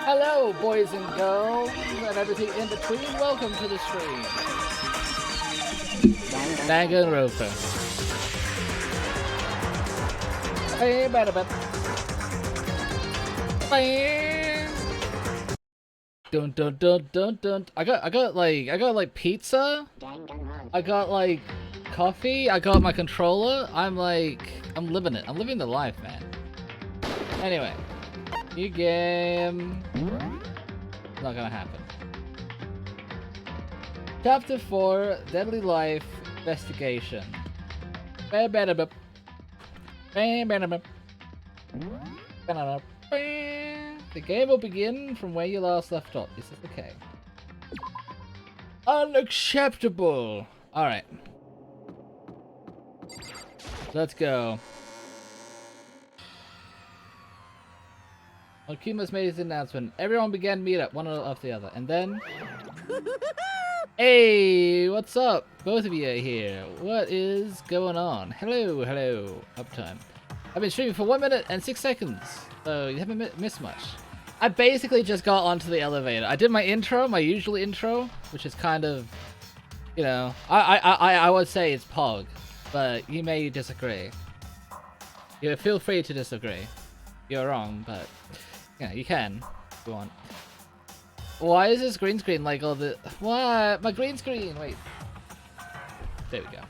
Hello, boys and girls, and everything in between. Welcome to the stream. Dangonronpa. Hey, better. Dun. I got like pizza. I got like coffee. I got my controller. I'm living it. I'm living the life, man. Anyway, new game. Not gonna happen. Chapter 4, Deadly Life Investigation. The game will begin from where you last left off. Is this okay? Unacceptable! Alright. Let's go. Monokuma's made his announcement. Everyone began to meet up, one after the other. And then... Hey, what's up? Both of you are here. What is going on? Hello. Uptime. I've been streaming for 1 minute and 6 seconds, so you haven't missed much. I basically just got onto the elevator. I did my intro, my usual intro, which is kind of, you know, I would say it's Pog, but you may disagree. You feel free to disagree. You're wrong, but yeah, you can if you want. Why is this green screen like all the... What? My green screen! Wait. There we go.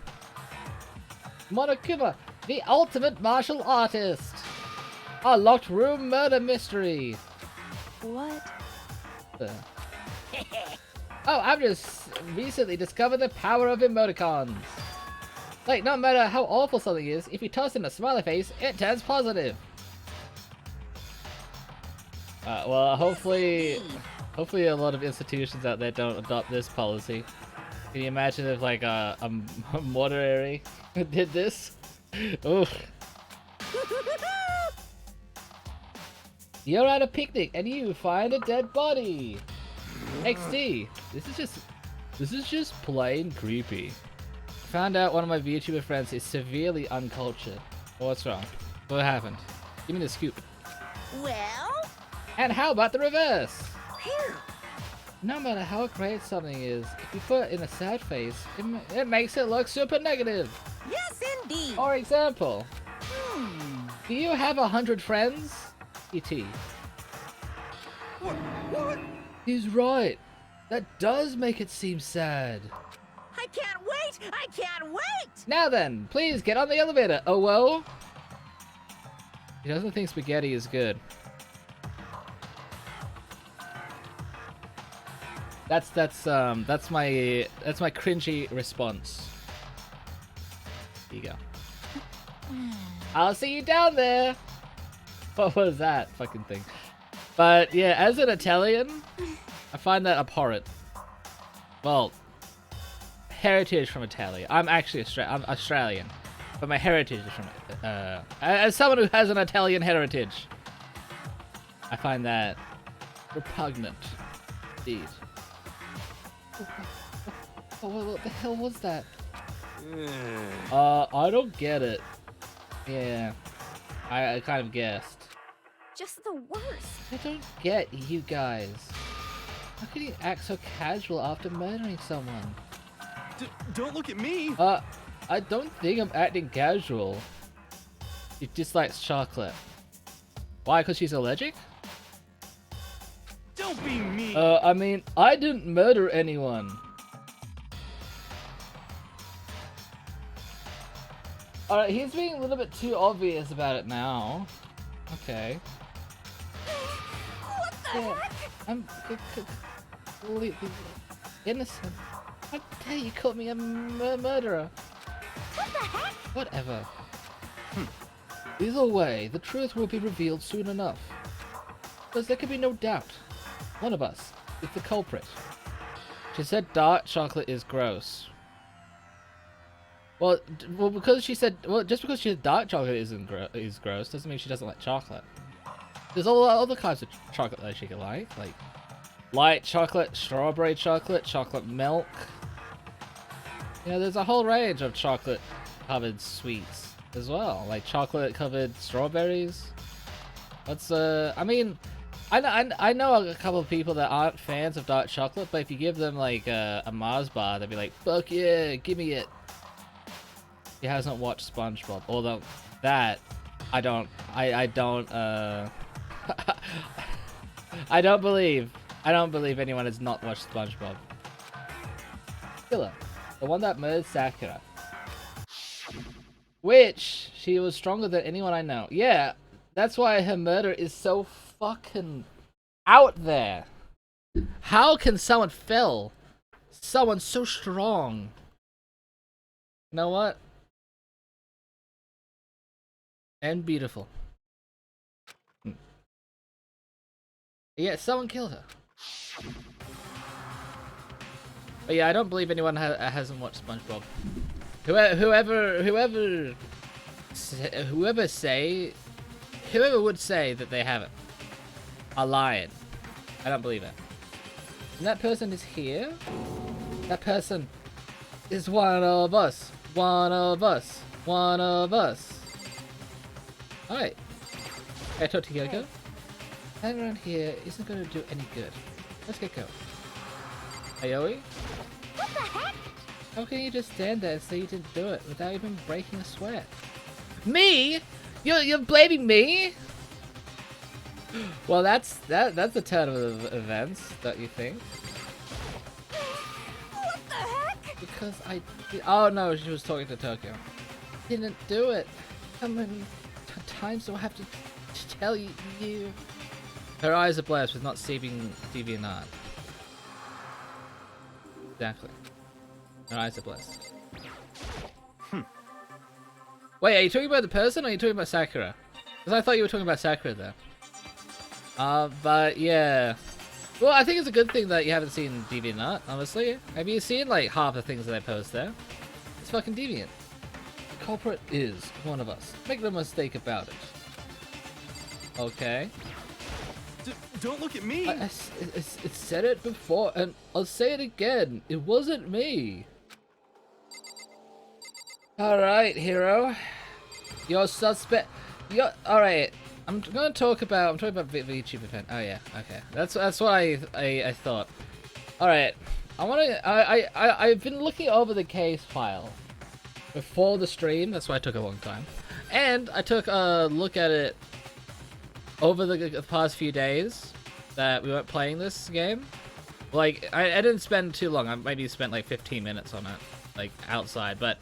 Monokuma, the ultimate martial artist! A locked room murder mystery! What? Oh, I've just recently discovered the power of emoticons! Like, no matter how awful something is, if you toss in a smiley face, it turns positive! Well, hopefully a lot of institutions out there don't adopt this policy. Can you imagine if like a mortuary did this? Oof. You're at a picnic and you find a dead body. XD. This is just plain creepy. Found out one of my VTuber friends is severely uncultured. What's wrong? What happened? Give me the scoop. Well? And how about the reverse? Here. No matter how great something is, if you put it in a sad face, it makes it look super negative. Yes, indeed. For example, do you have 100 friends? E.T. What? He's right. That does make it seem sad. I can't wait! Now then, please get on the elevator. Oh, whoa. He doesn't think spaghetti is good. That's my cringy response. Here you go. I'll see you down there. What was that fucking thing? But yeah, as an Italian, I find that abhorrent. Well, heritage from Italy. I'm actually I'm Australian, but my heritage is from as someone who has an Italian heritage, I find that repugnant. Indeed. What the hell was that? I don't get it. Yeah, I kind of guessed. Just the worst. I don't get you guys. How can you act so casual after murdering someone? Don't look at me! I don't think I'm acting casual. She dislikes chocolate. Why? Because she's allergic? Don't be mean! I mean, I didn't murder anyone. Alright, he's being a little bit too obvious about it now. Okay. What the heck? I'm completely innocent. How dare you call me a murderer? What the heck? Whatever. Either way, the truth will be revealed soon enough. Because there can be no doubt. One of us is the culprit. She said dark chocolate is gross. Well, because she said, just because she said dark chocolate is gross doesn't mean she doesn't like chocolate. There's all other kinds of chocolate that she can like light chocolate, strawberry chocolate, chocolate milk. You know, there's a whole range of chocolate covered sweets as well, like chocolate covered strawberries. That's I mean, I know a couple of people that aren't fans of dark chocolate, but if you give them like a Mars bar, they'll be like, "Fuck yeah, give me it." He hasn't watched SpongeBob, although that I don't I don't believe anyone has not watched SpongeBob. Killer, the one that murdered Sakura, which she was stronger than anyone I know. Yeah, that's why her murder is so fucking out there. How can someone fell? Someone so strong. You know what? And beautiful. Yeah, someone killed her. But yeah, I don't believe anyone hasn't watched SpongeBob. Whoever would say that they haven't are lying. I don't believe it. And that person is here. That person is one of us. One of us. One of us. Alright. Can I talk to Yoko? Hanging around here isn't going to do any good. Let's get going. Aoi? What the heck? How can you just stand there and say you didn't do it without even breaking a sweat? Me? You're blaming me? Well, that's a turn of events, don't you think? What the heck? Because oh no, she was talking to Tokyo. Didn't do it. How many times do I have to tell you? Her eyes are blessed with not seeing DeviantArt. Exactly. Her eyes are blessed. Wait, are you talking about the person or are you talking about Sakura? Because I thought you were talking about Sakura there. But yeah. Well, I think it's a good thing that you haven't seen DeviantArt, honestly. Have you seen like half the things that I post there? It's fucking deviant. The culprit is one of us. Make no mistake about it. Okay. Don't look at me. I said it before, and I'll say it again. It wasn't me. Alright, hero. You're suspect. You're alright. I'm talking about VTuber fan. Oh yeah, okay. That's what I thought. Alright. I've been looking over the case file before the stream. That's why it took a long time. And I took a look at it over the past few days that we weren't playing this game. Like, I didn't spend too long. I maybe spent like 15 minutes on it, like outside. But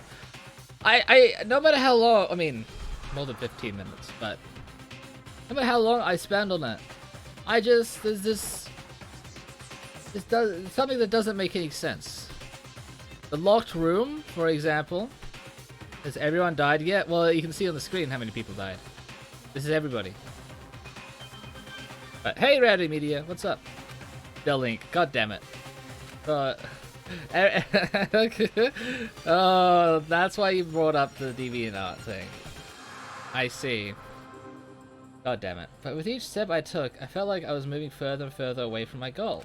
I no matter how long, I mean, more than 15 minutes, but no matter how long I spend on it, there's something that doesn't make any sense. The locked room, for example, has everyone died yet? Well, you can see on the screen how many people died. This is everybody. But hey, Rowdy Media, what's up? The link, god damn it. Oh, that's why you brought up the DeviantArt thing. I see. God damn it. But with each step I took, I felt like I was moving further and further away from my goal.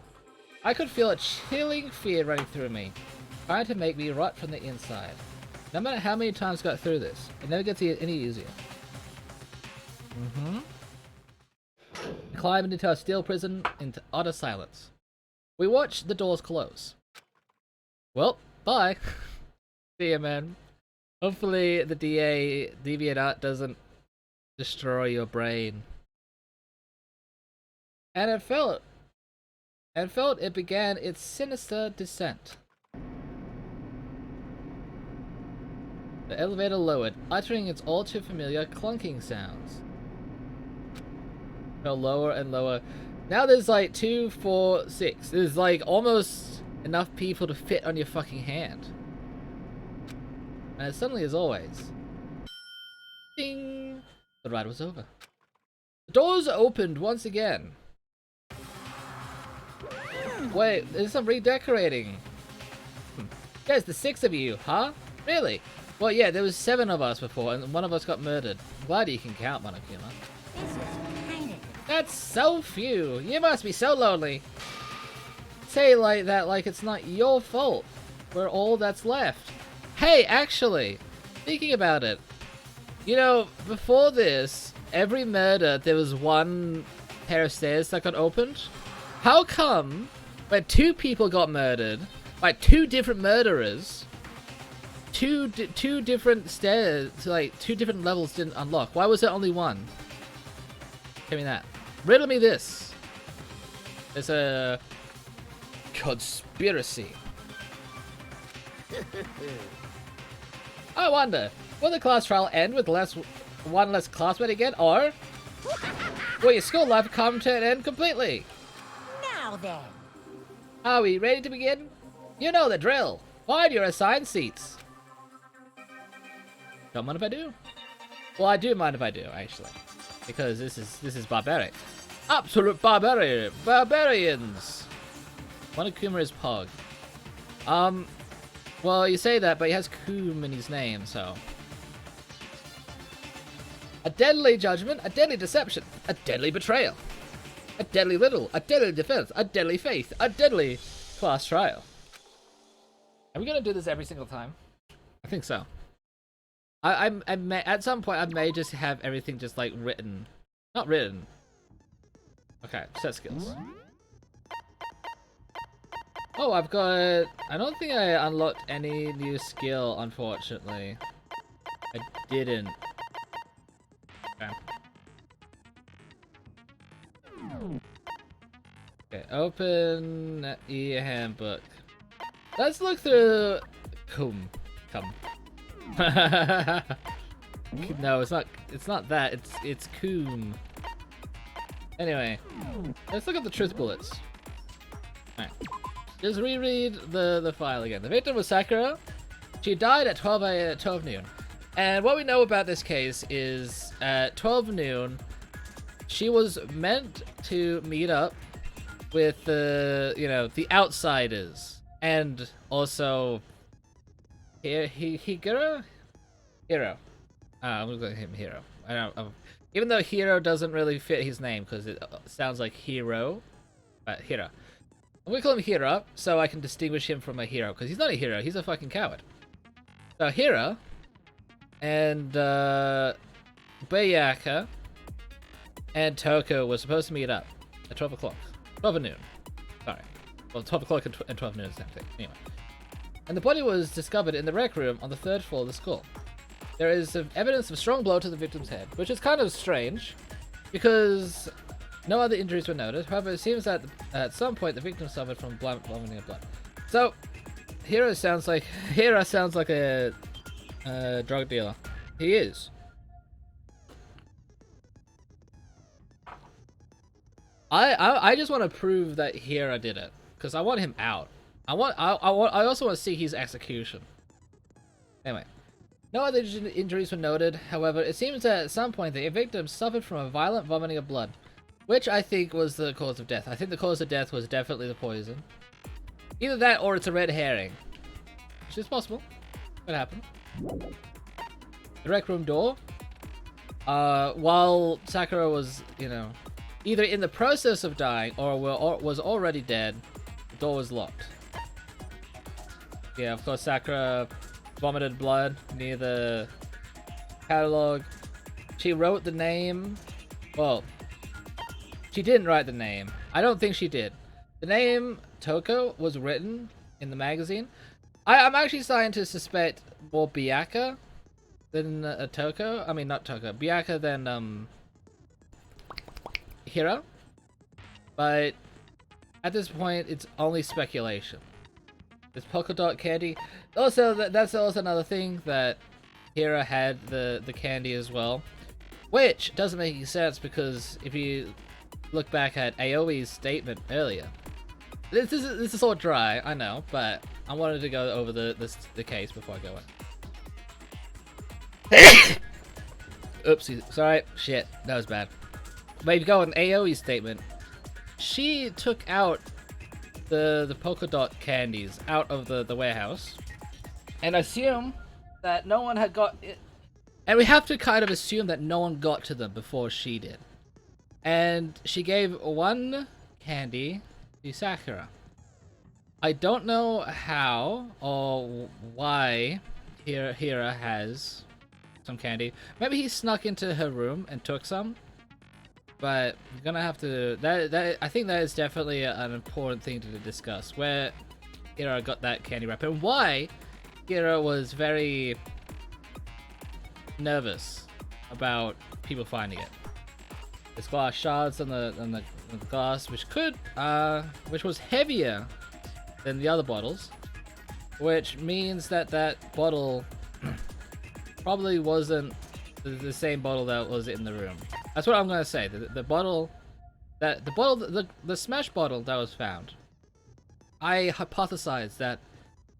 I could feel a chilling fear running through me, trying to make me rot from the inside. No matter how many times I got through this, it never gets any easier. We climbed into our steel prison into utter silence. We watched the doors close. Well, bye. See ya, man. Hopefully the DeviantArt doesn't destroy your brain. And it felt it began its sinister descent. The elevator lowered, uttering its all too familiar clunking sounds. Fell lower and lower. Now there's like 2, 4, 6. There's like almost enough people to fit on your fucking hand. And as suddenly as always, ding! The ride was over. The doors opened once again. Wait, there's some redecorating. There's the 6 of you, huh? Really? Well, yeah, there was 7 of us before, and one of us got murdered. I'm glad you can count, monokuma. This is kind of... That's so few. You must be so lonely. Say like that like it's not your fault. We're all that's left. Hey, actually, thinking about it, you know, before this, every murder there was one pair of stairs that got opened? How come when 2 people got murdered by 2 different murderers, two different stairs, like 2 different levels didn't unlock? Why was there only one? Give me that. Riddle me this. There's a conspiracy. I wonder, will the class trial end with one less classmate again, or will your school life come to an end completely? Now then. Are we ready to begin? You know the drill. Find your assigned seats. Don't mind if I do? Well, I do mind if I do, actually, because this is barbaric. Absolute barbarians. Monokuma is Pog. Well, you say that, but he has Coom in his name, so. A deadly judgment, a deadly deception, a deadly betrayal, a deadly riddle, a deadly defense, a deadly faith, a deadly class trial. Are we gonna do this every single time? I think so. I may, at some point, I may just have everything just like written. Not written. Okay, set skills. Oh, I've got... I don't think I unlocked any new skill, unfortunately. I didn't. Okay. Okay, open e-handbook. Let's look through... Come. No, it's not that. It's Coom. Anyway, let's look at the truth bullets. Alright. Just reread the file again. The victim was Sakura. She died at 12 noon. And what we know about this case is at 12 noon, she was meant to meet up with the outsiders, and also Hiro. I'm gonna go with him Hiro. I don't. Even though Hiro doesn't really fit his name because it sounds like hero, but Hiro. I'm gonna call him Hiro so I can distinguish him from a hero, because he's not a hero, he's a fucking coward. So Hiro and Bayaka and Toko were supposed to meet up at 12 o'clock. 12 noon. Sorry. Well, 12 o'clock and 12 noon is the same thing. Anyway. And the body was discovered in the rec room on the 3rd floor of the school. There is evidence of a strong blow to the victim's head, which is kind of strange, because no other injuries were noted. However, it seems that at some point the victim suffered from vomiting of blood. So, Hiro sounds like a drug dealer. He is. I just want to prove that Hiro did it, because I want him out. I also want to see his execution. Anyway. No other injuries were noted. However, it seems that at some point the victim suffered from a violent vomiting of blood, which I think was the cause of death. I think the cause of death was definitely the poison. Either that or it's a red herring, which is possible. What happened? The rec room door. While Sakura was, either in the process of dying or was already dead, the door was locked. Yeah, of course, Sakura vomited blood near the catalog. She wrote the name. Well, she didn't write the name. I don't think she did. The name Toko was written in the magazine. I'm actually starting to suspect more Byaka than Toko. I mean, not Toko. Byaka than Hiro. But at this point, it's only speculation. This polka dot candy. Also, that's also another thing, that Hiro had the candy as well, which doesn't make any sense, because if you look back at Aoi's statement earlier, this is all dry, I know, but I wanted to go over the case before I go in. Oopsie, sorry, shit, that was bad. But if you go on Aoi's statement, she took out the polka dot candies out of the warehouse, and assume that no one had got it. And we have to kind of assume that no one got to them before she did. And she gave one candy to Sakura. I don't know how or why Hiro has some candy. Maybe he snuck into her room and took some. but we're gonna have to. I think that is definitely an important thing to discuss. Where Kira got that candy wrapper and why Kira was very nervous about people finding it. There's glass shards on the glass, which was heavier than the other bottles, which means that bottle probably wasn't the same bottle that was in the room. That's what I'm gonna say. The smash bottle that was found, I hypothesize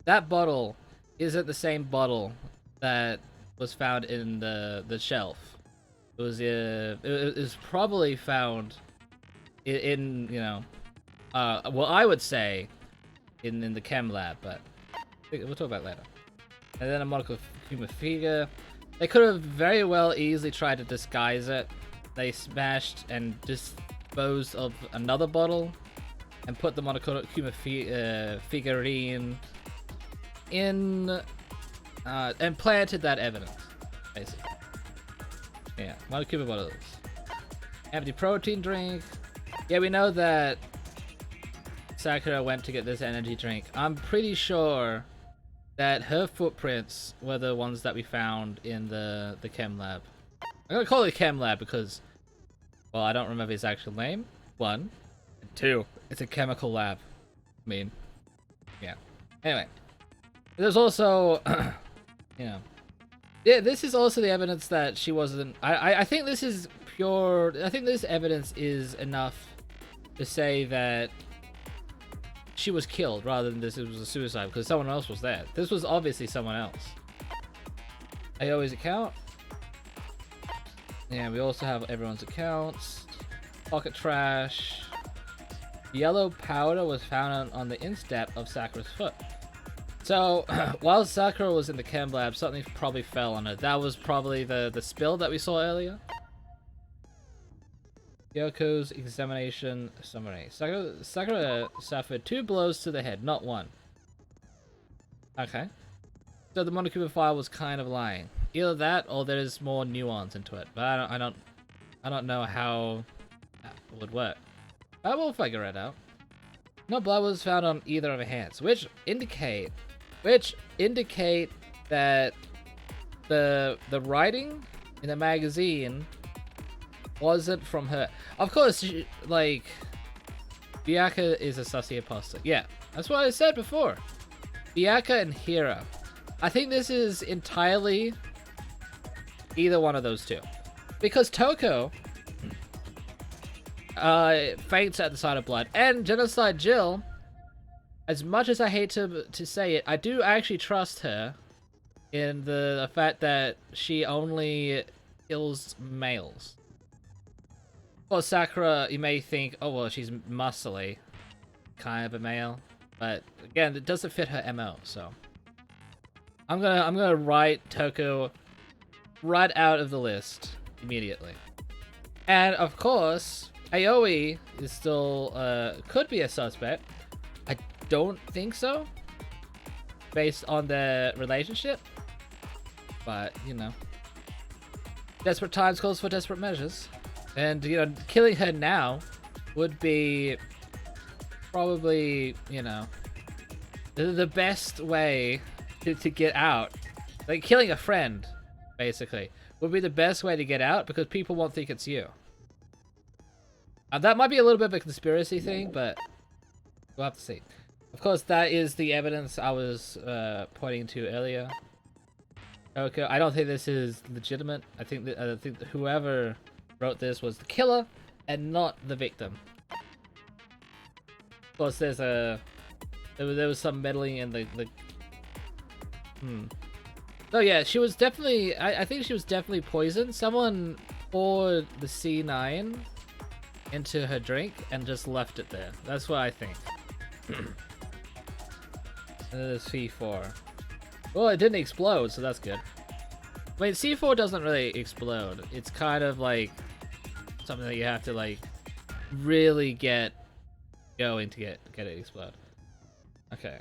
that bottle isn't the same bottle that was found in the shelf. It was probably found in you know, well, I would say in the chem lab, but we'll talk about it later. And then a monokuma figure. They could have very well easily tried to disguise it. They smashed and disposed of another bottle and put the monokuma figurine in and planted that evidence, basically. Yeah, monokuma bottles. Empty protein drink. Yeah, we know that Sakura went to get this energy drink. I'm pretty sure that her footprints were the ones that we found in the chem lab. I'm gonna call it chem lab because, well, I don't remember his actual name. 1, and 2, it's a chemical lab. I mean, yeah. Anyway, there's also, you know, yeah, this is also the evidence that she wasn't. I think this is pure. I think this evidence is enough to say that she was killed rather than this was a suicide because someone else was there. This was obviously someone else. Aoi's account. Yeah, we also have everyone's accounts. Pocket trash. Yellow powder was found on the instep of Sakura's foot. So, while Sakura was in the chem lab, something probably fell on her. That was probably the spill that we saw earlier. Yoko's examination summary. Sakura suffered 2 blows to the head, not 1. Okay. So the monokuma file was kind of lying. Either that, or there's more nuance into it. But I don't know how that would work. But we'll figure it out. No blood was found on either of her hands, which indicate that the writing in the magazine wasn't from her. Of course, like, Byakuya is a sussy imposter. Yeah, that's what I said before. Byakuya and Hira. I think this is entirely either one of those two. Because Toko faints at the sight of blood. And Genocide Jill, as much as I hate to say it, I do actually trust her in the fact that she only kills males. Well, Sakura, you may think, oh well, she's muscly, kind of a male, but again, it doesn't fit her MO. So I'm gonna write Toko right out of the list immediately. And of course, Aoi is still could be a suspect. I don't think so, based on their relationship. But you know, desperate times calls for desperate measures. And, you know, killing her now would be probably, you know, the best way to get out. Like, killing a friend, basically, would be the best way to get out because people won't think it's you. That might be a little bit of a conspiracy thing, but we'll have to see. Of course, that is the evidence I was pointing to earlier. Okay, I don't think this is legitimate. I think that whoever wrote this was the killer and not the victim. Of course, there was some meddling in the So yeah, she was definitely. I think she was definitely poisoned. Someone poured the C9 into her drink and just left it there. That's what I think. And then there's C4. Well, it didn't explode, so that's good. Wait, C4 doesn't really explode. It's kind of like something that you have to like really get going to get it to explode. Okay.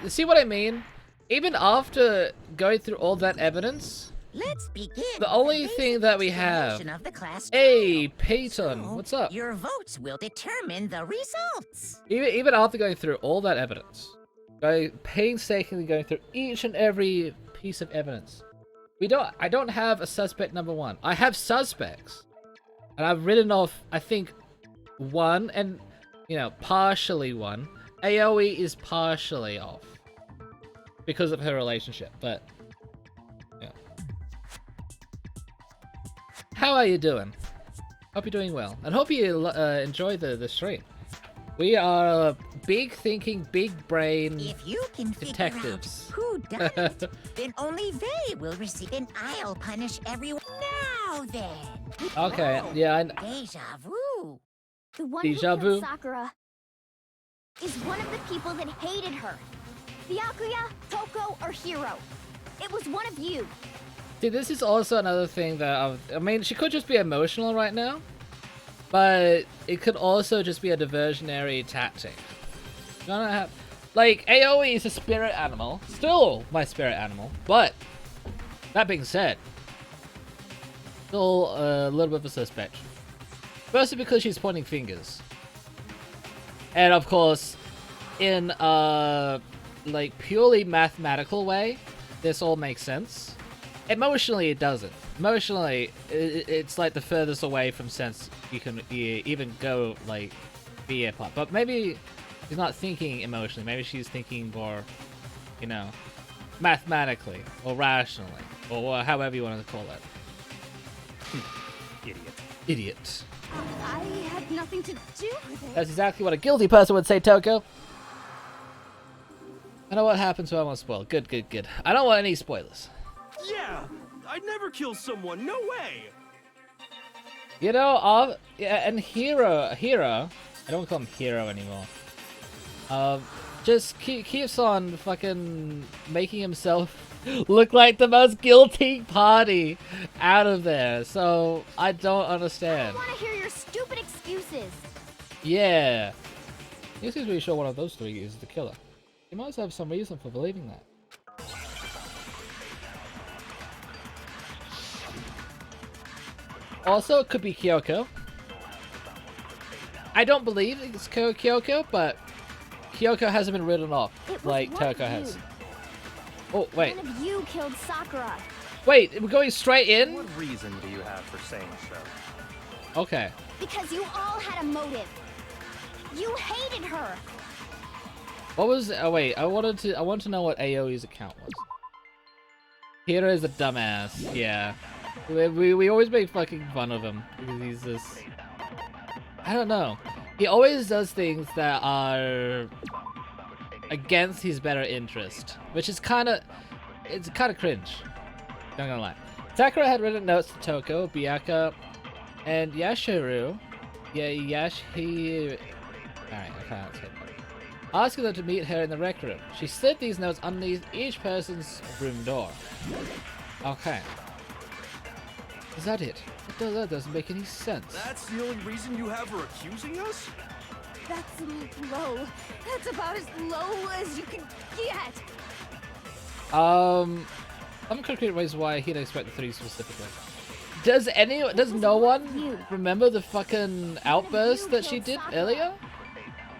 See what I mean? Even after going through all that evidence, Let's begin. The with only basic thing that we have. explanation of the class Hey, trial. Peyton, So, what's up? Your votes will determine the results. Even after going through all that evidence, painstakingly going through each and every piece of evidence, I don't have a suspect number one. I have suspects, and I've written off, I think, one, and partially one. Aoi is partially off because of her relationship, but yeah. How are you doing? Hope you're doing well, and hope you enjoy the stream. We are big thinking, big brain If you can figure detectives. out who done it, then only they will receive, and I'll punish everyone. Now then. Okay, Whoa, yeah, Deja vu. The one Deja who killed vu? Sakura is one of the people that hated her. Byakuya, Toko, or Hiro. It was one of you. See, this is also another thing that I mean, she could just be emotional right now, but it could also just be a diversionary tactic. You don't have, like, Aoi is a spirit animal, still my spirit animal, but that being said, still a little bit of a suspect. Firstly, because she's pointing fingers, and of course, in a like purely mathematical way, this all makes sense. Emotionally, it doesn't. Emotionally, it's like the furthest away from sense you can even go, like, be apart. But maybe she's not thinking emotionally. Maybe she's thinking more, mathematically or rationally, or however you want to call it. Idiot. I had nothing to do with it. That's exactly what a guilty person would say, Toko. I know what happened, so I won't spoil. Good. I don't want any spoilers. Yeah, I'd never kill someone. No way. Yeah, and Hero, I don't call him Hero anymore. Just keeps on fucking making himself look like the most guilty party out of there. So I don't I understand. don't want to hear your stupid excuses. Yeah, he seems really sure one of those three is the killer. He must have some reason for believing that. Also, it could be Kyoko. I don't believe it's Kyoko, but Kyoko hasn't been written off It was like one of Toko you. has. Oh, wait. One of you killed Sakura. Wait, we're going straight in? What reason do you have for saying so? Okay. Because you all had a motive. You hated her. What was... Oh, wait. I want to know what Aoi's account was. Hiro is a dumbass. Yeah. We always make fucking fun of him. Because he's just... I don't know. He always does things that are against his better interest. Which is kind of... It's kind of cringe. Not gonna lie. Sakura had written notes to Toko, Byakuya, and Yashiru. Yeah, Alright, I can't say that. Asking them to meet her in the rec room. She slid these notes underneath each person's room door. Okay. Is that it? That doesn't make any sense. That's the only reason you have her accusing us? That's low. That's about as low as you can get. Some concrete ways why he'd expect the three specifically. Does no one remember the fucking outburst that she did earlier?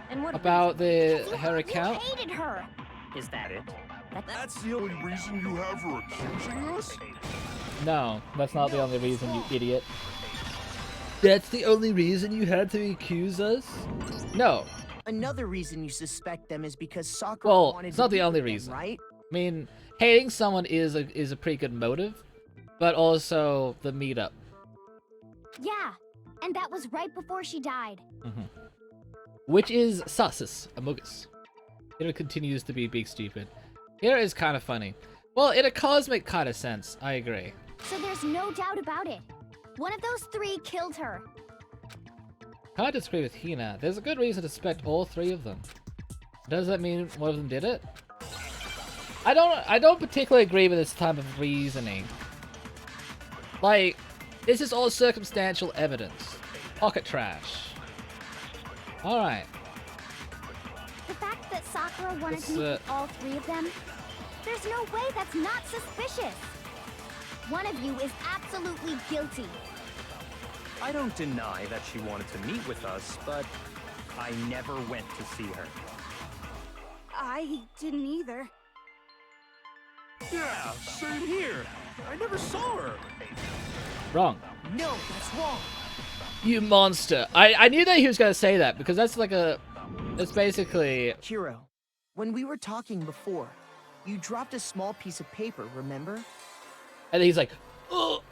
And what About her account? You hated her. Is that it? That's the only reason you have her accusing us? No, that's not the only reason, you idiot. That's the only reason you had to accuse us? No. Another reason you suspect them is because Sakura Well, wanted it's to not the be only with them, reason. right? I mean, hating someone is a pretty good motive, but also the meetup. Yeah, and that was right before she died. Which is Sasus Amogus. It continues to be big stupid. Here is kind of funny. Well, in a cosmic kind of sense, I agree. So there's no doubt about it. One of those three killed her. I disagree with Hina. There's a good reason to suspect all three of them. Does that mean one of them did it? I don't particularly agree with this type of reasoning. Like, this is all circumstantial evidence. Pocket trash. Alright. The fact that Sakura wanted This, to meet with all three of them, there's no way that's not suspicious. one of you is absolutely guilty. I don't deny that she wanted to meet with us, but I never went to see her. I didn't either. Yeah, same here. I never saw her. Wrong. No, that's wrong. You monster. I knew that he was gonna say that because that's like a. It's basically. Hiro, when we were talking before, you dropped a small piece of paper, remember? And he's like, oh,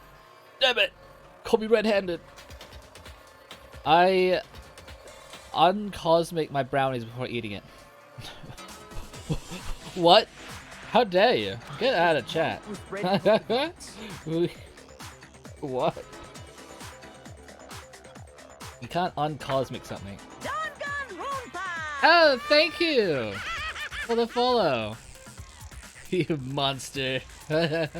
damn it. Call me red-handed. I uncosmic my brownies before eating it. What? How dare you? Get out of chat. With red What? You can't uncosmic something. Dangonronpa! Oh, thank you for the follow. You monster. Thank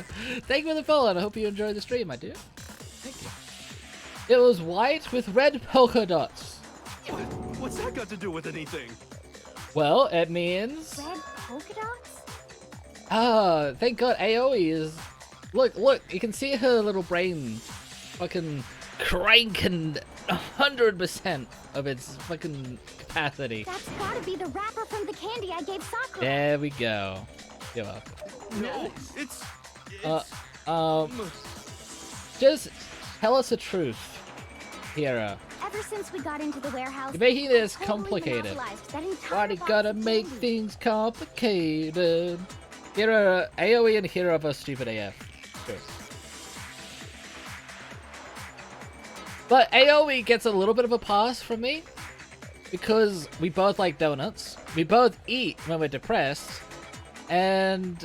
you for the follow, and I hope you enjoyed the stream, my dear. Thank you. It was white with red polka dots. What's that got to do with anything? Well, it means... Red polka dots? Ah, thank God Aoi is... Look, you can see her little brain fucking cranking 100% of its fucking capacity. That's gotta be the wrapper from the candy I gave Sakura. There we go. You're welcome. No, it's Just tell us the truth, Hero. Ever since we got into the warehouse, You're making this totally complicated. monopolized that entire Why do you box gotta of make candy. things complicated? Hero, Aoi and Hero are stupid AF. Sure. But Aoi gets a little bit of a pass from me because we both like donuts. We both eat when we're depressed, and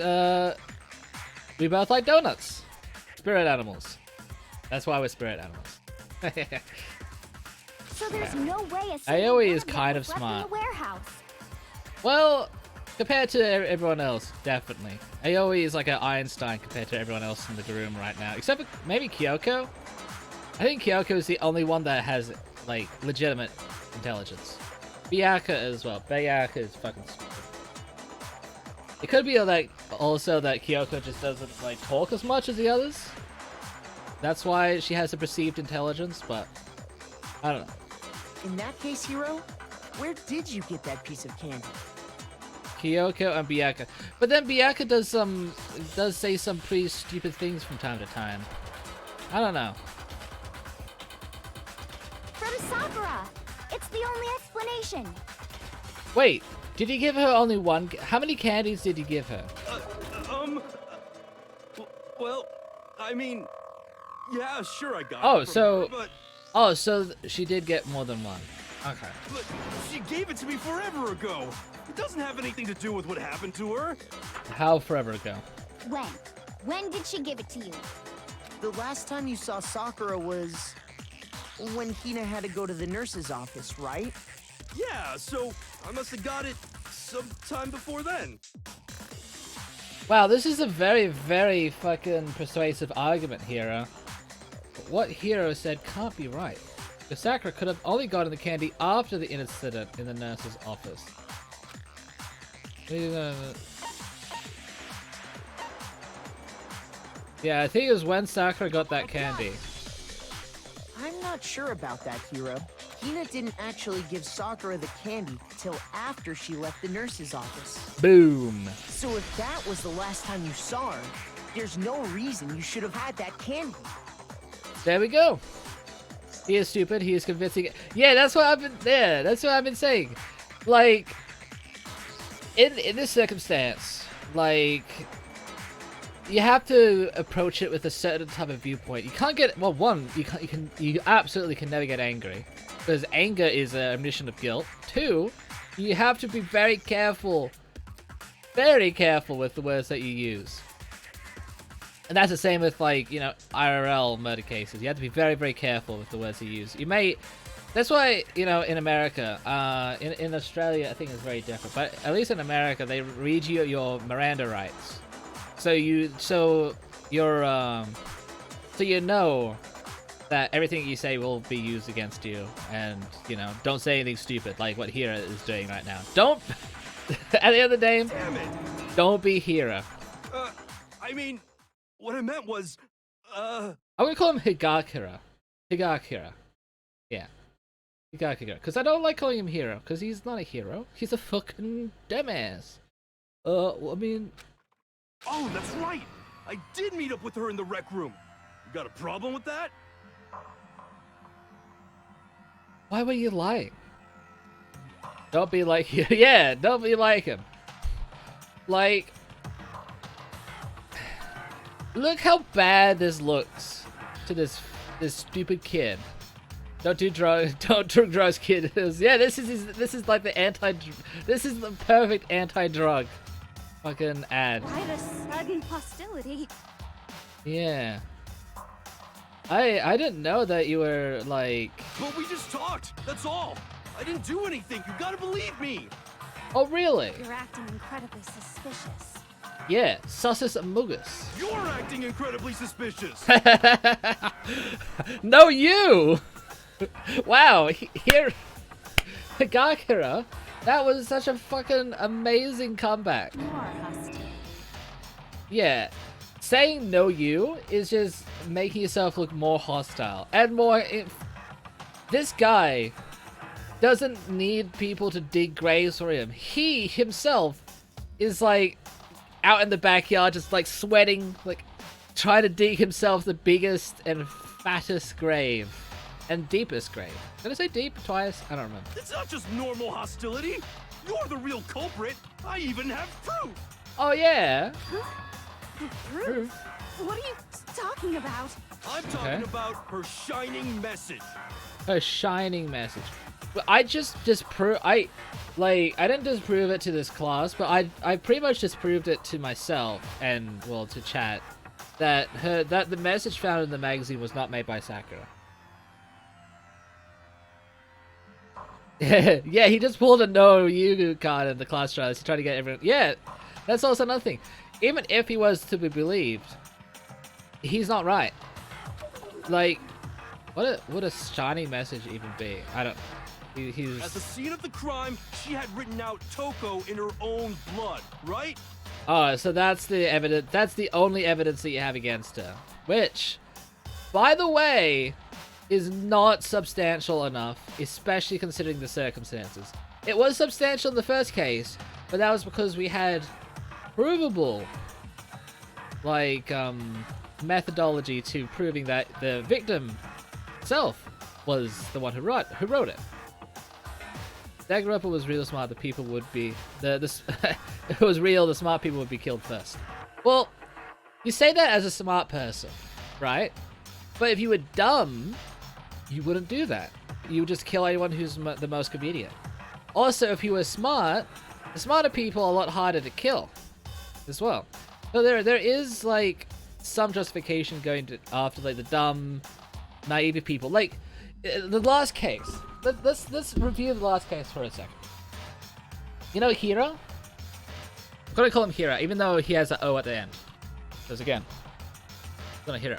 we both like donuts. Spirit animals. That's why we're spirit animals. So there's no way a Aoi is single kind one of left smart. in the warehouse. Well, compared to everyone else, definitely. Aoi is like an Einstein compared to everyone else in the room right now. Except for maybe Kyoko. I think Kyoko is the only one that has, like, legitimate intelligence. Byakuya as well. Byakuya is fucking stupid. It could be like also that Kyoko just doesn't, like, talk as much as the others. That's why she has a perceived intelligence, but I don't know. In that case, Hiro, where did you get that piece of candy? Kyoko and Byakuya. But then Byakuya does say some pretty stupid things from time to time. I don't know. From Sakura. It's the only explanation. Wait, did he give her only one? How many candies did he give her? Well, I mean, yeah, sure, I got Oh, it from so- her, but Oh, so she did get more than one. Okay. she gave it to me forever ago. It doesn't have anything to do with what happened to her. How forever ago? When? When did she give it to you? The last time you saw Sakura was when Hina had to go to the nurse's office, right? Yeah, so I must have got it sometime before then. Wow, this is a very, very fucking persuasive argument, Hero. But what Hero said can't be right. The Sakura could have only gotten the candy after the incident in the nurse's office. Yeah, I think it was when Sakura got that candy. I'm not sure about that, Hiro. Hina didn't actually give Sakura the candy till after she left the nurse's office. Boom. So if that was the last time you saw her, there's no reason you should have had that candy. There we go. He is stupid. He is convincing. Yeah, that's what I've been. Yeah, that's what I've been saying. Like, in this circumstance, like, you have to approach it with a certain type of viewpoint. You can't get one. You absolutely can never get angry, because anger is an admission of guilt. Two, you have to be very careful with the words that you use. And that's the same with, like, you know, IRL murder cases. You have to be very, very careful with the words you use. You may... That's why, you know, in America, in Australia, I think it's very different. But at least in America, they read you your Miranda rights. So you know that everything you say will be used against you. And, you know, don't say anything stupid like what Hira is doing right now. Don't... At the end of the day, Damn it. don't be Hira. I mean, what I meant was, I'm gonna call him Higakira. Higakira. Yeah. Higakira. Because I don't like calling him hero, because he's not a hero. He's a fucking dumbass. I mean... Oh, that's right! I did meet up with her in the rec room. You got a problem with that? Why were you lying? Don't be like... yeah, don't be like him. Like... Look how bad this looks to this stupid kid. Don't do drugs. Don't do drugs, kid. Yeah, this is like the this is the perfect anti-drug fucking ad. Quite a sudden hostility. Yeah. I didn't know that you were like. But we just talked. That's all. I didn't do anything. You gotta believe me. Oh really? You're acting incredibly suspicious. Yeah, Sussus Amugus. You're acting incredibly suspicious. No, you. Wow, here, Higakira, that was such a fucking amazing comeback. You are hostile. Yeah, saying no you is just making yourself look more hostile and more. This guy doesn't need people to dig graves for him. He himself is like out in the backyard, just like sweating, like trying to dig himself the biggest and fattest grave. And deepest grave. Did I say deep twice? I don't remember. It's not just normal hostility. You're the real culprit. I even have proof. Oh yeah. Proof? What are you talking about? I'm talking about her shining message. A shining message. But I just disprove. I didn't disprove it to this class, but I pretty much disproved it to myself and well to chat that the message found in the magazine was not made by Sakura. Yeah, he just pulled a no Yugu card in the class trials to try to get everyone. Yeah, that's also another thing. Even if he was to be believed, he's not right. Like, would a shining message even be? I don't. He's. At the scene of the crime, she had written out Toko in her own blood, right? Oh, so that's the evidence. That's the only evidence that you have against her. Which, by the way, is not substantial enough, especially considering the circumstances. It was substantial in the first case, but that was because we had provable, like, methodology to proving that the victim itself was the one who wrote it. Dangonronpa was real smart. The people would be if it was real, the smart people would be killed first. Well, you say that as a smart person, right? But if you were dumb, you wouldn't do that. You would just kill anyone who's the most convenient. Also, if you were smart, the smarter people are a lot harder to kill as well. So there is like some justification going after like the dumb, naive people. Like the last case. Let's review the last case for a second. You know Hiro? I'm gonna call him Hiro, even though he has an O at the end. Because again, I'm gonna Hiro.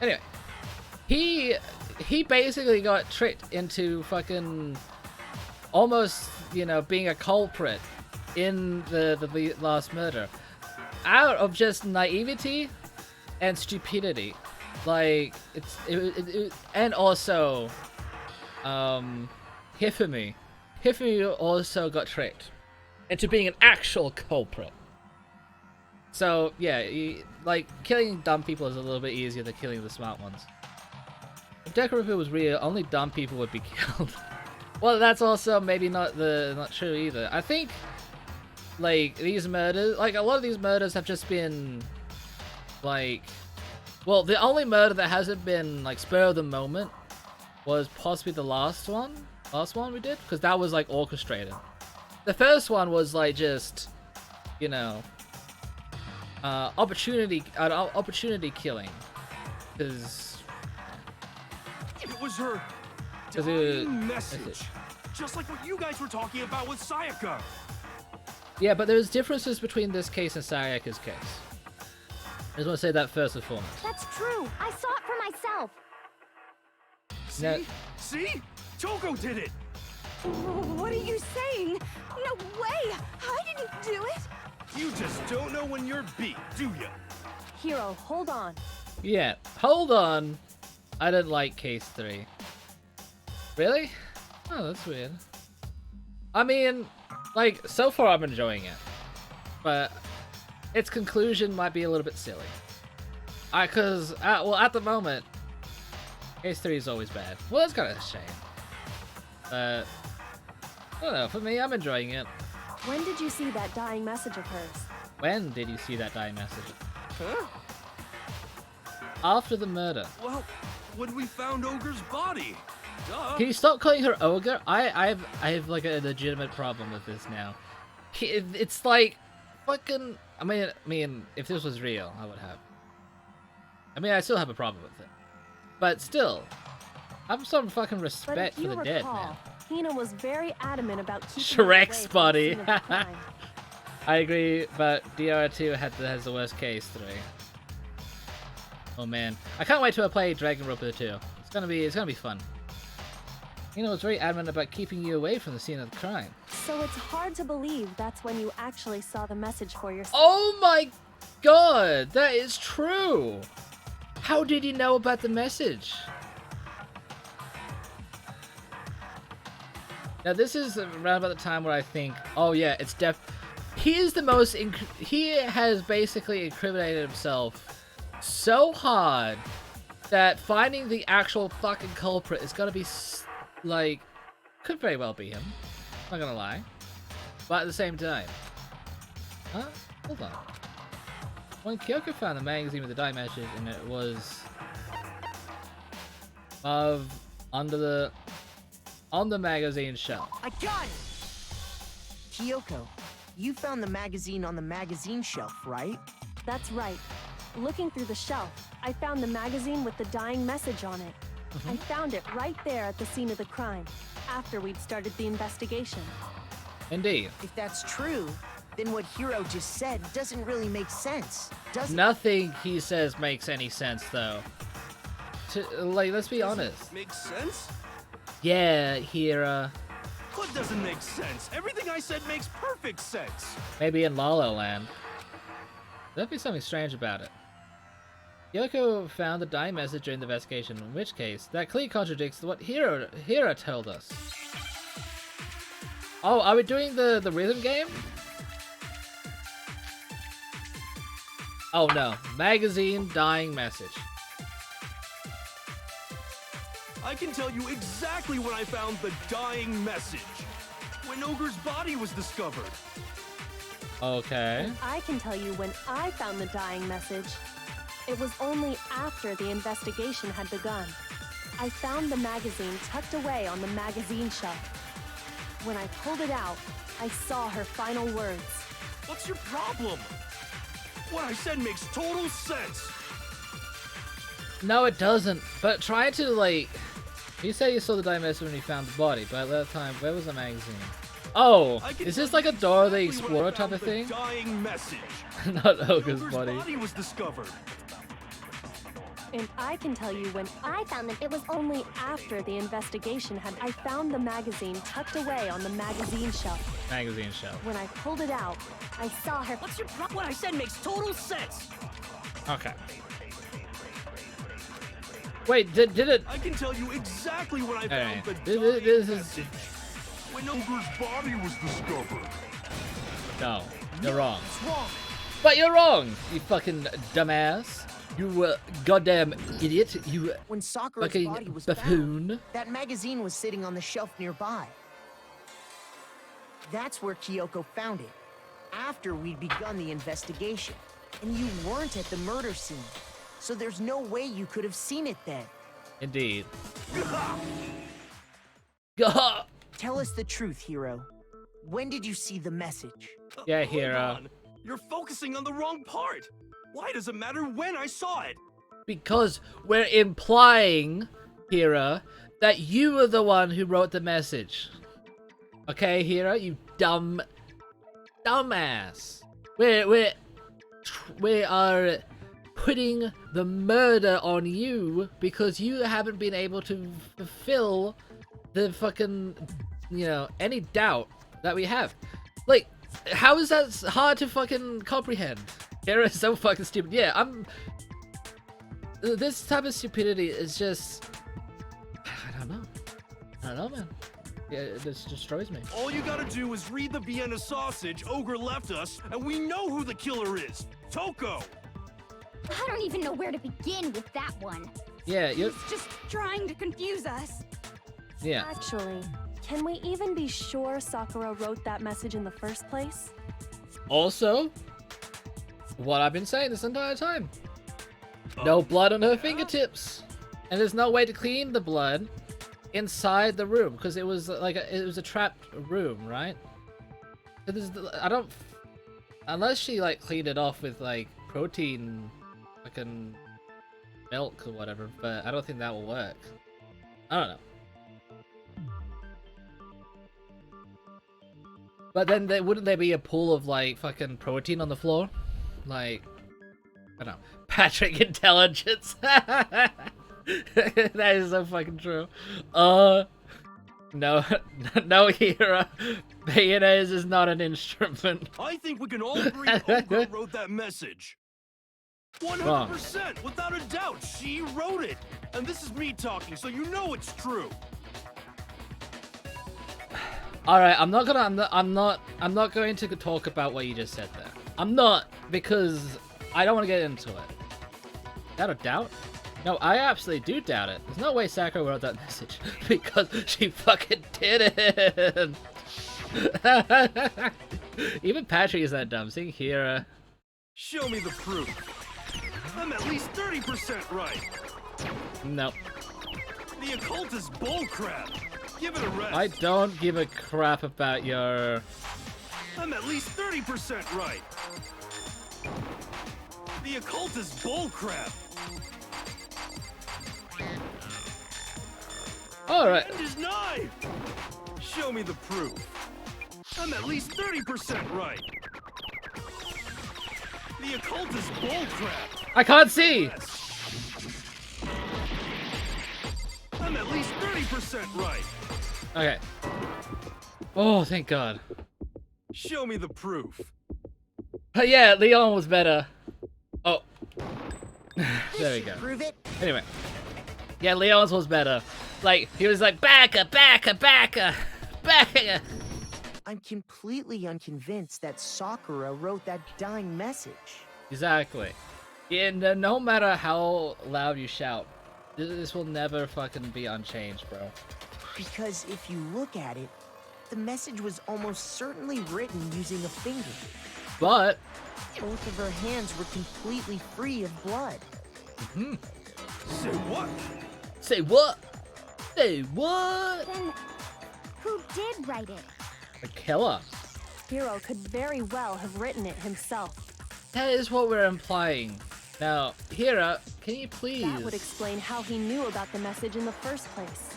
Anyway, he basically got tricked into fucking almost, you know, being a culprit in the last murder out of just naivety and stupidity. Like it and also Hifumi also got tricked into being an actual culprit. So yeah, like killing dumb people is a little bit easier than killing the smart ones. If Dangonronpa was real, only dumb people would be killed. Well, that's also maybe not true either. I think like these murders, like a lot of these murders have just been like, well, the only murder that hasn't been like spur of the moment was possibly the last one we did, because that was like orchestrated. The first one was like just, you know, opportunity killing, because it was her dying message, just like what you guys were talking about with Sayaka. Yeah, but there's differences between this case and Sayaka's case. I just want to say that first and foremost. That's true. I saw it for myself. See? See? Toko did it! What are you saying? No way! I didn't do it! You just don't know when you're beat, do ya? Hiro, hold on. Yeah, hold on. I didn't like case 3. Really? Oh, that's weird. I mean, like, so far I'm enjoying it. But its conclusion might be a little bit silly. Cause, well, at the moment, case 3 is always bad. Well, that's kind of a shame. I don't know, for me, I'm enjoying it. When did you see that dying message of hers? When did you see that dying message? Huh? After the murder. Well, when we found Ogre's body. Duh. Can you stop calling her Ogre? I have like a legitimate problem with this now. It's like fucking. I mean, if this was real, I would have. I mean, I still have a problem with it, but still, have some fucking respect for the dead, man. Hina was very adamant about keeping Shrek's body. the crime. I agree, but DR2 has the worst case 3. Oh man, I can't wait till I play Dangonronpa 2. It's gonna be fun. Hina was very adamant about keeping you away from the scene of the crime. So it's hard to believe that's when you actually saw the message for yourself. Oh my god, that is true! How did you know about the message? Now this is around about the time where I think, oh yeah, it's he has basically incriminated himself so hard that finding the actual fucking culprit is gonna be like, could very well be him. Not gonna lie. But at the same time, huh? Hold on. When Kyoko found the magazine with the die message, and it was on the magazine shelf. I got it! Kyoko, you found the magazine on the magazine shelf, right? That's right. Looking through the shelf, I found the magazine with the dying message on it. I found it right there at the scene of the crime, after we'd started the investigation. Indeed. If that's true, then what Hiro just said doesn't really make sense, does it? Nothing he says makes any sense, though. Like, let's be honest. Makes sense? Yeah, Hira. What doesn't make sense? Everything I said makes perfect sense. Maybe in La La Land. There'd be something strange about it. Yoko found the dying message during the investigation, in which case, that clearly contradicts what Hira told us. Oh, are we doing the rhythm game? Oh no, magazine dying message. I can tell you exactly when I found the dying message. When Ogre's body was discovered. Okay. I can tell you when I found the dying message. It was only after the investigation had begun. I found the magazine tucked away on the magazine shelf. When I pulled it out, I saw her final words. What's your problem? What I said makes total sense. No, it doesn't. But try to, like... You say you saw the dying message when you found the body, but at that time, where was the magazine? Oh, is this like a Dora the Explorer type of thing? Dying message. Not Ogre's body. Body was discovered. And I can tell you when I found them, it was only after the investigation had... I found the magazine tucked away on the magazine shelf. Magazine shelf. When I pulled it out, I saw her... What's your problem? What I said makes total sense. Okay. Wait, did it... I can tell you exactly when I found Alright, the this dying is... message. When Ogre's body was discovered. No, you're wrong. It's wrong. But you're wrong, you fucking dumbass. You goddamn idiot. You When Sakura's fucking body was buffoon. found, that magazine was sitting on the shelf nearby. That's where Kyoko found it, after we'd begun the investigation. And you weren't at the murder scene, so there's no way you could have seen it then. Indeed. Tell us the truth, Hiro. When did you see the message? Yeah, Hold Hiro. on. You're focusing on the wrong part. Why does it matter when I saw it? Because we're implying, Hira, that you were the one who wrote the message. Okay, Hira, you dumbass. We are putting the murder on you because you haven't been able to fulfill the fucking, you know, any doubt that we have. Like, how is that hard to fucking comprehend? Hira is so fucking stupid. Yeah, This type of stupidity is just... I don't know. I don't know, man. Yeah, it just destroys me. All you gotta do is read the Vienna sausage Ogre left us, and we know who the killer is. Toko! I don't even know where to begin with that one. Yeah, you're... He's just trying to confuse us. Yeah. Actually, can we even be sure Sakura wrote that message in the first place? Also, what I've been saying this entire time. No blood on her fingertips. And there's no way to clean the blood inside the room, because it was like it was a trapped room, right? So I don't... Unless she like cleaned it off with like protein, fucking milk or whatever, but I don't think that will work. I don't know. But then wouldn't there be a pool of like fucking protein on the floor? Like, I don't know. Patrick intelligence. That is so fucking true. No, no, Hira. Mayonnaise is not an instrument. I think we can all agree Ogre wrote that message. 100%, without a doubt, she wrote it. And this is me talking, so you know it's true. All right, I'm not going to talk about what you just said there. I'm not, because I don't want to get into it. Without a doubt? No, I absolutely do doubt it. There's no way Sakura wrote that message because she fucking didn't. Even Patrick is that dumb. Seeing Hira. Show me the proof. I'm at least 30% right. No. The occult is bullcrap. Give it a rest. I don't give a crap about your... I'm at least 30% right. The occult is bullcrap. Alright. And his knife. Show me the proof. I'm at least 30% right. The occult is bullcrap. I can't see! Yes. I'm at least 30% right. Okay. Oh, thank God. Show me the proof. But yeah, Leon was better. Oh. There we go. Prove it. Anyway. Yeah, Leon's was better. Like, he was like, backa. I'm completely unconvinced that Sakura wrote that dying message. Exactly. And no matter how loud you shout, this will never fucking be unchanged, bro. Because if you look at it, the message was almost certainly written using a finger. But... Both of her hands were completely free of blood. Say what? Say what? Say what? Then, who did write it? The killer. Hiro could very well have written it himself. That is what we're implying. Now, Hira, can you please... That would explain how he knew about the message in the first place.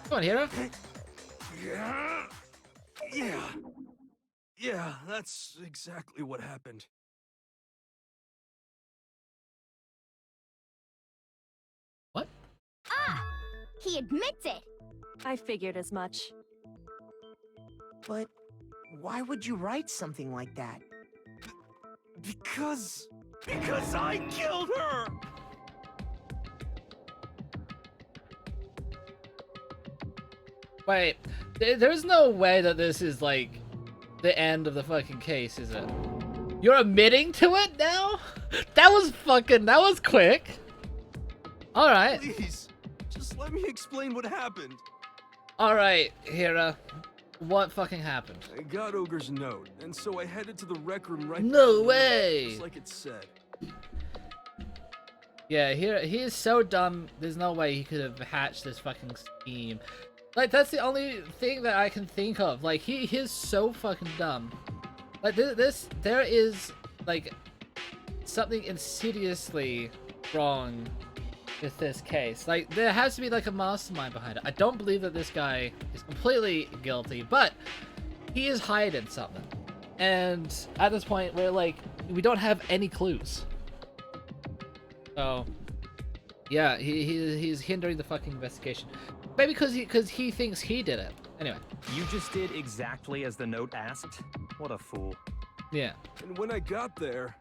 Come on, Hira. Yeah, that's exactly what happened. What? Ah! He admits it! I figured as much. But why would you write something like that? Because I killed her! Wait, there's no way that this is, like, the end of the fucking case, is it? You're admitting to it now? That was quick. Alright. Please, just let me explain what happened. Alright, Hira. What fucking happened? I got Ogre's note, and so I headed to the rec room right No there, way! just like it said. Yeah, he is so dumb, there's no way he could have hatched this fucking scheme. Like, that's the only thing that I can think of. Like, he is so fucking dumb. Like, there is, like, something insidiously wrong with this case. Like, there has to be, like, a mastermind behind it. I don't believe that this guy is completely guilty, but he is hiding something. And at this point, we're like, we don't have any clues. So, yeah, he's hindering the fucking investigation. Maybe because he thinks he did it. Anyway. You just did exactly as the note asked? What a fool. Yeah. And when I got there...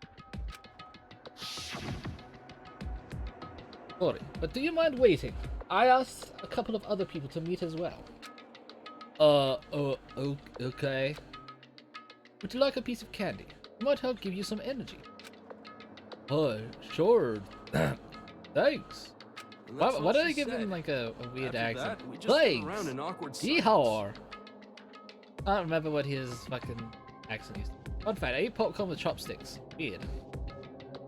Sorry, but do you mind waiting? I asked a couple of other people to meet as well. Okay. Would you like a piece of candy? It might help give you some energy. Sure. Thanks. Why did I give him like a weird accent? Thanks. Yeehaw. I don't remember what his fucking accent is. Fun fact, I ate popcorn with chopsticks. Weird.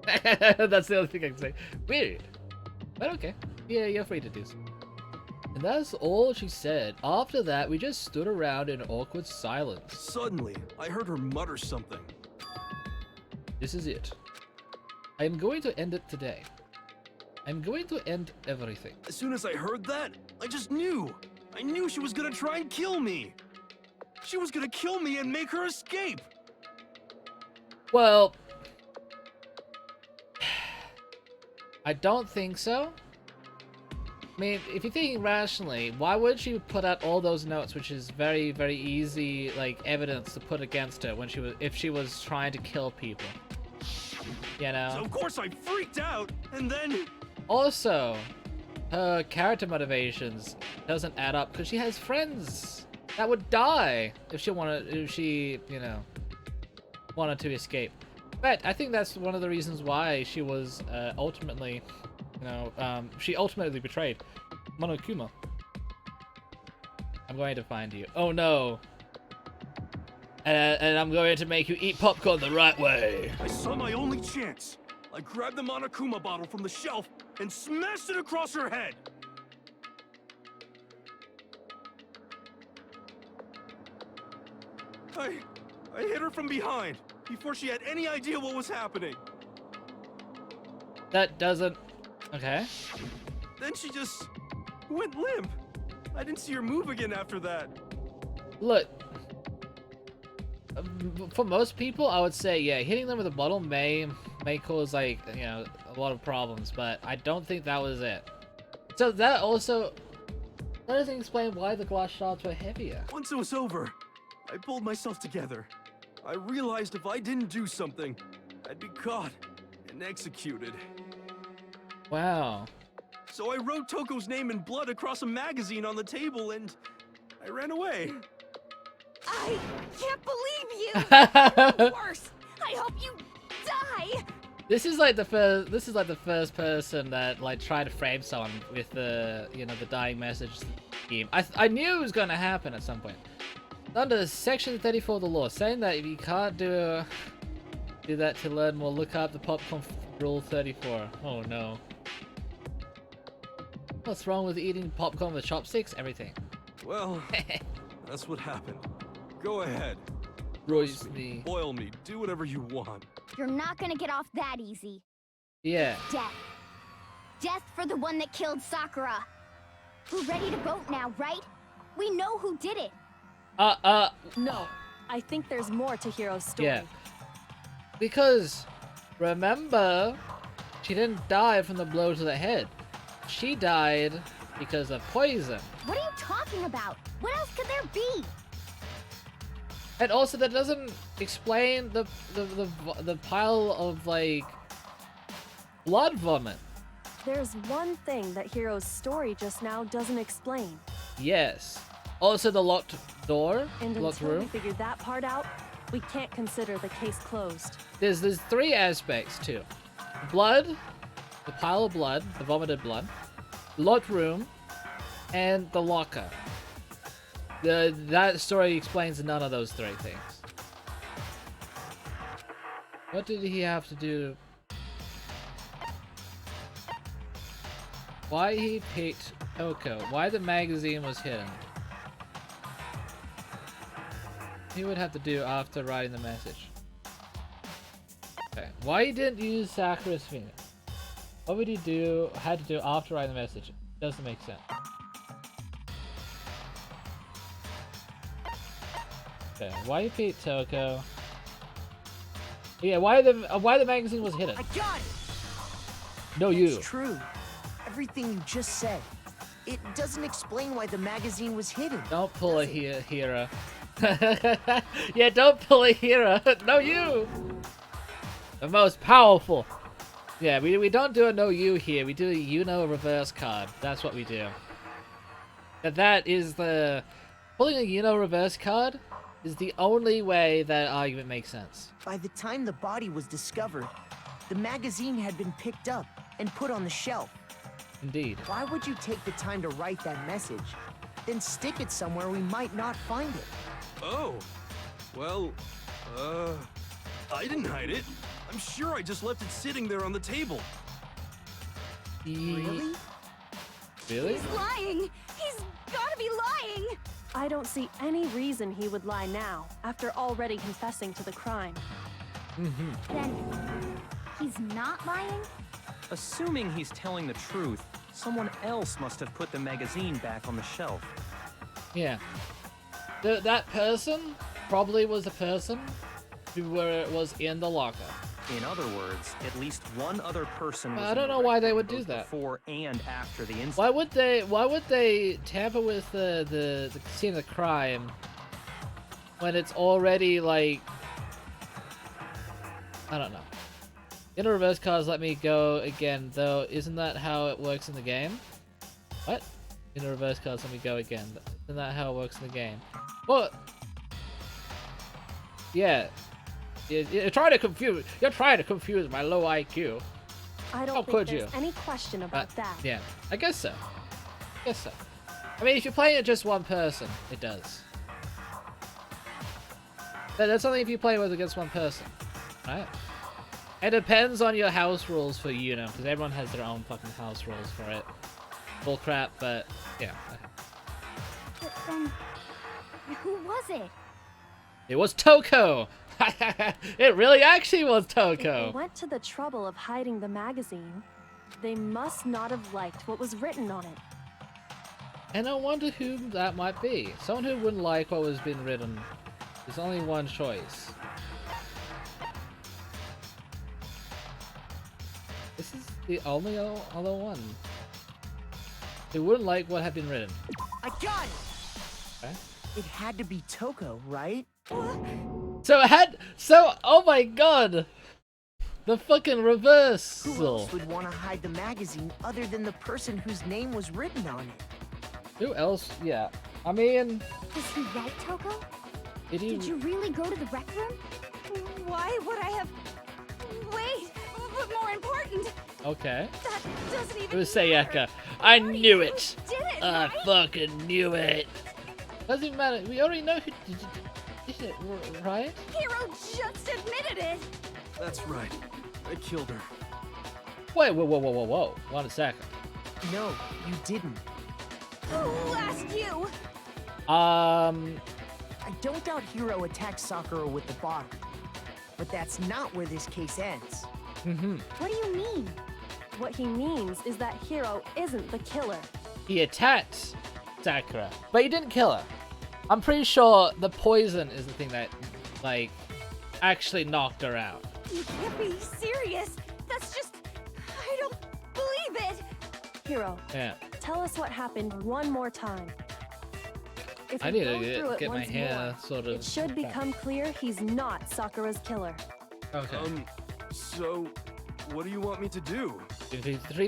That's the only thing I can say. Weird. But okay. Yeah, you're free to do so. And that's all she said. After that, we just stood around in awkward silence. Suddenly, I heard her mutter something. This is it. I am going to end it today. I'm going to end everything. As soon as I heard that, I just knew. I knew she was gonna try and kill me. She was gonna kill me and make her escape. Well, I don't think so. I mean, if you're thinking rationally, why would she put out all those notes, which is very, very easy, like, evidence to put against her when if she was trying to kill people? You know? So of course I freaked out, and then... Also, her character motivations doesn't add up because she has friends that would die if she, you know, wanted to escape. But I think that's one of the reasons why she was ultimately... You know, she ultimately betrayed Monokuma. I'm going to find you. Oh no. And I'm going to make you eat popcorn the right way. I saw my only chance. I grabbed the monokuma bottle from the shelf and smashed it across her head. I hit her from behind before she had any idea what was happening. That doesn't... Okay. Then she just went limp. I didn't see her move again after that. Look, for most people, I would say, yeah, hitting them with a bottle may cause, like, you know, a lot of problems, but I don't think that was it. So that doesn't explain why the glass shards were heavier. Once it was over, I pulled myself together. I realized if I didn't do something, I'd be caught and executed. Wow. So I wrote Toko's name in blood across a magazine on the table and I ran away. I can't believe you! Worse! I hope you die! This is like the first person that like tried to frame someone with the, you know, the dying message scheme. I knew it was gonna happen at some point. Under section 34 of the law, saying that if you can't do that to learn more, look up the popcorn rule 34. Oh no. What's wrong with eating popcorn with chopsticks? Everything. Well, that's what happened. Go ahead. Roast me. Boil me. Do whatever you want. You're not gonna get off that easy. Yeah. Death. Death for the one that killed Sakura. We're ready to vote now, right? We know who did it. No, I think there's more to Hiro's story. Yeah. Because, remember, she didn't die from the blow to the head. She died because of poison. What are you talking about? What else could there be? And also, that doesn't explain the pile of, like, blood vomit. There's one thing that Hiro's story just now doesn't explain. Yes. Also, the locked door, And locked until we room. figure that part out, we can't consider the case closed. There's three aspects too: blood, the pile of blood, the vomited blood, locked room, and the locker. That story explains none of those three things. What did he have to do? Why he picked Toko? Why the magazine was hidden? He would have to do after writing the message. Okay. Why he didn't use Sakura's finger? What would he had to do after writing the message? Doesn't make sense. Okay. Why he picked Toko? Yeah. Why the magazine was hidden? I got it! No, you. It's true. Everything you just said. It doesn't explain why the magazine was hidden. Don't pull a Hira. Yeah, don't pull a Hira. No, you. The most powerful Yeah, we don't do a no you here. We do a you know reverse card. That's what we do. That is the pulling a you know reverse card is the only way that argument makes sense. By the time the body was discovered, the magazine had been picked up and put on the shelf. Indeed. Why would you take the time to write that message, then stick it somewhere we might not find it? Oh, well, I didn't hide it. I'm sure I just left it sitting there on the table. Really? Really? He's lying! He's gotta be lying! I don't see any reason he would lie now, after already confessing to the crime. Then he's not lying? Assuming he's telling the truth, someone else must have put the magazine back on the shelf. Yeah. That person probably was the person who was in the locker. In other words, at least one other person was I don't in the know why they record would do both that. before and after the incident. Why would they tamper with the scene of the crime when it's already like, I don't know. In a reverse cards let me go again though. Isn't that how it works in the game? What? In a reverse cards let me go again. Isn't that how it works in the game? What? Yeah. You're trying to confuse my low IQ. I don't How think could there's you? any question about that. Yeah, I guess so. I mean, if you're playing it just one person, it does. But that's only if you're playing with against one person, right? It depends on your house rules for you know, because everyone has their own fucking house rules for it. Bull crap, but yeah. But then, who was it? It was Toko! It really actually was If they Toko! went to the trouble of hiding the magazine, they must not have liked what was written on it. And I wonder who that might be. Someone who wouldn't like what was being written. There's only one choice. This is the only other one. Who wouldn't like what had been written. I got it! Okay. It had to be Toko, right? Oh my god! The fucking Who reversal. else would want to hide the magazine other than the person whose name was written on it? Who else? Yeah. I mean, Was he right, Toko? did Did you really go to the rec room? Why would I have... Wait, but more important, Okay. that doesn't even It was matter. Sayaka. I Already knew who it! Did it, I right? fucking knew it! Doesn't matter. We already know who did it, right? Hero just admitted it. That's right. I killed her. Wait, whoa. 1 second. No, you didn't. Who asked you? I don't doubt Hiro attacked Sakura with the bottle. But that's not where this case ends. What do you mean? What he means is that Hiro isn't the killer. He attacked Sakura, but he didn't kill her. I'm pretty sure the poison is the thing that, like, actually knocked her out. You can't be serious. That's just... I don't believe it. Hiro, Yeah. tell us what happened one more time. If I we need go to through it get my once hair more, sort of... it should become clear he's not Sakura's killer. Okay. So, what do you want me to do?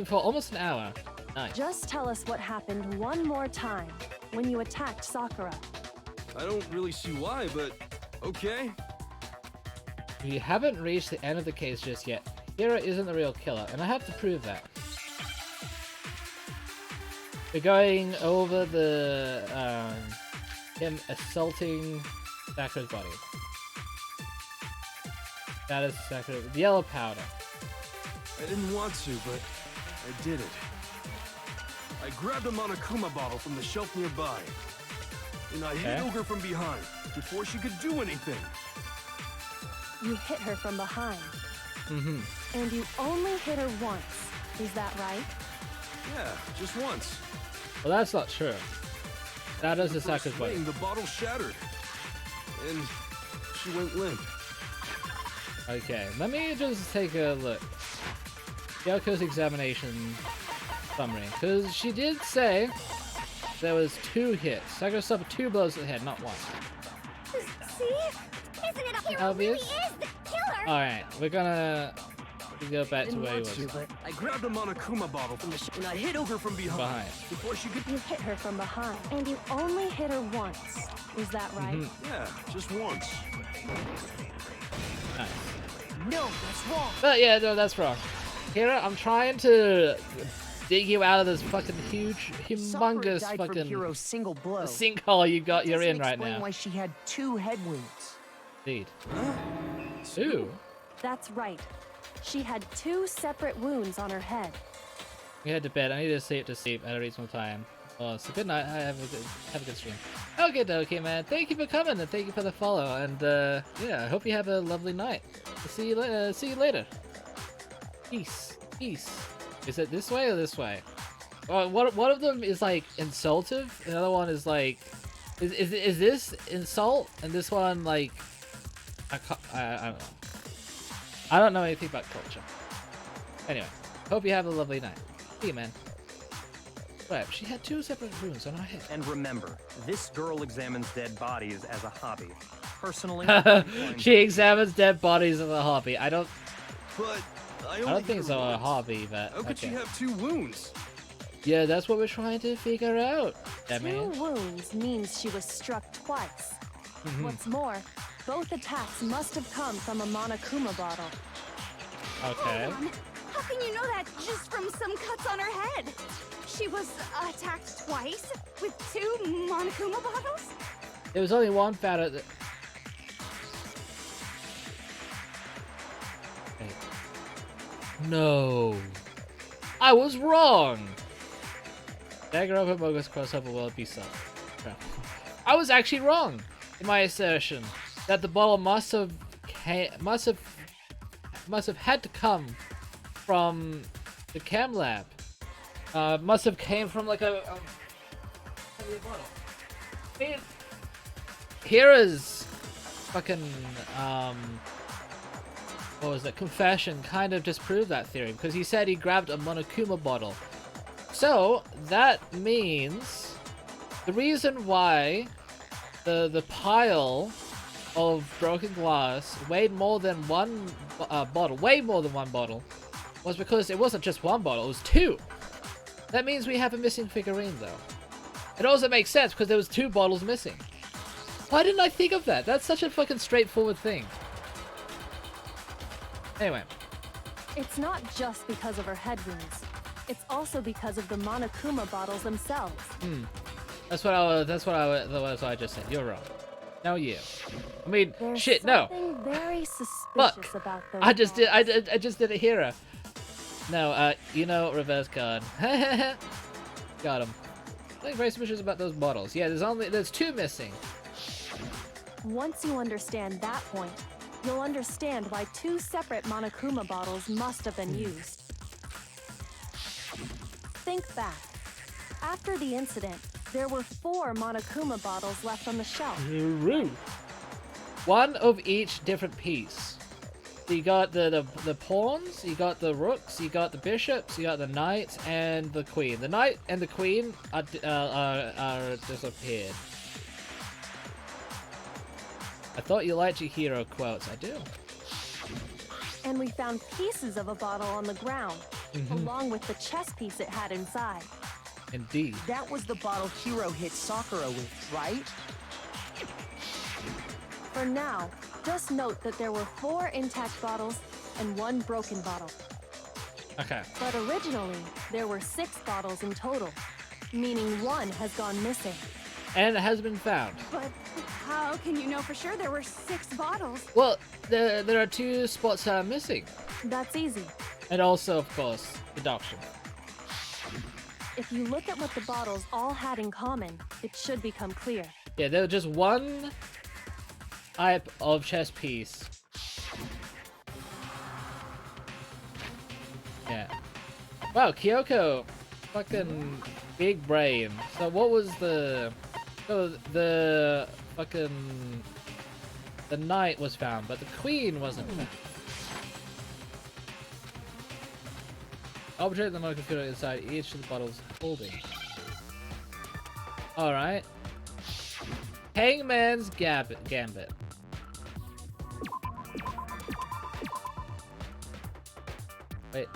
For almost an hour. Nice. Just tell us what happened one more time when you attacked Sakura. I don't really see why, but okay. We haven't reached the end of the case just yet. Hiro isn't the real killer, and I have to prove that. We're going over the, him assaulting Sakura's body. That is Sakura. The yellow powder. I didn't want to, but I did it. I grabbed a monokuma bottle from the shelf nearby, and I hit Okay. Ogre from behind before she could do anything. You hit her from behind, Mm-hmm. and you only hit her once. Is that right? Yeah, just once. Well, that's not true. That is the First Sakura's body. swing, the bottle shattered, and she went limp. Okay, let me just take a look. Yoko's examination summary. Because she did say there was 2 hits. Sakura suffered 2 blows to the head, not 1. See? Isn't it a hero really Obvious. is the killer? Alright, we're gonna You go back to Didn't where he want was. to, but I grabbed the monokuma bottle from the and I hit her from behind. Before she could. You hit her from behind, and you only hit her once. Is that right? Yeah, just once. Nice. No, that's wrong. But yeah, no, that's wrong. Hira, I'm trying to dig you out of this fucking huge, Sakura humongous died from fucking Hiro's single blow. sinkhole you're in right Explain now. why she had 2 head wounds. Indeed. Ooh. That's right. She had 2 separate wounds on her head. We head to bed. I need to sleep at a reasonable time. Oh, so good night. Have a good stream. Okay, man. Thank you for coming and thank you for the follow. And yeah, I hope you have a lovely night. See you later. Peace. Is it this way or this way? One of them is like insultive. The other one is like, is this insult? And this one like, I don't know. I don't know anything about culture. Anyway, hope you have a lovely night. See you, man. Right, she had 2 separate wounds on her head. And remember, this girl examines dead bodies as a hobby. Personally, She examines dead bodies as a hobby. I don't But I don't think it's a hobby, but How could okay. she have 2 wounds? Yeah, that's what we're trying to figure out. That 2 man. wounds means she was struck twice. What's more, both attacks must have come from a monokuma bottle. Okay. Hold on. How can you know that just from some cuts on her head? She was attacked twice with 2 monokuma bottles? There was only one battle that... Wait. No. I was wrong! Dangonronpa bogus crossover world be up. I was actually wrong in my assertion that the bottle must have had to come from the chem lab. Must have came from like a heavy bottle. I mean, Hira's fucking what was it? Confession kind of disproved that theory because he said he grabbed a monokuma bottle. So that means the reason why the pile of broken glass weighed more than one bottle, was because it wasn't just one bottle, it was 2. That means we have a missing figurine, though. It also makes sense because there was 2 bottles missing. Why didn't I think of that? That's such a fucking straightforward thing. Anyway. It's not just because of her head wounds. It's also because of the monokuma bottles themselves. That's what I just said. You're wrong. No, you. I mean, There's shit, no. something very suspicious Look, about those I just did. bottles. I just did a hero. No, you know, reverse card. Got him. Something very suspicious about those bottles. Yeah, there's 2 missing. Once you understand that point, you'll understand why 2 separate monokuma bottles must have been used. Think back. After the incident, there were 4 monokuma bottles left on the shelf. One of each different piece. So you got the pawns, you got the rooks, you got the bishops, you got the knights, and the queen. The knight and the queen are disappeared. I thought you liked your hero quotes. I do. And we found pieces of a bottle on the ground, along with the chess piece it had inside. Indeed. That was the bottle Hiro hit Sakura with, right? For now, just note that there were 4 intact bottles and 1 broken bottle. Okay. But originally, there were 6 bottles in total, meaning 1 has gone missing. And it has been found. But how can you know for sure there were 6 bottles? Well, there are 2 spots that are missing. That's easy. And also, of course, deduction. If you look at what the bottles all had in common, it should become clear. Yeah, there was just one type of chess piece. Yeah. Wow, Kyoko, fucking big brain. So what was the... So the fucking... The knight was found, but the queen wasn't found. Arbitrate the monocomputer inside each of the bottles holding. Alright. Hangman's Gambit. Wait.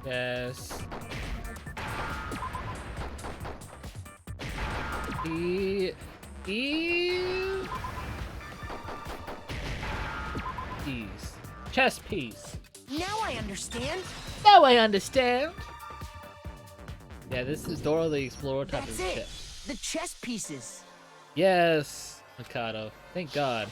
Yes. Piece. Chess piece. Now I understand. Now I understand. Yeah, this is Dora the Explorer type That's of it. shit. The chess pieces. Yes, Mikado. Thank God.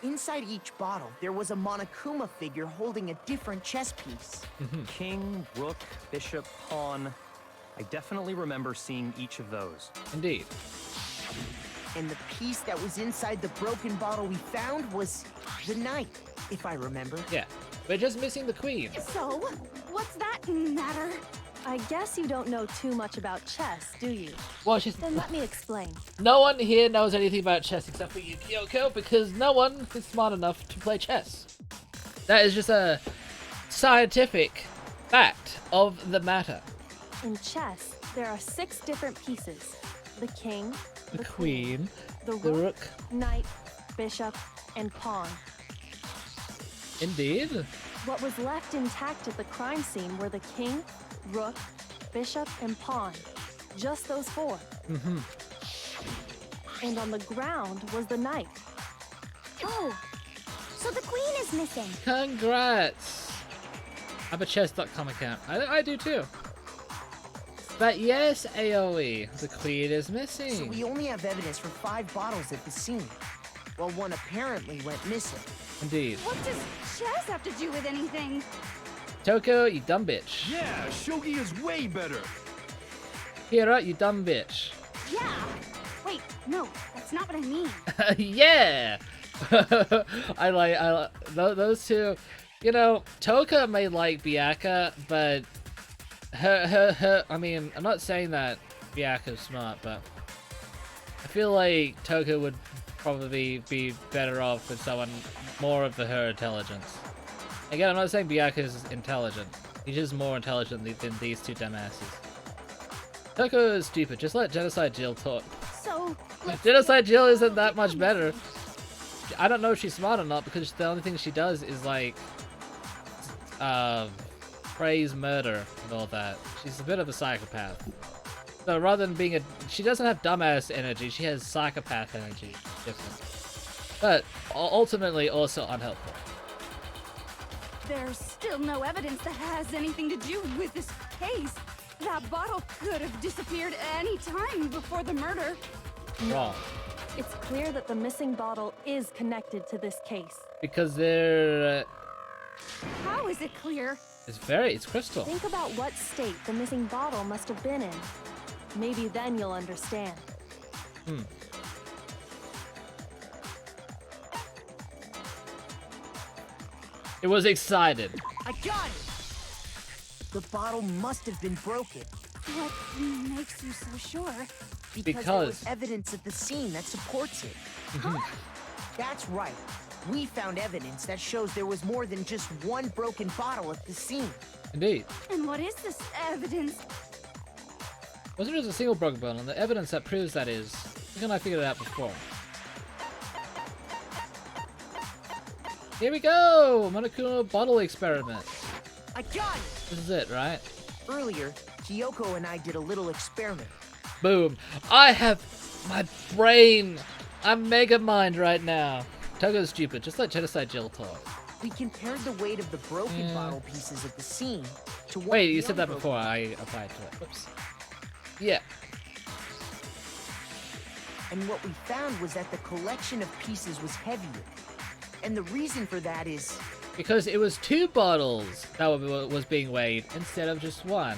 Inside each bottle, there was a monokuma figure holding a different chess piece. King, rook, bishop, pawn. I definitely remember seeing each of those. Indeed. And the piece that was inside the broken bottle we found was the knight, if I remember. Yeah. We're just missing the queen. So, what's that matter? I guess you don't know too much about chess, do you? Well, she's... Then let me explain. No one here knows anything about chess except for you, Kyoko, because no one is smart enough to play chess. That is just a scientific fact of the matter. In chess, there are 6 different pieces. The king, The queen, the the rook, rook. knight, bishop, and pawn. Indeed. What was left intact at the crime scene were the king, rook, bishop, and pawn. Just those 4. And on the ground was the knight. Oh, so the queen is missing. Congrats. I have a chess.com account. I do too. But yes, AoE, the queen is missing. So we only have evidence for 5 bottles at the scene, while one apparently went missing. Indeed. What does chess have to do with anything? Toko, you dumb bitch. Yeah, shogi is way better. Kira, you dumb bitch. Yeah. Wait, no, that's not what I mean. Yeah. I like those two. You know, Toka may like Byakuya, but her. I mean, I'm not saying that Byakuya's smart, but I feel like Toka would probably be better off with someone more of her intelligence. Again, I'm not saying Byakuya's intelligent. He's just more intelligent than these two dumbasses. Toko is stupid. Just let Genocide Jill talk. So, let's Genocide Jill isn't that much better. I don't know if she's smart or not because the only thing she does is like praise murder and all that. She's a bit of a psychopath. So rather than being she doesn't have dumbass energy, she has psychopath energy. Different. But ultimately also unhelpful. There's still no evidence that has anything to do with this case. That bottle could have disappeared any time before the murder. Wrong. It's clear that the missing bottle is connected to this case. Because they're How is it clear? it's crystal. Think about what state the missing bottle must have been in. Maybe then you'll understand. It was excited. I got it! The bottle must have been broken. What makes you so sure? Because there was evidence at the scene that supports it. That's right. We found evidence that shows there was more than just one broken bottle at the scene. Indeed. And what is this evidence? Wasn't just a single broken bottle, and the evidence that proves that is. How can I figure it out before? Here we go! Monokuma bottle experiment. I got it! This is it, right? Earlier, Kyoko and I did a little experiment. Boom. I have my brain. I'm mega mind right now. Togo's stupid. Just let Genocide Jill talk. We compared the weight of the broken bottle pieces at the scene to what Wait, the you said that unbroken- before. I applied to it. Whoops. Yeah. And what we found was that the collection of pieces was heavier. And the reason for that is Because it was 2 bottles that was being weighed instead of just 1.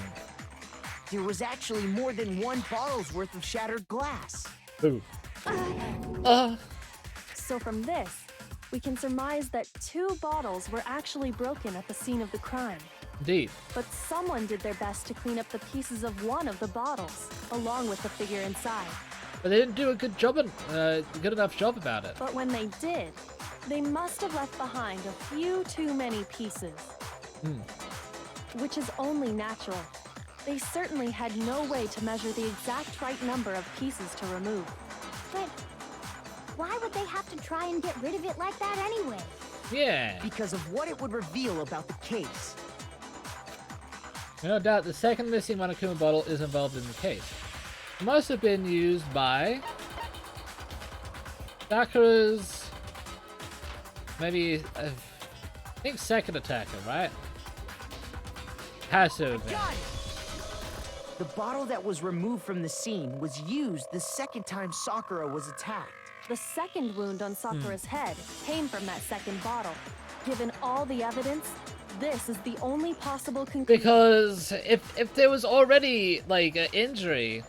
there was actually more than 1 bottle's worth of shattered glass. Ooh. So from this, we can surmise that 2 bottles were actually broken at the scene of the crime. Indeed. But someone did their best to clean up the pieces of one of the bottles, along with the figure inside. But they didn't do a good job, good enough job about it. But when they did, they must have left behind a few too many pieces. Which is only natural. They certainly had no way to measure the exact right number of pieces to remove. But why would they have to try and get rid of it like that anyway? Yeah. Because of what it would reveal about the case. No doubt the second missing monokuma bottle is involved in the case. It must have been used by Sakura's, maybe, I think second attacker, right? Has to have been. Got it! The bottle that was removed from the scene was used the second time Sakura was attacked. The second wound on Sakura's head came from that second bottle. Given all the evidence, this is the only possible conclusion. Because if there was already, like, an injury,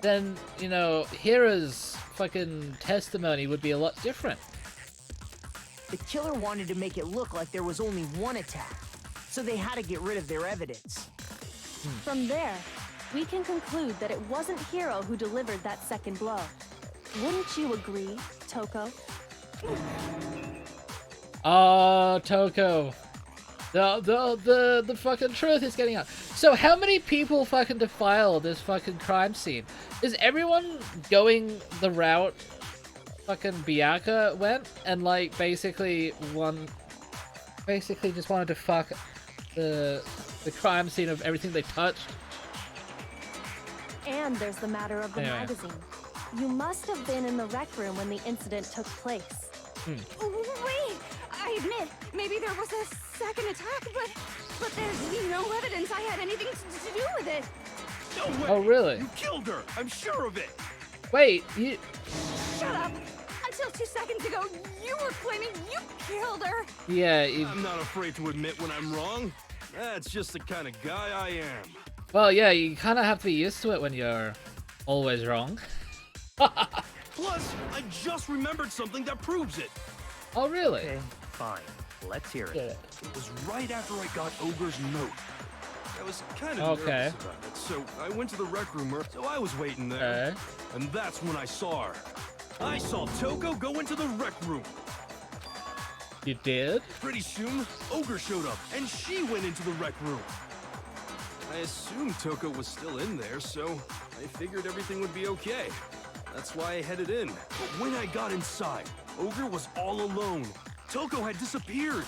then, you know, Hira's fucking testimony would be a lot different. The killer wanted to make it look like there was only one attack, so they had to get rid of their evidence. From there, we can conclude that it wasn't Hiro who delivered that second blow. Wouldn't you agree, Toko? Oh, Toko. The fucking truth is getting out. So how many people fucking defile this fucking crime scene? Is everyone going the route fucking Byakuya went and like basically just wanted to fuck the crime scene of everything they touched? And there's the matter of the Anyway. magazine. You must have been in the rec room when the incident took place. Wait! I admit, maybe there was a second attack, but there's no evidence I had anything to do with it. No way! Oh, really? You killed her! I'm sure of it! Wait, you... Shut up! Until 2 seconds ago, you were claiming you killed her. Yeah, you... I'm not afraid to admit when I'm wrong. That's just the kind of guy I am. Well, yeah, you kind of have to be used to it when you're always wrong. Plus, I just remembered something that proves it. Oh, really? Okay, fine. Let's hear it. Yeah. It was right after I got Ogre's note. I was kind of Okay. nervous about it, so I went to the rec room, so I was waiting there. Okay. And that's when I saw her. I saw Toko go into the rec room. You did? Pretty soon, Ogre showed up, and she went into the rec room. I assumed Toko was still in there, so I figured everything would be okay. That's why I headed in. But when I got inside, Ogre was all alone. Toko had disappeared.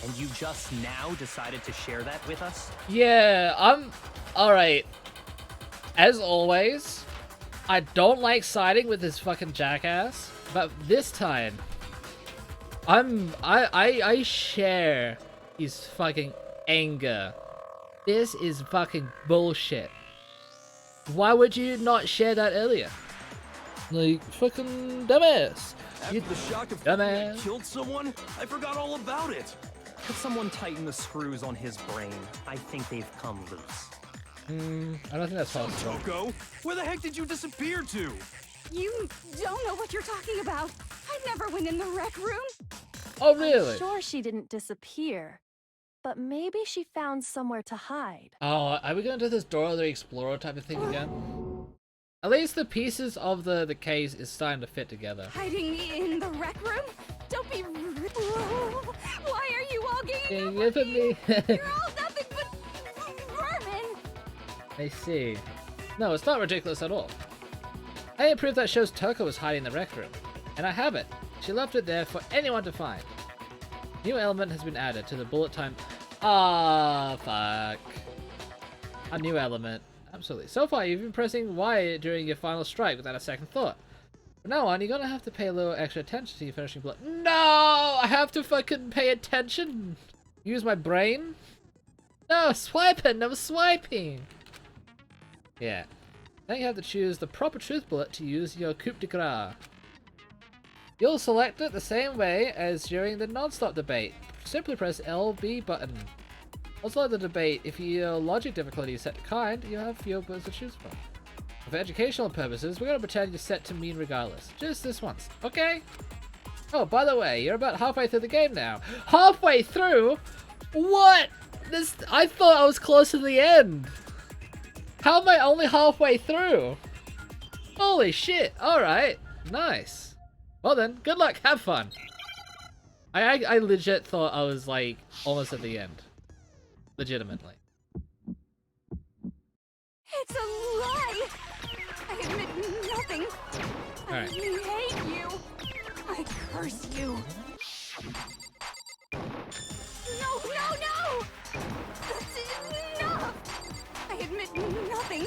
And you just now decided to share that with us? Yeah, I'm... Alright. As always, I don't like siding with this fucking jackass, but this time, I share his fucking anger. This is fucking bullshit. Why would you not share that earlier? Like, fucking dumbass. After the shock of dumbass. thinking I killed someone, I forgot all about it. Could someone tighten the screws on his brain? I think they've come loose. I don't think that's possible. Toko, where the heck did you disappear to? You don't know what you're talking about. I never went in the rec room. Oh, really? I'm sure she didn't disappear, but maybe she found somewhere to hide. Oh, are we going to do this Dora the Explorer type of thing again? At least the pieces of the case is starting to fit together. Hiding in the rec room? Don't be rude. Whoa. Why are you all ganging up Give on it me. You're all nothing but vermin. I see. No, it's not ridiculous at all. I approve that shows Toko was hiding in the rec room. And I have it. She left it there for anyone to find. New element has been added to the bullet time. Ah, fuck. A new element. Absolutely. So far, you've been pressing Y during your final strike without a second thought. From now on, you're gonna have to pay a little extra attention to your finishing blow. No! I have to fucking pay attention! Use my brain? No, swiping! I was swiping! Yeah. Now you have to choose the proper truth bullet to use your coup de grace. You'll select it the same way as during the non-stop debate. Simply press LB button. Also like the debate, if your logic difficulty is set to kind, you have fewer bullets to choose from. For educational purposes, we're gonna pretend you're set to mean regardless. Just this once, okay? Oh, by the way, you're about halfway through the game now. Halfway through? What? I thought I was close to the end. How am I only halfway through? Holy shit, alright. Nice. Well then, good luck, have fun. I legit thought I was like almost at the end. Legitimately. It's a lie. I admit nothing. I Alright. hate you. I curse you. No, no, no! That's enough! I admit nothing.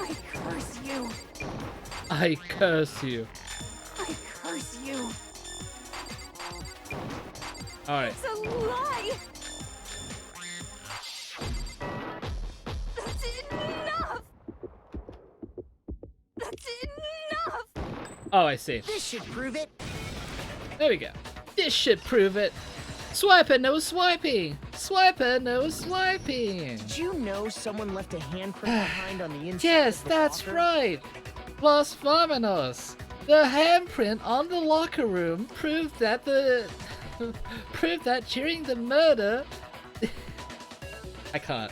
I curse you. I curse you. I curse you. Alright. It's a lie! That's enough! That's enough! Oh, I see. This should prove it. There we go. This should prove it. Swiper, no swiping. Swiper, no swiping. Did you know someone left a handprint behind on the inside? Yes, of the that's locker? right. Los Vamonos. The handprint on the locker room proved that proved that during the murder. I can't.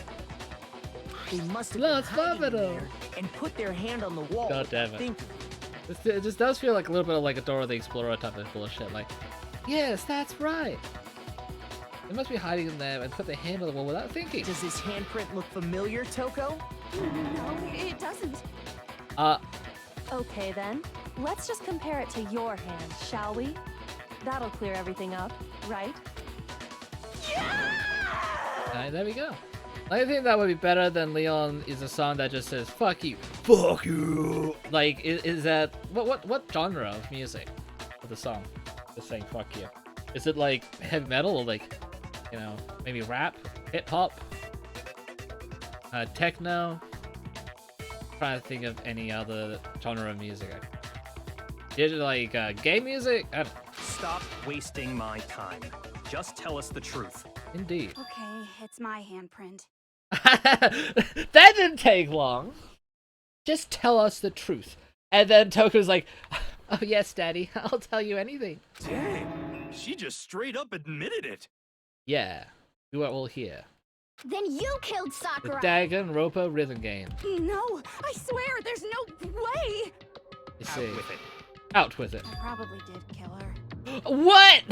They must have Los been hiding in Vamonos. there and put their hand on the wall. God damn it. thinking, It just does feel like a little bit of like a Dora the Explorer type of bullshit. Like, yes, that's right. They must be hiding in there and put their hand on the wall without thinking. Does this handprint look familiar, Toko? No, it doesn't. Okay then, let's just compare it to your hand, shall we? That'll clear everything up, right? There we go. I think that would be better than Leon is a song that just says "fuck you, fuck you." Like, is that what genre of music? For the song, just saying "fuck you." Is it like heavy metal or like, you know, maybe rap, hip hop, techno? Trying to think of any other genre of music. Is it like gay music? I don't know. Stop wasting my time. Just tell us the truth. Indeed. Okay, it's my handprint. That didn't take long. Just tell us the truth. And then Toku's like, oh yes, Daddy, I'll tell you anything. Dang, she just straight up admitted it. Yeah, you are all here. Then you killed The Sakura. Dangonronpa rhythm game. No, I swear, there's no way! You Out see. with it. Out with it. I probably did kill her. What?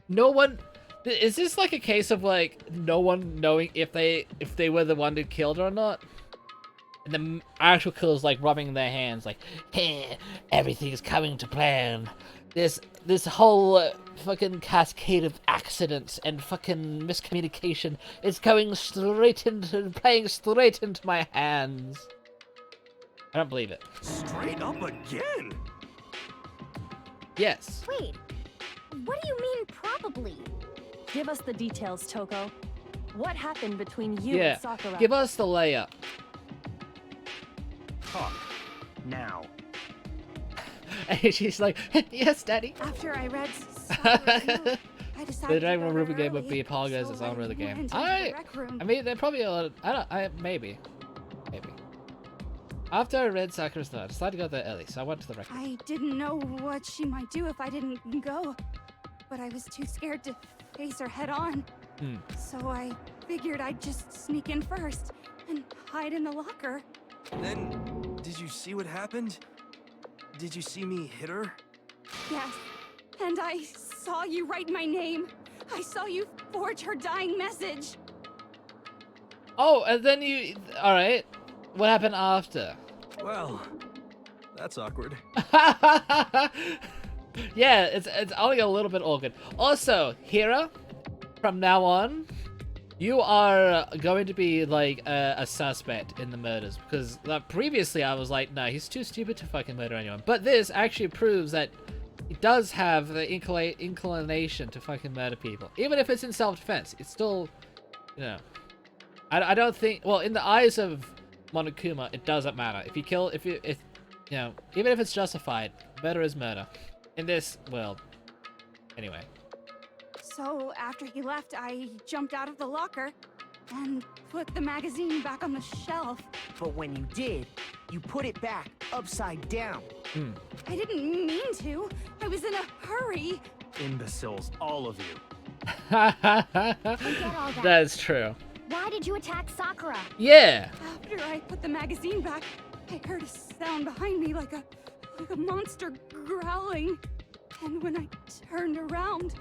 No one. Is this like a case of like no one knowing if they were the one who killed her or not? And the actual killer's like rubbing their hands, like, hey, everything's coming to plan. This whole fucking cascade of accidents and fucking miscommunication is playing straight into my hands. I don't believe it. Straight up again. Yes. Wait, what do you mean probably? Give us the details, Toko. What happened between you Yeah. and Sakura? Give us the layup. Talk. Now. And she's like, yes, Daddy. After I read Sakura's note, I decided The to go Dangonronpa there game would early, be apologized so as owner of the I game. went into the rec room. I mean, they're probably a lot. Maybe. After I read Sakura's note, I decided to go there early, so I went to the record. I didn't know what she might do if I didn't go, but I was too scared to face her head on. So I figured I'd just sneak in first and hide in the locker. Then, did you see what happened? Did you see me hit her? Yes, and I saw you write my name. I saw you forge her dying message. Oh, and then you. All right. What happened after? Well, that's awkward. Yeah, it's only a little bit awkward. Also, Hira, from now on, you are going to be like a suspect in the murders because previously I was like, no, he's too stupid to fucking murder anyone. But this actually proves that he does have the inclination to fucking murder people, even if it's in self-defense. It's still, you know, I don't think. Well, in the eyes of Monokuma, it doesn't matter if you kill. If you know, even if it's justified, murder is murder in this world. Anyway. So after he left, I jumped out of the locker and put the magazine back on the shelf. But when you did, you put it back upside down. I didn't mean to. I was in a hurry. Imbeciles, all of you. Forget all that. That's true. Why did you attack Sakura? Yeah. After I put the magazine back, I heard a sound behind me like a monster growling. And when I turned around,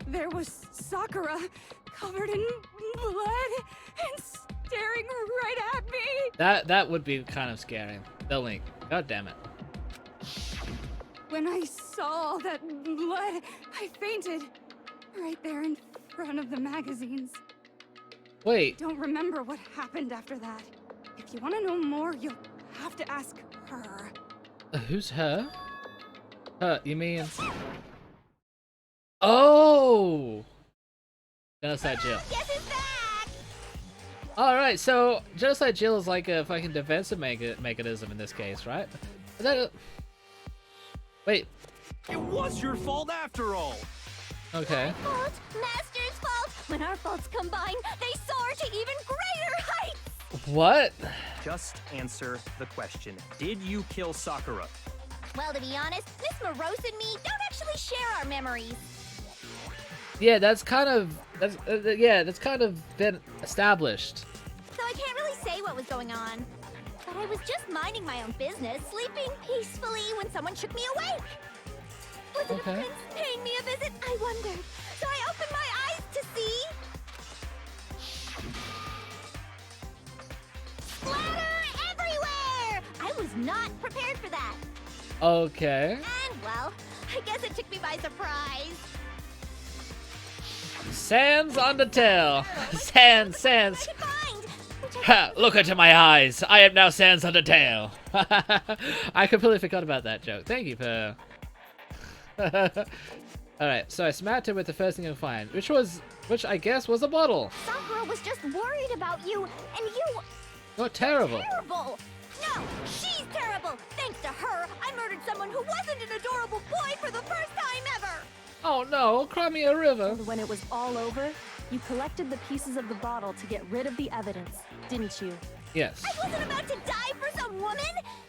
there was Sakura covered in blood and staring right at me. That would be kind of scary. The Link. God damn it. When I saw all that blood, I fainted. Right there in front of the magazines. Wait. Don't remember what happened after that. If you want to know more, you'll have to ask her. Who's her? Her, you mean? Oh! Genocide Jill. Guess who's back? Alright, so Genocide Jill is like a fucking defensive mechanism in this case, right? Is that a... Wait. It was your fault after all. Okay. Fault, Master's fault. When our faults combine, they soar to even greater heights. What? Just answer the question. Did you kill Sakura? Well, to be honest, Miss Morose and me don't actually share our memories. Yeah, that's kind of been established. So I can't really say what was going on. But I was just minding my own business, sleeping peacefully when someone shook me awake. Was it a prince paying me a visit? I wondered. So I opened my eyes to see... splatter everywhere! I was not prepared for that. Okay. And, well, I guess it took me by surprise. Sands on the tail. Sands. I could find, which I Ha, look into my eyes. I am now Sands on the tail. I completely forgot about that joke. Thank you for... Alright, so I smacked her with the first thing I could find, which I guess was a bottle. Sakura was just worried about you, and you... Oh, terrible. Terrible! No, she's terrible! Thanks to her, I murdered someone who wasn't an adorable boy for the first time ever! Oh no, cry me a river. And when it was all over, you collected the pieces of the bottle to get rid of the evidence, didn't you? Yes. I wasn't about to die for some woman!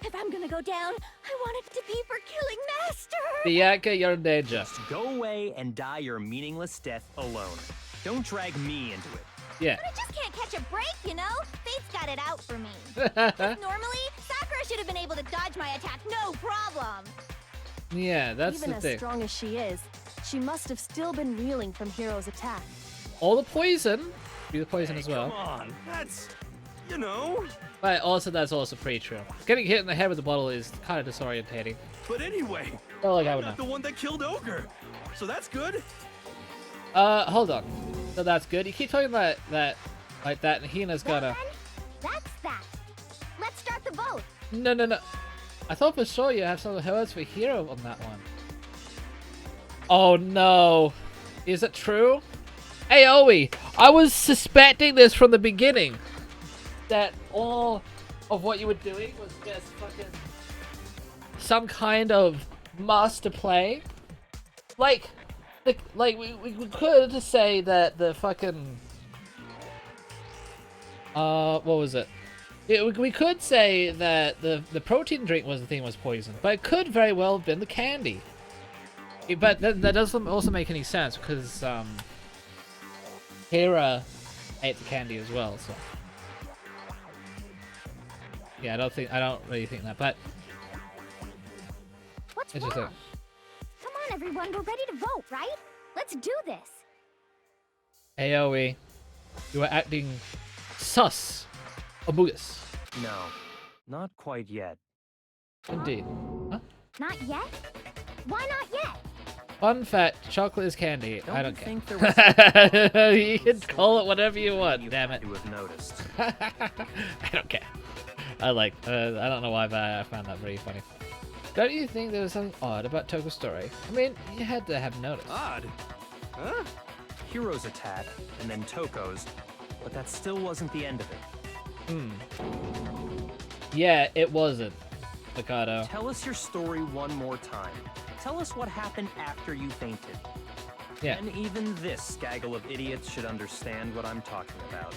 If I'm gonna go down, I want it to be for killing Master! Bianca, you're in danger. Just go away and die your meaningless death alone. Don't drag me into it. Yeah. But I just can't catch a break, you know? Fate's got it out for me. Normally, Sakura should have been able to dodge my attack, no problem! Yeah, that's Even the as thing. strong as she is, she must have still been reeling from Hiro's attack. All the poison. Be the poison as well. Come on, that's, you know. But also, that's also pretty true. Getting hit in the head with the bottle is kind of disorientating. But anyway, Oh, like I I'm would not know. the one that killed Ogre, so that's good. Hold on. So that's good. You keep talking about that like that, and Hina's gonna... That's that. Let's start the vote. No. I thought for sure you have some of the words for Hero on that one. Oh no. Is it true? Aoi, I was suspecting this from the beginning. That all of what you were doing was just fucking some kind of master play. We could say that the fucking what was it? We could say that the protein drink was the thing was poison, but it could very well have been the candy. But that doesn't also make any sense because Hera ate the candy as well. So yeah, I don't really think that. But What's interesting. wrong? Come on, everyone. We're ready to vote, right? Let's do this. Aoi, you are acting sus, Amogus. No, not quite yet. Indeed. Huh? Not yet? Why not yet? Fun fact: chocolate is candy. I don't you care. think there was You can call it whatever you want. you Damn it. to have noticed? I don't care. I don't know why, but I found that very funny. Don't you think there was something odd about Toko's story? I mean, you had to have noticed. Odd. Huh? Hero's attack, and then Toko's, but that still wasn't the end of it. Yeah, it wasn't, Mikado. Tell us your story one more time. Tell us what happened after you fainted. Yeah. And even this gaggle of idiots should understand what I'm talking about.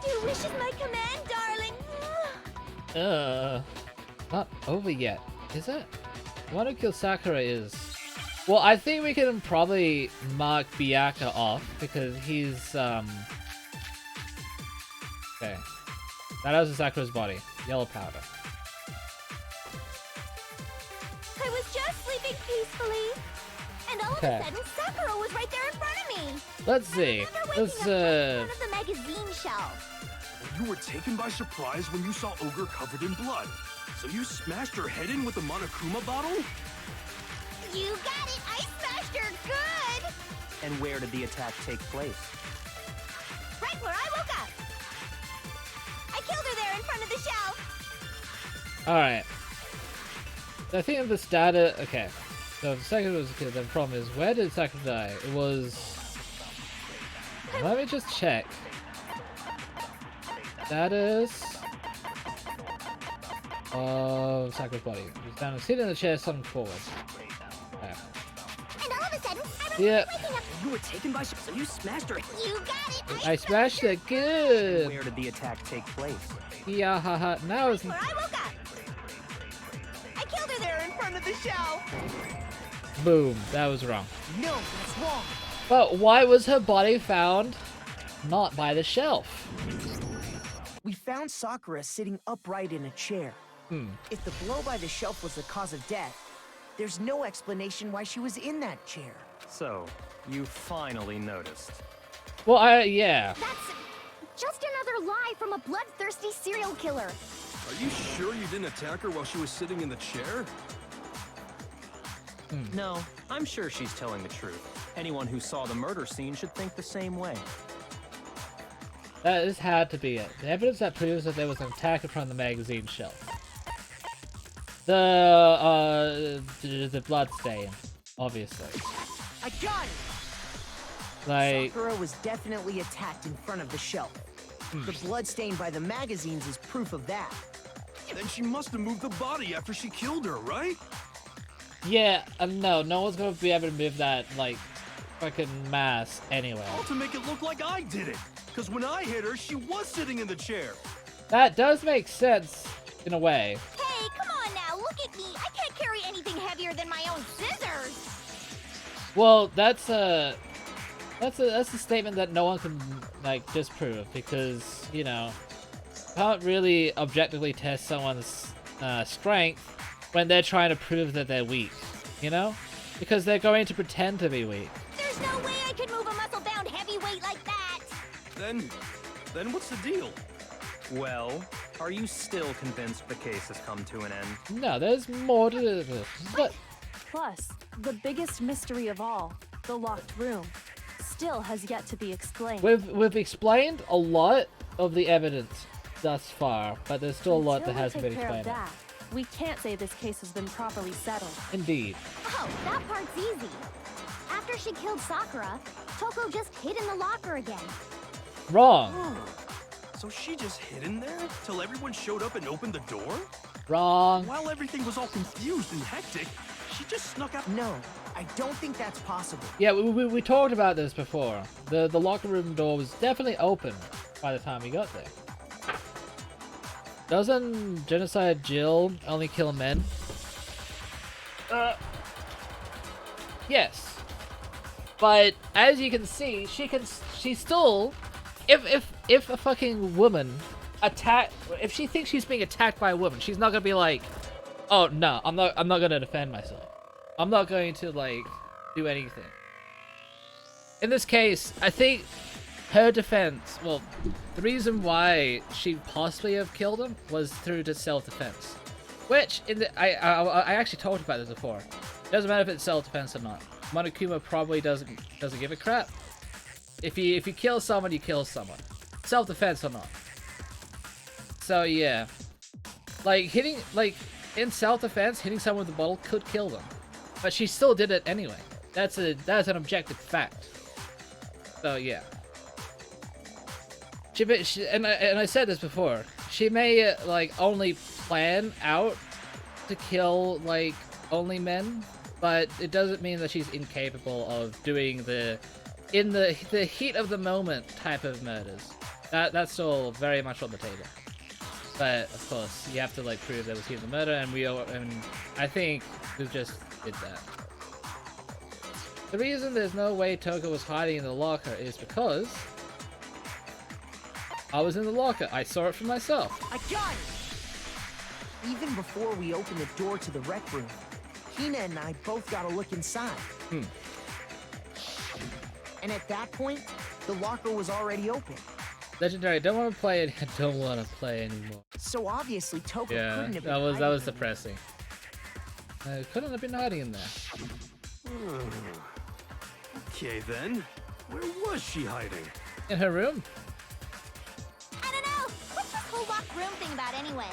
Your wish is my command, darling. Not over yet, is it? What to kill Sakura is... Well, I think we can probably mark Byakuya off because he's, Okay. That was Sakura's body. Yellow powder. I was just sleeping peacefully. And all Okay. of a sudden, Sakura was right there in front of me. me. Let's see. Let's Front of the magazine shelf. You were taken by surprise when you saw Ogre covered in blood. So you smashed her head in with the monokuma bottle? You got it. I smashed her good. And where did the attack take place? Right where I woke up. I killed her there in front of the shelf. All right. I think this data. Okay. So the second was good. The problem is, where did Sakura die? It was. Let me just check. Status of Sakura's body. It was down, sitting in the chair, something forward. Okay. And all of a sudden, I remember Yeah. waking up. You were taken by so you smashed her. You got it. I smashed it. Good. Where did the attack take place? Yeah, haha. Now it's. Where I woke up. I killed her there in front of the shelf. Boom. That was wrong. No, that's wrong. But why was her body found not by the shelf? We found Sakura sitting upright in a chair. If the blow by the shelf was the cause of death, there's no explanation why she was in that chair. So, you finally noticed. Well, yeah. That's just another lie from a bloodthirsty serial killer. Are you sure you didn't attack her while she was sitting in the chair? No, I'm sure she's telling the truth. Anyone who saw the murder scene should think the same way. This had to be it. The evidence that proves that there was an attack in front of the magazine shelf. The blood stain, obviously. I got it! Like, Sakura was definitely attacked in front of the shelf. The blood stain by the magazines is proof of that. Then she must have moved the body after she killed her, right? yeah, no one's gonna be able to move that, like, fucking mass anyway. All to make it look like I did it. Because when I hit her, she was sitting in the chair. That does make sense, in a way. Hey, come on now, look at me. I can't carry anything heavier than my own scissors. Well, that's a statement that no one can, like, disprove, because, you know, you can't really objectively test someone's strength when they're trying to prove that they're weak, you know? Because they're going to pretend to be weak. There's no way I could move a muscle-bound heavyweight like that. Then what's the deal? Well, are you still convinced the case has come to an end? No, there's more to this. But Plus, the biggest mystery of all, the locked room, still has yet to be explained. we've explained a lot of the evidence thus far, but there's still a lot Until that we hasn't been take care of explained. that, we can't say this case has been properly settled. Indeed. Oh, that part's easy. After she killed Sakura, Toko just hid in the locker again. Wrong. So she just hid in there till everyone showed up and opened the door? Wrong. While everything was all confused and hectic, she just snuck out. No, I don't think that's possible. Yeah, we talked about this before. The locker room door was definitely open by the time we got there. Doesn't Genocide Jill only kill men? Yes. But as you can see, she's still, if a fucking woman if she thinks she's being attacked by a woman, she's not gonna be like, oh no, I'm not gonna defend myself. I'm not going to, like, do anything. In this case, I think her defense, well, the reason why she possibly have killed him was through to self-defense. Which, I actually talked about this before. It doesn't matter if it's self-defense or not. Monokuma probably doesn't give a crap. If you kill someone, you kill someone. Self-defense or not. So yeah. Like, in self-defense, hitting someone with a bottle could kill them. But she still did it anyway. That's an objective fact. So yeah. And I said this before. She may like only plan out to kill like only men, but it doesn't mean that she's incapable of doing the heat of the moment type of murders. That's still very much on the table. But of course, you have to like prove there was heat of the murder, and I think we've just did that. The reason there's no way Toko was hiding in the locker is because I was in the locker. I saw it for myself. I got it! Even before we opened the door to the rec room, Hina and I both got a look inside. And And at that point, the locker was already open. Legendary, don't want to play it. Don't want to play anymore. So obviously, Toko Yeah, couldn't have been that was hiding. depressing. Couldn't have been hiding in there. Okay then, where was she hiding? In her room. I don't know. What's this whole locked room thing about anyway?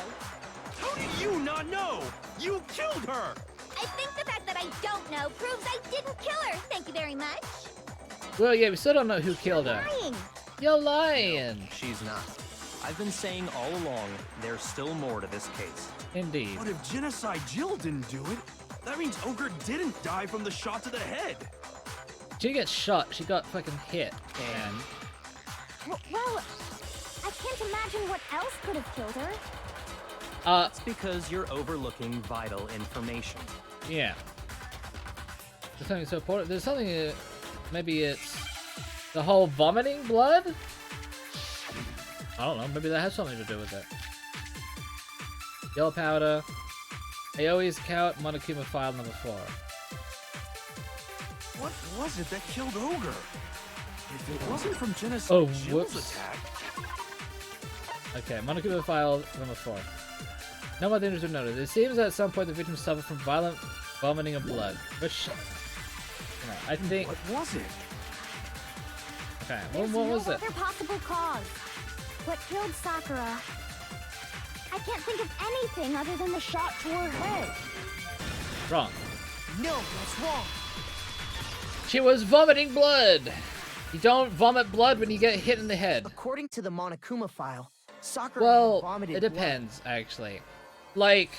How do you not know? You killed her! I think the fact that I don't know proves I didn't kill her. Thank you very much. Well, yeah, we still don't know who killed her. Lying. You're lying. She's not. I've been saying all along, there's still more to this case. Indeed. But if Genocide Jill didn't do it, that means Ogre didn't die from the shot to the head. She didn't get shot. She got fucking hit. And Well, I can't imagine what else could have killed her. That's because you're overlooking vital information. yeah. There's something so important. There's something. Maybe it's the whole vomiting blood. I don't know. Maybe that has something to do with it. Yellow powder. I always count monokuma file number 4. What was it that killed Ogre? If it wasn't from Genocide Oh, Jill's whoops. attack... Okay, monokuma file number 4. No more things to notice. It seems that at some point the victim suffered from violent vomiting of blood. Which, you know, I think. What was it? Okay, There's what no was it? other possible cause. What killed Sakura? I can't think of anything other than the shot to her head. Wrong. No, that's wrong. She was vomiting blood. You don't vomit blood when you get hit in the head. According to the Monokuma file, Sakura Well, vomited it blood. depends, actually. Like,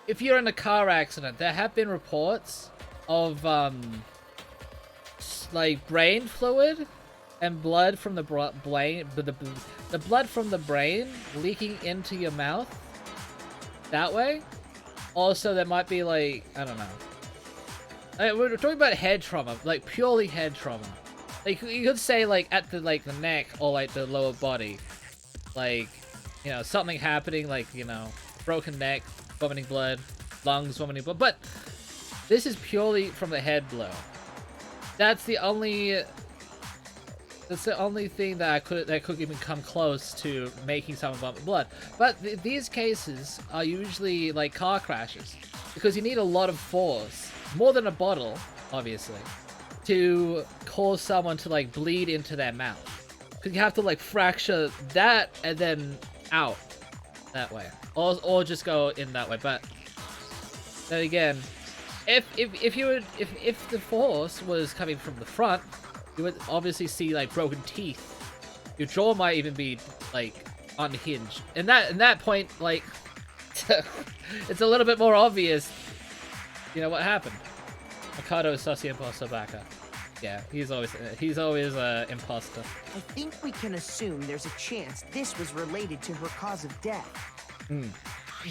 if you're in a car accident, there have been reports of, like, brain fluid and blood from the brain, the blood from the brain leaking into your mouth that way. Also, there might be, like, I don't know. We're talking about head trauma, like, purely head trauma. Like, you could say, like, at the, like, the neck or, like, the lower body. Like, you know, something happening, like, you know, broken neck, vomiting blood, lungs vomiting blood. But this is purely from the head blow. That's the only thing that could even come close to making someone vomit blood. But these cases are usually like car crashes because you need a lot of force, more than a bottle, obviously, to cause someone to like bleed into their mouth. Because you have to like fracture that and then out that way, or just go in that way. But then again, if the force was coming from the front, you would obviously see like broken teeth. Your jaw might even be like unhinged. And that point, like, it's a little bit more obvious, you know, what happened. Mikado Sasuke Imposter Baka. Yeah, he's always imposter. I think we can assume there's a chance this was related to her cause of death. In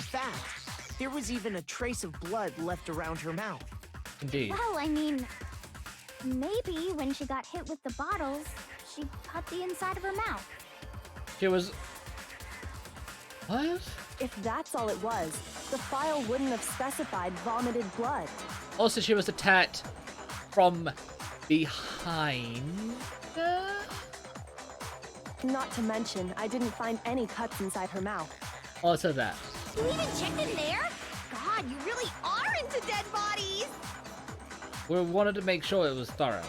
fact, there was even a trace of blood left around her mouth. Indeed. Well, I mean, maybe when she got hit with the bottles, she cut the inside of her mouth. She was... What? If that's all it was, the file wouldn't have specified vomited blood. Also, she was attacked from behind. Not to mention, I didn't find any cuts inside her mouth. Also that. You even checked in there? God, you really are into dead bodies! We wanted to make sure it was thorough.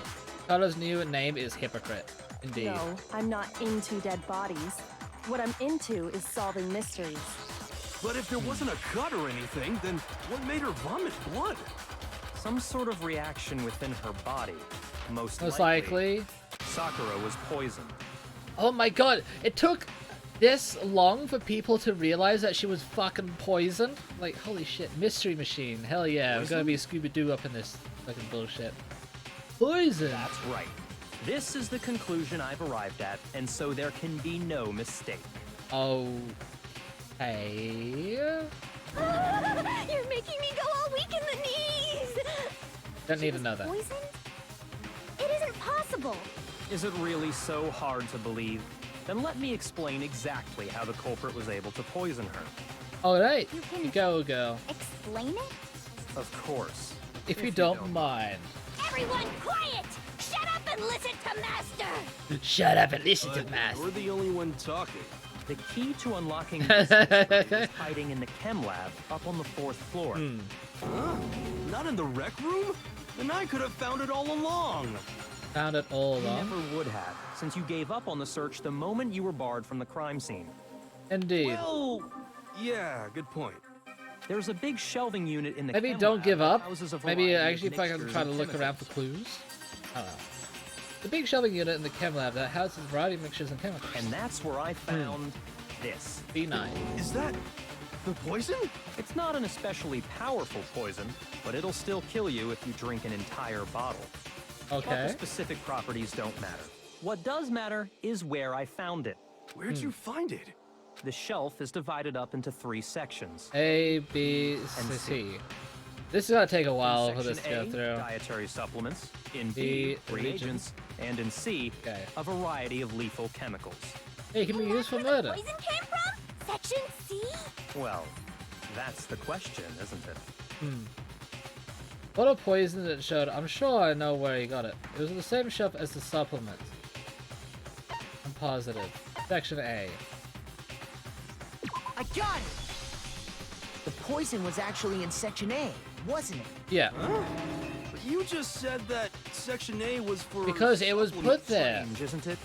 Kato's new name is Hypocrite. Indeed. No, I'm not into dead bodies. What I'm into is solving mysteries. But if there wasn't a cut or anything, then what made her vomit blood? Some sort of reaction within her body. Most likely. Sakura was poisoned. Oh my god, it took this long for people to realize that she was fucking poisoned? Like, holy shit, Mystery Machine. Hell yeah, we're gonna be Scooby-Doo up in this fucking bullshit. Poison! That's right. This is the conclusion I've arrived at, and so there can be no mistake. Okay. You're making me go all weak in the knees! Don't need to know that. Poisoned? It isn't possible. Is it really so hard to believe? Then let me explain exactly how the culprit was able to poison her. Alright, You can- you go, girl. Explain it? Of course. If you don't mind. Everyone, quiet! Shut up and listen to Master! Shut up and listen to But Master. you're the only one talking. The key to unlocking this mystery is hiding in the chem lab up on the 4th floor. Huh? Not in the rec room? Then I could have found it all along. Found it all You along. never would have, since you gave up on the search the moment you were barred from the crime scene. Indeed. Well, yeah, good point. There's a big shelving unit in the Maybe chem don't lab give that up. houses a Maybe variety of actually if I can mixtures try to and look around for chemicals. clues. I don't know. The big shelving unit in the chem lab that houses a variety of mixtures and chemicals. And that's where I found this. B9. Is that the poison? It's not an especially powerful poison, but it'll still kill you if you drink an entire bottle. But the Okay. specific properties don't matter. What does matter is where I found it. Where'd you find it? The shelf is divided up into 3 sections. A, B, And C. This is gonna take a while In for this to section go A, through. dietary supplements. In B, B, reagents. And in C, Okay. a variety of lethal chemicals. Hey, it can be And used for that's where murder. the poison came from? Section C? Well, that's the question, isn't it? What a poison it showed. I'm sure I know where he got it. It was on the same shelf as the supplement. I'm positive. Section A. I got it! The poison was actually in Section A, wasn't it? Yeah. But you just said that Section A was for... Because it was put there. Strange, isn't it?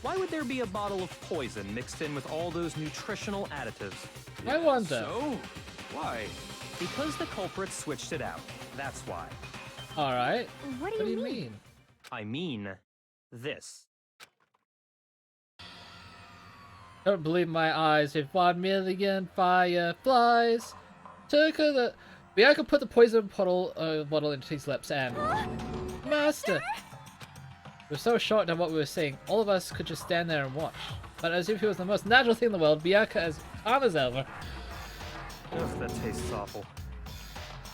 Why would there be a bottle of poison mixed in with all those nutritional additives? I wonder. So? Why? Because the culprit switched it out. That's why. Alright. What What do you mean? I mean, this. Don't believe my eyes. If 1 million fireflies took her the... Bianca put the poison bottle into his lips and... Master! We were so shocked at what we were seeing, all of us could just stand there and watch. But as if it was the most natural thing in the world, Bianca, as calm as ever. Ugh, that tastes awful.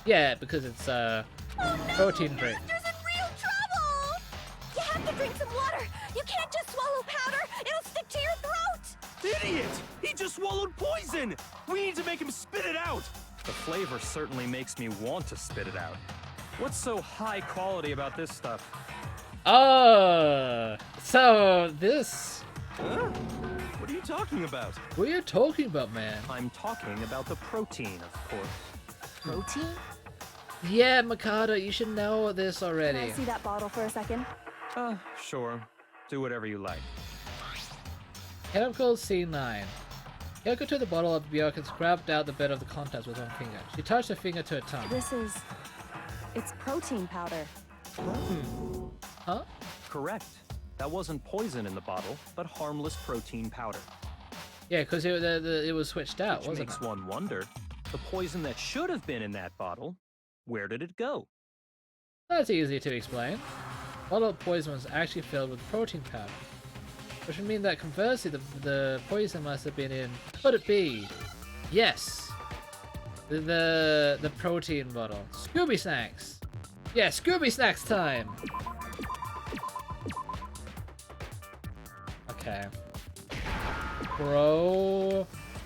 Yeah, because it's protein drink. Master's in real trouble! You have to drink some water! You can't just swallow powder! It'll stick to your throat! Idiot! He just swallowed poison! We need to make him spit it out! The flavor certainly makes me want to spit it out. What's so high quality about this stuff? Oh, so this... Huh? What are you talking about? What are you talking about, man? I'm talking about the protein, of course. Protein? Yeah, Mikado, you should know this Can already. I see that bottle for a second? Sure. Do whatever you like. Chemical C9. Yoko took the bottle of Bianca and scrubbed out the bed of the contents with one finger. She touched her finger to her tongue. This is... It's protein powder. Huh? Correct. That wasn't poison in the bottle, but harmless protein powder. Yeah, because it was switched out, Which wasn't makes it? one wonder, the poison that should have been in that bottle, where did it go? That's easy to explain. The bottle of poison was actually filled with protein powder. Which would mean that conversely, the poison must have been in... Could it be? Yes! The protein bottle. Scooby Snacks! Yeah, Scooby Snacks time! Okay.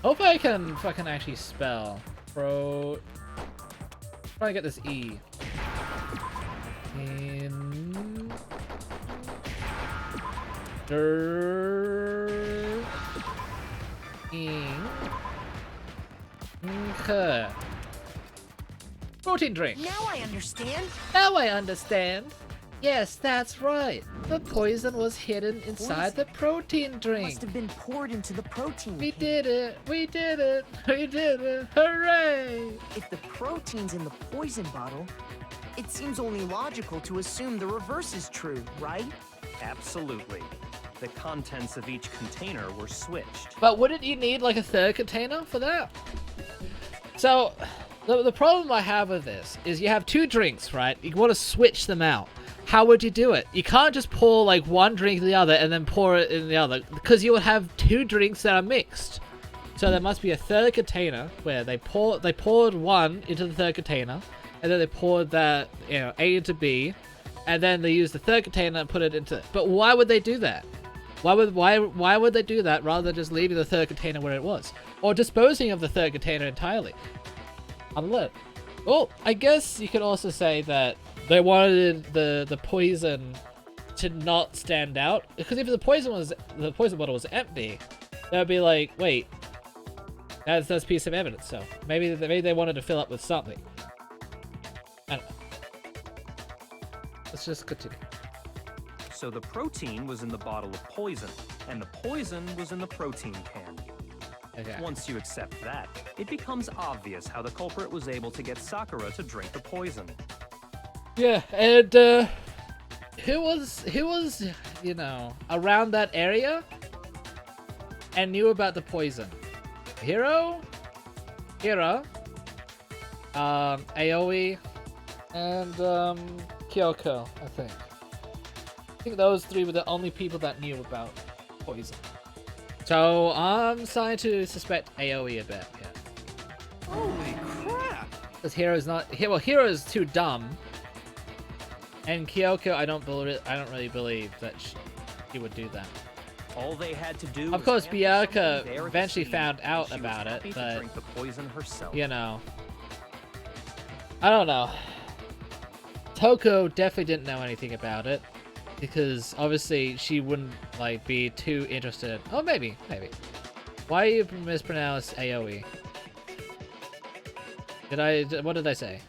Hope I can fucking actually spell. Try to get this E. In... Protein drink. Now I understand. Now I understand. Yes, that's right. The poison was hidden inside the protein drink. Must have been poured into the protein. We can. did it. We did it. We did it. Hooray! If the protein's in the poison bottle, it seems only logical to assume the reverse is true, right? Absolutely. The contents of each container were switched. But wouldn't you need like a third container for that? So, the problem I have with this is you have 2 drinks, right? You want to switch them out. How would you do it? You can't just pour like one drink in the other and then pour it in the other, because you would have 2 drinks that are mixed. So there must be a third container where they poured one into the third container, and then they poured that, you know, A into B, and then they used the third container and put it into. But why would they do that? Why would they do that rather than just leaving the third container where it was, or disposing of the third container entirely? Unlit. Well, I guess you could also say that they wanted the poison to not stand out. Because if the poison bottle was empty, that would be like, wait, that's a piece of evidence. So maybe they wanted to fill up with something. I don't know. Let's just continue. So the protein was in the bottle of poison, and the poison was in the protein can. Okay. Once you accept that, it becomes obvious how the culprit was able to get Sakura to drink the poison. Yeah, and who was you know, around that area and knew about the poison? Hiro, Aoi, and Kyoko, I think. I think those three were the only people that knew about poison. So I'm starting to suspect Aoi a bit, yeah. Holy crap! Because Hiro's too dumb. And Kyoko, I don't really believe that she would do that. All they had to do. Of course, was Byakuya there at the eventually scene, found and out she was about it, happy to but drink the poison herself. you know, I don't know. Toko definitely didn't know anything about it because obviously she wouldn't like be too interested. Oh, maybe. Why you mispronounced Aoi? What did I say?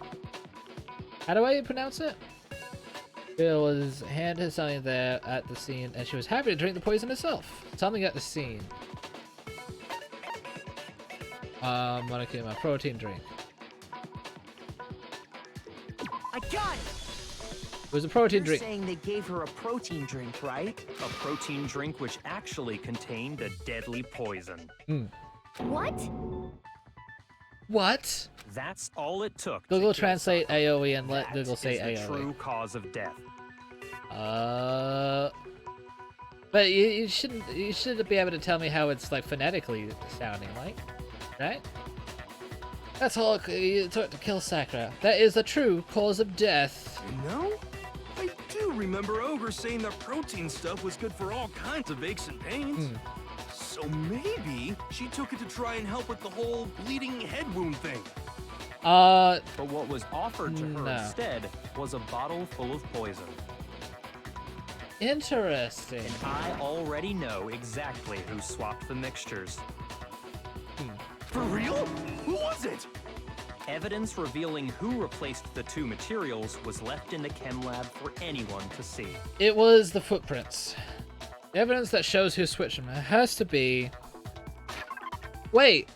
How do I pronounce it? Bill was handed something there at the scene, and she was happy to drink the poison herself. Something at the scene. Monokuma, protein drink. I got it! It was a protein You're drink. saying they gave her a protein drink, right? A protein drink which actually contained a deadly poison. What? What? That's all it took. Google to kill translate Sakura. Aoi and let That Google say is the Aoi. true cause of death. But you should be able to tell me how it's like phonetically sounding like, right? That's all it took to kill Sakura. That is the true cause of death. You know, I do remember Ogre saying that protein stuff was good for all kinds of aches and pains. So maybe she took it to try and help with the whole bleeding head wound thing. But what was offered to her No. instead was a bottle full of poison. Interesting. And I already know exactly who swapped the mixtures. For real? Who was it? Evidence revealing who replaced the two materials was left in the chem lab for anyone to see. It was the footprints. Evidence that shows who switched them. It has to be... Wait!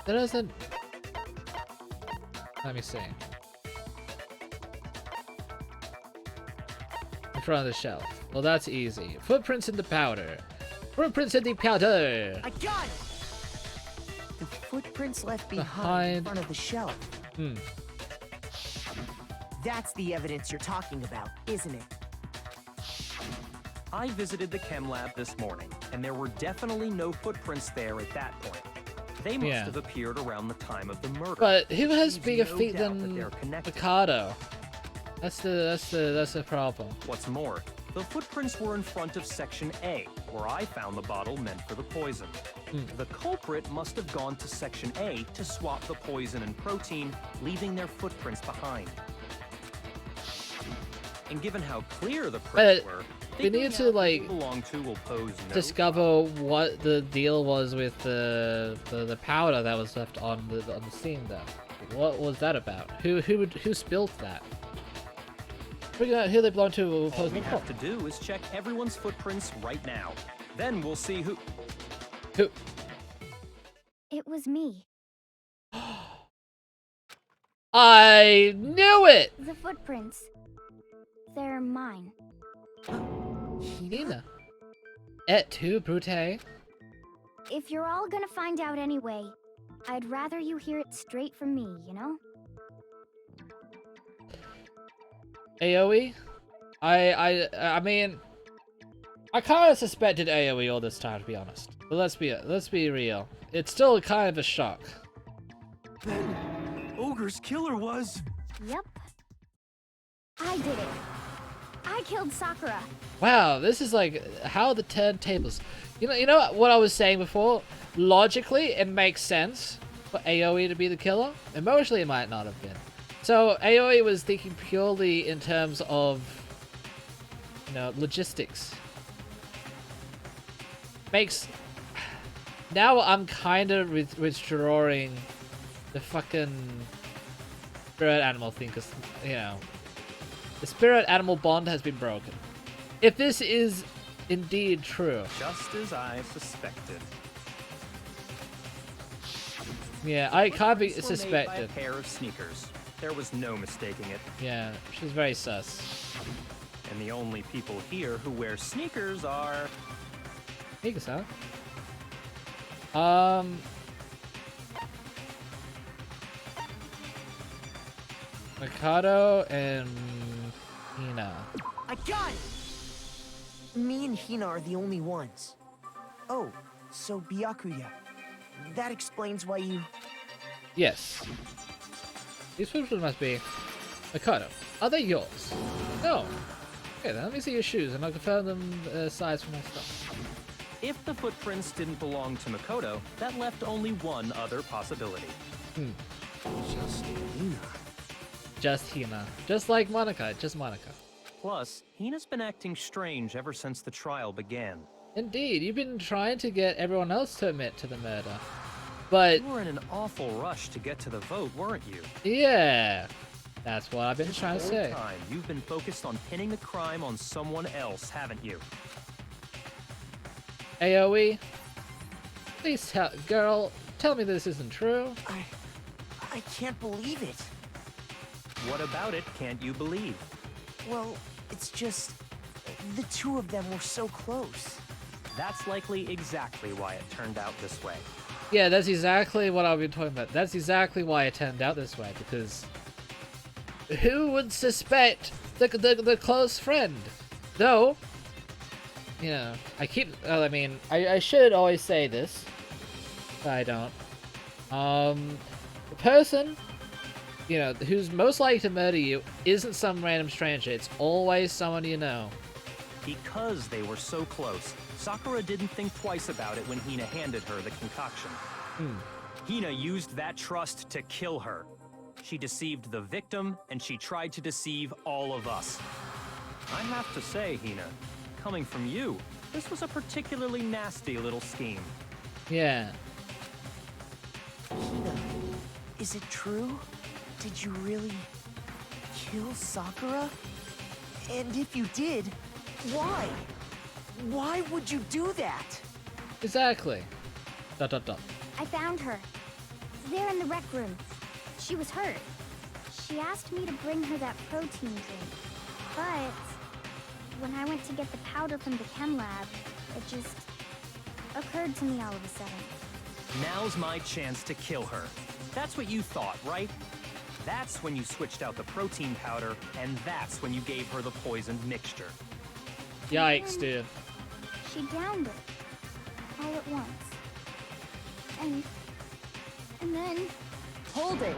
That doesn't... Let me see. In front of the shelf. Well, that's easy. Footprints in the powder. Footprints in the powder! I got it! The footprints left behind Behind- in front of the shelf. That's the evidence you're talking about, isn't it? I visited the chem lab this morning, and there were definitely no footprints there at that point. They must Yeah. have appeared around the time of the murder. But who has Leaves bigger no feet doubt that than they're connected. Mikado? That's the problem. What's more, the footprints were in front of Section A, where I found the bottle meant for the poison. The culprit must have gone to Section A to swap the poison and protein, leaving their footprints behind. And given how clear the prints were, we figuring need to, out who like, they belong to will pose no Discover what the deal was with the powder that was left on the scene though. What was that about? Who spilled that? Figure out who they belong to will All pose we no have to do is check everyone's footprints right now. Then we'll see who... Who? It was me. I knew it! The footprints. They're mine. Nina. Et tu, Brute? If you're all gonna find out anyway, I'd rather you hear it straight from me, you know? Aoi? I mean, I kind of suspected Aoi all this time, to be honest. But let's be real. It's still kind of a shock. Then Ogre's killer was... Yep. I did it. I killed Sakura. Wow, this is like how the turntables. You know what I was saying before? Logically, it makes sense for Aoi to be the killer. Emotionally, it might not have been. So Aoi was thinking purely in terms of, you know, logistics. Makes... Now I'm kind of withdrawing the fucking spirit animal thing, because, you know, the spirit animal bond has been broken. If this is indeed true. Just as I suspected. Yeah, I can't be Footprints were made by suspected. a pair of sneakers. There was no mistaking it. Yeah, she's very sus. And the only people here who wear sneakers are... Sneakers, huh? Mikado and Hina. I got it! Me and Hina are the only ones. Oh, so Byakuya. That explains why you... Yes. These footprints must be Mikado. Are they yours? No. Okay, then let me see your shoes and I'll confirm them size for my stuff. If the footprints didn't belong to Makoto, that left only one other possibility. Just Hina. Just Hina. Just like Monica. Just Monica. Plus, Hina's been acting strange ever since the trial began. Indeed, you've been trying to get everyone else to admit to the murder. But, You were in an awful rush to get to the vote, weren't you? yeah. That's what I've been trying to This say. whole time, you've been focused on pinning the crime on someone else, haven't you? Aoi, please tell, girl, tell me this isn't true. I can't believe it. What about it can't you believe? Well, it's just... the two of them were so close. That's likely exactly why it turned out this way. Yeah, that's exactly what I've been talking about. That's exactly why it turned out this way, because who would suspect the close friend? Though, you know, I mean, I should always say this, but I don't. The person, you know, who's most likely to murder you isn't some random stranger. It's always someone you know. Because they were so close, Sakura didn't think twice about it when Hina handed her the concoction. Hina used that trust to kill her. She deceived the victim, and she tried to deceive all of us. I have to say, Hina, coming from you, this was a particularly nasty little scheme. Yeah. Hina, is it true? Did you really kill Sakura? And if you did, why? Why would you do that? Exactly. ... I found her. There in the rec room. She was hurt. She asked me to bring her that protein drink. But when I went to get the powder from the chem lab, it just occurred to me all of a sudden. Now's my chance to kill her. That's what you thought, right? That's when you switched out the protein powder, and that's when you gave her the poisoned mixture. Yikes, dude. She downed it. All at once. And then... Hold it.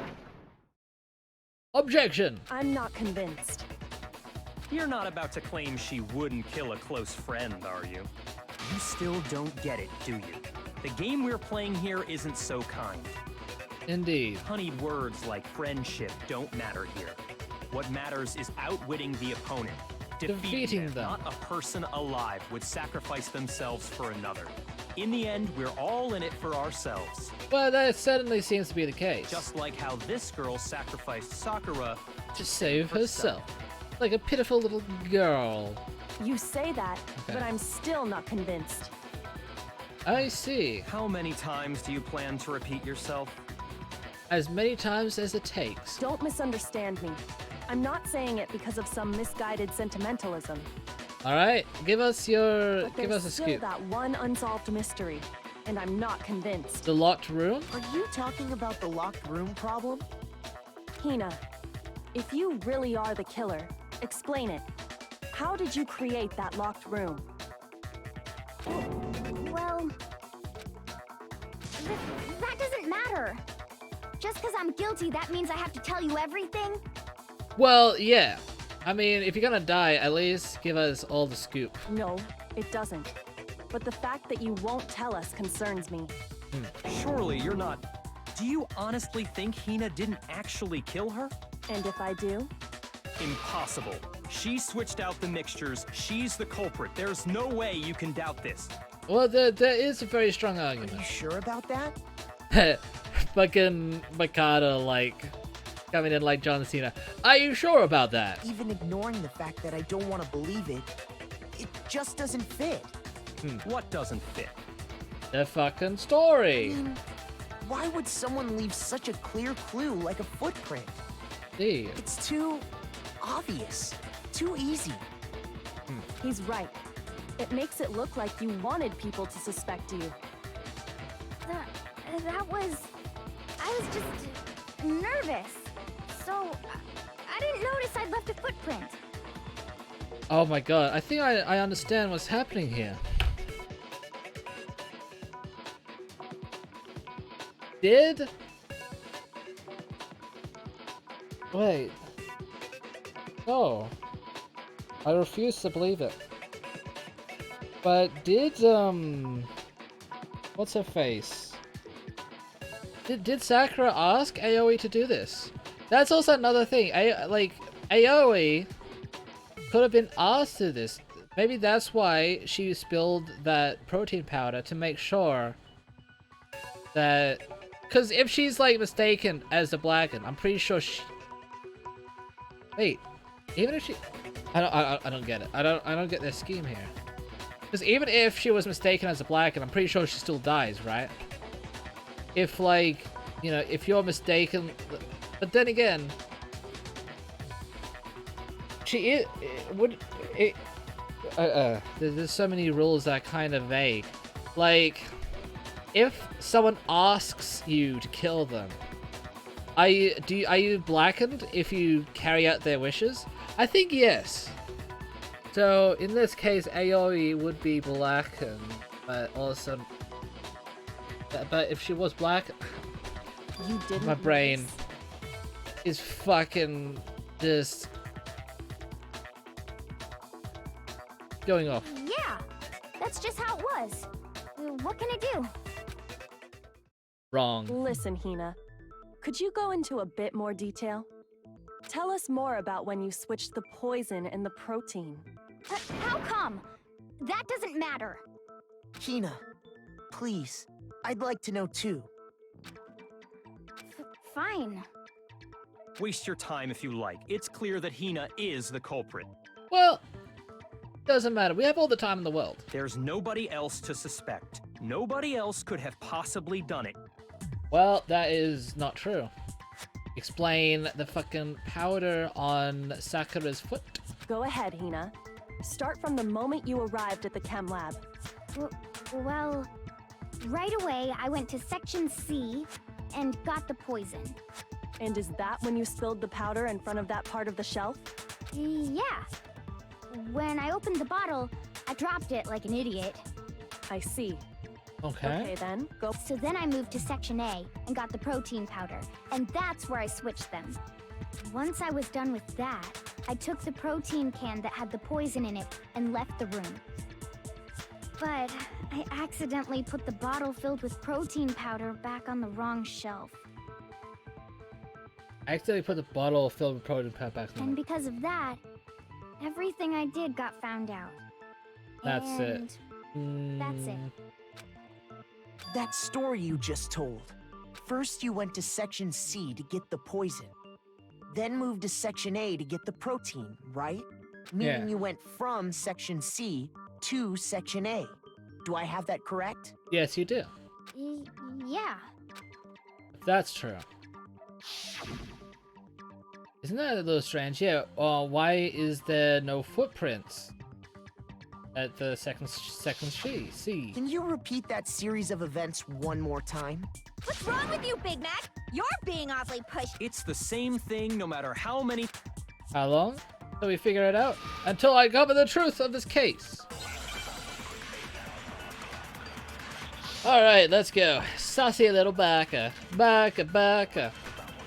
Objection! I'm not convinced. You're not about to claim she wouldn't kill a close friend, are you? You still don't get it, do you? The game we're playing here isn't so kind. Indeed. Honeyed words like friendship don't matter here. What matters is outwitting the opponent. Defeating them. Not a person alive would sacrifice themselves for another. In the end, we're all in it for ourselves. Well, that certainly seems to be the case. Just like how this girl sacrificed Sakura to save herself. Like a pitiful little girl. You say that, Okay. but I'm still not convinced. I see. How many times do you plan to repeat yourself? As many times as it takes. Don't misunderstand me. I'm not saying it because of some misguided sentimentalism. Alright, give us your... But give there's us a still scoop. that one unsolved mystery, and I'm not convinced. The locked room? Are you talking about the locked room problem? Hina, if you really are the killer, explain it. How did you create that locked room? Well... that doesn't matter. Just because I'm guilty, that means I have to tell you everything? Well, yeah. I mean, if you're gonna die, at least give us all the scoop. No, it doesn't. But the fact that you won't tell us concerns me. Surely you're not... Do you honestly think Hina didn't actually kill her? And if I do? Impossible. She switched out the mixtures. She's the culprit. There's no way you can doubt this. Well, there is a very strong Are argument. you sure about that? Fucking Mikado, like, coming in like John Cena. Are you sure about that? Even ignoring the fact that I don't want to believe it, it just doesn't fit. What doesn't fit? The fucking I story. mean, why would someone leave such a clear clue like a footprint? See. It's too obvious, too easy. He's right. It makes it look like you wanted people to suspect you. That was... I was just nervous. So, I didn't notice I'd left a footprint. Oh my god, I think I understand what's happening here. Did... Wait. Oh. I refuse to believe it. But did, what's her face? Did Sakura ask Aoi to do this? That's also another thing. Aoi could have been asked to do this. Maybe that's why she spilled that protein powder to make sure that... Because if she's, like, mistaken as the Blackened, I'm pretty sure she... Wait. Even if she... I don't get it. I don't get their scheme here. Because even if she was mistaken as a Blackened, I'm pretty sure she still dies, right? If, like, you know, if you're mistaken... But then again... She is... There's so many rules that are kind of vague. Like, if someone asks you to kill them, are you Blackened if you carry out their wishes? I think yes. So in this case, Aoi would be Blackened, but also, but if she was black, You didn't my brain notice? is fucking just going off. Yeah, that's just how it was. What can I do? Wrong. Listen, Hina. Could you go into a bit more detail? Tell us more about when you switched the poison and the protein. How come? That doesn't matter. Hina, please, I'd like to know too. Fine. Waste your time if you like. It's clear that Hina is the culprit. Well, doesn't matter. We have all the time in the world. There's nobody else to suspect. Nobody else could have possibly done it. Well, that is not true. Explain the fucking powder on Sakura's foot. Go ahead, Hina. Start from the moment you arrived at the chem lab. Well, right away I went to Section C and got the poison. And is that when you spilled the powder in front of that part of the shelf? Yeah. When I opened the bottle, I dropped it like an idiot. I see. Okay. Okay then, go. So then I moved to Section A and got the protein powder, and that's where I switched them. Once I was done with that, I took the protein can that had the poison in it and left the room. But I accidentally put the bottle filled with protein powder back on the wrong shelf. I accidentally put the bottle filled with protein powder back in And the... because of that, everything I did got found out. That's And it. That's it. That story you just told. First you went to Section C to get the poison. Then moved to Section A to get the protein, right? Meaning Yeah. you went from Section C to Section A. Do I have that correct? Yes, you do. Yeah. That's true. Isn't that a little strange? Yeah, why is there no footprints at the second C? Can you repeat that series of events one more time? What's wrong with you, Big Mac? You're being awfully pushy. It's the same thing no matter how many... How long till we figure it out? Until I cover the truth of this case. Alright, let's go. Sassy little baka. Baka.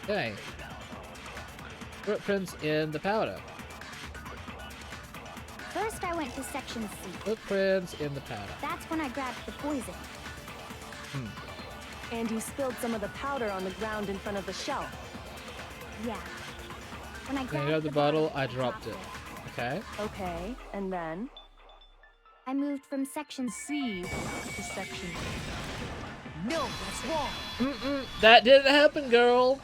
Okay. Footprints in the powder. First, I went to Section C. Footprints in the powder. That's when I grabbed the poison. And you spilled some of the powder on the ground in front of the shelf. Yeah. When I When I grabbed grabbed the bottle, I dropped it. Okay. Okay, and then? I moved from section C to section. No, that's wrong. That didn't happen, girl.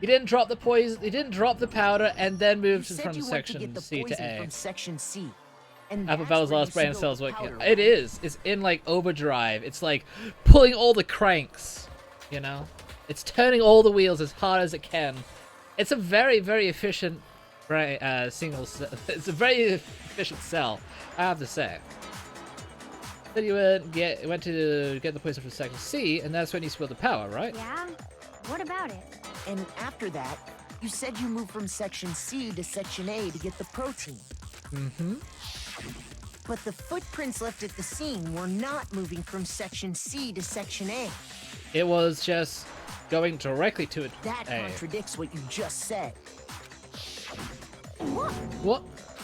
You didn't drop the poison. You didn't drop the powder and then You moved said from you went to section get the C to poison A. from section C. And Apple that's Bell's where last you brain spilled cells the working. powder, It right? is. It's in like overdrive. It's like pulling all the cranks. You know, it's turning all the wheels as hard as it can. It's a very, very efficient single. It's a very efficient cell, I have to say. Then you went to get the poison from section C, and that's when you spilled the power, right? Yeah? What about it? And after that, you said you moved from section C to section A to get the protein. Mm-hmm. But the footprints left at the scene were not moving from section C to section A. It was just going directly to it. That contradicts what you just said. What?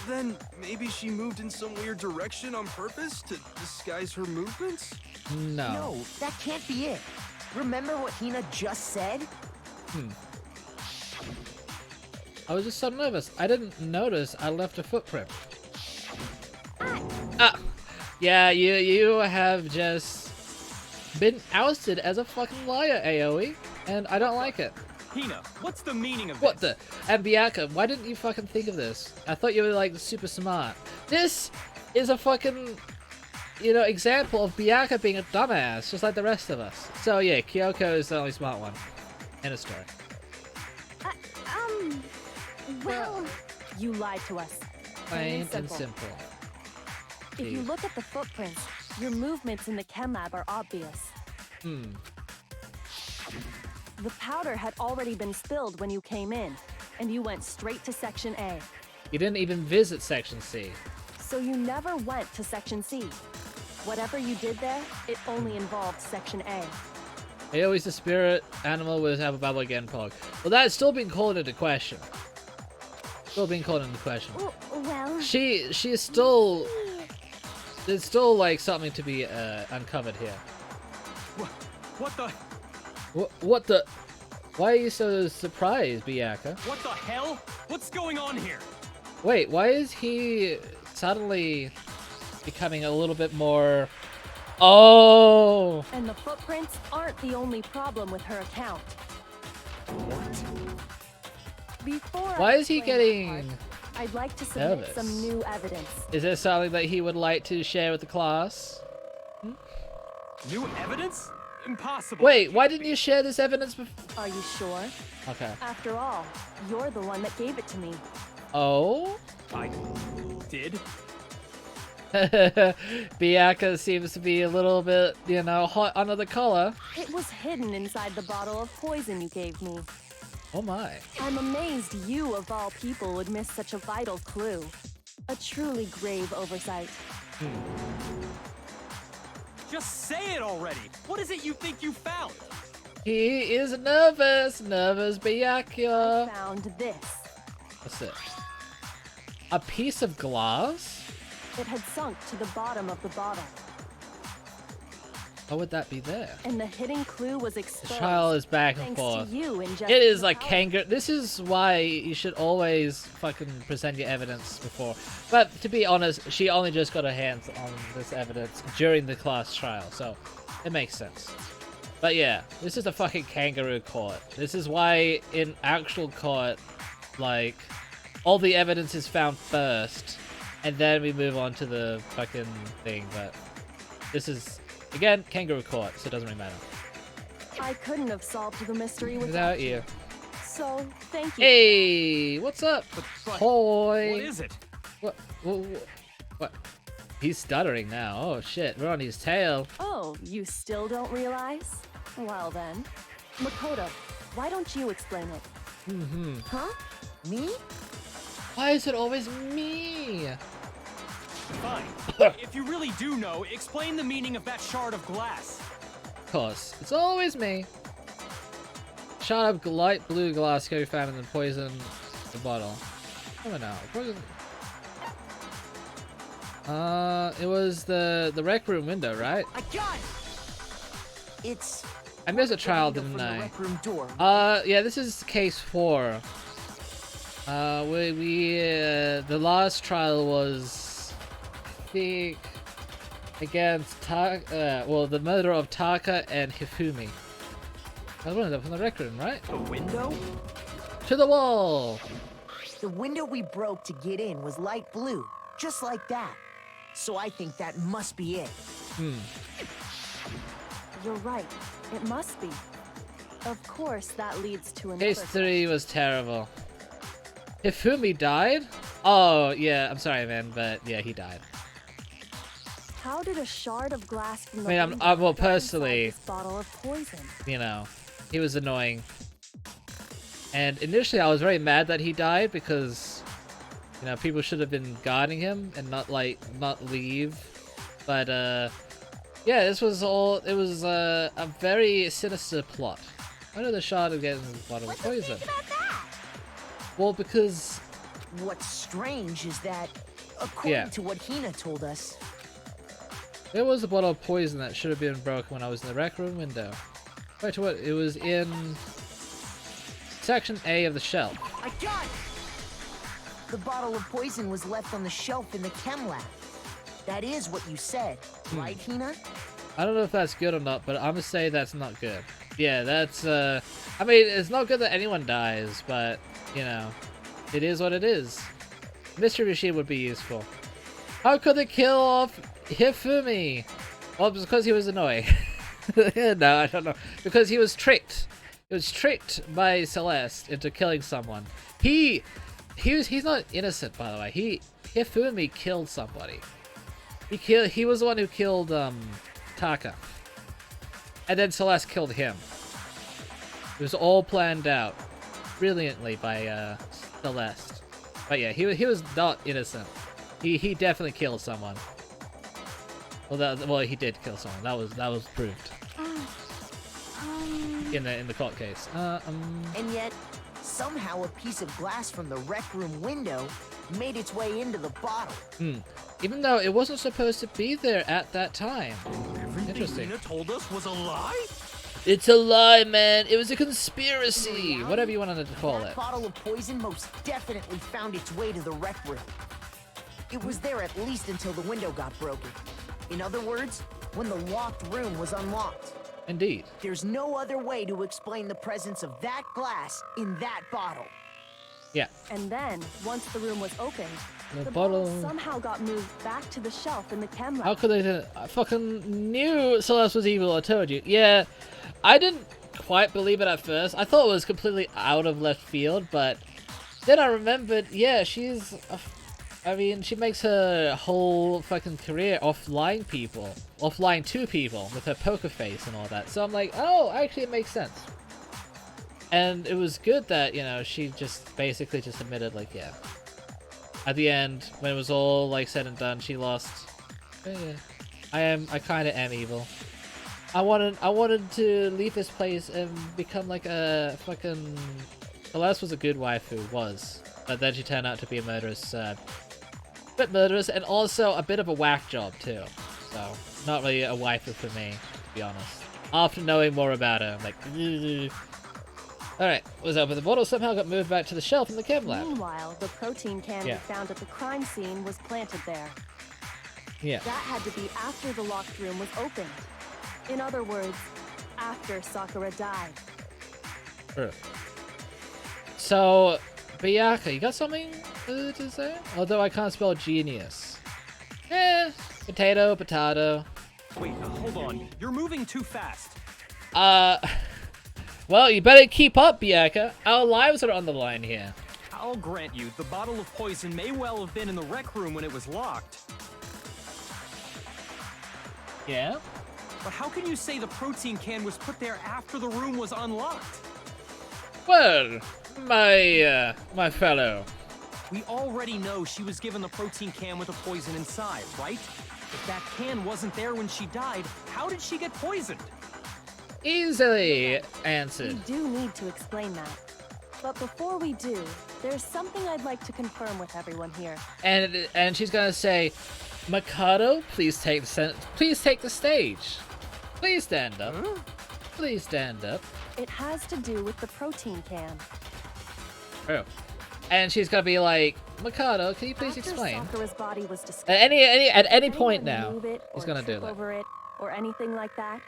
Then maybe she moved in some weird direction on purpose to disguise her movements? No. No, that can't be it. Remember what Hina just said? I was just so nervous. I didn't notice I left a footprint. Ah! Yeah, you have just been ousted as a fucking liar, AoE, and I don't like it. Hina, what's the meaning of What this? the? And Bianca, why didn't you fucking think of this? I thought you were like super smart. This is a fucking, example of Bianca being a dumbass, just like the rest of us. So yeah, Kyoko is the only smart one. End of story. Well, You lied to us. Plain and simple. If you look at the footprints, your movements in the chem lab are obvious. The powder had already been spilled when you came in, and you went straight to section A. You didn't even visit section C. So you never went to section C. Whatever you did there, it only involved section A. AoE's the spirit animal with have a bubble again, Pog. Well, that's still being called into question. Still being called into question. well... She is still... There's still, like, something to be uncovered here. What the? What the... Why are you so surprised, Bianca? What the hell? What's going on here? Wait, why is he suddenly becoming a little bit more... Oh! And the footprints aren't the only problem with her account. Before Why I is he explain that getting part, I'd like to submit nervous? some new evidence. Is there something that he would like to share with the class? New evidence? Impossible. Wait, why didn't you share this evidence before? Are you sure? Okay. After all, you're the one that gave it to me. Oh? I did? Bianca seems to be a little bit, hot under the collar. It was hidden inside the bottle of poison you gave me. Oh my. I'm amazed you, of all people, would miss such a vital clue. A truly grave oversight. Just say it already. What is it you think you found? He is nervous. Nervous Bianca. Found this. What's it? A piece of glass? It had sunk to the bottom of the bottle, How would that be there? and the hidden clue was The exposed. trial is back and Thanks forth. to you ingesting It is the like powder. kangaroo. This is why you should always fucking present your evidence before. But to be honest, she only just got her hands on this evidence during the class trial, so it makes sense. But yeah, this is a fucking kangaroo court. This is why in actual court, like, all the evidence is found first, and then we move on to the fucking thing. But this is, again, kangaroo court, so it doesn't really matter. I couldn't have solved the mystery Without you. So, thank you. Hey, what's up, But boy? what is it? What? He's stuttering now. Oh shit, we're on his tail. Oh, you still don't realize? Well then. Makoto, why don't you explain it? Huh? Me? Why is it always me? Fine. If you really do know, explain the meaning of that shard of glass. Of course, it's always me. Shard of light blue glass can be found in the poison the bottle. Oh no, poison. It was the rec room window, right? I got it! It's... I missed a trial, the window didn't from the I? rec room door. Yeah, this is case 4. The last trial was, I think, against the murder of Taka and Hifumi. That was from the rec room, right? The window? To the wall! The window we broke to get in was light blue, just like that. So I think that must be it. You're right. It must be. Of course, that leads to another. Case 3 was terrible. Hifumi died? Oh, yeah, I'm sorry, man, but yeah, he died. How did a shard of glass from the I mean, window well, get inside personally, this bottle of poison? You know, he was annoying. And initially I was very mad that he died because, you know, people should have been guarding him and not leave. But, yeah, it was a very sinister plot. Why did the shard of getting the bottle of poison? Well, because... What's strange is that, according to what Hina told us... There was a bottle of poison that should have been broken when I was in the rec room window. Wait, what? It was in... Section A of the shelf. I got it! The bottle of poison was left on the shelf in the chem lab. That is what you said, right, Hina? I don't know if that's good or not, but I'm gonna say that's not good. Yeah, that's, I mean, it's not good that anyone dies, but, you know, it is what it is. Mystery machine would be useful. How could they kill off Hifumi? Well, because he was annoying. No, I don't know. Because he was tricked. He was tricked by Celeste into killing someone. He's not innocent, by the way. Hifumi killed somebody. He was the one who killed, Taka. And then Celeste killed him. It was all planned out brilliantly by Celeste. But yeah, he was not innocent. He definitely killed someone. Well, he did kill someone. That was proved in the court case. And yet, somehow a piece of glass from the rec room window made its way into the bottle. Even though it wasn't supposed to be there at that time. Everything Hina told us was a lie? It's a lie, man. It was a conspiracy. Whatever you wanted to call it. That bottle of poison most definitely found its way to the rec room. It was there at least until the window got broken. In other words, when the locked room was unlocked. Indeed. There's no other way to explain the presence of that glass in that bottle. Yeah. And then, once the room was opened, The the bottle somehow got moved back to the shelf in the chem lab. How could they do it? I fucking knew Celeste was evil, I told you. Yeah, I didn't quite believe it at first. I thought it was completely out of left field, but then I remembered, yeah, she makes her whole fucking career off lying to people with her poker face and all that. So I'm like, oh, actually it makes sense. And it was good that, you know, she just basically just admitted, like, yeah. At the end, when it was all, like, said and done, she lost. Yeah. I kind of am evil. I wanted to leave this place and become, like, a fucking... Celeste was a good waifu, but then she turned out to be a murderous, bit murderous, and also a bit of a whack job, too. So, not really a waifu for me, to be honest. After knowing more about her, I'm like... Ugh. Alright, what's up? But the bottle somehow got moved back to the shelf in the chem lab. Meanwhile, the protein can we found at the crime scene was planted there. Yeah. That had to be after the locked room was opened. In other words, after Sakura died. True. So, Biyaka, you got something to say? Although I can't spell genius. Potato, potato. Wait, hold on. You're moving too fast. Well, you better keep up, Biyaka. Our lives are on the line here. I'll grant you, the bottle of poison may well have been in the rec room when it was locked. Yeah? But how can you say the protein can was put there after the room was unlocked? Well, my fellow. We already know she was given the protein can with the poison inside, right? If that can wasn't there when she died, how did she get poisoned? Easily answered. We do need to explain that. But before we do, there's something I'd like to confirm with everyone here. And she's gonna say, Mikado, please take the stage. Please stand up. Huh? Please stand up. It has to do with the protein can. Oh. and she's gonna be like, Mikado, can you please After explain? Sakura's body was discovered, At any point did now, anyone move it he's or gonna do trip that. over it or anything like that?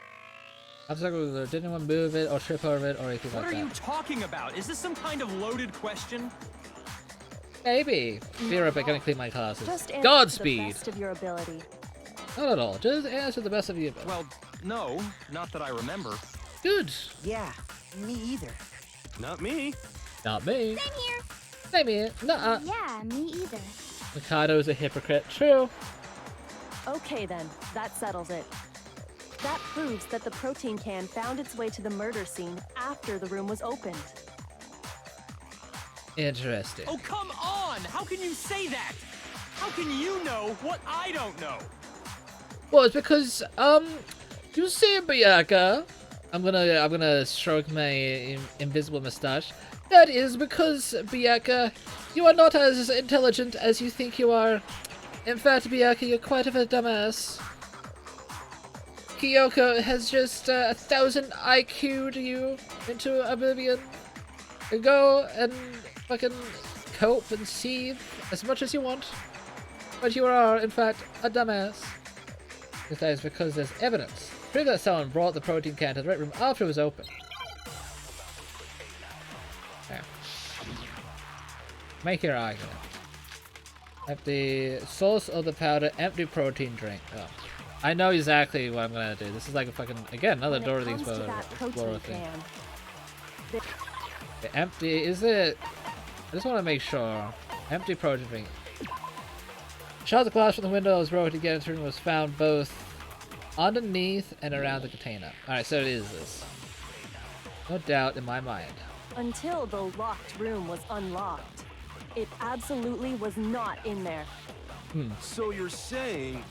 Did anyone move it or trip over it or anything What like are that? you talking about? Is this some kind of loaded question? Maybe. Fear of it, gonna clean my classes. Just answer to the Godspeed. best of your ability. Not at all. Just answer the best of you. Well, no, not that I remember. Good. Yeah, me either. Not me. Not me. Same here. Same here. Nuh-uh. Yeah, me either. Mikado's a hypocrite. True. Okay then, that settles it. That proves that the protein can found its way to the murder scene after the room was opened. Interesting. Oh, come on! How can you say that? How can you know what I don't know? Well, it's because, you see, Bianca, I'm gonna stroke my invisible mustache. That is because, Bianca, you are not as intelligent as you think you are. In fact, Bianca, you're quite of a dumbass. Kyoko has just 1,000 IQ'd you into oblivion. Go and fucking cope and seethe as much as you want. But you are, in fact, a dumbass. That is because there's evidence. Prove that someone brought the protein can to the Red Room after it was open. Okay. Make your argument. At the source of the powder, empty protein drink. Oh. I know exactly what I'm gonna do. This is like a fucking, again, another door to the When it comes to that Explorer protein thing. can, The empty, is it? I just want to make sure. Empty protein drink. Shards of glass from the window was broken to get into the room was found both underneath and around the container. Alright, so it is this. No doubt in my mind. until the locked room was unlocked. It absolutely was not in there. So you're saying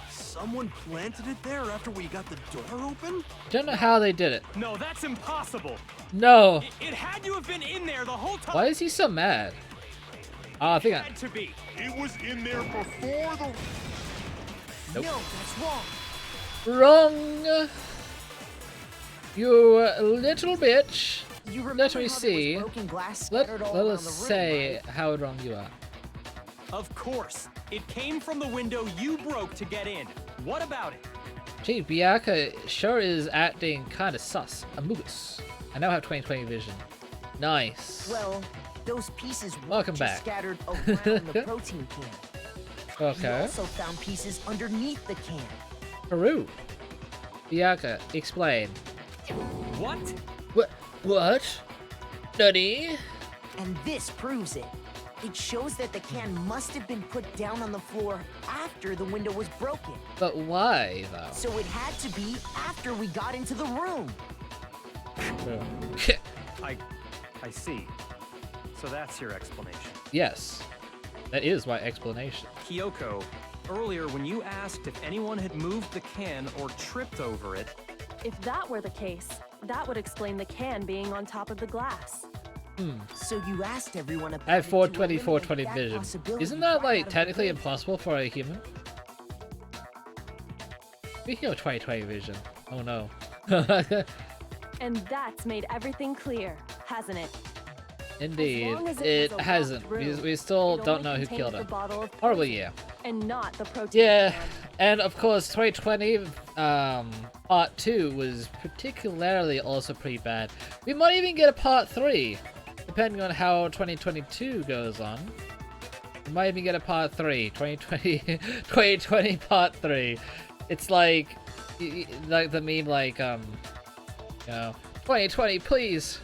someone planted it there after we got the door open? Don't know how they did it. No, that's impossible. No. It had to have been in there the whole time. Why is he so mad? Oh, I think I... Had to be. It was in there before the... Nope. No, that's wrong. Wrong. You little bitch. You remember Let me how there was see. broken glass Let scattered all us around the room, say right? how wrong you are. Of course. It came from the window you broke to get in. What about it? Gee, Bianca sure is acting kinda sus. Amogus. I now have 20/20 vision. Nice. Well, those pieces weren't Welcome just back. scattered around the protein can. We Okay. also found pieces underneath the can. Peru. Bianca, explain. What? What? Nutty? And this proves it. It shows that the can must have been put down on the floor after the window was broken. But why, though? So it had to be after we got into the room. I see. So that's your explanation. Yes. That is my explanation. Kyoko, earlier when you asked if anyone had moved the can or tripped over it, If that were the case, that would explain the can being on top of the glass. So you asked everyone about I have it to 420, eliminate 420 that vision. possibility Isn't that, right like, out of the technically way. impossible for a human? Speaking of 20/20 vision. Oh no. And that's made everything clear, hasn't it? Indeed. long as it It was a hasn't. locked room, because we still it don't only know who contained killed the her. bottle of Horrible, poison, yeah. And not the protein Yeah, can. and of course 2020 part 2 was particularly also pretty bad. We might even get a part 3, depending on how 2022 goes on. We might even get a part 3, 2020 part 3. It's like the meme like, you know, 2020, please.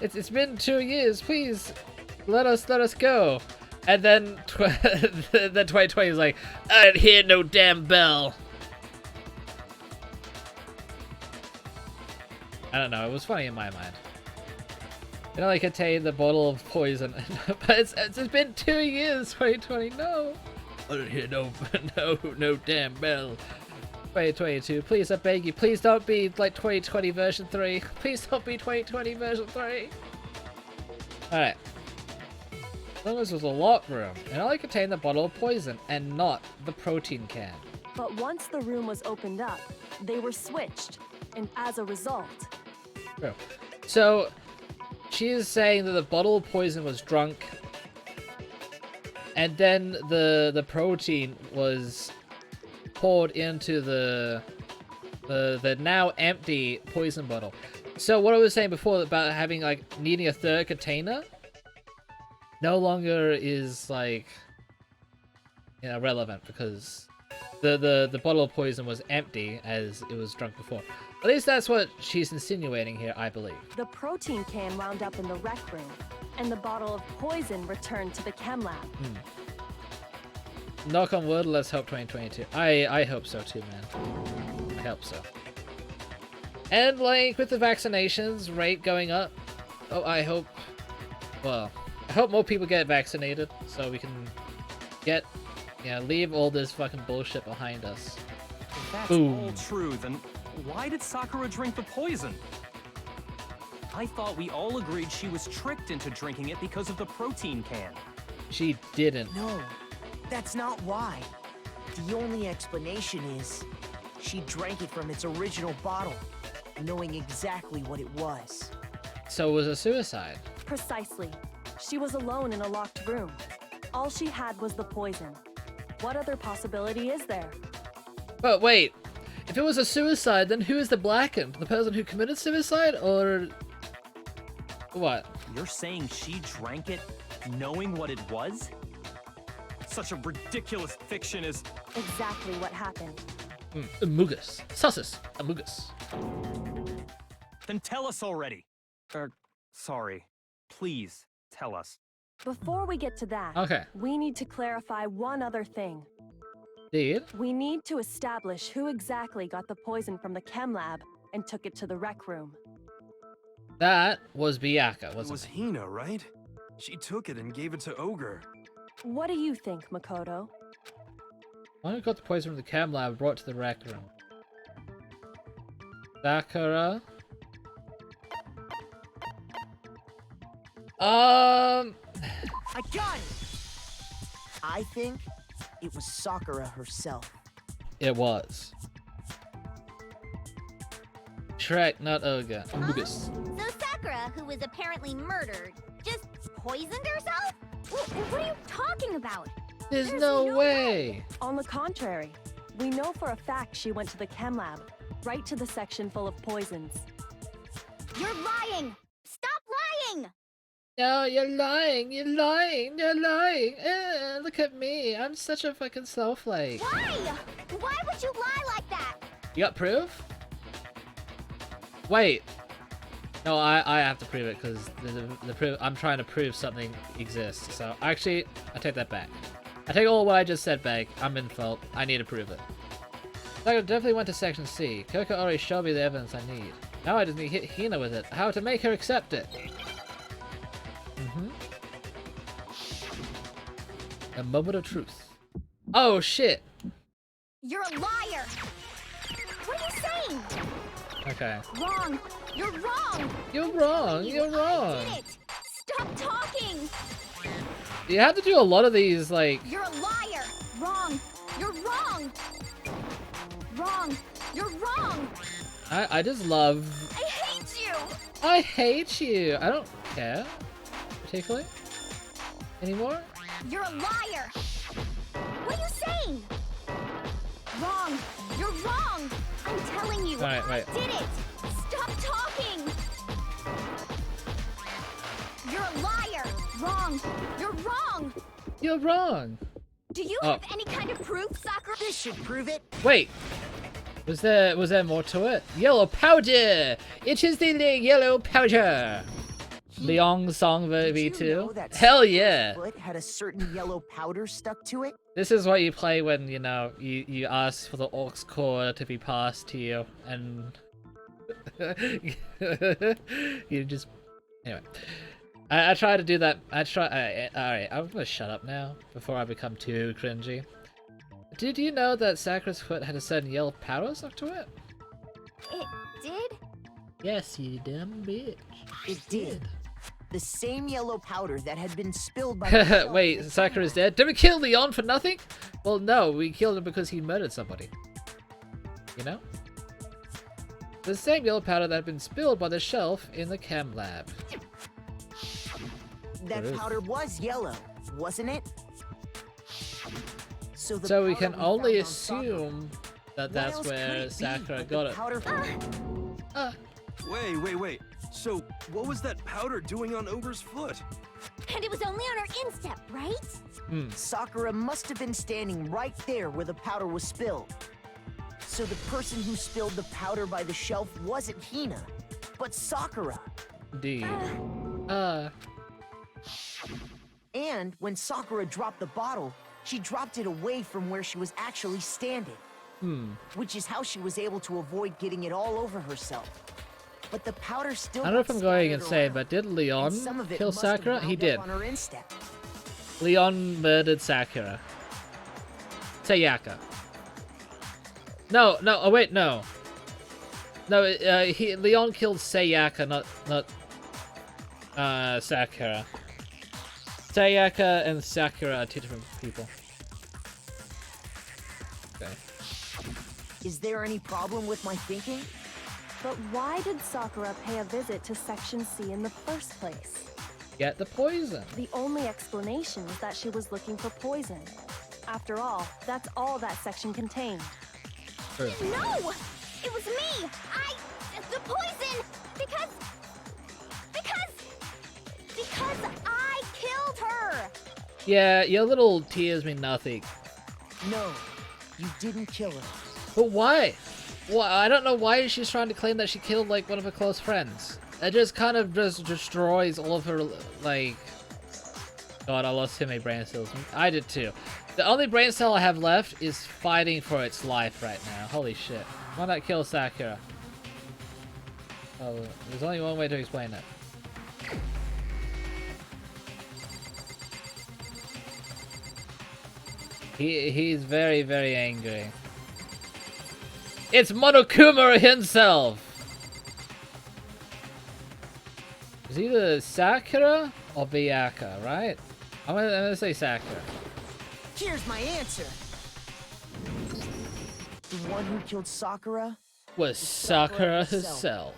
It's been 2 years, please. Let us go. And then then 2020 is like, I didn't hear no damn bell. I don't know, it was funny in my mind. You know, I contained the bottle of poison, but it's been 2 years, 2020, no. I didn't hear no damn bell. 2022, please, I beg you, please don't be like 2020 version 3. Please don't be 2020 version 3. Alright. As long as there's a locked room, and all I contained the bottle of poison, and not the protein can. But once the room was opened up, they were switched. And as a result, True. So, she is saying that the bottle of poison was drunk, and then the protein was poured into the now empty poison bottle. So what I was saying before about having like needing a third container no longer is like, you know, relevant because the bottle of poison was empty as it was drunk before. At least that's what she's insinuating here, I believe. The protein can wound up in the rec room, and the bottle of poison returned to the chem lab. Knock on wood, let's hope 2022. I hope so too, man. I hope so. And like with the vaccinations rate going up, oh, I hope more people get vaccinated so we can get, leave all this fucking bullshit behind us. If that's Boom. all true, then why did Sakura drink the poison? I thought we all agreed she was tricked into drinking it because of the protein can. She didn't. No, that's not why. The only explanation is she drank it from its original bottle, knowing exactly what it was. So it was a suicide. Precisely. She was alone in a locked room. All she had was the poison. What other possibility is there? But wait, if it was a suicide, then who is the blackened? The person who committed suicide, or what? You're saying she drank it knowing what it was? Such a ridiculous fiction is... Exactly what happened. Amugus. Sussus. Amugus. Then tell us already. Sorry. Please, tell us. Before we get to that, Okay. we need to clarify one other thing. Indeed. We need to establish who exactly got the poison from the chem lab and took it to the rec room. That was Byakuya, It wasn't was it? Hina, right? She took it and gave it to Ogre. What do you think, Makoto? One who got the poison from the chem lab and brought it to the rec room. Sakura. I got it! I think it was Sakura herself. It was. Shrek, not Ogre. Amugus. So Sakura, who was apparently murdered, just poisoned herself? What are you talking about? There's no way. On the contrary, we know for a fact she went to the chem lab, right to the section full of poisons. You're lying! Stop lying! No, you're lying. You're lying. You're lying. Look at me. I'm such a fucking snowflake. Why? Why would you lie like that? You got proof? Wait. No, I have to prove it because the proof. I'm trying to prove something exists. So actually, I take that back. I take all what I just said back. I'm in fault. I need to prove it. I definitely went to section C. Coco already showed me the evidence I need. Now I just need to hit Hina with it. How to make her accept it. A moment of truth. Oh shit. You're a liar! What are you saying? Okay. Wrong! You're wrong! You're wrong. You're wrong. I did it! Stop talking! You have to do a lot of these, like. You're a liar! Wrong! You're wrong! Wrong! You're wrong! I just love. I hate you! I hate you. I don't care, particularly anymore. You're a liar! What are you saying? Wrong! You're wrong! I'm telling you, Alright, I wait. did it! Stop talking! You're a liar! Wrong! You're wrong! You're wrong. Do you have any kind of proof, Sakura? This should prove it. Wait. Was there more to it? Yellow powder. It is the yellow powder. Leong Song Did you know V2. that Hell Sakura's yeah. foot had a certain yellow powder stuck to it? This is what you play when, you know, you ask for the aux cord to be passed to you, and you just... Anyway. I try to do that. Alright, I'm gonna shut up now, before I become too cringy. Did you know that Sakura's foot had a certain yellow powder stuck to it? It did? Yes, you dumb bitch. It did. The same yellow powder that had been spilled by the Wait, Sakura's dead? Did we kill Leon for nothing? Well, no, we killed him because he murdered somebody. You know? The same yellow powder that had been spilled by the shelf in the chem lab. That There is. powder was yellow, wasn't it? So the So we powder can only found on Sakura, assume that what that's else could where it be Sakura but got the it. powder Wait. So, what was that powder doing on Ogre's foot? And it was only on her instep, right? Sakura must have been standing right there where the powder was spilled. So the person who spilled the powder by the shelf wasn't Hina, but Sakura. Indeed. And when Sakura dropped the bottle, she dropped it away from where she was actually standing. Which is how she was able to avoid getting it all over herself. But the powder still I don't know if got I'm going scattered insane, around, but did and Leon some of it kill must have Sakura? He wound did. up on her instep. Leon murdered Sakura. Sayaka. No, oh wait, no. No, Leon killed Sayaka, not Sakura. Sayaka and Sakura are two different people. Okay. Is there any problem with my thinking? But why did Sakura pay a visit to Section C in the first place? Get the poison. The only explanation is that she was looking for poison. After all, that's all that section contained. True. No! It was me! The poison! Because I killed her! Yeah, your little tears mean nothing. No, you didn't kill her. But why? Well, I don't know why she's trying to claim that she killed, like, one of her close friends. It just kind of just destroys all of her, like... God, I lost too many brain cells. I did too. The only brain cell I have left is fighting for its life right now. Holy shit. Why not kill Sakura? Oh, there's only one way to explain it. He's very, very angry. It's Monokuma himself! It's either Sakura or Byakuya, right? I'm gonna say Sakura. Here's my answer. The one who killed Sakura Was Sakura herself.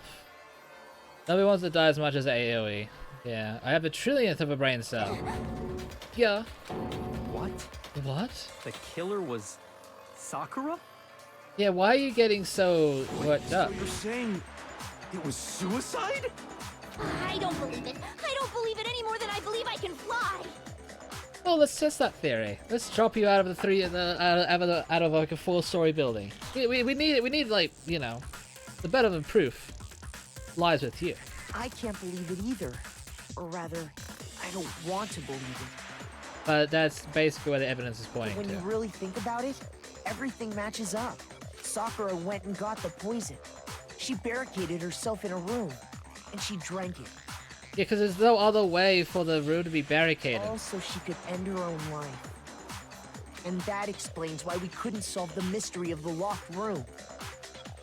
Nobody wants to die as much as AoE. Yeah, I have a trillionth of a brain cell. Yeah. What? What? The killer was Sakura? Yeah, why are you getting so worked up? So you're saying it was suicide? I don't believe it. I don't believe it any more than I believe I can fly. Well, let's test that theory. Let's drop you out of out of like a 4-story building. We need like, you know, the better than proof lies with you. I can't believe it either. Or rather, I don't want to believe it. But that's basically where the evidence is But pointing when to. you really think about it, everything matches up. Sakura went and got the poison. She barricaded herself in a room, and she drank it. Yeah, because there's no other way for the room to be barricaded. All so she could end her own life. And that explains why we couldn't solve the mystery of the locked room.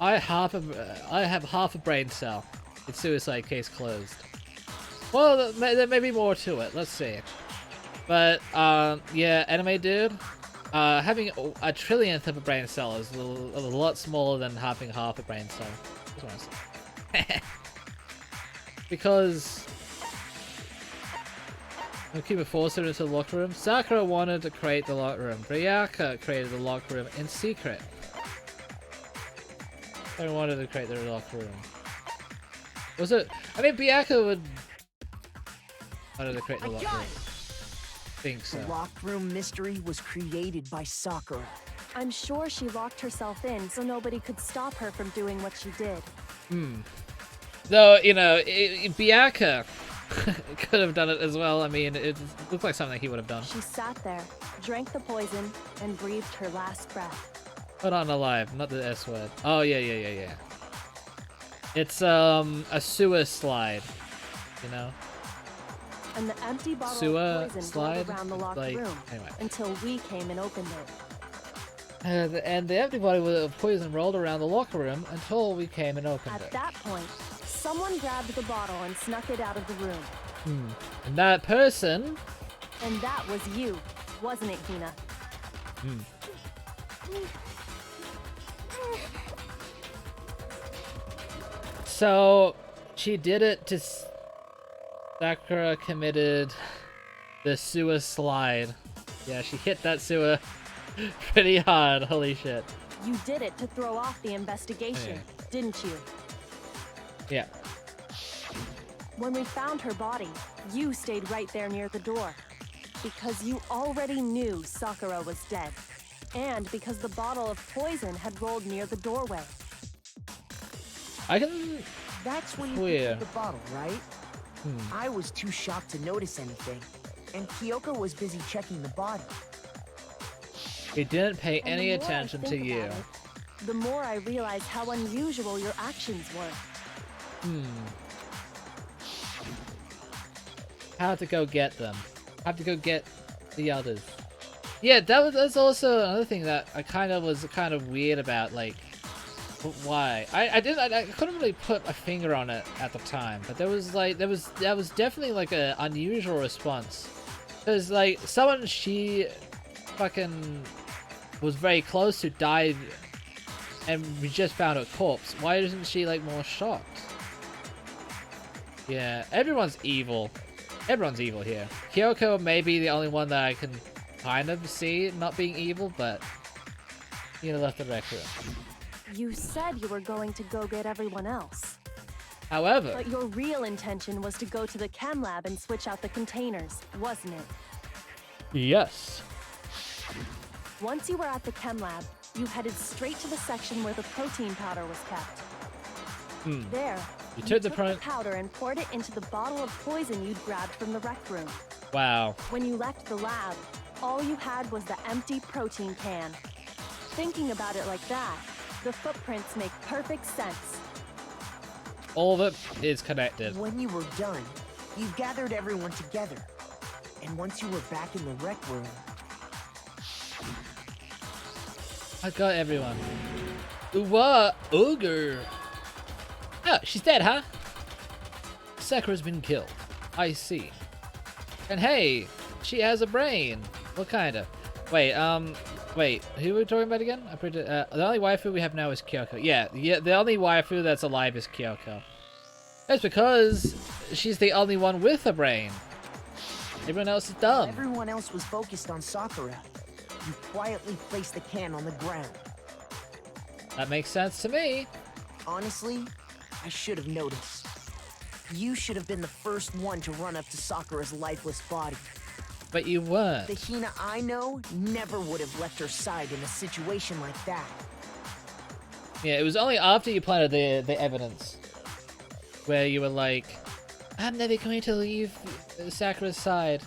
I have half a brain cell. It's suicide case closed. Well, there may be more to it. Let's see. But yeah, anime dude, having a trillionth of a brain cell is a lot smaller than having half a brain cell. That's what I say. Because Monokuma forced her into the locker room. Sakura wanted to create the locker room. Byakuya created the locker room in secret. I wanted to create the locker room. Was it? I mean, Byakuya would wanted to create the locker room. Think so. The locked room mystery was created by Sakura. I'm sure she locked herself in so nobody could stop her from doing what she did. Though, you know, Byakuya could have done it as well. I mean, it looks like something he would have done. She sat there, drank the poison, and breathed her last breath. Hold on, alive, not the S word. Oh, yeah. It's, a sewer slide, you know? And the empty bottle Sewer of poison slide? rolled around the locked Like, room anyway. until we came and opened it. And the empty bottle of poison rolled around the locker room until we came and opened At it. that point, someone grabbed the bottle and snuck it out of the room. And that person... And that was you, wasn't it, Hina? So, she did it to... Sakura committed The sewer slide. Yeah, she hit that sewer pretty hard. Holy shit. You did it to throw off the investigation, didn't you? Yeah. When we found her body, you stayed right there near the door. Because you already knew Sakura was dead. And because the bottle of poison had rolled near the doorway. I can... That's when you picked up the bottle, right? I was too shocked to notice anything. And Kyoko was busy checking the body. He didn't pay And any the more I attention think to you. about it, the more I realize how unusual your actions were. How to go get them. How to go get the others. Yeah, that's also another thing that I was kind of weird about, like, why. I couldn't really put a finger on it at the time, but that was definitely like an unusual response. Because like someone she fucking was very close to died and we just found her corpse. Why isn't she like more shocked? Yeah, everyone's evil. Everyone's evil here. Kyoko may be the only one that I can kind of see not being evil, but you know, left the record. You said you were going to go get everyone else. However, But your real intention was to go to the chem lab and switch out the containers, wasn't it? yes. Once you were at the chem lab, you headed straight to the section where the protein powder was kept. There, You took the powder and poured it into the bottle of poison you'd grabbed from the rec room. Wow. When you left the lab, all you had was the empty protein can. Thinking about it like that, the footprints make perfect sense. All of it is connected. When you were done, you gathered everyone together. And once you were back in the rec room... I got everyone. What? Ogre. Oh, she's dead, huh? Sakura's been killed. I see. And hey, she has a brain. What kind of? Wait, who are we talking about again? The only waifu we have now is Kyoko. Yeah, the only waifu that's alive is Kyoko. That's because she's the only one with a brain. Everyone else is dumb. Everyone else was focused on Sakura. You quietly placed the can on the ground. That makes sense to me. Honestly, I should have noticed. You should have been the first one to run up to Sakura's lifeless body. But you weren't. The Hina I know never would have left her side in a situation like that. Yeah, it was only after you planted the evidence where you were like, I'm never going to leave Sakura's side.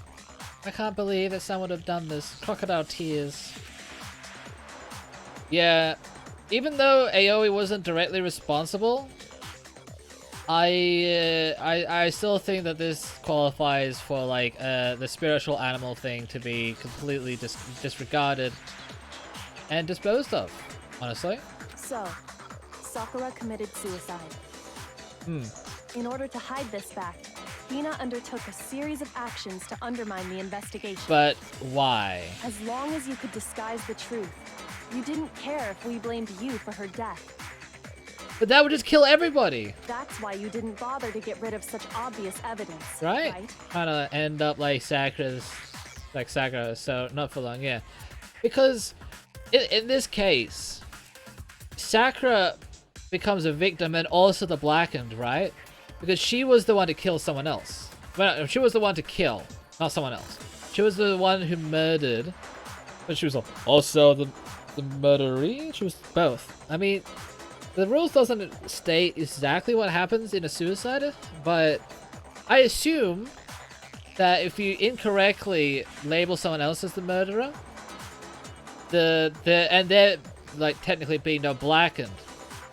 I can't believe that someone would have done this. Crocodile tears. Yeah, even though Aoi wasn't directly responsible, I still think that this qualifies for like the spiritual animal thing to be completely disregarded and disposed of, honestly. So, Sakura committed suicide. In order to hide this fact, Hina undertook a series of actions to undermine the investigation. But why? As long as you could disguise the truth, you didn't care if we blamed you for her death. But that would just kill everybody. That's why you didn't bother to get rid of such obvious evidence, Right? right? Kind of end up like Sakura, so not for long, yeah. Because in this case, Sakura becomes a victim and also the blackened, right? Because she was the one to kill someone else. Well, she was the one to kill, not someone else. She was the one who murdered, but she was also the murderee? She was both. I mean, the rules doesn't state exactly what happens in a suicide, but I assume that if you incorrectly label someone else as the murderer, and they're like technically being blackened,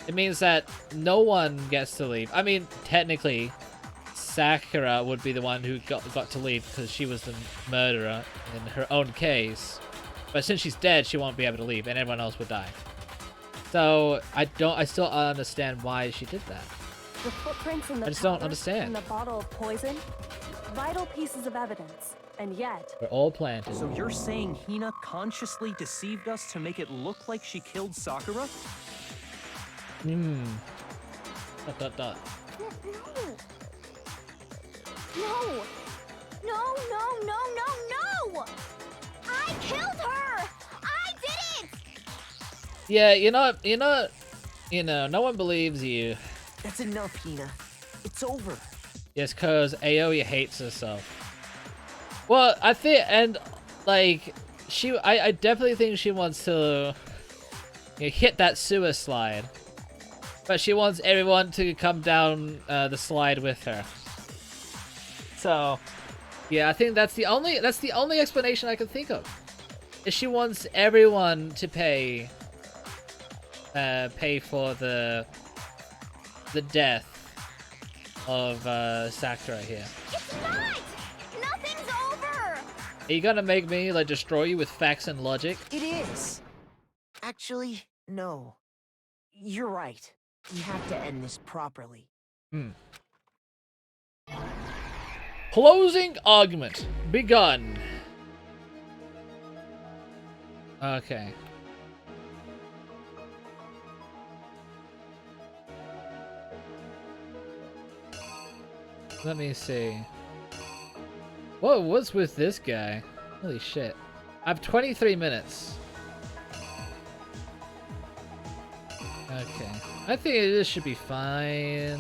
it means that no one gets to leave. I mean, technically, Sakura would be the one who got to leave because she was the murderer in her own case. But since she's dead, she won't be able to leave, and everyone else would die. So I still understand why she did that. The footprints in the I just don't powder understand. and the bottle of poison, vital pieces of evidence, and yet We're all planted. So you're saying Hina consciously deceived us to make it look like she killed Sakura? Dot. No! No! No, no, no, no, Yeah, you know, no one believes you. That's enough, Hina. It's over. Yes, cause Aoi hates herself. Well, I think, and like, I definitely think she wants to hit that sewer slide, but she wants everyone to come down the slide with her. So, yeah, I think that's the only explanation I can think of. Is she wants everyone to pay for the death of Sakura here. It's not! Nothing's over! Are you gonna make me like destroy you with facts and logic? It is. Actually, no. You're right. We have to end this properly. Closing argument begun. Okay. Let me see. Whoa, what's with this guy? Holy shit. I have 23 minutes. Okay. I think this should be fine.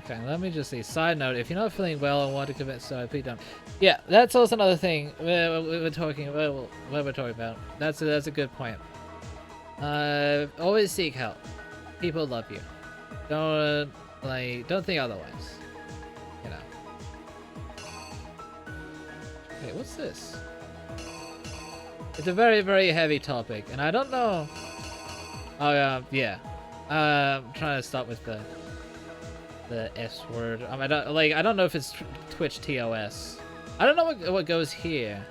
Okay, let me just see. Side note, if you're not feeling well and want to commit suicide, please don't. Yeah, that's also another thing we're talking about. What we're talking about. That's a good point. Always seek help. People love you. Don't think otherwise. You know. Okay, what's this? It's a very, very heavy topic, and I don't know. Oh yeah. I'm trying to stop with the S word. I don't know if it's Twitch TOS. I don't know what goes here.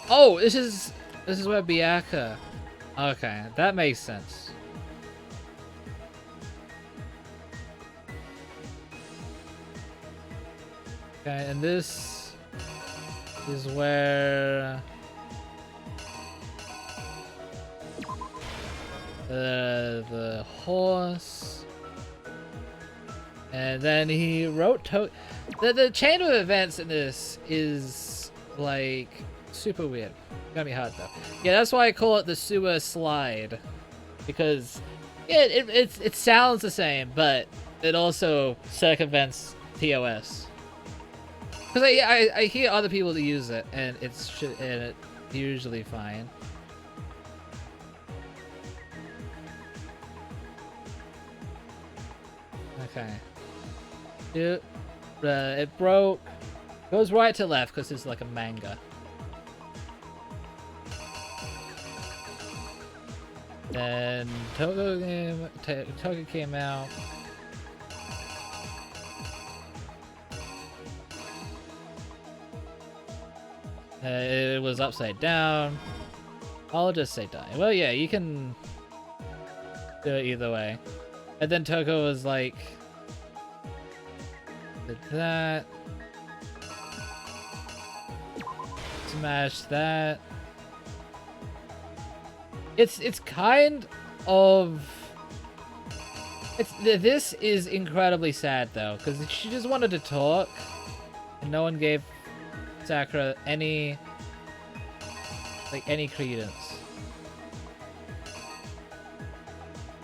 Oh, this is where Biaka. Okay, that makes sense. Okay, and this is where the horse. And then he wrote the chain of events in this is like super weird. It's gonna be hard though. Yeah, that's why I call it the sewer slide, because yeah, it sounds the same, but it also circumvents TOS. Because I hear other people use it, and it's usually fine. Okay. It broke. Goes right to left because it's like a manga. Then Togo came out. It was upside down. I'll just say die. Well, yeah, you can do it either way. And then Toko was like, did that. Smash that. It's kind of... This is incredibly sad though, because she just wanted to talk, and no one gave Sakura any credence.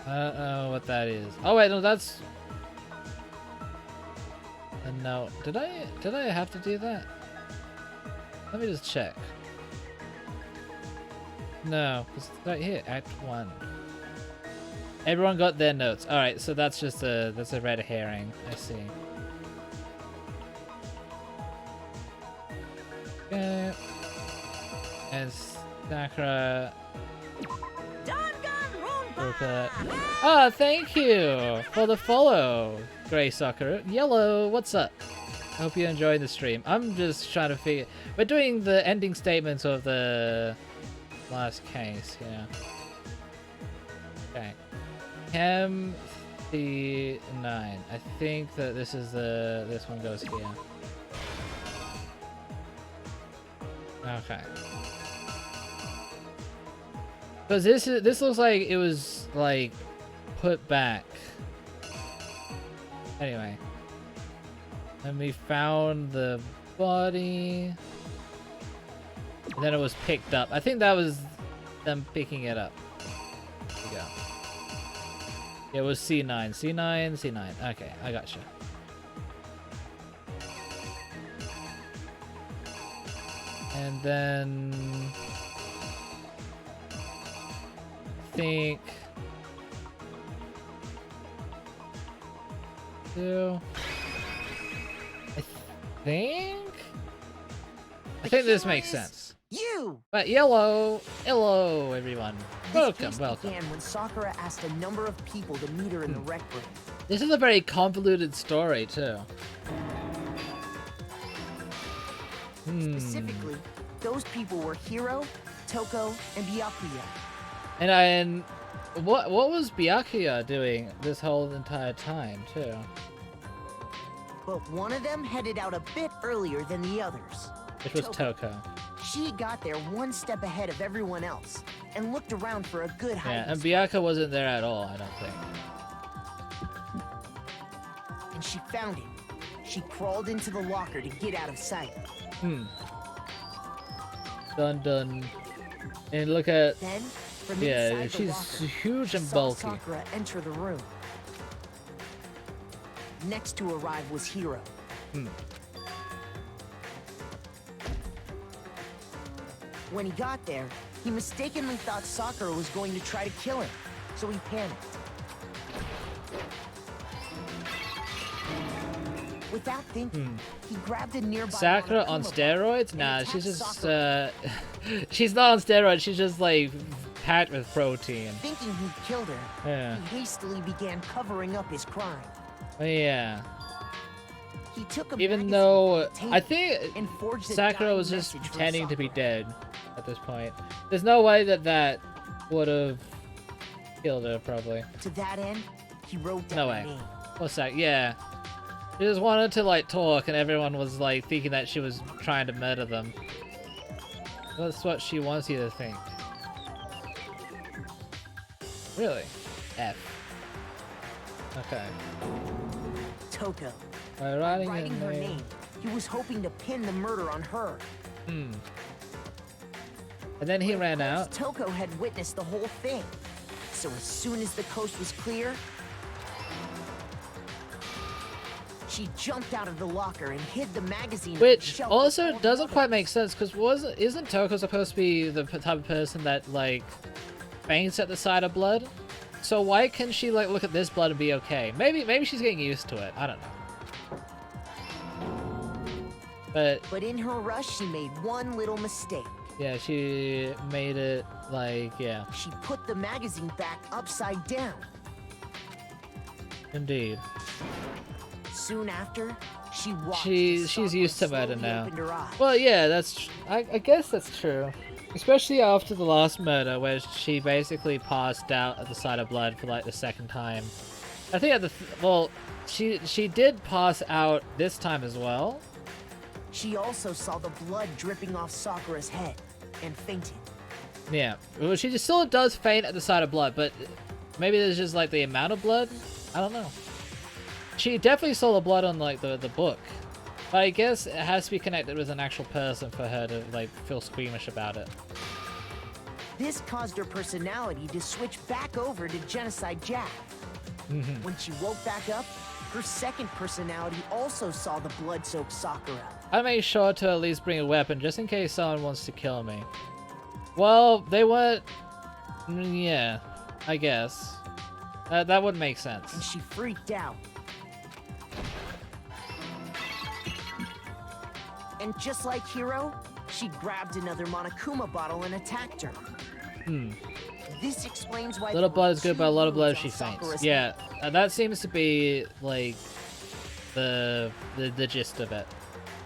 I don't know what that is. Oh wait, no, that's a note. Did I have to do that? Let me just check. No, it's right here, Act 1. Everyone got their notes. Alright, so that's just that's a red herring. I see. Okay. And Sakura. Dangonronpa! Ah, thank you for the follow, Grey Sakura. Yellow, what's up? Hope you're enjoying the stream. I'm just trying to figure... We're doing the ending statements of the last case here. Okay. Chem C9. I think that this is this one goes here. Okay. Because this looks like it was like put back. Anyway. And we found the body. And then it was picked up. I think that was them picking it up. There we go. It was C9. C9, C9. Okay, I gotcha. And then... I think this makes sense. You! But hello everyone. Welcome. Began when Sakura asked a number of people to meet her in the rec room. This is a very convoluted story too. Specifically, those people were Hiro, Toko, and Byakuya. And what was Byakuya doing this whole entire time too? But one of them headed out a bit earlier than the others. Which was Toko. She got there one step ahead of everyone else and looked around for a good hiding Yeah, and spot. Byakuya wasn't there at all, I don't think. And she found him. She crawled into the locker to get out of sight. Dun dun. And look at... Then, from yeah, inside the she's locker, huge she and saw bulky. Sakura enter the room. Next to arrive was Hiro. When he got there, he mistakenly thought Sakura was going to try to kill him, so he panicked. Without thinking, he grabbed a nearby Sakura monokuma on ball steroids? and Nah, attacked she's just Sakura. she's not on steroids, she's just like packed with protein. Thinking he'd killed her, Yeah. he hastily began covering up his crime. Oh, yeah. He took a Even magazine though from the I table think and forged a Sakura dying was just message from pretending to be Sakura. dead at this point. There's no way that would have killed her, probably. To that end, he wrote down No her way. name. What's that? Yeah. She just wanted to like talk, and everyone was like thinking that she was trying to murder them. That's what she wants you to think. Really? F. Okay. Toko. By writing her name, he was hoping to pin the murder on her. And then he ran out. Toko had witnessed the whole thing. So as soon as the coast was clear, she jumped out of the locker and hid the magazine. on the Which shelf also with all the doesn't quite others. make sense, because isn't Toko supposed to be the type of person that like faints at the sight of blood? So why can she like look at this blood and be okay? Maybe she's getting used to it. I don't know. But in her rush, she made one little mistake. yeah, she made it like yeah, She put the magazine back upside down. indeed. Soon after, she watched. She's as used to Sakura murder slowly now. opened her eyes. Well, yeah, I guess that's true. Especially after the last murder, where she basically passed out at the sight of blood for like the second time. I think at the well, she did pass out this time as well. She also saw the blood dripping off Sakura's head and fainted. Yeah, well, she just still does faint at the sight of blood, but maybe there's just like the amount of blood. I don't know. She definitely saw the blood on like the book. But I guess it has to be connected with an actual person for her to like feel squeamish about it. This caused her personality to switch back over to Genocide Jack. When she woke back up, her second personality also saw the blood-soaked Sakura. I made sure to at least bring a weapon just in case someone wants to kill me. Well, they weren't. Yeah, I guess. That would make sense. And she freaked out. And just like Hiro, she grabbed another monokuma bottle and attacked her. This explains why Little there blood were is good, two but a lot of blood wounds she on faints. Sakura's Yeah, head. that seems to be like the gist of it.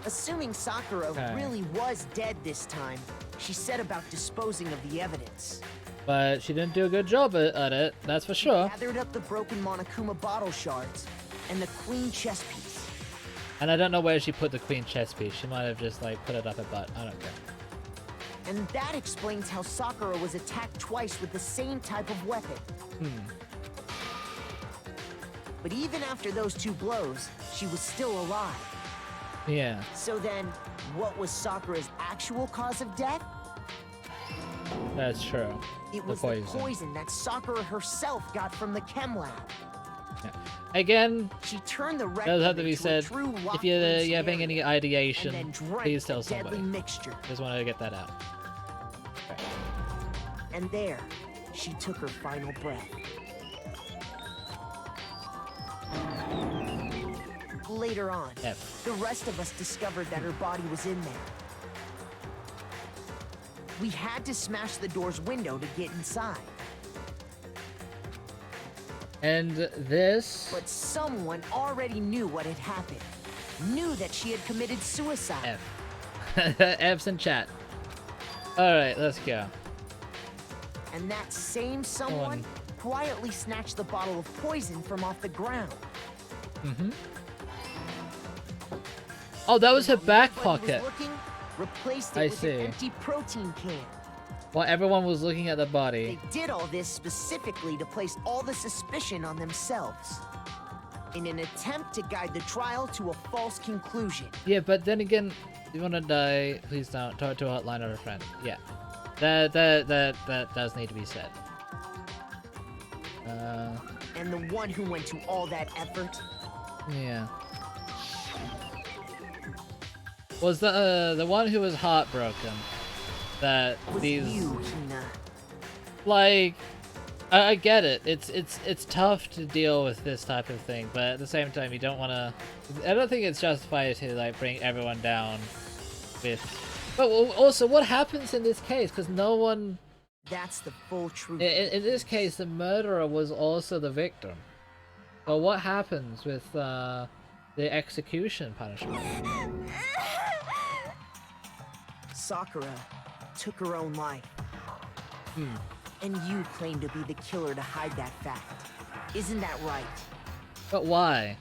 Assuming Sakura Okay. really was dead this time, she set about disposing of the evidence. But she didn't do a good job at it, that's for sure. Gathered up the broken monokuma bottle shards and the queen chess piece. And I don't know where she put the queen chess piece. She might have just like put it up her butt. I don't care. And that explains how Sakura was attacked twice with the same type of weapon. But even after those two blows, she was still alive. Yeah. So then, what was Sakura's actual cause of death? That's true. It was the poison that Sakura herself got from the chem lab. Yeah. Again, she turned the rec does have to be into a said. true If you're locked-room having any ideation, and then drank please tell the deadly somebody. mixture. Just want to get that out. And there, she took her final breath. Later on, the rest of us discovered that her body was in there. We had to smash the door's window to get inside. And this... But someone already knew what had happened. Knew that she had committed suicide. F's in chat. Alright, let's go. And that same someone quietly snatched the bottle of poison from off the ground. Mm-hmm. Oh, that was her back pocket. Replaced it with an empty protein can. While everyone was looking at the body. They did all this specifically to place all the suspicion on themselves. In an attempt to guide the trial to a false conclusion. Yeah, but then again, you want to die, please don't. Talk to a hotline or a friend. Yeah. That does need to be said. And the one who went to all that effort? Yeah. Was the one who was heartbroken that these you, Hina. Like I get it. It's tough to deal with this type of thing, but at the same time you don't want to. I don't think it's justified to like bring everyone down with. But also, what happens in this case? Because no one. That's the full truth. In this case, the murderer was also the victim. But what happens with the execution punishment? Sakura took her own life. And you claim to be the killer to hide that fact. Isn't that right? But why?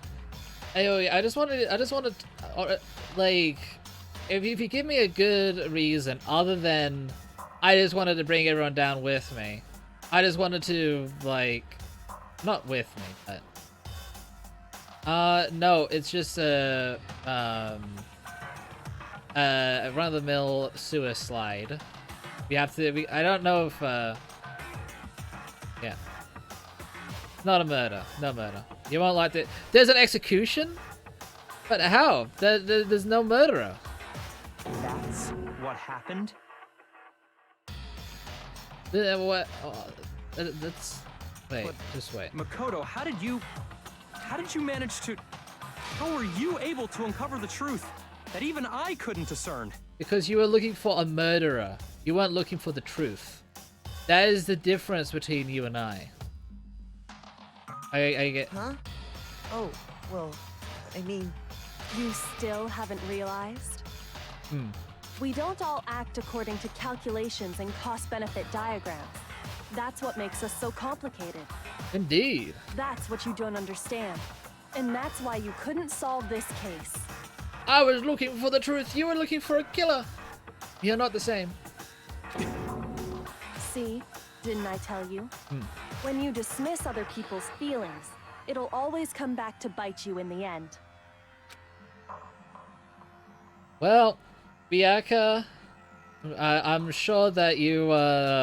Anyway, I just wanted, like, if you give me a good reason other than I just wanted to bring everyone down with me. I just wanted to, like, not with me, but no, it's just a run-of-the-mill sewer slide. We have to. I don't know if. Yeah. Not a murder. No murder. You won't like that. There's an execution, but how? There's no murderer. That's what happened. What? That's. Wait. But, just wait. Makoto, how did you manage to? How were you able to uncover the truth that even I couldn't discern? Because you were looking for a murderer. You weren't looking for the truth. That is the difference between you and I. I get. Huh? Oh, well, I mean. You still haven't realized? We don't all act according to calculations and cost-benefit diagrams. That's what makes us so complicated. Indeed. That's what you don't understand. And that's why you couldn't solve this case. I was looking for the truth. You were looking for a killer. You're not the same. See? Didn't I tell you? When you dismiss other people's feelings, it'll always come back to bite you in the end. Well, Biaka, I'm sure that you,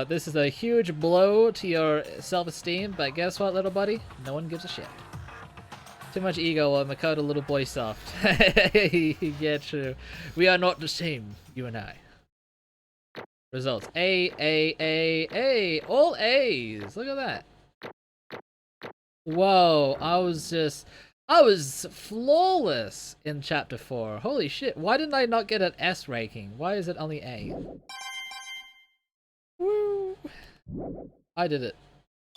this is a huge blow to your self-esteem, but guess what, little buddy? No one gives a shit. Too much ego or Makoto little boy soft. Yeah, true. We are not the same, you and I. Results. A. All A's. Look at that. Whoa, I was flawless in chapter 4. Holy shit. Why didn't I not get an S ranking? Why is it only A? Woo. I did it.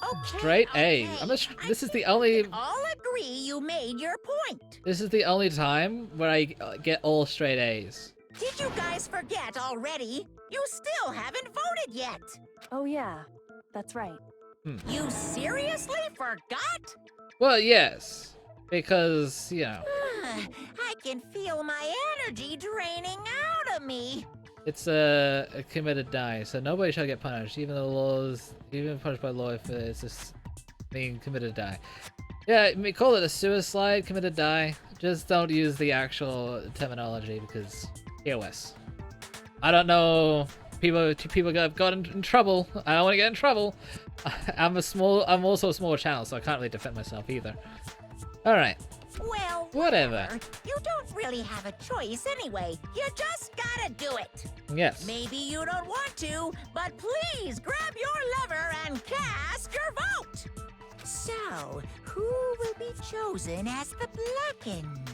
Okay, Straight A. okay. This is the only. All agree you made your point. This is the only time where I get all straight A's. Did you guys forget already? You still haven't voted yet. Oh yeah, that's right. You seriously forgot? Well, yes. Because, you know. I can feel my energy draining out of me. It's a committed die, so nobody shall get punished, even punished by law if it's just being committed die. Yeah, we call it a suicide, committed die. Just don't use the actual terminology because TOS. I don't know. People have gotten in trouble. I don't want to get in trouble. I'm also a small channel, so I can't really defend myself either. All right. Well, Whatever. You don't really have a choice anyway. You just gotta do it. Yes. Maybe you don't want to, but please grab your lever and cast your vote. So, who will be chosen as the blackened?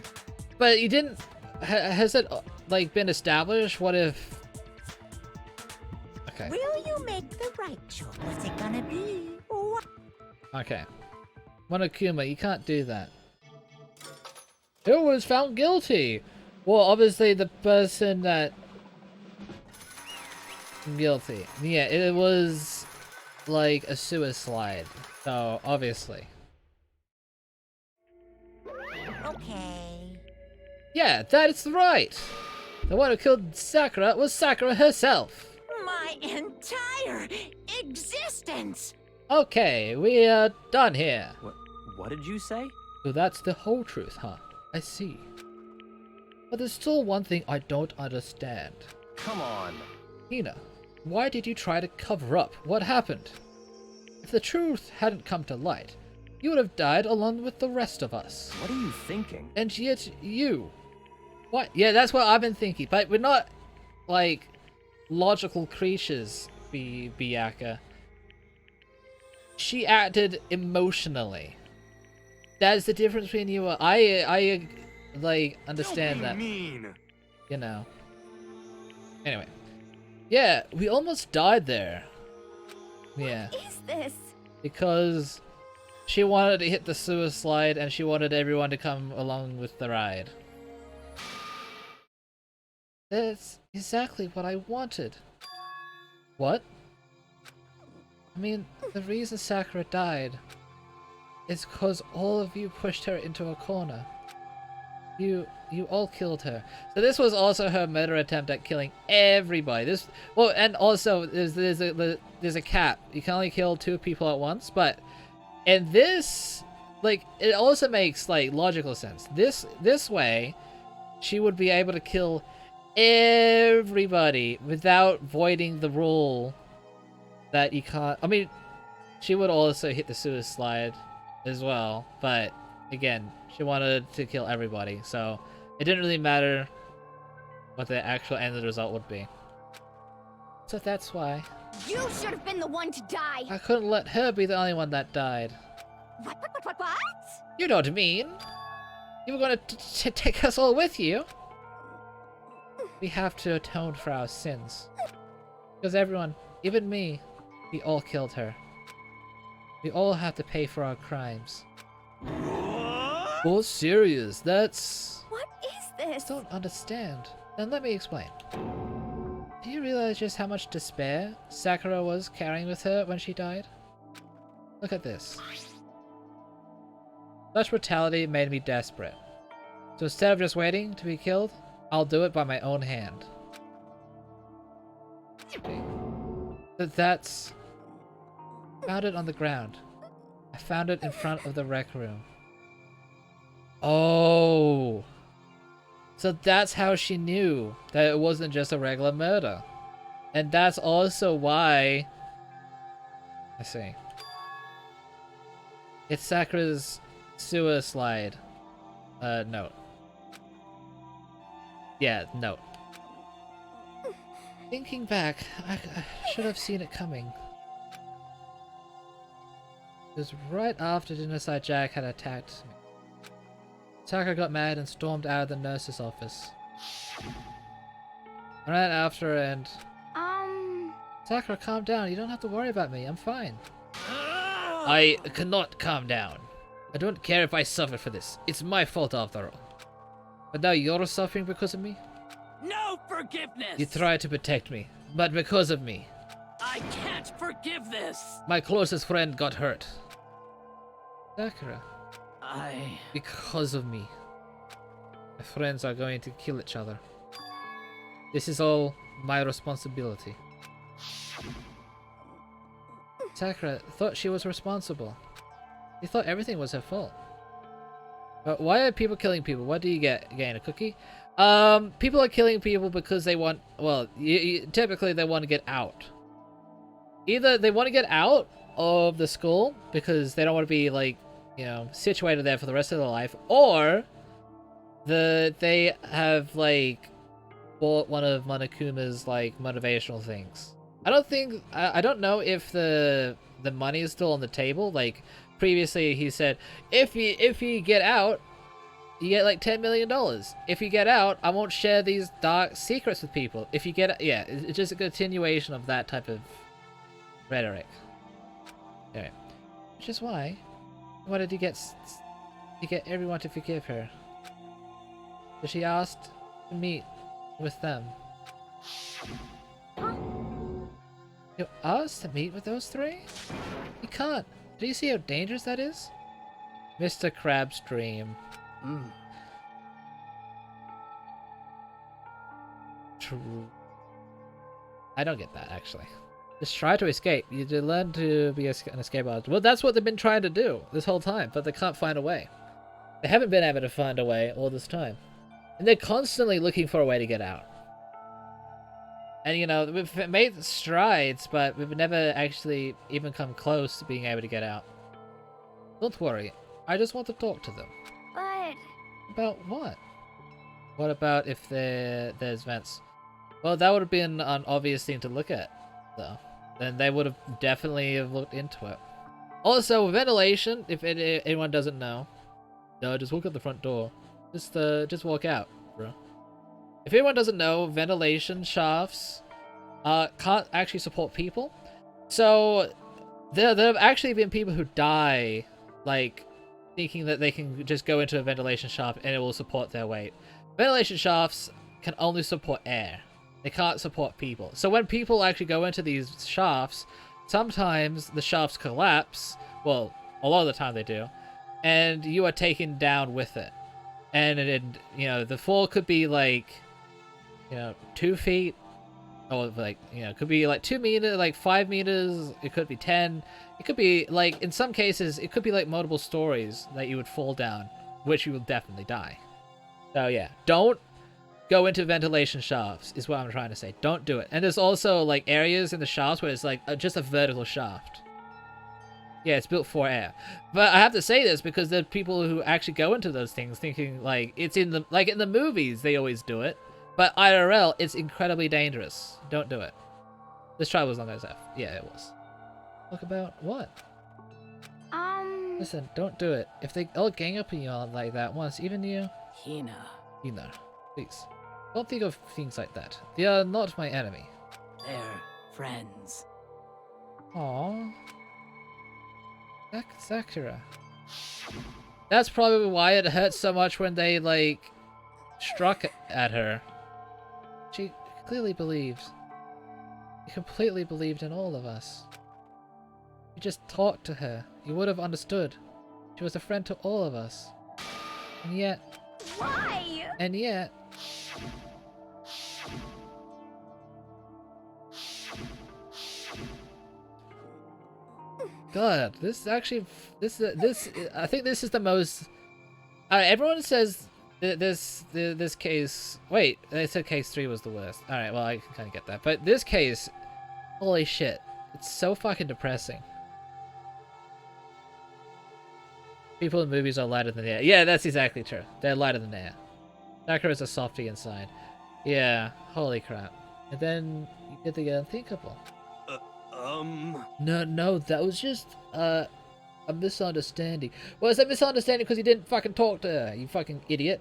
But you didn't. Has it like been established? What if? Okay. Will you make the right choice? What's it gonna be? Okay. Monokuma, you can't do that. Who was found guilty? Well, obviously the person that... Guilty. Yeah, it was like a suicide. So, obviously. Okay. Yeah, that is right! The one who killed Sakura was Sakura herself! My entire existence! Okay, we are done here. What did you say? So that's the whole truth, huh? I see. But there's still one thing I don't understand. Come on. Hina, why did you try to cover up what happened? If the truth hadn't come to light, you would have died along with the rest of us. What are you thinking? And yet you... What? Yeah, that's what I've been thinking, but we're not, like, logical creatures, Byakuya. She acted emotionally. That's the difference between you and I like understand that. Mean. You know. Anyway. Yeah, we almost died there. Yeah. What is this? Because she wanted to hit the sewer slide and she wanted everyone to come along with the ride. That's exactly what I wanted. What? I mean, the reason Sakura died is because all of you pushed her into a corner. You all killed her. So this was also her murder attempt at killing everybody. Well, and also there's a cap. You can only kill 2 people at once, but in this, like, it also makes like logical sense. This way, she would be able to kill everybody without voiding the rule that you can't. I mean, she would also hit the sewer slide as well, but again, she wanted to kill everybody, so it didn't really matter what the actual end of the result would be. So that's why You should have been the one to die. I couldn't let her be the only one that died. What? You know what I mean? You were gonna take us all with you. We have to atone for our sins. Because everyone, even me, we all killed her. We all have to pay for our crimes. Oh, serious, that's... What is this? I don't understand. Then let me explain. Do you realize just how much despair Sakura was carrying with her when she died? Look at this. Such brutality made me desperate. So instead of just waiting to be killed, I'll do it by my own hand. Okay. That's... Found it on the ground. I found it in front of the rec room. Oh! So that's how she knew that it wasn't just a regular murder. And that's also why... I see. It's Sakura's sewer slide. Note. Yeah, note. Thinking back, I should have seen it coming. It was right after Genocide Jack had attacked me. Sakura got mad and stormed out of the nurse's office. I ran after her and... Sakura, calm down. You don't have to worry about me. I'm fine. I cannot calm down. I don't care if I suffer for this. It's my fault after all. But now you're suffering because of me? No forgiveness! You tried to protect me, but because of me. I can't forgive this! My closest friend got hurt. Sakura. I... Because of me. My friends are going to kill each other. This is all my responsibility. Sakura thought she was responsible. She thought everything was her fault. Why are people killing people? What do you get? Gain a cookie? People are killing people because they want, well, typically they want to get out. Either they want to get out of the school because they don't want to be, like, you know, situated there for the rest of their life, or they have, like, bought one of Monokuma's, like, motivational things. I don't know if the money is still on the table. Like, previously he said, if you get out, you get like $10 million. If you get out, I won't share these dark secrets with people. If you get, yeah, it's just a continuation of that type of rhetoric. Okay. Which is why I wanted to get everyone to forgive her. So she asked to meet with them. You asked to meet with those three? You can't. Do you see how dangerous that is? Mr. Crab's dream. True. I don't get that, actually. Just try to escape. You learn to be an escape artist. Well, that's what they've been trying to do this whole time, but they can't find a way. They haven't been able to find a way all this time. And they're constantly looking for a way to get out. And, you know, we've made strides, but we've never actually even come close to being able to get out. Don't worry. I just want to talk to them. But... About what? What about if there's vents? Well, that would have been an obvious thing to look at, though. Then they would have definitely have looked into it. Also, ventilation, if anyone doesn't know. No, just walk out the front door. Just walk out, bro. If anyone doesn't know, ventilation shafts can't actually support people. So there have actually been people who die, like, thinking that they can just go into a ventilation shaft and it will support their weight. Ventilation shafts can only support air. They can't support people. So when people actually go into these shafts, sometimes the shafts collapse. Well, a lot of the time they do. And you are taken down with it. And you know, the fall could be like, you know, 2 feet, or like, you know, it could be like 2 meters, like 5 meters, it could be 10, it could be like, in some cases, it could be like multiple stories that you would fall down, which you will definitely die. So yeah, don't go into ventilation shafts, is what I'm trying to say. Don't do it. And there's also like areas in the shafts where it's like just a vertical shaft. Yeah, it's built for air. But I have to say this because there are people who actually go into those things thinking like it's in the, like in the movies they always do it. But IRL, it's incredibly dangerous. Don't do it. This trial was long as F. Yeah, it was. Talk about what? Listen, don't do it. If they all gang up on you all like that once, even you... Hina. Hina, please. Don't think of things like that. They are not my enemy. They're friends. Aww. Sakura. That's probably why it hurt so much when they, like, struck at her. She clearly believed. She completely believed in all of us. You just talked to her. You would have understood. She was a friend to all of us. And yet... Why? And yet... God, this actually... I think this is the most... everyone says this case... Wait, they said case 3 was the worst. Alright, well, I can kind of get that. But this case... Holy shit. It's so fucking depressing. People in movies are lighter than air. Yeah, that's exactly true. They're lighter than air. Sakura's a softie inside. Yeah, holy crap. And then you did the unthinkable. No, that was just a misunderstanding. Well, it's a misunderstanding because you didn't fucking talk to her, you fucking idiot.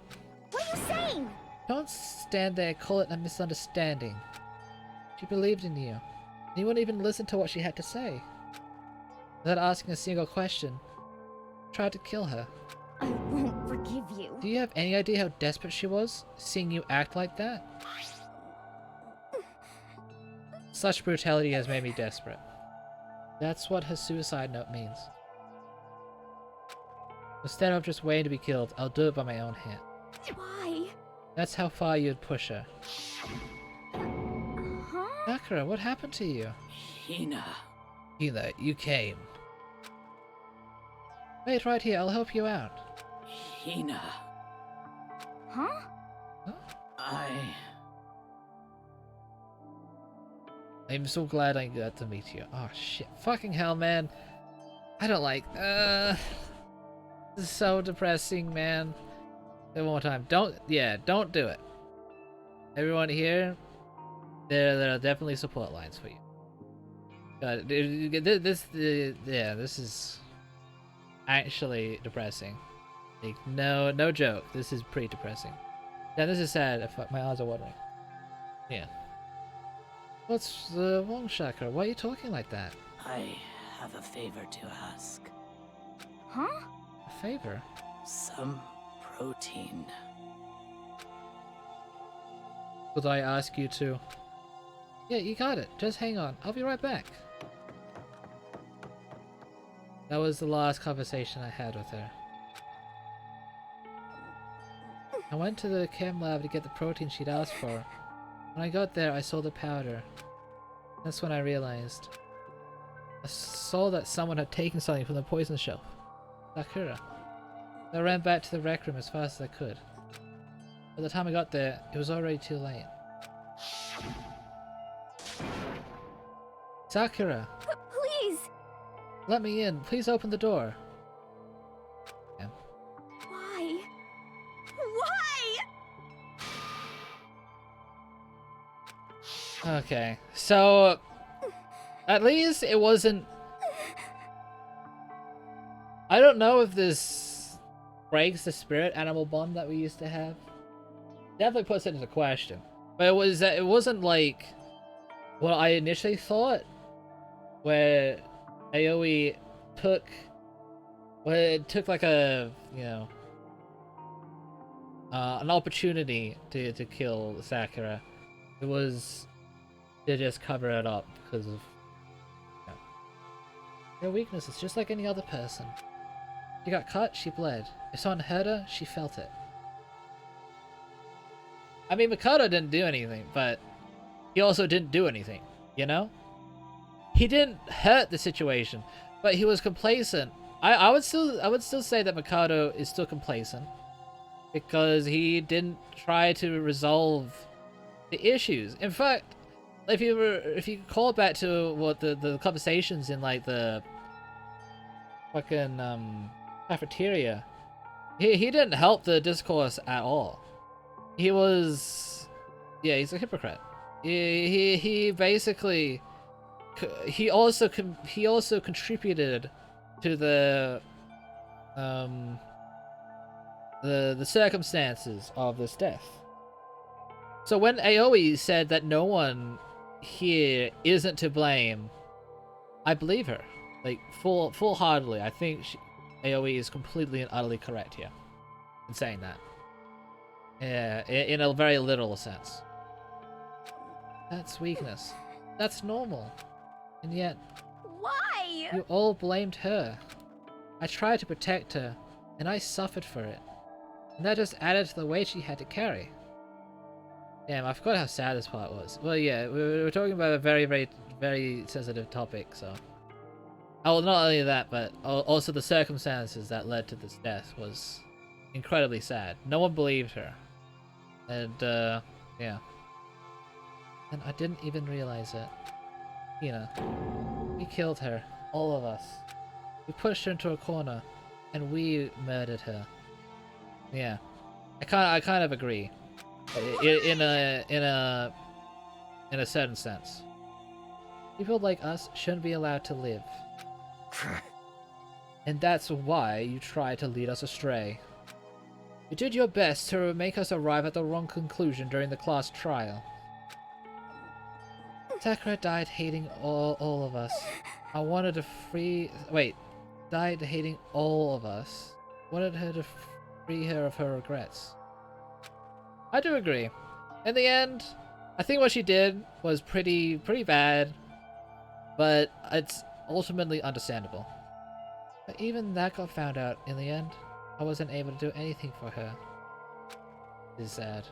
What are you saying? Don't stand there and call it a misunderstanding. She believed in you. You wouldn't even listen to what she had to say. Without asking a single question. Tried to kill her. I won't forgive you. Do you have any idea how desperate she was, seeing you act like that? Such brutality has made me desperate. That's what her suicide note means. Instead of just waiting to be killed, I'll do it by my own hand. Why? That's how far you'd push her. Huh? Sakura, what happened to you? Hina. Hina, you came. Wait right here, I'll help you out. Hina. Huh? I'm so glad I got to meet you. Oh shit. Fucking hell, man. I don't like... This is so depressing, man. One more time. Don't do it. Everyone here, there are definitely support lines for you. This is actually depressing. Like, no joke. This is pretty depressing. Yeah, this is sad. My eyes are watering. Yeah. What's wrong, Sakura? Why are you talking like that? I have a favor to ask. Huh? A favor? Some protein. Could I ask you to? Yeah, you got it. Just hang on. I'll be right back. That was the last conversation I had with her. I went to the chem lab to get the protein she'd asked for. When I got there, I saw the powder. That's when I realized. I saw that someone had taken something from the poison shelf. Sakura. I ran back to the rec room as fast as I could. By the time I got there, it was already too late. Sakura! Please! Let me in. Please open the door. Yeah. Why? Why? Okay, so at least it wasn't... I don't know if this breaks the spirit animal bond that we used to have. Definitely puts it into question. But it wasn't like what I initially thought, where Aoi took like a, you know, an opportunity to kill Sakura. It was to just cover it up because of, you know, her weaknesses, just like any other person. She got cut, she bled. If someone hurt her, she felt it. I mean, Mikado didn't do anything, but he also didn't do anything, you know? He didn't hurt the situation, but he was complacent. I would still say that Mikado is still complacent because he didn't try to resolve the issues. In fact, if you call back to what the conversations in like the fucking cafeteria, he didn't help the discourse at all. He was, yeah, he's a hypocrite. He basically, he also contributed to the circumstances of this death. So when Aoi said that no one here isn't to blame, I believe her, like full-heartedly. I think Aoi is completely and utterly correct here in saying that. Yeah, in a very literal sense. That's weakness. That's normal. And yet, Why? you all blamed her. I tried to protect her, and I suffered for it. And that just added to the weight she had to carry. Damn, I forgot how sad this part was. Well, yeah, we were talking about a very, very, very sensitive topic, so... Oh, not only that, but also the circumstances that led to this death was incredibly sad. No one believed her. And, yeah. And I didn't even realize it. Hina. We killed her. All of us. We pushed her into a corner, and we murdered her. Yeah. I kind of agree. In a certain sense. People like us shouldn't be allowed to live. And that's why you try to lead us astray. You did your best to make us arrive at the wrong conclusion during the class trial. Sakura died hating all of us. I wanted to died hating all of us. Wanted her to free her of her regrets. I do agree. In the end, I think what she did was pretty bad, but it's ultimately understandable. But even that got found out in the end. I wasn't able to do anything for her. It is sad.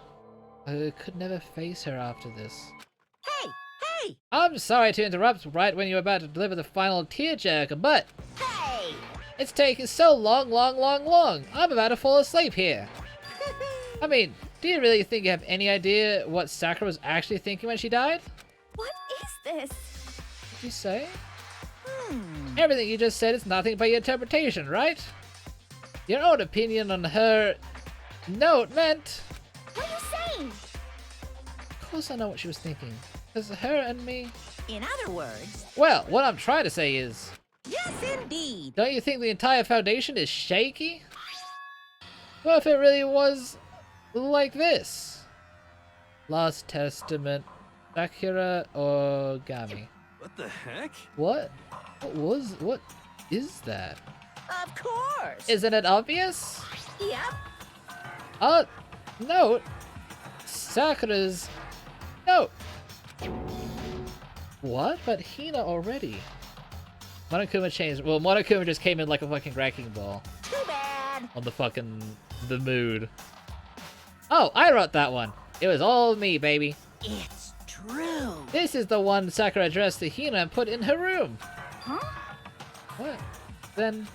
I could never face her after this. Hey! I'm sorry to interrupt right when you're about to deliver the final tearjerker, but... Hey! It's taking so long. I'm about to fall asleep here. I mean, do you really think you have any idea what Sakura was actually thinking when she died? What is this? What did you say? Everything you just said is nothing but your interpretation, right? Your own opinion on her note meant... What are you saying? Of course I know what she was thinking. Because her and me... In other words... Well, what I'm trying to say is... Yes, indeed. Don't you think the entire foundation is shaky? What if it really was like this? Lost Testament, Sakura Origami. What the heck? What is that? Of course. Isn't it obvious? Yep. Note. Sakura's note. What? But Hina already. Monokuma changed. Well, Monokuma just came in like a fucking wrecking ball. Too bad. On the mood. Oh, I wrote that one. It was all me, baby. It's true. This is the one Sakura addressed to Hina and put in her room. Huh? What? Then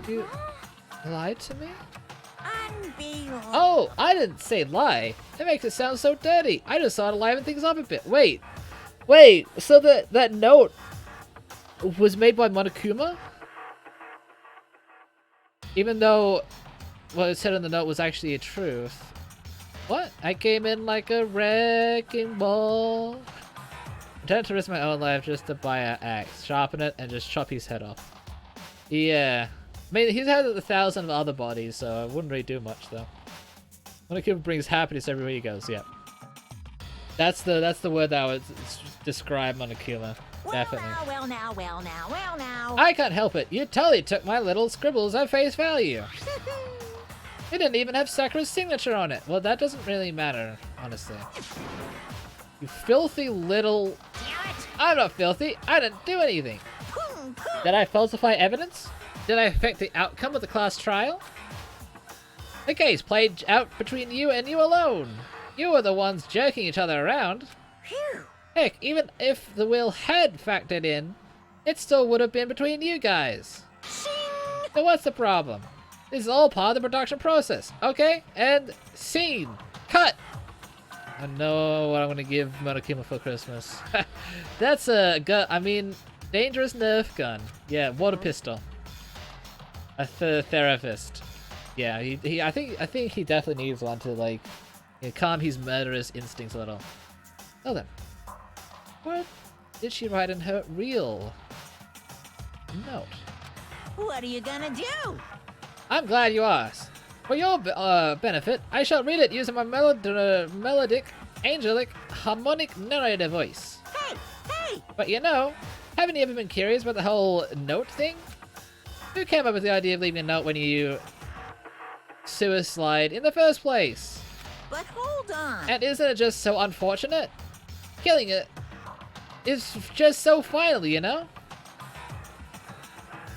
you lied to me? Unbelievable. Oh, I didn't say lie. That makes it sound so dirty. I just thought to liven things up a bit. Wait. So that note was made by Monokuma? Even though what it said in the note was actually a truth. What? I came in like a wrecking ball. I tend to risk my own life just to buy an axe, sharpen it, and just chop his head off. Yeah. I mean, he's had 1,000 other bodies, so it wouldn't really do much, though. Monokuma brings happiness everywhere he goes, yep. That's the word that would describe Monokuma. Definitely. Well now. I can't help it. You totally took my little scribbles at face value. It didn't even have Sakura's signature on it. Well, that doesn't really matter, honestly. You filthy little... I'm not filthy. I didn't do anything. Did I falsify evidence? Did I affect the outcome of the class trial? The case played out between you and you alone. You were the ones jerking each other around. Phew. Heck, even if the will had factored in, it still would have been between you guys. So what's the problem? This is all part of the production process, okay? And scene. Cut! I know what I'm gonna give Monokuma for Christmas. That's a gun, I mean, dangerous Nerf gun. Yeah, water pistol. A therapist. Yeah, I think he definitely needs one to, like, calm his murderous instincts a little. Oh then. What did she write in her real note? What are you gonna do? I'm glad you asked. For your benefit, I shall read it using my melodic, angelic, harmonic narrator voice. Hey! But you know, haven't you ever been curious about the whole note thing? Who came up with the idea of leaving a note when you suicide in the first place? But hold on. And isn't it just so unfortunate? Killing it is just so final, you know?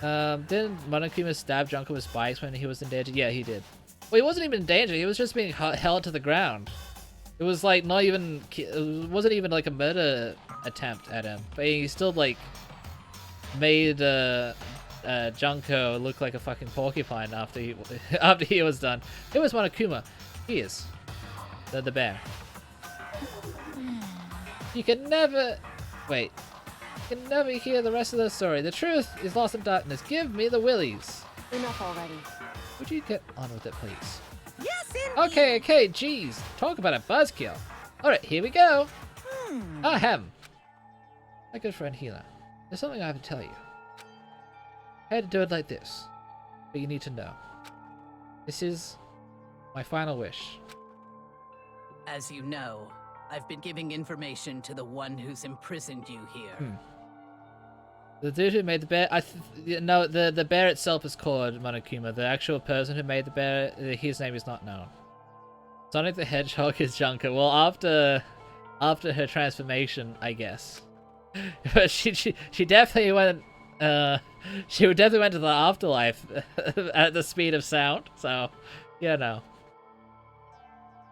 Didn't Monokuma stab Junko with spikes when he was in danger? Yeah, he did. Well, he wasn't even in danger. He was just being held to the ground. It was like not even... It wasn't even like a murder attempt at him. But he still like made Junko look like a fucking porcupine after he was done. It was Monokuma. He is the bear. You can never... Wait. You can never hear the rest of the story. The truth is lost in darkness. Give me the willies. Enough already. Would you get on with it, please? Yes, indeed. Okay, jeez. Talk about a buzzkill. Alright, here we go. Ahem. My good friend Hila, there's something I have to tell you. I had to do it like this, but you need to know. This is my final wish. As you know, I've been giving information to the one who's imprisoned you here. The dude who made the bear, no, the bear itself is called Monokuma. The actual person who made the bear, his name is not known. Sonic the Hedgehog is Junko. Well, after her transformation, I guess. But she definitely went. She definitely went to the afterlife at the speed of sound. So, yeah, no.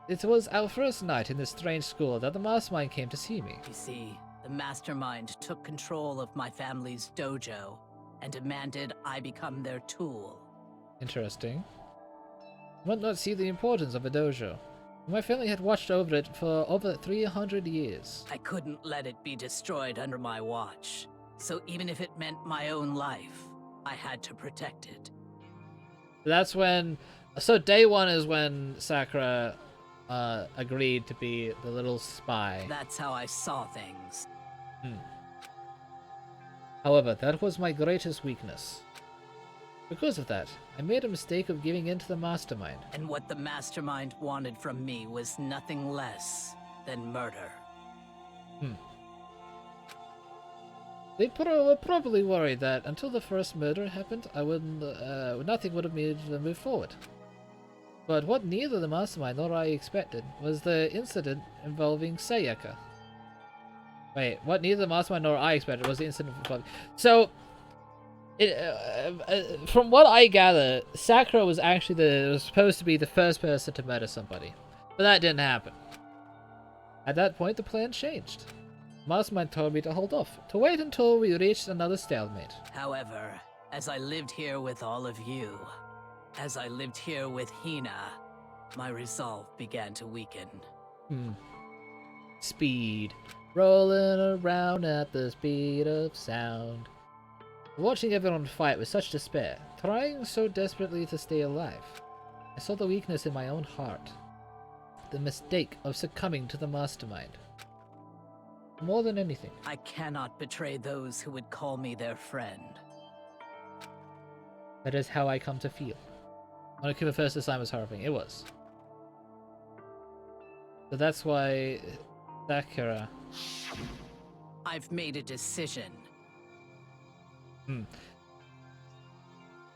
It was our first night in this strange school that the mastermind came to see me. You see, the mastermind took control of my family's dojo, and demanded I become their tool. Interesting. I might not see the importance of a dojo. My family had watched over it for over 300 years. I couldn't let it be destroyed under my watch. So even if it meant my own life, I had to protect it. That's when... So day one is when Sakura agreed to be the little spy. That's how I saw things. However, that was my greatest weakness. Because of that, I made a mistake of giving in to the mastermind. And what the mastermind wanted from me was nothing less than murder. They were probably worried that until the first murder happened, nothing would have moved forward. But what neither the mastermind nor I expected was the incident involving Sayaka. Wait, what neither the mastermind nor I expected was the incident involving... So, from what I gather, Sakura was actually was supposed to be the first person to murder somebody. But that didn't happen. At that point, the plan changed. Mastermind told me to hold off, to wait until we reached another stalemate. However, as I lived here with all of you, as I lived here with Hina, my resolve began to weaken. Speed. Rolling around at the speed of sound. Watching everyone fight with such despair, trying so desperately to stay alive, I saw the weakness in my own heart. The mistake of succumbing to the mastermind. More than anything. I cannot betray those who would call me their friend. That is how I come to feel. Monokuma first design was horrifying. It was. So that's why Sakura... I've made a decision.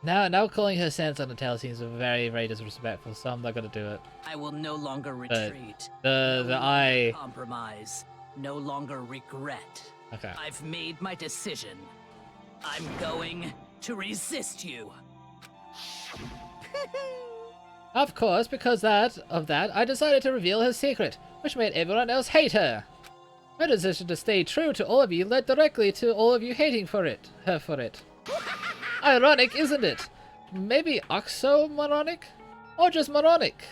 Now calling her sense on the tail seems very, very disrespectful, so I'm not gonna do it. I will no longer retreat. Compromise. No longer regret. Okay. I've made my decision. I'm going to resist you. Of course, because of that, I decided to reveal her secret, which made everyone else hate her. My decision to stay true to all of you led directly to all of you hating her for it. Ironic, isn't it? Maybe oxymoronic? Or just moronic?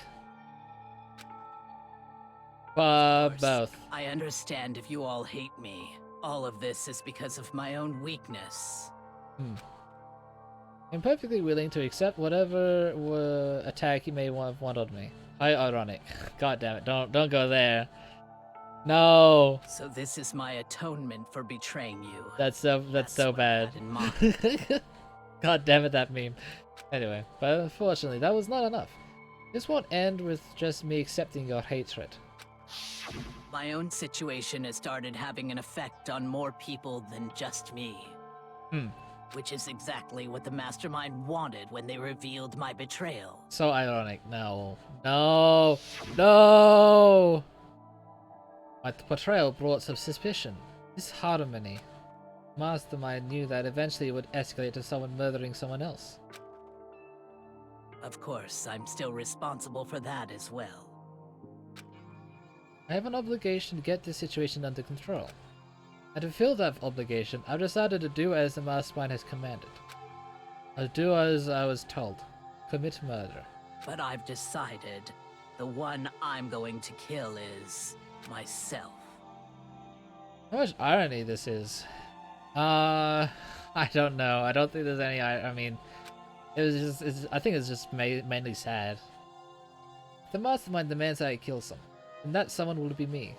Both. I understand if you all hate me. All of this is because of my own weakness. I'm perfectly willing to accept whatever attack you may want on me. Ironic. God damn it! Don't go there. No. So this is my atonement for betraying you. That's so bad. God damn it, that meme. Anyway, but unfortunately, that was not enough. This won't end with just me accepting your hatred. My own situation has started having an effect on more people than just me. Which is exactly what the mastermind wanted when they revealed my betrayal. So ironic. No. No. No! My betrayal brought some suspicion. This harmony. Mastermind knew that eventually it would escalate to someone murdering someone else. Of course, I'm still responsible for that as well. I have an obligation to get this situation under control. And to fulfill that obligation, I've decided to do as the mastermind has commanded. I'll do as I was told. Commit murder. But I've decided the one I'm going to kill is myself. How much irony this is. I don't know. I don't think there's any. I mean, I think it's just mainly sad. The mastermind demands that I kill someone, and that someone will be me.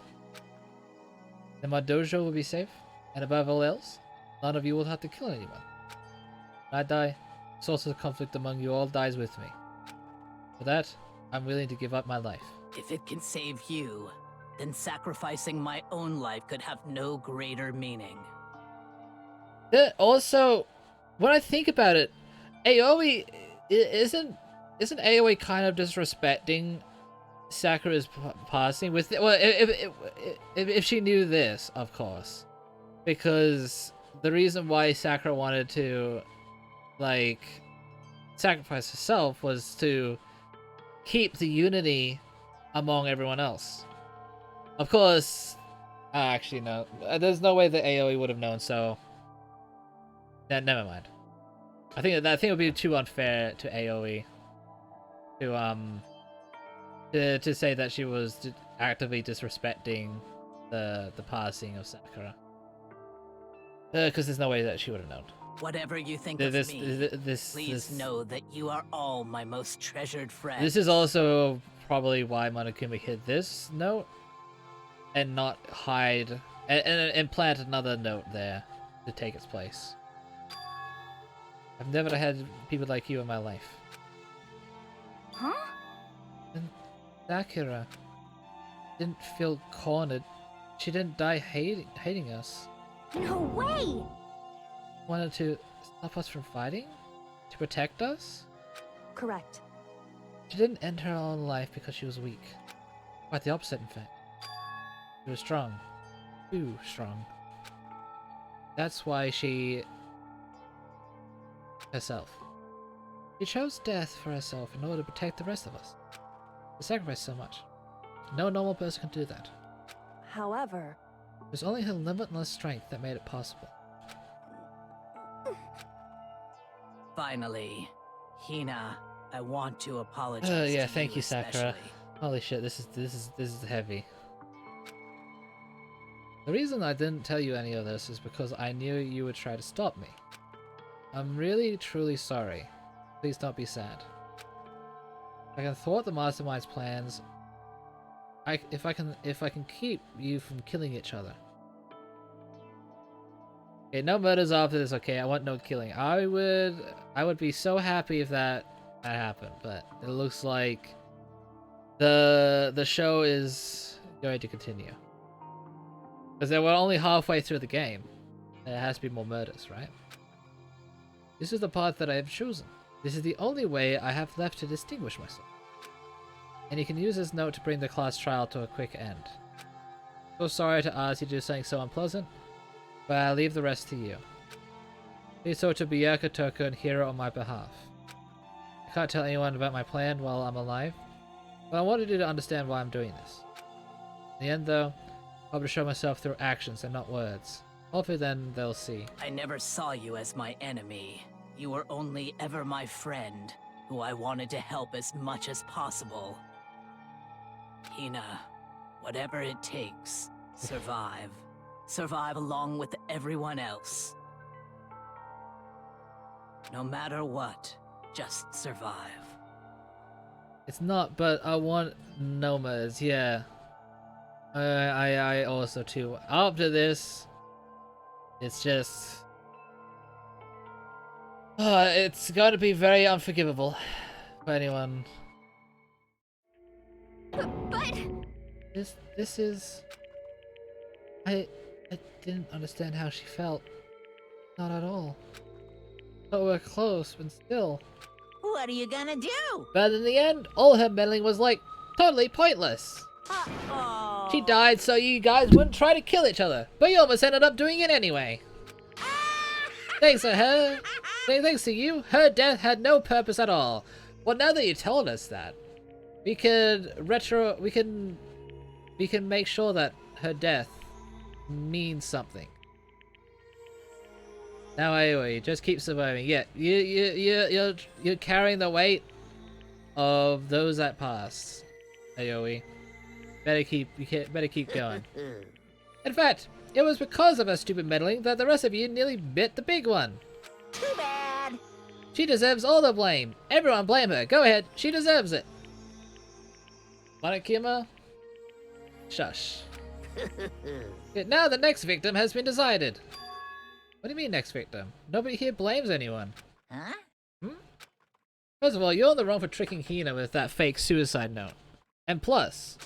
Then my dojo will be safe, and above all else, none of you will have to kill anyone. When I die, the source of the conflict among you all dies with me. For that, I'm willing to give up my life. If it can save you, then sacrificing my own life could have no greater meaning. Also, when I think about it, Aoi isn't Aoi kind of disrespecting Sakura's passing with well, if she knew this, of course, because the reason why Sakura wanted to like sacrifice herself was to keep the unity among everyone else. Of course, actually no, there's no way that Aoi would have known, so never mind. I think it would be too unfair to AoE to say that she was actively disrespecting the passing of Sakura. Because there's no way that she would have known. Whatever you think of me, please know that you are all my most treasured friends. This is also probably why Monokuma hid this note and not hide and plant another note there to take its place. I've never had people like you in my life. Huh? And Sakura didn't feel cornered. She didn't die hating us. No way! Wanted to stop us from fighting? To protect us? Correct. She didn't end her own life because she was weak. Quite the opposite, in fact. She was strong. Too strong. That's why she... herself. She chose death for herself in order to protect the rest of us. She sacrificed so much. No normal person can do that. However... It was only her limitless strength that made it possible. Finally, Hina, I want to apologize. Yeah, to thank you, Sakura. especially. Holy shit, this is heavy. The reason I didn't tell you any of this is because I knew you would try to stop me. I'm really, truly sorry. Please don't be sad. I can thwart the mastermind's plans. If I can keep you from killing each other. Okay, no murders after this. Okay, I want no killing. I would be so happy if that happened, but it looks like the show is going to continue because they were only halfway through the game. There has to be more murders, right? This is the path that I have chosen. This is the only way I have left to distinguish myself. And you can use this note to bring the class trial to a quick end. So sorry to ask you to do something so unpleasant, but I'll leave the rest to you. Please talk to Byakuya, Toko, and Hiro on my behalf. I can't tell anyone about my plan while I'm alive, but I wanted you to understand why I'm doing this. In the end, though, I'll be to show myself through actions and not words. Hopefully then they'll see. I never saw you as my enemy. You were only ever my friend, who I wanted to help as much as possible. Hina, whatever it takes, survive. Survive along with everyone else. No matter what, just survive. It's not, but I want nomads, yeah. I also too. After this, it's just... it's going to be very unforgivable for anyone. But... This is... I didn't understand how she felt. Not at all. But we're close, but still. What are you gonna do? But in the end, all her meddling was like, totally pointless. Uh-oh. She died so you guys wouldn't try to kill each other, but you almost ended up doing it anyway. Thanks to her, thanks to you, her death had no purpose at all. Well, now that you told us that, we can make sure that her death means something. Now, anyway, just keep surviving. Yeah, you're carrying the weight of those that passed. AoE. Better keep going. In fact, it was because of her stupid meddling that the rest of you nearly bit the big one. Too bad. She deserves all the blame. Everyone blame her. Go ahead. She deserves it. Monokuma? Shush. Now the next victim has been decided. What do you mean next victim? Nobody here blames anyone. Huh? First of all, you're on the wrong for tricking Hina with that fake suicide note. And plus,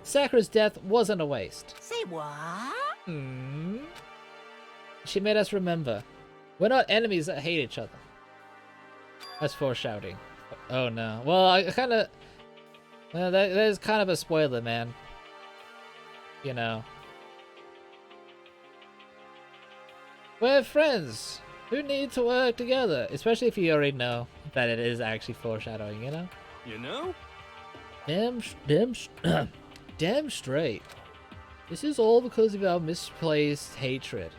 Sakura's death wasn't a waste. Say what? She made us remember. We're not enemies that hate each other. That's foreshadowing. Oh no. Well, I kind of... Well, there's kind of a spoiler, man. You know. We're friends who need to work together, especially if you already know that it is actually foreshadowing, you know? You know? Damn straight. This is all because of our misplaced hatred.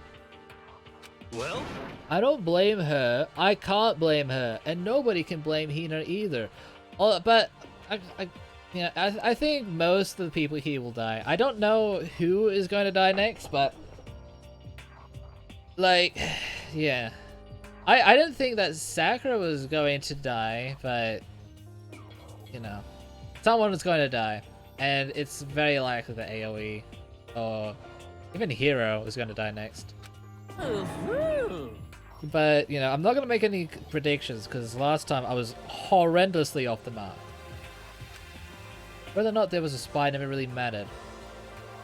Well? I don't blame her. I can't blame her. And nobody can blame Hina either. But I think most of the people here will die. I don't know who is going to die next, but... Like, yeah. I didn't think that Sakura was going to die, but... You know. Someone was going to die. And it's very likely that AoE or even Hero is going to die next. But, you know, I'm not going to make any predictions because last time I was horrendously off the mark. Whether or not there was a spy never really mattered.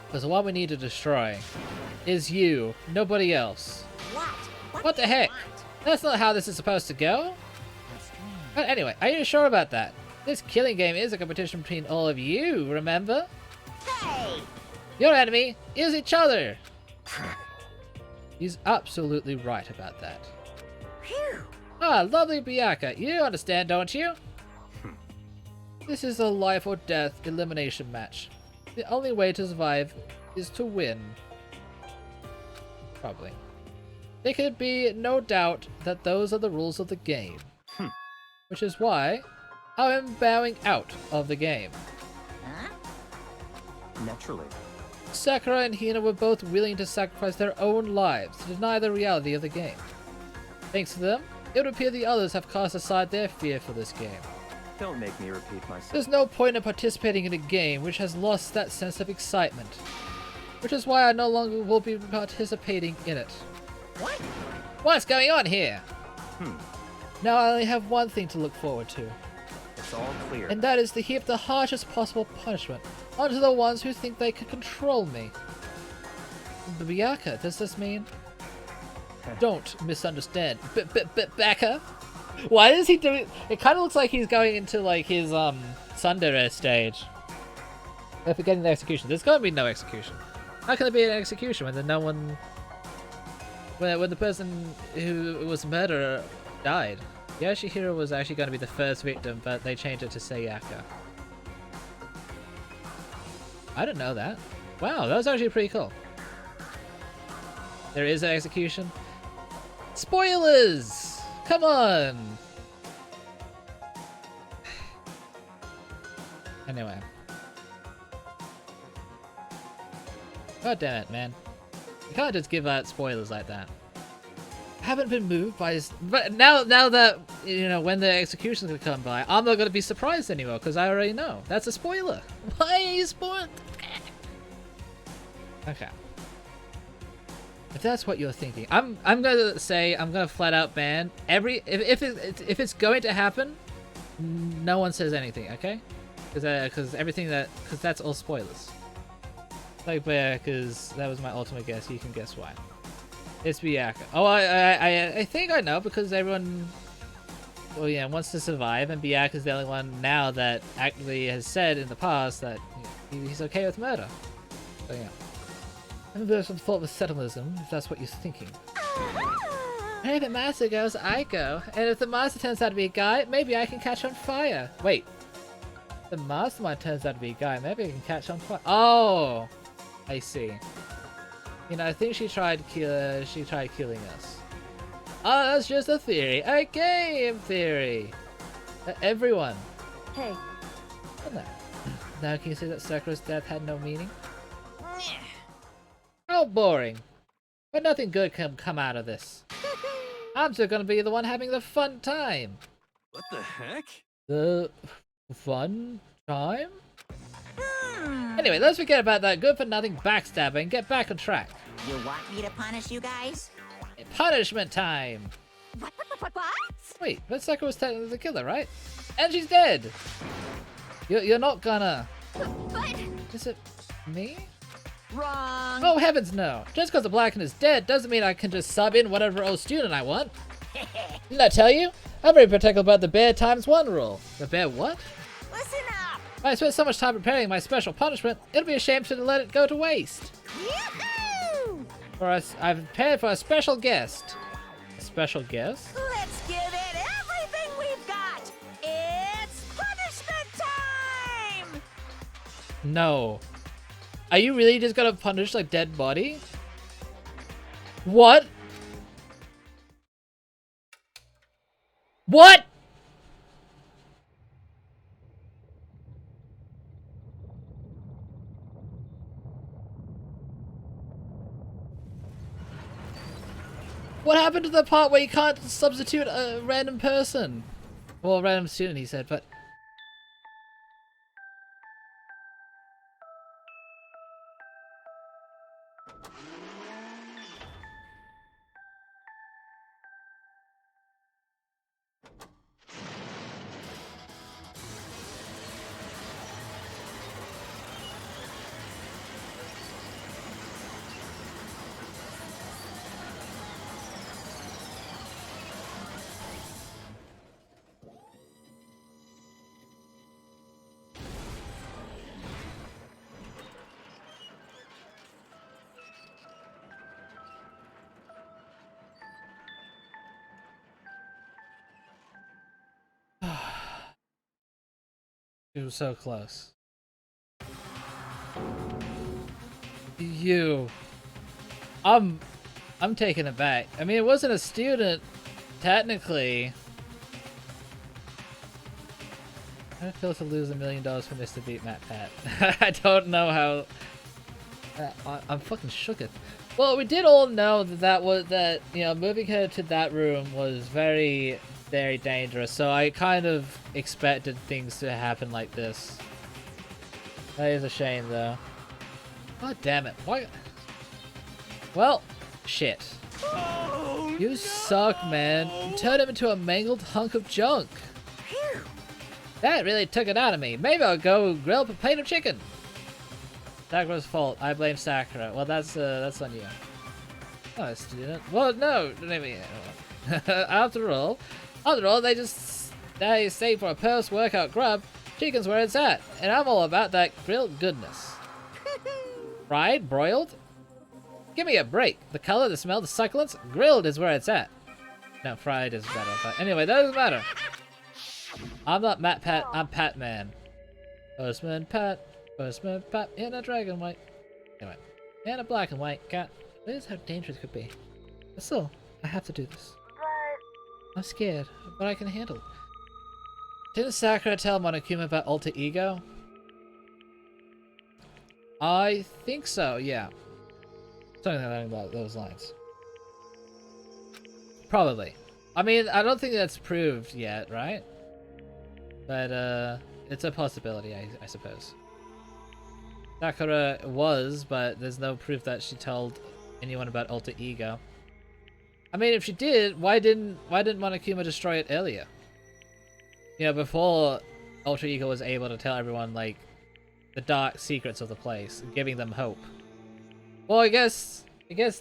Because what we need to destroy is you, nobody else. What the heck? That's not how this is supposed to go. But anyway, are you sure about that? This killing game is a competition between all of you, remember? Hey! Your enemy is each other! He's absolutely right about that. Phew. Ah, lovely Byakuya, you understand, don't you? This is a life or death elimination match. The only way to survive is to win. Probably. There could be no doubt that those are the rules of the game. Which is why I am bowing out of the game. Huh? Naturally. Sakura and Hina were both willing to sacrifice their own lives to deny the reality of the game. Thanks to them, it would appear the others have cast aside their fear for this game. Don't make me repeat myself. There's no point in participating in a game which has lost that sense of excitement. Which is why I no longer will be participating in it. What? What's going on here? Now I only have one thing to look forward to. It's all clear. And that is to heap the harshest possible punishment onto the ones who think they can control me. Byakuya, does this mean? Don't misunderstand. Baka? Why is he doing... It kind of looks like he's going into like his tsundere stage. They're forgetting the execution. There's going to be no execution. How can there be an execution when no one... When the person who was murdered died? Yoshihiro was actually going to be the first victim, but they changed it to Sayaka. I didn't know that. Wow, that was actually pretty cool. There is an execution. Spoilers! Come on! Anyway. God damn it, man. You can't just give out spoilers like that. I haven't been moved by his... But now that, you know, when the execution's gonna come by, I'm not gonna be surprised anymore, because I already know. That's a spoiler. Why are you spoiled? Okay. If that's what you're thinking, I'm gonna say I'm gonna flat out ban if it's going to happen, no one says anything, okay? Because that's all spoilers. Like because that was my ultimate guess. You can guess why. It's Byakuya. Oh, I think I know because everyone, well, yeah, wants to survive, and Byakuya is the only one now that actually has said in the past that he's okay with murder. So yeah. And there's some thought of settleism, if that's what you're thinking. Hey, if the master goes, I go. And if the master turns out to be a guy, maybe I can catch on fire. Wait. If the mastermind turns out to be a guy, maybe I can catch on fire. Oh! I see. You know, I think she tried killing us. Oh, that's just a theory. A game theory! Everyone. Hey. Now can you say that Sakura's death had no meaning? How boring. But nothing good can come out of this. I'm still gonna be the one having the fun time. What the heck? The fun time? Anyway, let's forget about that good-for-nothing backstabbing and get back on track. You want me to punish you guys? Punishment time! What? Wait, but Sakura was technically the killer, right? And she's dead! You're not gonna... But... Is it me? Wrong. Oh, heavens no! Just because the Blacken is dead doesn't mean I can just sub in whatever old student I want. Didn't I tell you? I'm very particular about the bear times one rule. The bear what? Listen up. I spent so much time preparing my special punishment, it'll be a shame to let it go to waste. Yoo-hoo! I've prepared for a special guest. A special guest? Let's give it everything we've got. It's punishment time. No. Are you really just gonna punish a dead body? What? What happened to the part where you can't substitute a random person? Well, random student, he said, but... It was so close. You. I'm taken aback. I mean, it wasn't a student, technically. How did it feel to lose $1 million for Mr. Beat Matt Pat? I don't know how. I'm fucking shooketh. Well, we did all know that you know, moving her to that room was very, very dangerous. So I kind of expected things to happen like this. That is a shame, though. God damn it! Why? Well, shit. Oh, You suck, man. You turned him into a mangled hunk of junk. That really took it out of me. Maybe I'll go grill a plate of chicken. Sakura's fault. I blame Sakura. Well, that's on you. Oh, student. Well, no. After all, they say for a post-workout grub, chicken's where it's at, and I'm all about that grilled goodness. Fried, broiled. Give me a break. The color, the smell, the succulence. Grilled is where it's at. No, fried is better. But anyway, that doesn't matter. I'm not Matt Pat. I'm Pat Man. Postman Pat in a dragon white. Anyway, and a black and white cat. This is how dangerous it could be. But still, I have to do this. I'm scared, but I can handle it. Didn't Sakura tell Monokuma about alter ego? I think so, yeah. Something along those lines. Probably. I mean, I don't think that's proved yet, right? But, it's a possibility, I suppose. Sakura was, but there's no proof that she told anyone about alter ego. I mean, if she did, why didn't Monokuma destroy it earlier? You know, before alter ego was able to tell everyone, like, the dark secrets of the place, giving them hope. Well, I guess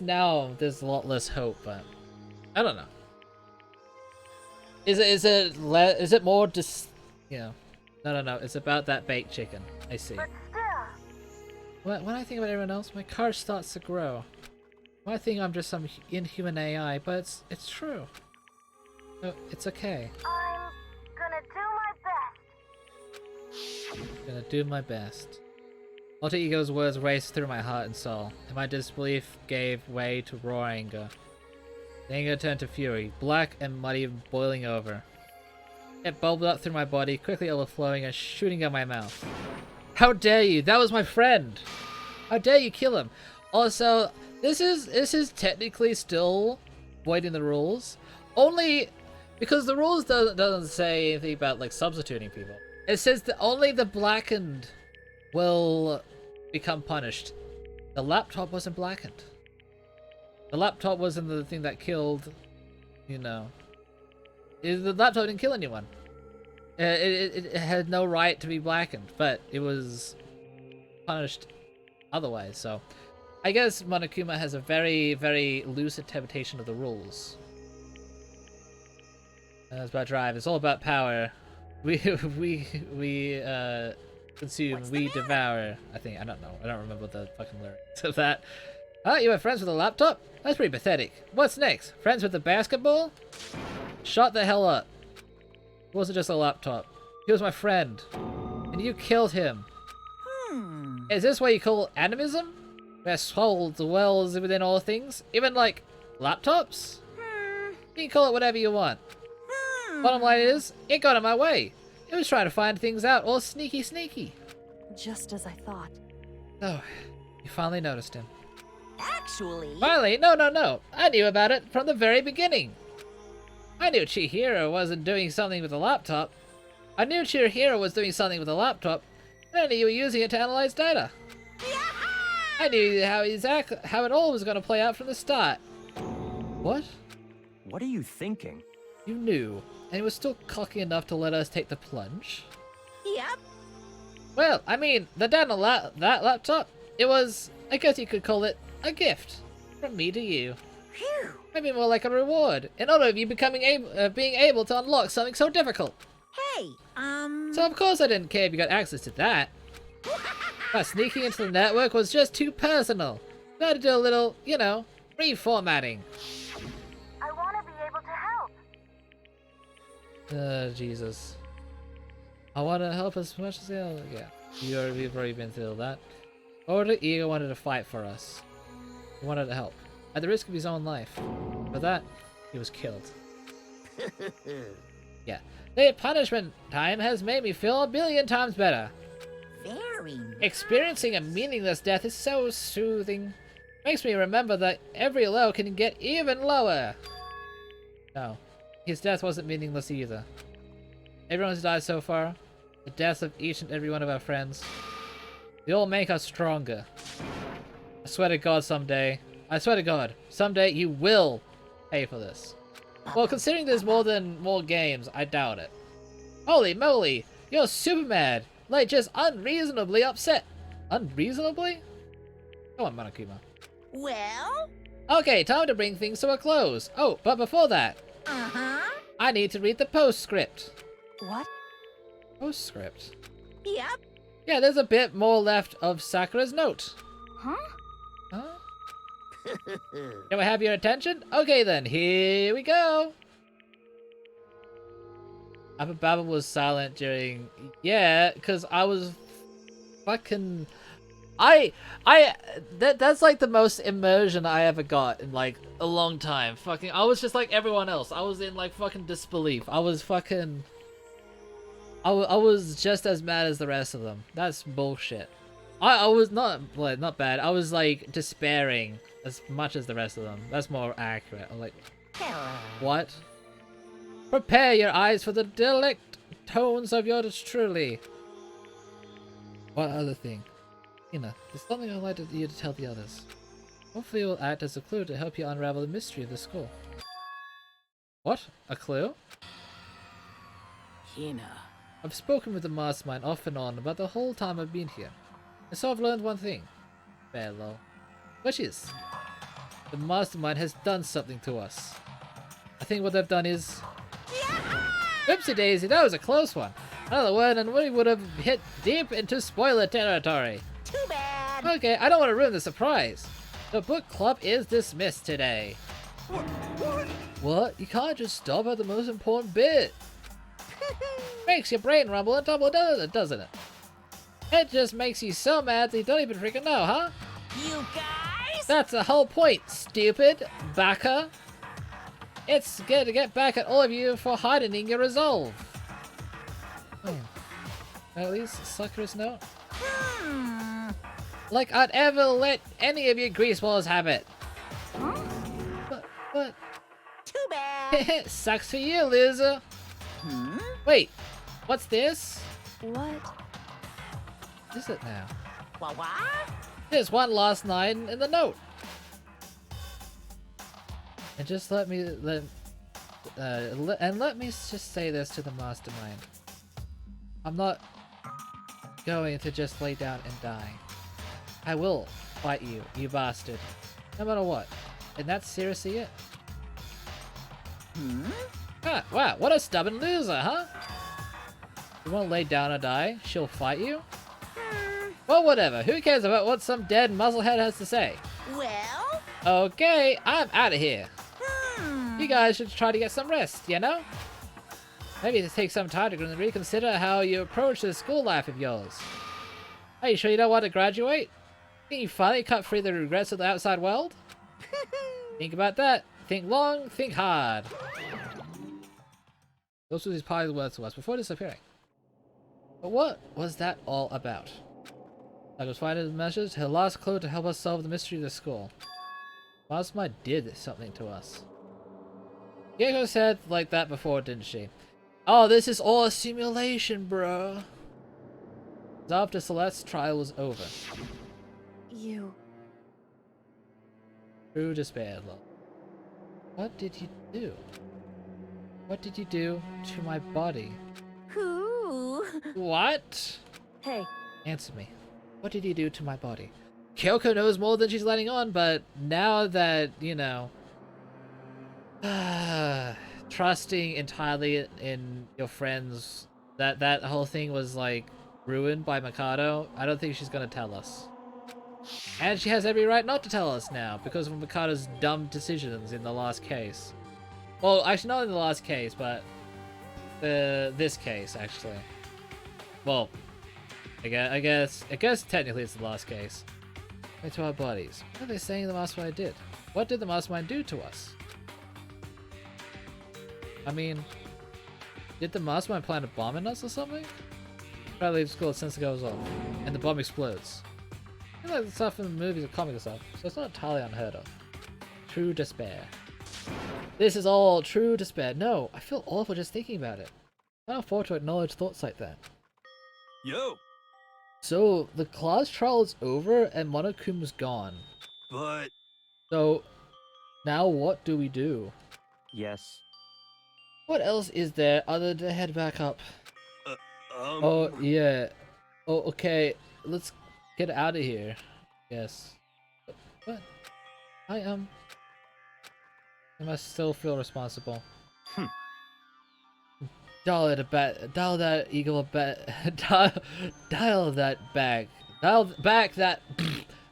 now there's a lot less hope, but I don't know. Is it more just, you know? No. It's about that baked chicken. I see. When I think about everyone else, my courage starts to grow. I think I'm just some inhuman AI, but it's true. No, it's okay. I'm gonna do my best. Gonna do my best. Alter Ego's words raced through my heart and soul, and my disbelief gave way to raw anger. The anger turned to fury, black and muddy and boiling over. It bubbled up through my body, quickly overflowing and shooting out my mouth. How dare you! That was my friend! How dare you kill him! Also, this is technically still voiding the rules, only because the rules doesn't say anything about like substituting people. It says that only the blackened will become punished. The laptop wasn't blackened. The laptop wasn't the thing that killed, you know. The laptop didn't kill anyone. It had no right to be blackened, but it was punished otherwise, so I guess Monokuma has a very, very loose interpretation of the rules. It's about drive. It's all about power. We consume, we devour. I don't know. I don't remember the fucking lyrics of that. Oh, you were friends with a laptop? That's pretty pathetic. What's next? Friends with the basketball? Shut the hell up. It wasn't just a laptop. He was my friend. And you killed him. Is this what you call animism? Where soul dwells within all things? Even like laptops? You can call it whatever you want. Bottom line is, it got in my way. It was trying to find things out, all sneaky. Just as I thought. Oh, you finally noticed him. Actually... Finally, no. I knew about it from the very beginning. I knew Chihiro wasn't doing something with the laptop. I knew Chihiro was doing something with the laptop, and I knew you were using it to analyze data. I knew how it all was going to play out from the start. What? What are you thinking? You knew, and you were still cocky enough to let us take the plunge? Yep. Well, I mean, the data that laptop, it was, I guess you could call it, a gift. From me to you. Phew. Maybe more like a reward, in honor of you being able to unlock something so difficult. Hey, So of course I didn't care if you got access to that. But sneaking into the network was just too personal. I had to do a little, you know, reformatting. I want to be able to help. Jesus. I want to help as much as I can. We've already been through that. Order Ego wanted to fight for us. He wanted to help. At the risk of his own life. For that, he was killed. Yeah. The punishment time has made me feel 1,000,000,000 times better. very nice. Experiencing a meaningless death is so soothing. Makes me remember that every low can get even lower. No. His death wasn't meaningless either. Everyone's died so far. The deaths of each and every one of our friends. They all make us stronger. I swear to God someday you will pay for this. Well, considering there's more games, I doubt it. Holy moly, you're super mad. Like, just unreasonably upset. Unreasonably? Come on, Monokuma. Well? Okay, time to bring things to a close. Oh, but before that, Uh-huh. I need to read the postscript. What? Postscript? Yep. Yeah, there's a bit more left of Sakura's note. Huh? Huh? Can we have your attention? Okay then, here we go. Abba was silent during... Yeah, because I was fucking... That's like the most immersion I ever got in like a long time. Fucking, I was just like everyone else. I was in like fucking disbelief. I was just as mad as the rest of them. That's bullshit. I was not bad. I was like despairing as much as the rest of them. That's more accurate. I'm like, what? Prepare your eyes for the delicate tones of yours truly. What other thing? There's something I'd like you to tell the others. Hopefully it will act as a clue to help you unravel the mystery of the school. What? A clue? Hina. I've spoken with the mastermind off and on about the whole time I've been here. And so I've learned one thing. Bello. Which is, the mastermind has done something to us. I think what they've done is... Whoopsie daisy, that was a close one. Another word and we would have hit deep into spoiler territory. Too bad. Okay, I don't want to ruin the surprise. The book club is dismissed today. What? You can't just stop at the most important bit. Makes your brain rumble and tumble, doesn't it? It just makes you so mad that you don't even freaking know, huh? You guys? That's the whole point, stupid baka. It's good to get back at all of you for hardening your resolve. At least Sakura's note. Like I'd ever let any of you greaseballs have it. Huh? But... Too bad. Sucks for you, loser. Wait, what's this? What? What is it now? What? There's one last line in the note. And just let me just say this to the mastermind. I'm not going to just lay down and die. I will fight you, you bastard. No matter what. And that's seriously it. Ah, wow, what a stubborn loser, huh? You wanna lay down or die? She'll fight you? Well, whatever. Who cares about what some dead muzzlehead has to say? Well? Okay, I'm out of here. You guys should try to get some rest, you know? Maybe take some time to reconsider how you approach this school life of yours. Are you sure you don't want to graduate? Think you finally cut free the regrets of the outside world? Think about that. Think long, think hard. Those were his parting words to us before disappearing. But what was that all about? That was finding measures, her last clue to help us solve the mystery of the school. Mastermind did something to us. Gecko said like that before, didn't she? Oh, this is all a simulation, bro. After Celeste's trial was over. You... True despair, love. What did you do? What did you do to my body? Who? What? Hey, Answer me. What did you do to my body? Kyoko knows more than she's letting on, but now that, you know... trusting entirely in your friends, that whole thing was, like, ruined by Mikado, I don't think she's gonna tell us. And she has every right not to tell us now, because of Mikado's dumb decisions in the last case. Well, actually not in the last case, but... this case, actually. Well... I guess technically it's the last case. To our bodies. What are they saying the Mastermind did? What did the Mastermind do to us? I mean, did the Mastermind plan a bomb in us or something? Try to leave school as sensor goes off, and the bomb explodes. I feel like the stuff in the movies or comics and stuff, so it's not entirely unheard of. True despair. This is all true despair. No, I feel awful just thinking about it. I can't afford to acknowledge thoughts like that. Yo! So, the class trial is over and Monokuma's gone. But... So, now what do we do? Yes. What else is there other than to head back up? Oh, yeah. Oh, okay. Let's get out of here. Yes. What? I must still feel responsible. Dial that eagle dial that bag. Dial back that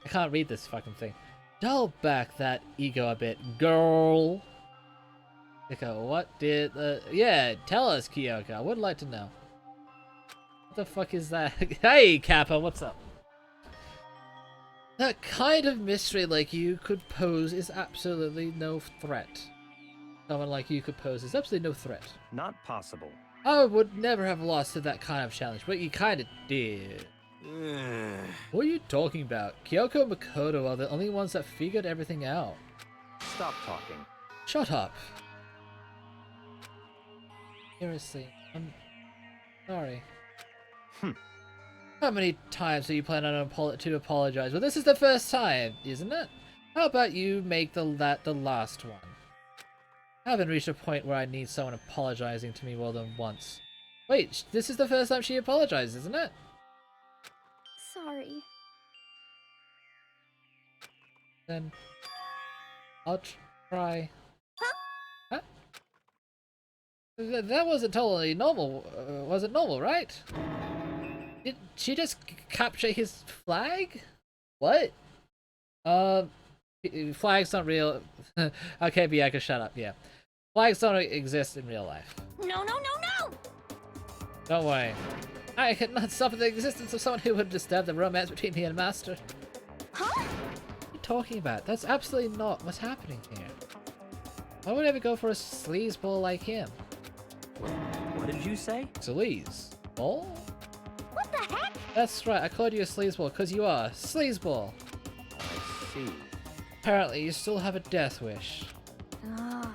I can't read this fucking thing. Dial back that ego a bit, girl. Kyoko, what did yeah, tell us, Kyoko. I would like to know. What the fuck is that? Hey, Kappa, what's up? That kind of mystery like you could pose is absolutely no threat. Someone like you could pose is absolutely no threat. Not possible. I would never have lost to that kind of challenge, but you kinda did. What are you talking about? Kyoko and Makoto are the only ones that figured everything out. Stop talking. Shut up. Seriously, I'm sorry. How many times are you planning on to apologize? Well, this is the first time, isn't it? How about you make that the last one? I haven't reached a point where I need someone apologizing to me more than once. Wait, this is the first time she apologized, isn't it? Sorry. Then I'll try. Huh? That wasn't totally normal. Was it normal, right? Did she just capture his flag? What? Flags don't real. Okay, Bianca, shut up. Yeah, flags don't exist in real life. No, no, no, no! Don't worry. I cannot stop the existence of someone who would disturb the romance between me and Master. Huh? What are you talking about? That's absolutely not what's happening here. Why would I ever go for a sleazeball like him? What did you say? Sleazeball? What the heck? That's right, I called you a sleazeball because you are. Sleazeball! I see. Apparently, you still have a death wish. Ah.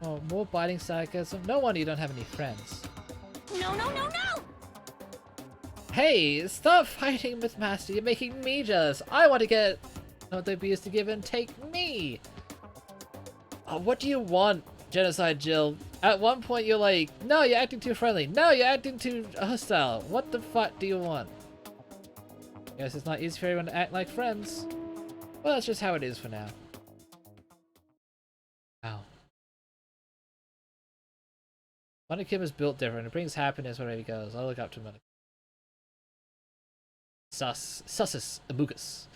Oh, more biting sarcasm? No wonder you don't have any friends. No, no, no, no! Hey, stop fighting with Master, you're making me jealous. I want to get what they used to give and take me. What do you want, Genocide Jill? At one point you're like, no, you're acting too friendly. No, you're acting too hostile. What the fuck do you want? Guess it's not easy for everyone to act like friends. Well, that's just how it is for now. Wow. Monokuma is built different. It brings happiness wherever he goes. I'll look up to Monokuma. Sussus Abugus.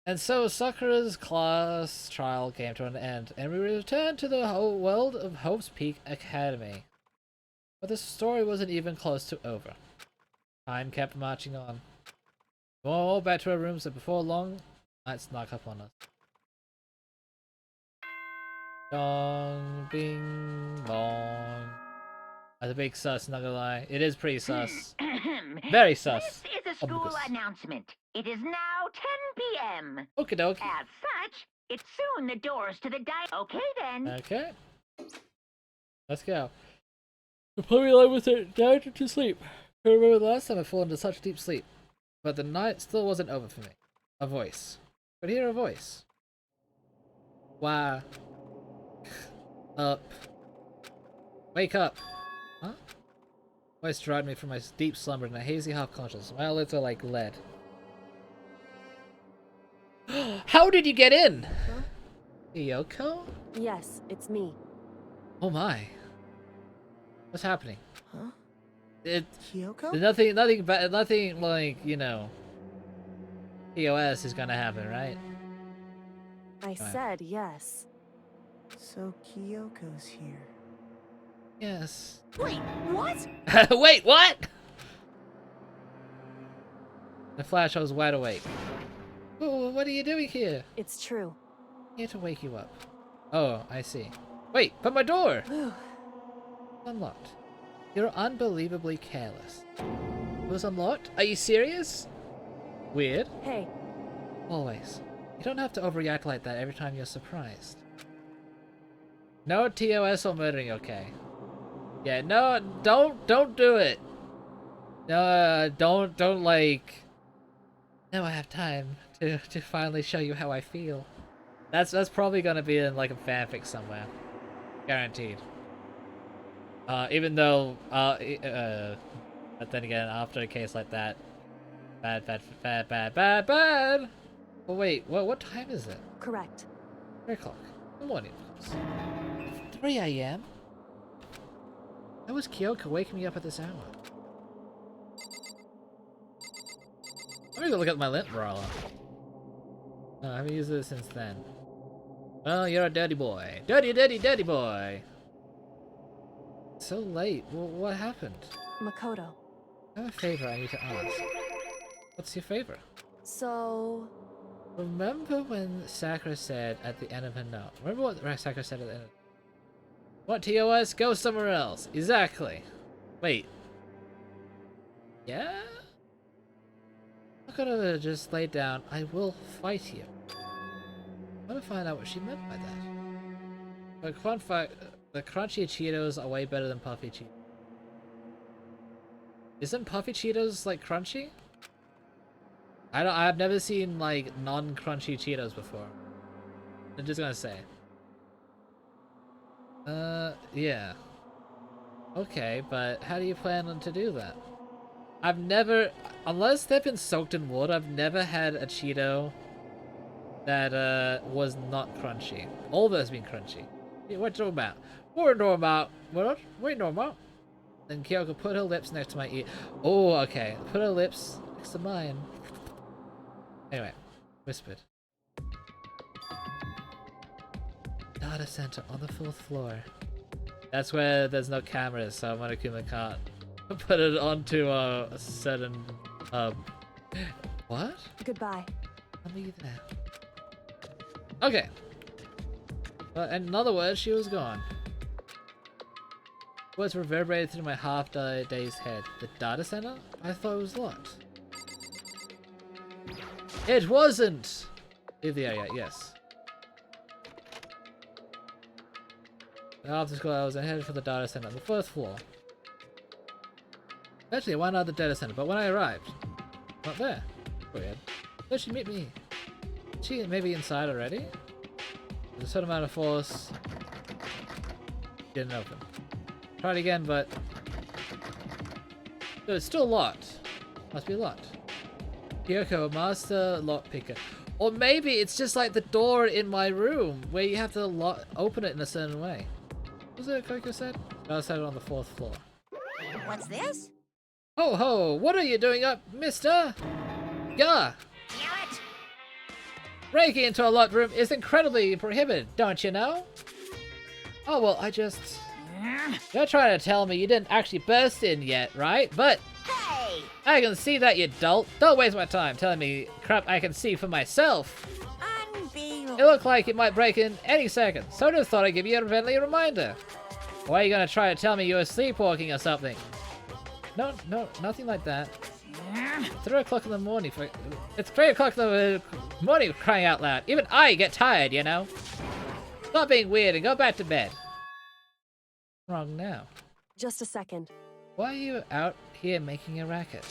And so Sakura's class trial came to an end, and we returned to the whole world of Hope's Peak Academy. But the story wasn't even close to over. Time kept marching on. We were all back to our rooms, and before long, night snuck up on us. Dong, bing, bong. That's a big sus, not gonna lie. It is pretty sus. Very sus. This is a school announcement. It is now 10 p.m. Okie doke. As such, It's soon the doors to the Okay then. Okay. Let's go. Completely alone with it, down to sleep. I remember the last time I fell into such deep sleep. But the night still wasn't over for me. A voice. Could hear a voice. Wow. Up. Wake up. Huh? Voice dragged me from my deep slumber in a hazy half-conscious. My eyelids are like lead. How did you get in? Huh? Kyoko? Yes, it's me. Oh my. What's happening? Huh? It Kyoko? nothing like, you know, POS is gonna happen, right? I said yes. So Kyoko's here. Yes. Wait, what? Wait, what? In a flash, I was wide awake. Oh, what are you doing here? It's true. Here to wake you up. Oh, I see. Wait, but my door! Unlocked. You're unbelievably careless. It was unlocked? Are you serious? Weird. Hey. Always. You don't have to overreact like that every time you're surprised. No TOS or murdering, okay? Yeah, no, don't do it. No, don't like. Now I have time to finally show you how I feel. That's probably gonna be in like a fanfic somewhere, guaranteed. Even though, but then again, after a case like that, bad. Oh wait, what time is it? Correct. 3 o'clock. The morning. 3 a.m. How was Kyoko waking me up at this hour? Let me go look at my lint roller. No, I haven't used it since then. Well, you're a dirty boy. Dirty boy. So late. Well, what happened? Makoto. I have a favor I need to ask. What's your favor? So... Remember when Sakura said at the end of her note? Remember what Sakura said at the end of What, TOS? Go somewhere else. Exactly. Wait. Yeah? I could have just laid down, I will fight you. I want to find out what she meant by that. The crunchy Cheetos are way better than puffy Cheetos. Isn't puffy Cheetos like crunchy? I've never seen like non-crunchy Cheetos before. I'm just gonna say. Yeah. Okay, but how do you plan on to do that? I've never, unless they've been soaked in water, I've never had a Cheeto that was not crunchy. All of us been crunchy. What are you talking about? We're normal. What? We're normal. Then Kyoko put her lips next to my ear. Oh, okay. Put her lips next to mine. Anyway, whispered. Data center on the 4th floor. That's where there's no cameras, so Monokuma can't put it onto a certain What? Goodbye. I'll be there. Okay. In other words, she was gone. Words reverberated through my half-dazed head. The data center? I thought it was locked. It wasn't! Leave the area, yes. After school hours, I headed for the data center on the 4th floor. Actually, I went out the data center, but when I arrived, not there. Weird. Where did she meet me? She maybe inside already? There's a certain amount of force. Didn't open. Tried again, but it's still locked. Must be locked. Kyoko, a master lockpicker. Or maybe it's just like the door in my room where you have to open it in a certain way. What was it Kyoko said? I said it on the 4th floor. What's this? Ho ho! What are you doing up, mister? Gah! Damn it! Breaking into a locked room is incredibly prohibited, don't you know? Oh well, You're trying to tell me you didn't actually burst in yet, right? But Hey! I can see that, you dolt. Don't waste my time telling me crap I can see for myself. Unbelievable. It looked like it might break in any second, so I just thought I'd give you a friendly reminder. Or are you gonna try to tell me you were sleepwalking or something? No, nothing like that. 3 o'clock in the morning. It's 3 o'clock in the morning, crying out loud. Even I get tired, you know. Stop being weird and go back to bed. What's wrong now? Just a second. Why are you out here making a racket?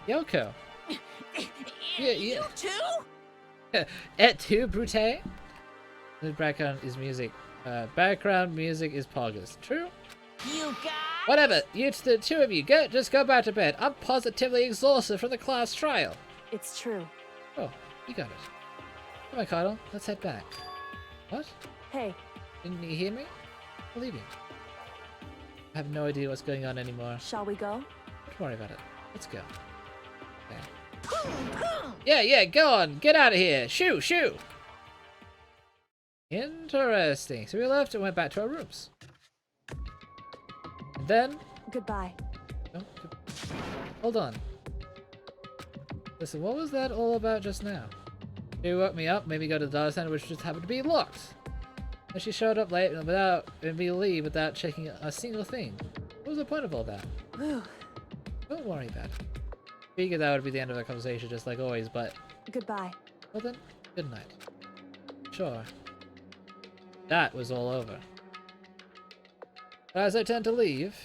Yoko. You too? Et tu, Brute? The background is music. Background music is poggers. True? You guys? Whatever. The 2 of you, just go back to bed. I'm positively exhausted from the class trial. It's true. Oh, you got it. Come on, Kyle. Let's head back. What? Hey. Didn't you hear me? I'm leaving. I have no idea what's going on anymore. Shall we go? Don't worry about it. Let's go. Okay. Yeah, go on. Get out of here. Shoo. Interesting. So we left and went back to our rooms. And then... Goodbye. Oh, hold on. Listen, what was that all about just now? She woke me up, made me go to the data center, which just happened to be locked. And she showed up late and me leave without checking a single thing. What was the point of all that? Don't worry about it. Figured that would be the end of the conversation, just like always, but... Goodbye. Well then, good night. Sure. That was all over. But as I tend to leave...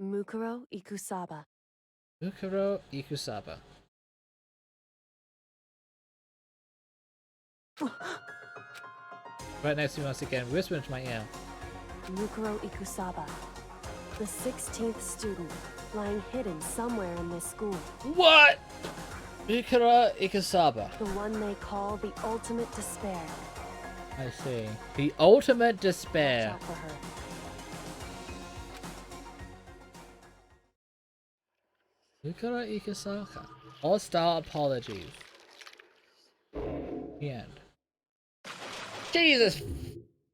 Mukuro Ikusaba. Mukuro Ikusaba. Right next to me once again, whisper into my ear. Mukuro Ikusaba. The 16th student, lying hidden somewhere in this school. What? Mukuro Ikusaba. The one they call the ultimate despair. I see. The ultimate despair. Watch out for her. Sakura Ikasaka. All-star apologies. The end. Jesus!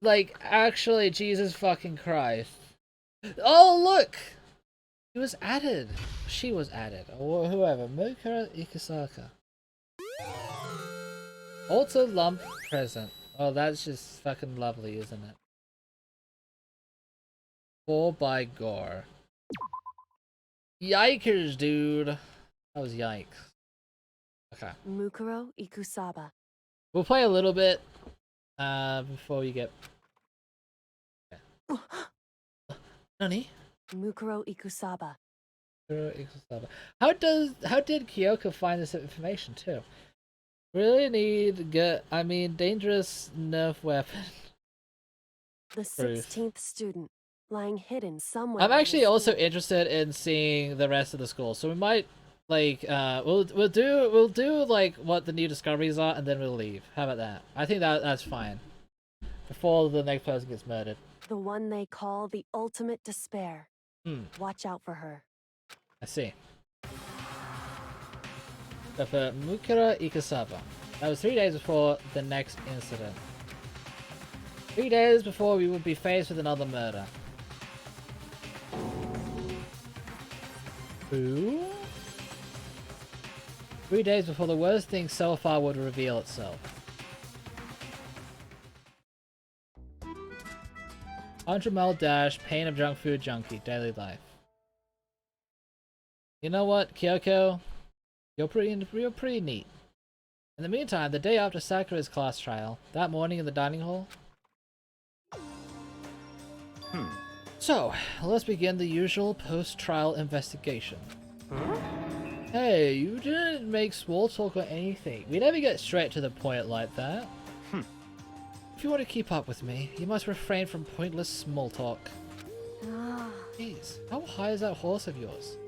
Like, actually, Jesus fucking Christ. Oh, look! He was added. She was added. Or whoever. Sakura Ikasaka. Alter lump present. Oh, that's just fucking lovely, isn't it? 4 by Gore. Yikers, dude. That was yikes. Okay. Mukuro Ikusaba. We'll play a little bit before we get... Okay. Nani? Mukuro Ikusaba. How did Kyoko find this information too? Really need dangerous Nerf weapon. The 16th student, lying hidden somewhere. I'm actually also interested in seeing the rest of the school, so we might like we'll do like what the new discoveries are, and then we'll leave. How about that? I think that's fine. Before the next person gets murdered. The one they call the ultimate despair. Watch out for her. I see. So for Mukura Ikusaba, that was 3 days before the next incident. 3 days before we would be faced with another murder. Who? 3 days before the worst thing so far would reveal itself. 100-mile dash, pain of junk food junkie, daily life. You know what, Kyoko? You're pretty neat. In the meantime, the day after Sakura's class trial, that morning in the dining hall. So, let's begin the usual post-trial investigation. Hey, you didn't make small talk or anything. We never get straight to the point like that. If you want to keep up with me, you must refrain from pointless small talk. Jeez, how high is that horse of yours?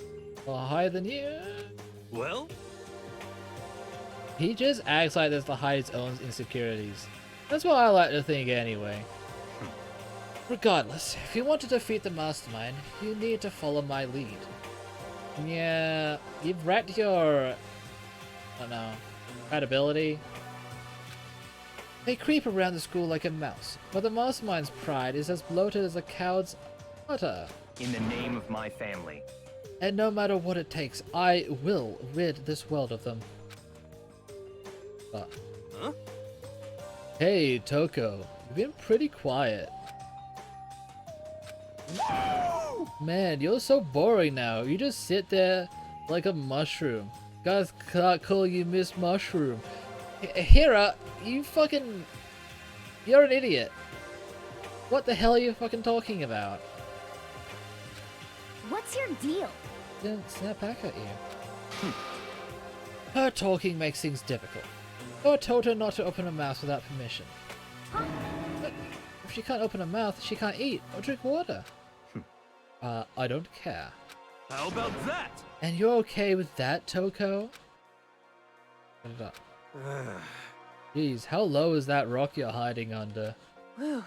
Well, higher than you? Well? He just acts like this to hide his own insecurities. That's what I like to think anyway. Regardless, if you want to defeat the mastermind, you need to follow my lead. Yeah, you've wrecked your... I don't know... credibility. They creep around the school like a mouse, but the mastermind's pride is as bloated as a coward's udder. In the name of my family. And no matter what it takes, I will rid this world of them. Huh? Hey, Toko, you've been pretty quiet. Man, you're so boring now. You just sit there like a mushroom. Guys can't call you Miss Mushroom. Hira, you're an idiot. What the hell are you fucking talking about? What's your deal? Didn't snap back at you. Her talking makes things difficult. I told her not to open her mouth without permission. But if she can't open her mouth, she can't eat or drink water. I don't care. How about that? And you're okay with that, Toko? Jeez, how low is that rock you're hiding under? Whew.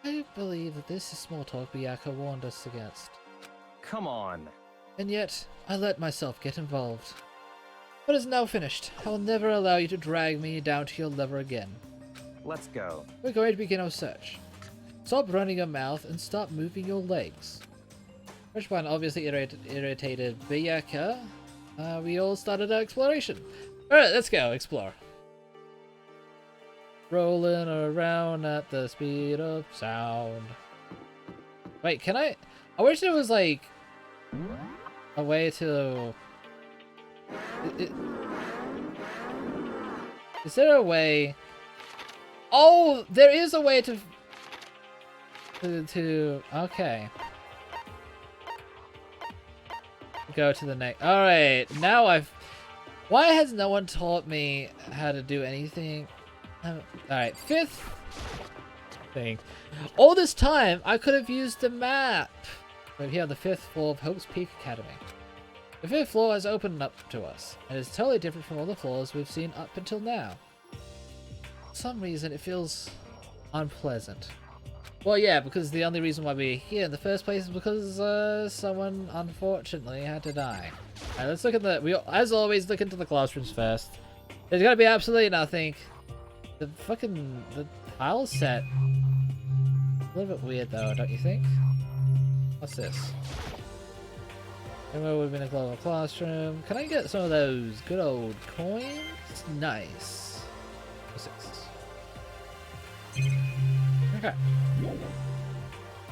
I believe that this is small talk Byakuya warned us against. Come on. And yet, I let myself get involved. But it's now finished. I will never allow you to drag me down to your level again. Let's go. We're going to begin our search. Stop running your mouth and stop moving your legs. Which one obviously irritated Byakuya. We all started our exploration. Alright, let's go explore. Rolling around at the speed of sound. Wait, can I wish there was like a way to... Is there a way... Oh, there is a way to... Okay. Go to the next... Alright, now I've... Why has no one taught me how to do anything? Alright, 5th thing. All this time, I could have used the map. We're here on the 5th floor of Hope's Peak Academy. The 5th floor has opened up to us, and is totally different from all the floors we've seen up until now. For some reason, it feels unpleasant. Well, yeah, because the only reason why we're here in the first place is because someone unfortunately had to die. Alright, let's look at the... We, as always, look into the classrooms first. There's gonna be absolutely nothing. The tile set... A little bit weird though, don't you think? What's this? Somewhere would have been a global classroom. Can I get some of those good old coins? Nice. 6. Okay.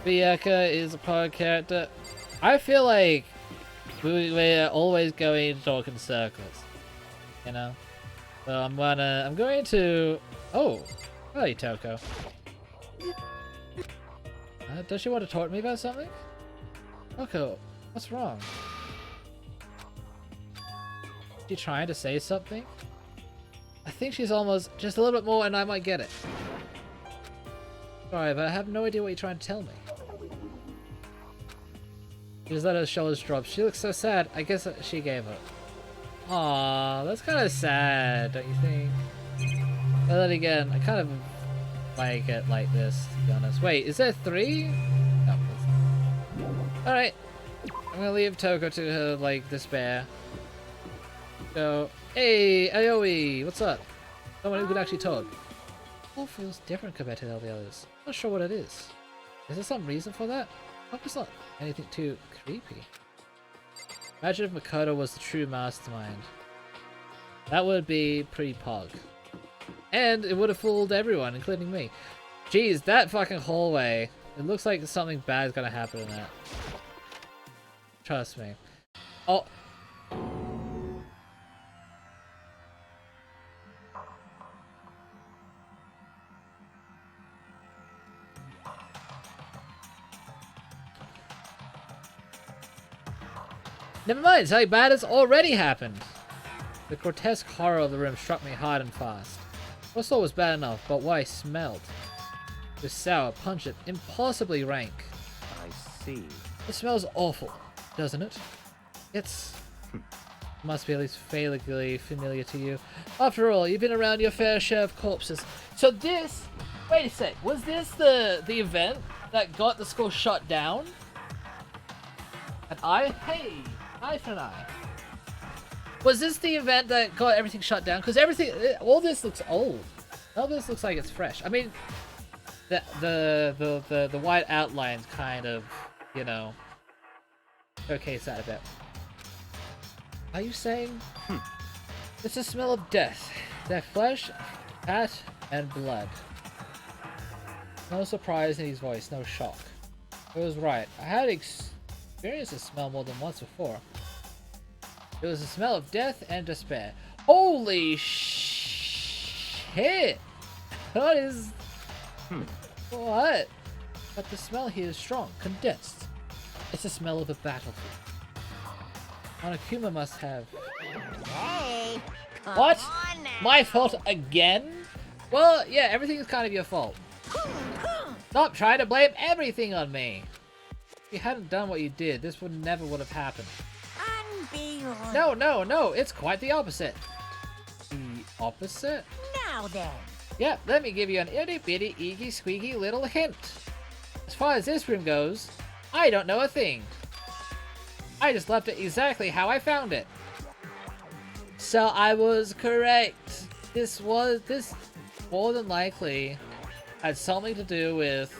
Byakuya is a pod character. I feel like we're always going to talk in circles. You know? So I'm going to... Oh! Hey, Toko. Does she want to talk to me about something? Toko, what's wrong? Is she trying to say something? I think she's almost... Just a little bit more and I might get it. Sorry, but I have no idea what you're trying to tell me. She just let her shoulders drop. She looks so sad. I guess she gave up. Aww, that's kind of sad, don't you think? But then again, I kind of like it like this, to be honest. Wait, is there 3? No. Alright. I'm gonna leave Toko to her, like, despair. So, hey, Aoi, what's up? Someone who could actually talk. All feels different compared to all the others. Not sure what it is. Is there some reason for that? Hope it's not anything too creepy. Imagine if Makoto was the true mastermind. That would be pretty pog. And it would have fooled everyone, including me. Jeez, that fucking hallway. It looks like something bad's gonna happen in that. Trust me. Oh. Never mind, something bad has already happened. The grotesque horror of the room struck me hard and fast. What I saw was bad enough, but what I smelled was sour, pungent, impossibly rank. I see. It smells awful, doesn't it? It's... must be at least vaguely familiar to you. After all, you've been around your fair share of corpses. So this... Wait a sec, was this the event that got the school shut down? And hey! Eye for an eye. Was this the event that got everything shut down? Because everything, all this looks old. All this looks like it's fresh. I mean, the white outlines kind of, you know, showcase that a bit. Are you saying? It's the smell of death. Their flesh, fat, and blood. No surprise in his voice, no shock. It was right. I had experienced this smell more than once before. It was the smell of death and despair. Holy shit! What is... What? But the smell here is strong, condensed. It's the smell of a battlefield. Monokuma must have... Hey! What? My fault again? Well, yeah, everything is kind of your fault. Stop trying to blame everything on me! If you hadn't done what you did, this would have happened. Unbelievable. No, it's quite the opposite. The opposite? Now then. Yeah, let me give you an itty bitty eegy squeaky little hint. As far as this room goes, I don't know a thing. I just left it exactly how I found it. So I was correct. This more than likely had something to do with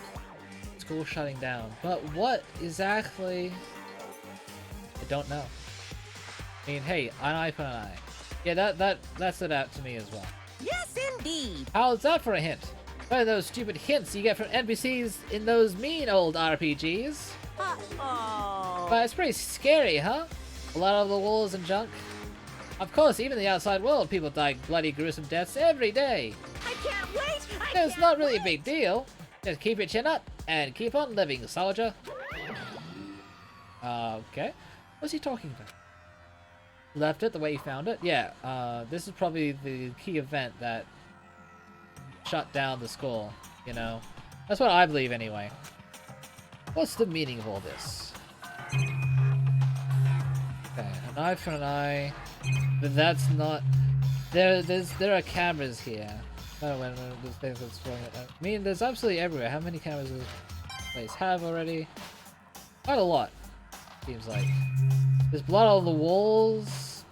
school shutting down. But what exactly? I don't know. I mean, hey, an eye for an eye. Yeah, that stood out to me as well. Yes, indeed. How's that for a hint? What are those stupid hints you get from NPCs in those mean old RPGs? Uh-oh. But it's pretty scary, huh? A lot of the walls and junk. Of course, even in the outside world, people die bloody gruesome deaths every day. I can't wait. It's not really a big deal. Just keep your chin up and keep on living, soldier. Okay. What's he talking about? Left it the way he found it? Yeah, this is probably the key event that shut down the school, you know? That's what I believe anyway. What's the meaning of all this? Okay, an eye for an eye. But that's not... There are cameras here. Oh, when there's things that's throwing it. I mean, there's absolutely everywhere. How many cameras does this place have already? Quite a lot, seems like. There's blood on the walls.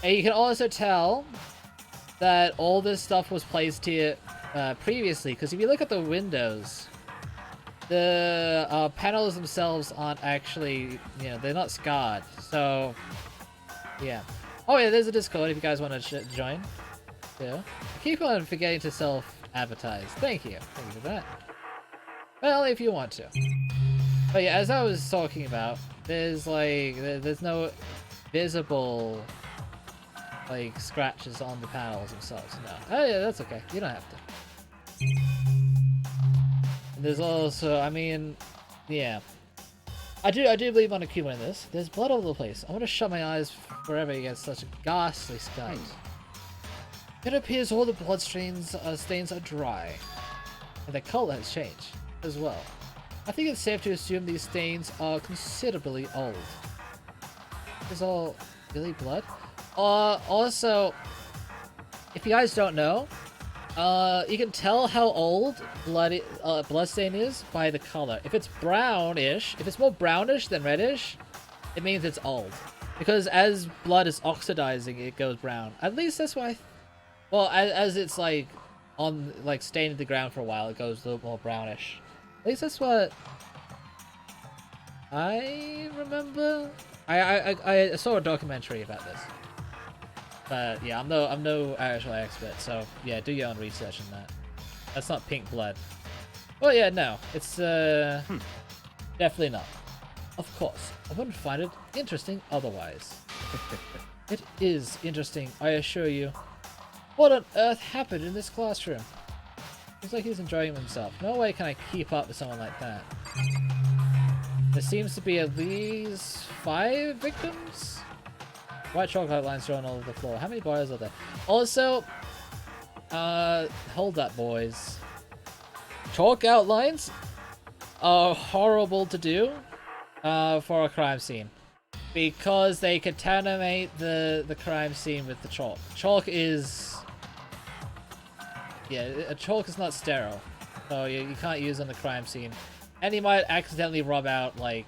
And you can also tell that all this stuff was placed here previously, because if you look at the windows, the panels themselves aren't actually, you know, they're not scarred. So, yeah. Oh yeah, there's a Discord if you guys want to join. Yeah. I keep on forgetting to self-advertise. Thank you. Thank you for that. Well, if you want to. But yeah, as I was talking about, there's no visible like scratches on the panels themselves. No. Oh yeah, that's okay. You don't have to. And there's also, I mean, yeah. I do believe monokuma in this. There's blood all over the place. I want to shut my eyes forever against such a ghastly sight. It appears all the blood stains are dry, and the color has changed as well. I think it's safe to assume these stains are considerably old. Is all really blood? Also, if you guys don't know, you can tell how old bloodstain is by the color. If it's brownish, if it's more brownish than reddish, it means it's old. Because as blood is oxidizing, it goes brown. At least that's why. Well, as it's like stained the ground for a while, it goes a little more brownish. At least that's what I remember. I saw a documentary about this. But yeah, I'm no actual expert, so yeah, do your own research on that. That's not pink blood. Well, yeah, no, it's definitely not. Of course, I wouldn't find it interesting otherwise. It is interesting, I assure you. What on earth happened in this classroom? Looks like he's enjoying himself. No way can I keep up with someone like that. There seems to be at least 5 victims? White chalk outlines drawn all over the floor. How many bodies are there? Also, hold up, boys. Chalk outlines are horrible to do for a crime scene, because they contaminate the crime scene with the chalk. Chalk is... yeah, a chalk is not sterile, so you can't use on the crime scene. And you might accidentally rub out, like,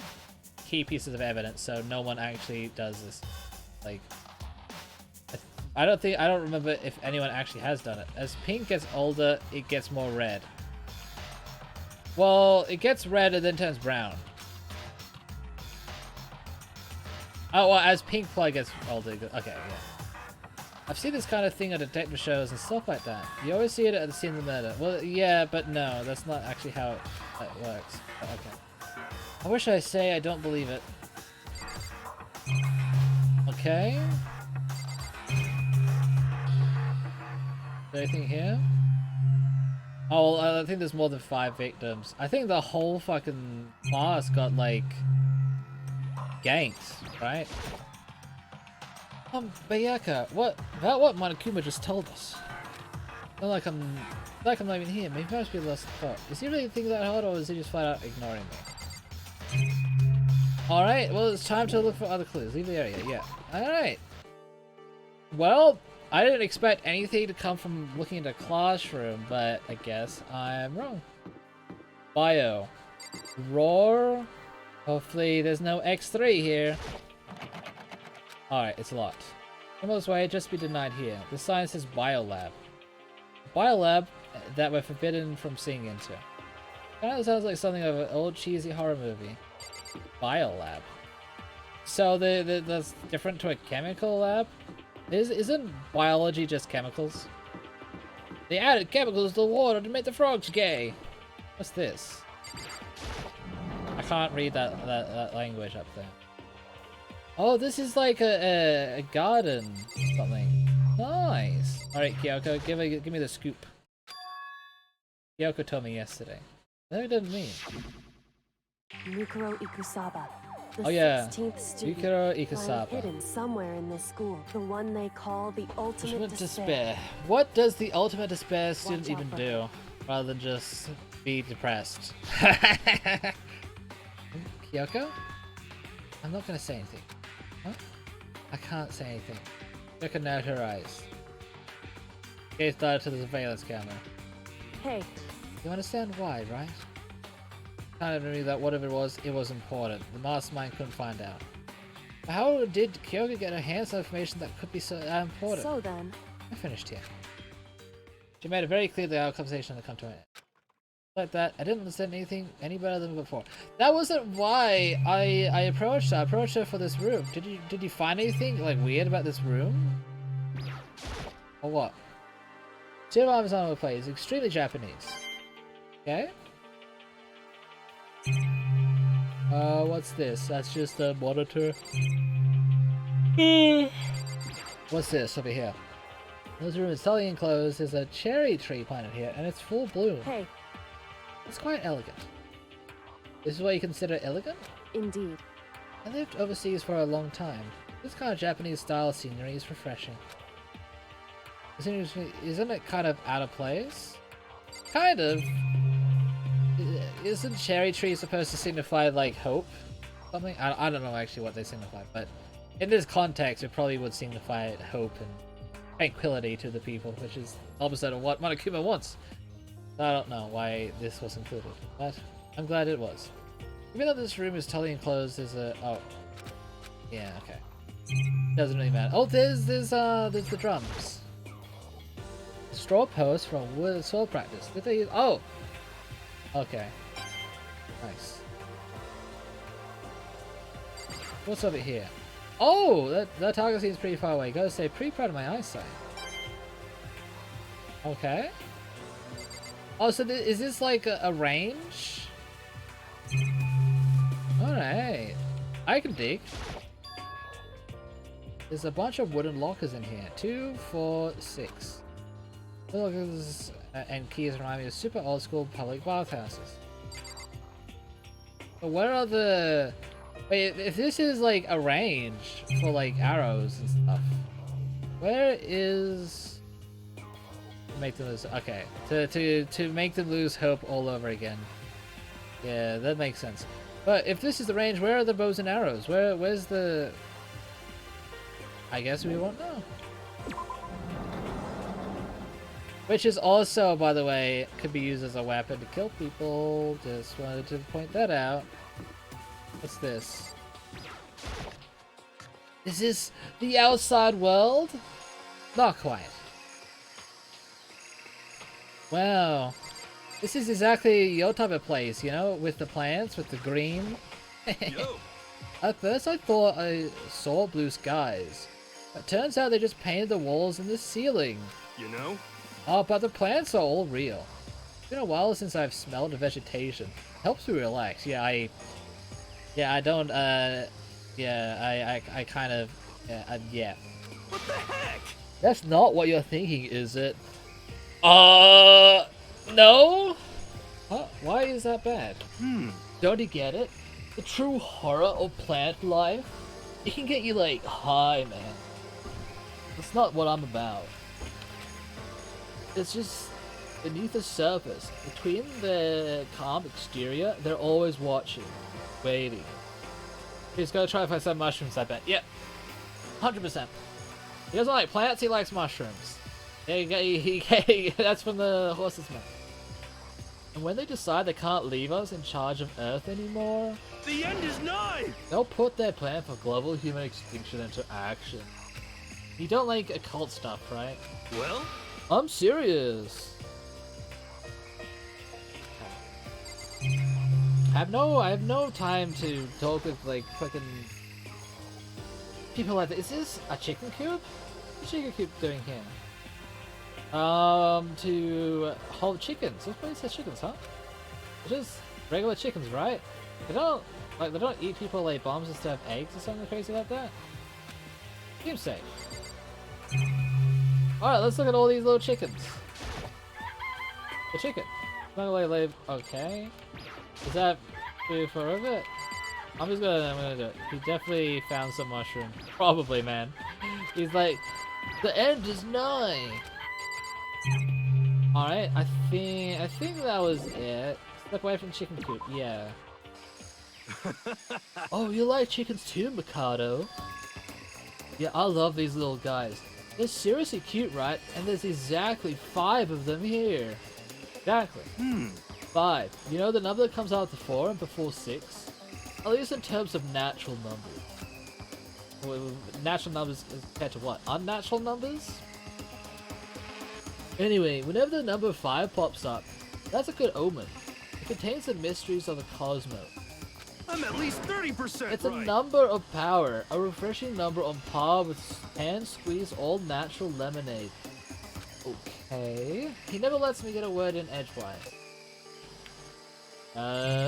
key pieces of evidence, so no one actually does this. Like, I don't remember if anyone actually has done it. As pink gets older, it gets more red. Well, it gets red and then turns brown. Oh, well, as pink plug gets older, okay, yeah. I've seen this kind of thing on detective shows and stuff like that. You always see it at the scene of the murder. Well, yeah, but no, that's not actually how it works. But okay. I wish I say I don't believe it. Okay. Anything here? Oh, well, I think there's more than 5 victims. I think the whole fucking class got, like, ganked, right? Bayaka, what about what Monokuma just told us? Not like I'm not even here. Maybe I must be lost thought. Is he really thinking that hard, or is he just flat out ignoring me? Alright, well, it's time to look for other clues. Leave the area, yeah. Alright. Well, I didn't expect anything to come from looking at a classroom, but I guess I'm wrong. Bio. Roar. Hopefully there's no X3 here. Alright, it's locked. Similar way, just be denied here. The sign says Biolab. Biolab that we're forbidden from seeing into. Kinda sounds like something of an old cheesy horror movie. Biolab. So that's different to a chemical lab? Isn't biology just chemicals? They added chemicals to the water to make the frogs gay. What's this? I can't read that language up there. Oh, this is like a garden something. Nice. All right, Kyoko, give me the scoop. Kyoko told me yesterday. No, it didn't mean. Mikuro Ikusaba. The Oh yeah, 16th student Mikuro lying Ikusaba. hidden somewhere in this school. The one they call the ultimate despair. What does the ultimate despair student Watch out even for do, rather than just be depressed? Kyoko? I'm not gonna say anything. Huh? I can't say anything. Kyoko narrowed her eyes. Gaze darted to the surveillance camera. Hey, You understand why, right? Kind of knew that whatever it was important. The mastermind couldn't find out. But how did Kyoko get her hands on information that could be so important? so then, I finished here. She made it very clear that our conversation had come to an end. Like that, I didn't understand anything any better than before. That wasn't why I approached her. I approached her for this room. Did you find anything like weird about this room? Or what? Two arms on the place, extremely Japanese. Okay. What's this? That's just a monitor. What's this over here? This room is totally enclosed. There's a cherry tree planted here, and it's full bloom. hey, It's quite elegant. This is what you consider elegant? indeed. I lived overseas for a long time. This kind of Japanese style scenery is refreshing. Isn't it kind of out of place? Kind of. Isn't cherry tree supposed to signify like hope? Something? I don't know actually what they signify, but in this context it probably would signify hope and tranquility to the people, which is opposite of what Monokuma wants. I don't know why this was included, but I'm glad it was. Even though this room is totally enclosed, there's a... oh. Yeah, okay. Doesn't really matter. Oh, there's the drums. Straw post from wood soul practice. Did they use... oh! Okay. Nice. What's over here? Oh! That target seems pretty far away. Gotta say, pretty proud of my eyesight. Okay. Oh, so is this like a range? Alright. I can dig. There's a bunch of wooden lockers in here. 2, 4, 6. The lockers and keys remind me of super old school public bathhouses. But where are the... wait, if this is like a range for like arrows and stuff, where is... make them lose... okay, to make them lose hope all over again. Yeah, that makes sense. But if this is the range, where are the bows and arrows? Where's the... I guess we won't know. Which is also, by the way, could be used as a weapon to kill people. Just wanted to point that out. What's this? Is this the outside world? Not quite. Wow. This is exactly your type of place, you know? With the plants, with the green. At first I thought I saw blue skies. But turns out they just painted the walls and the ceiling. You know? Oh, but the plants are all real. It's been a while since I've smelled the vegetation. Helps me relax. I kind of Yeah. What the heck? That's not what you're thinking, is it? No? Huh? Why is that bad? Don't you get it? The true horror of plant life? It can get you, like, high, man. That's not what I'm about. It's just beneath the surface, between the calm exterior, they're always watching, waiting. He's gonna try to find some mushrooms, I bet. Yep. 100%. He doesn't like plants, he likes mushrooms. That's from the horse's mouth. And when they decide they can't leave us in charge of Earth anymore, The end is nigh! they'll put their plan for global human extinction into action. You don't like occult stuff, right? Well, I'm serious. I have no time to talk with like fucking people like that. Is this a chicken coop? What's a chicken coop doing here? To hold chickens. This place has chickens, huh? It's just regular chickens, right? They don't eat people like bombs instead of eggs or something crazy like that. Seems safe. Alright, let's look at all these little chickens. The chicken. Okay. Is that food for it? I'm gonna do it. He definitely found some mushroom. Probably, man. He's like, the end is nigh. Alright, I think that was it. Step away from chicken coop, yeah. Oh, you like chickens too, Mikado? Yeah, I love these little guys. They're seriously cute, right? And there's exactly 5 of them here. Exactly. 5. You know the number that comes after 4 and before 6? At least in terms of natural numbers. Well, natural numbers compared to what? Unnatural numbers? Anyway, whenever the number 5 pops up, that's a good omen. It contains the mysteries of the cosmos. I'm at least 30% It's a number of power, a refreshing number on par with hand-squeezed all-natural lemonade. Okay. He never lets me get a word in edgewise.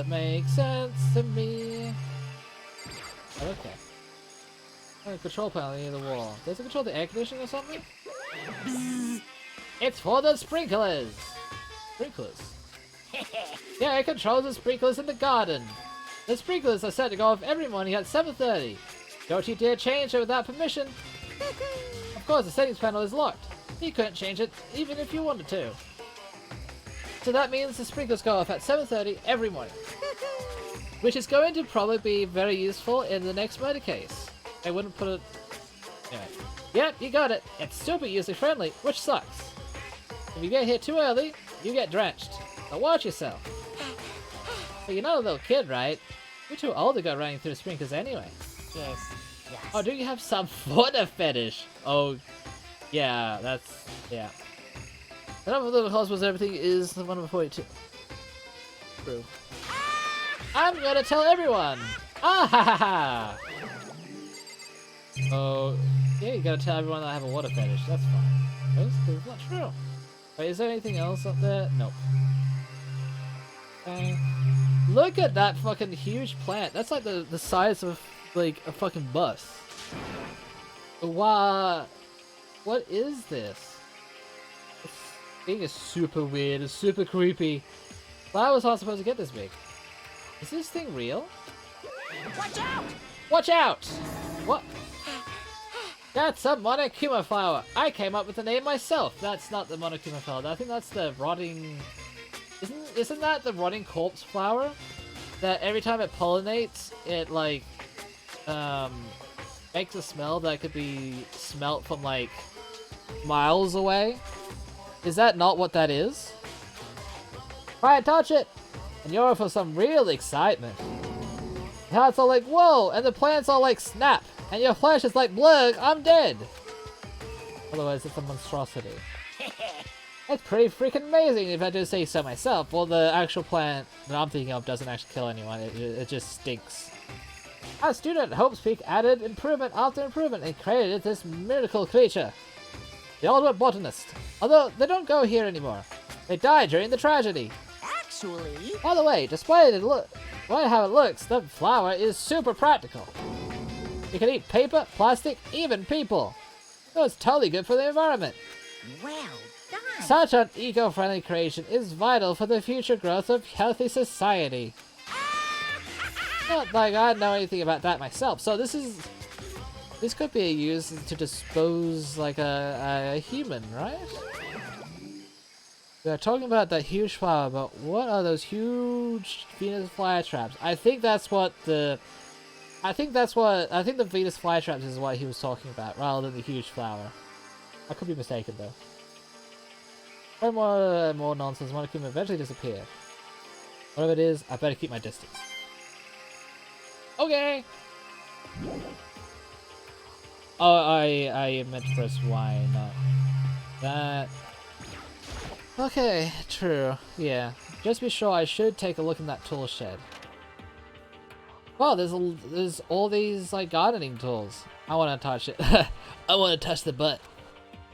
Makes sense to me. Okay. Oh, control panel near the wall. Does it control the air conditioning or something? It's for the sprinklers! Sprinklers? Yeah, it controls the sprinklers in the garden. The sprinklers are set to go off every morning at 7:30. Don't you dare change it without permission. Of course, the settings panel is locked. You couldn't change it even if you wanted to. So that means the sprinklers go off at 7:30 every morning. Which is going to probably be very useful in the next murder case. I wouldn't put it... Anyway. Yep, you got it. It's super user-friendly, which sucks. If you get here too early, you get drenched. So watch yourself. But you're not a little kid, right? You're too old to go running through sprinklers anyway. Yes. Oh, do you have some water fetish? Oh, yeah, that's... yeah. The number of little hospitals everything is the one before it too. True. I'm gonna tell everyone! Ah ha ha ha! Oh, yeah, you gotta tell everyone that I have a water fetish. That's fine. That's not true. Wait, is there anything else up there? Nope. Okay. Look at that fucking huge plant. That's like the size of like a fucking bus. Wow. What is this? This thing is super weird. It's super creepy. Flowers aren't supposed to get this big. Is this thing real? Watch out! Watch out! What? That's a monokuma flower. I came up with the name myself. That's not the monokuma flower. I think that's the rotting... Isn't that the rotting corpse flower? That every time it pollinates, it like makes a smell that could be smelt from like miles away. Is that not what that is? Try and touch it, and you're for some real excitement. The heart's all like whoa, and the plant's all like snap, and your flesh is like blurg, I'm dead. Otherwise, it's a monstrosity. It's pretty freaking amazing if I do say so myself. Well, the actual plant that I'm thinking of doesn't actually kill anyone, it just stinks. Our student at Hope's Peak added improvement after improvement and created this miracle creature. The ultimate botanist. Although, they don't go here anymore. They died during the tragedy. Actually... By the way, despite how it looks, the flower is super practical. You can eat paper, plastic, even people. So it's totally good for the environment. Well done. Such an eco-friendly creation is vital for the future growth of healthy society. Not like I know anything about that myself, so this could be used to dispose like a human, right? We are talking about that huge flower, but what are those huge Venus flytraps? I think the Venus flytraps is what he was talking about, rather than the huge flower. I could be mistaken though. No more nonsense. Monokuma eventually disappear. Whatever it is, I better keep my distance. Okay. Oh, I meant to press Y, not that. Okay, true. Yeah. Just be sure I should take a look in that tool shed. Wow, there's all these like gardening tools. I want to touch it. I want to touch the butt.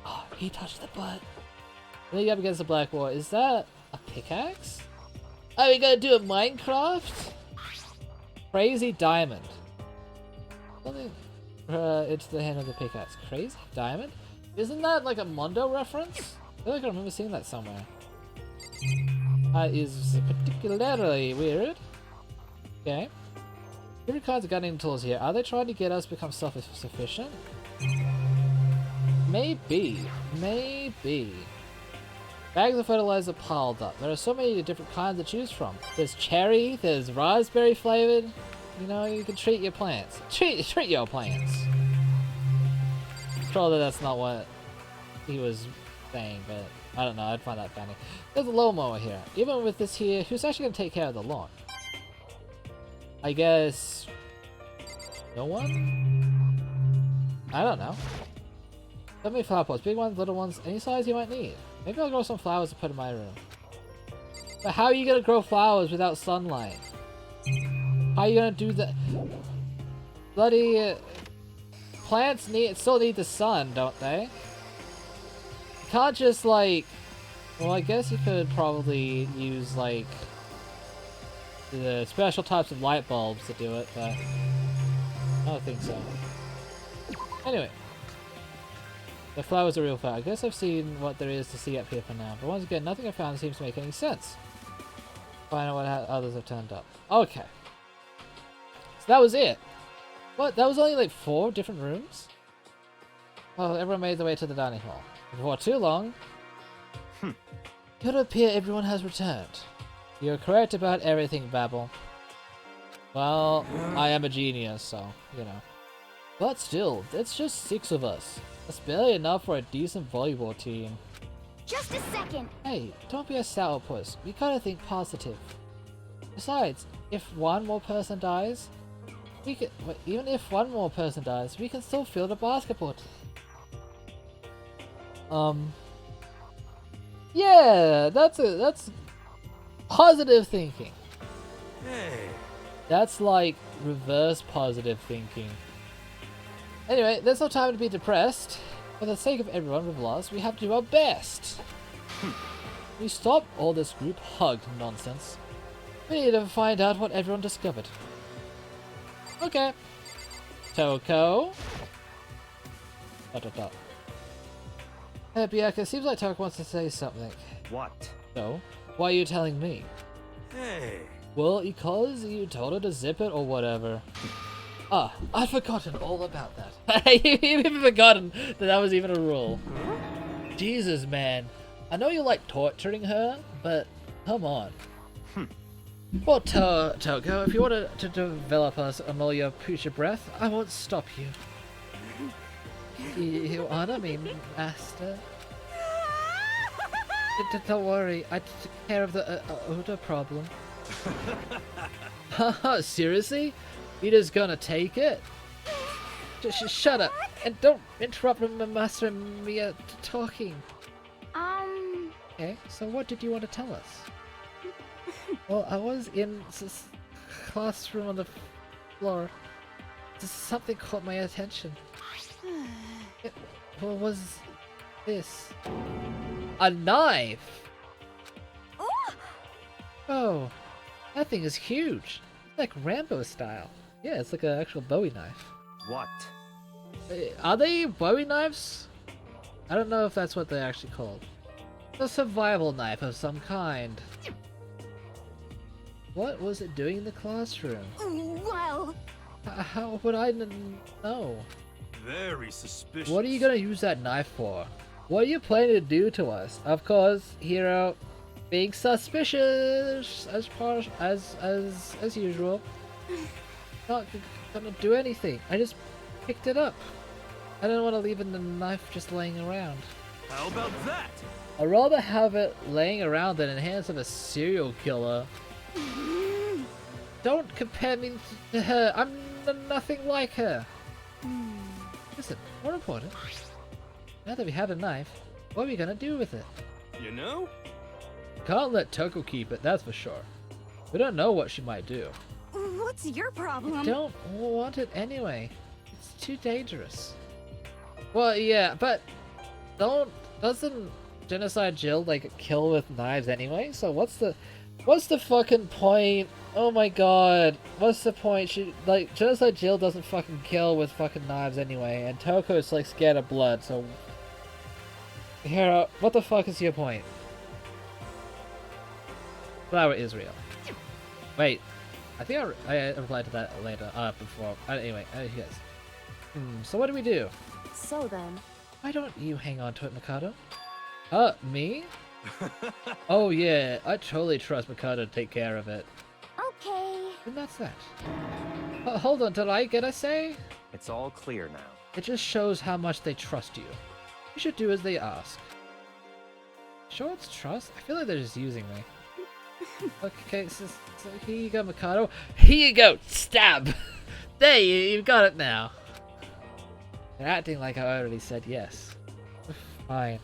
Oh, he touched the butt. Maybe up against the black wall. Is that a pickaxe? Oh, we gotta do a Minecraft? Crazy diamond. Something. It's the hand of the pickaxe. Crazy diamond? Isn't that like a Mondo reference? I feel like I remember seeing that somewhere. That is particularly weird. Okay. Different kinds of gardening tools here. Are they trying to get us to become self-sufficient? Maybe. Maybe. Bags of fertilizer piled up. There are so many different kinds to choose from. There's cherry, there's raspberry flavored. You know, you can treat your plants. Treat your plants. Surely that's not what he was saying, but I don't know, I'd find that funny. There's a lawnmower here. Even with this here, who's actually going to take care of the lawn? I guess... no one? I don't know. So many flower pots, big ones, little ones, any size you might need. Maybe I'll grow some flowers to put in my room. But how are you going to grow flowers without sunlight? How are you going to do that? Bloody... plants still need the sun, don't they? You can't just like... well, I guess you could probably use like... the special types of light bulbs to do it, but... I don't think so. Anyway. The flower's a real flower. I guess I've seen what there is to see up here for now, but once again, nothing I found seems to make any sense. Find out what others have turned up. Okay. So that was it. What? That was only like 4 different rooms? Well, everyone made their way to the dining hall. Before too long, it would appear everyone has returned. You're correct about everything, Babel. Well, I am a genius, so, you know. But still, it's just 6 of us. That's barely enough for a decent volleyball team. Just a second. Hey, don't be a sourpuss. We gotta think positive. Besides, if one more person dies, we can, even if one more person dies, we can still field a basketball team. Yeah, that's positive thinking. Hey. That's like reverse positive thinking. Anyway, there's no time to be depressed. For the sake of everyone we've lost, we have to do our best. We stop all this group hug nonsense. We need to find out what everyone discovered. Okay. Toko. ... Hey, Bianca, seems like Toko wants to say something. What? So, why are you telling me? Hey. Well, because you told her to zip it or whatever. Ah, I'd forgotten all about that. You've even forgotten that was even a rule. Jesus, man. I know you like torturing her, but come on. Well, Toko, if you want to develop us on all your future breath, I won't stop you. You honor me, Master. Don't worry, I took care of the odor problem. Haha, seriously? You just gonna take it? Just shut up and don't interrupt Master and Mia talking. Okay, so what did you want to tell us? Well, I was in classroom on the floor. Something caught my attention. What was this? A knife! Oh, that thing is huge. It's like Rambo style. Yeah, it's like an actual Bowie knife. What? Are they Bowie knives? I don't know if that's what they're actually called. A survival knife of some kind. What was it doing in the classroom? Well... How would I know? Very suspicious. What are you gonna use that knife for? What are you planning to do to us? Of course, Hero, being suspicious as usual. Not gonna do anything. I just picked it up. I don't want to leave the knife just laying around. How about that? I'd rather have it laying around than in the hands of a serial killer. Don't compare me to her. I'm nothing like her. Listen, more important. Now that we have a knife, what are we gonna do with it? You know? Can't let Toko keep it, that's for sure. We don't know what she might do. What's your problem? Don't want it anyway. It's too dangerous. Well, yeah, but doesn't Genocide Jill like kill with knives anyway? So what's the fucking point? Oh my god, what's the point? Genocide Jill doesn't fucking kill with fucking knives anyway, and Toko is like scared of blood, so... Hero, what the fuck is your point? Flower Israel. Wait, I think I replied to that later, before. Anyway, yes. So what do we do? So then... Why don't you hang on to it, Mikado? Me? Oh yeah, I totally trust Mikado to take care of it. Okay. And that's that. Hold on, did I get a say? It's all clear now. It just shows how much they trust you. You should do as they ask. Sure it's trust? I feel like they're just using me. Okay, so here you go, Mikado. Here you go! Stab! There, you've got it now. They're acting like I already said yes. Fine.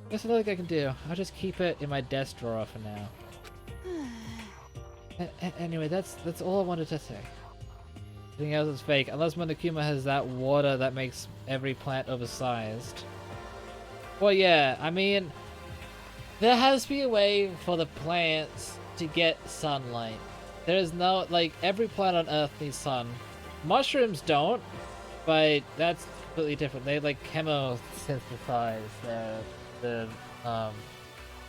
There's nothing I can do. I'll just keep it in my desk drawer for now. Anyway, that's all I wanted to say. Everything else is fake, unless monokuma has that water that makes every plant oversized. Well, yeah, I mean, there has to be a way for the plants to get sunlight. There is no, like, every plant on Earth needs sun. Mushrooms don't, but that's completely different. They, like, chemosynthesize the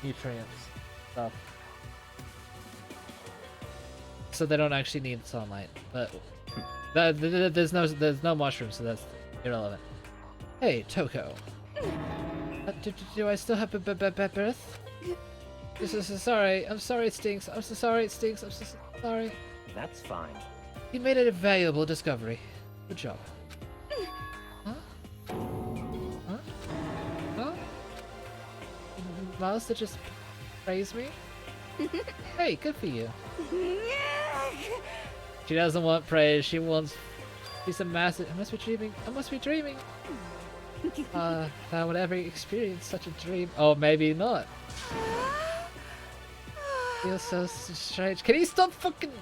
nutrients stuff. So they don't actually need sunlight, but there's no mushrooms, so that's irrelevant. Hey, Toko. Do I still have breath? Sorry. I'm sorry it stinks. I'm so sorry it stinks. I'm so sorry. That's fine. You made it a valuable discovery. Good job. Huh? Huh? Huh? Mouse that just praised me? Hey, good for you. She doesn't want praise. She wants. She's a massive. I must be dreaming. I must be dreaming. I would ever experience such a dream. Oh, maybe not. Feels so strange. Can you stop fucking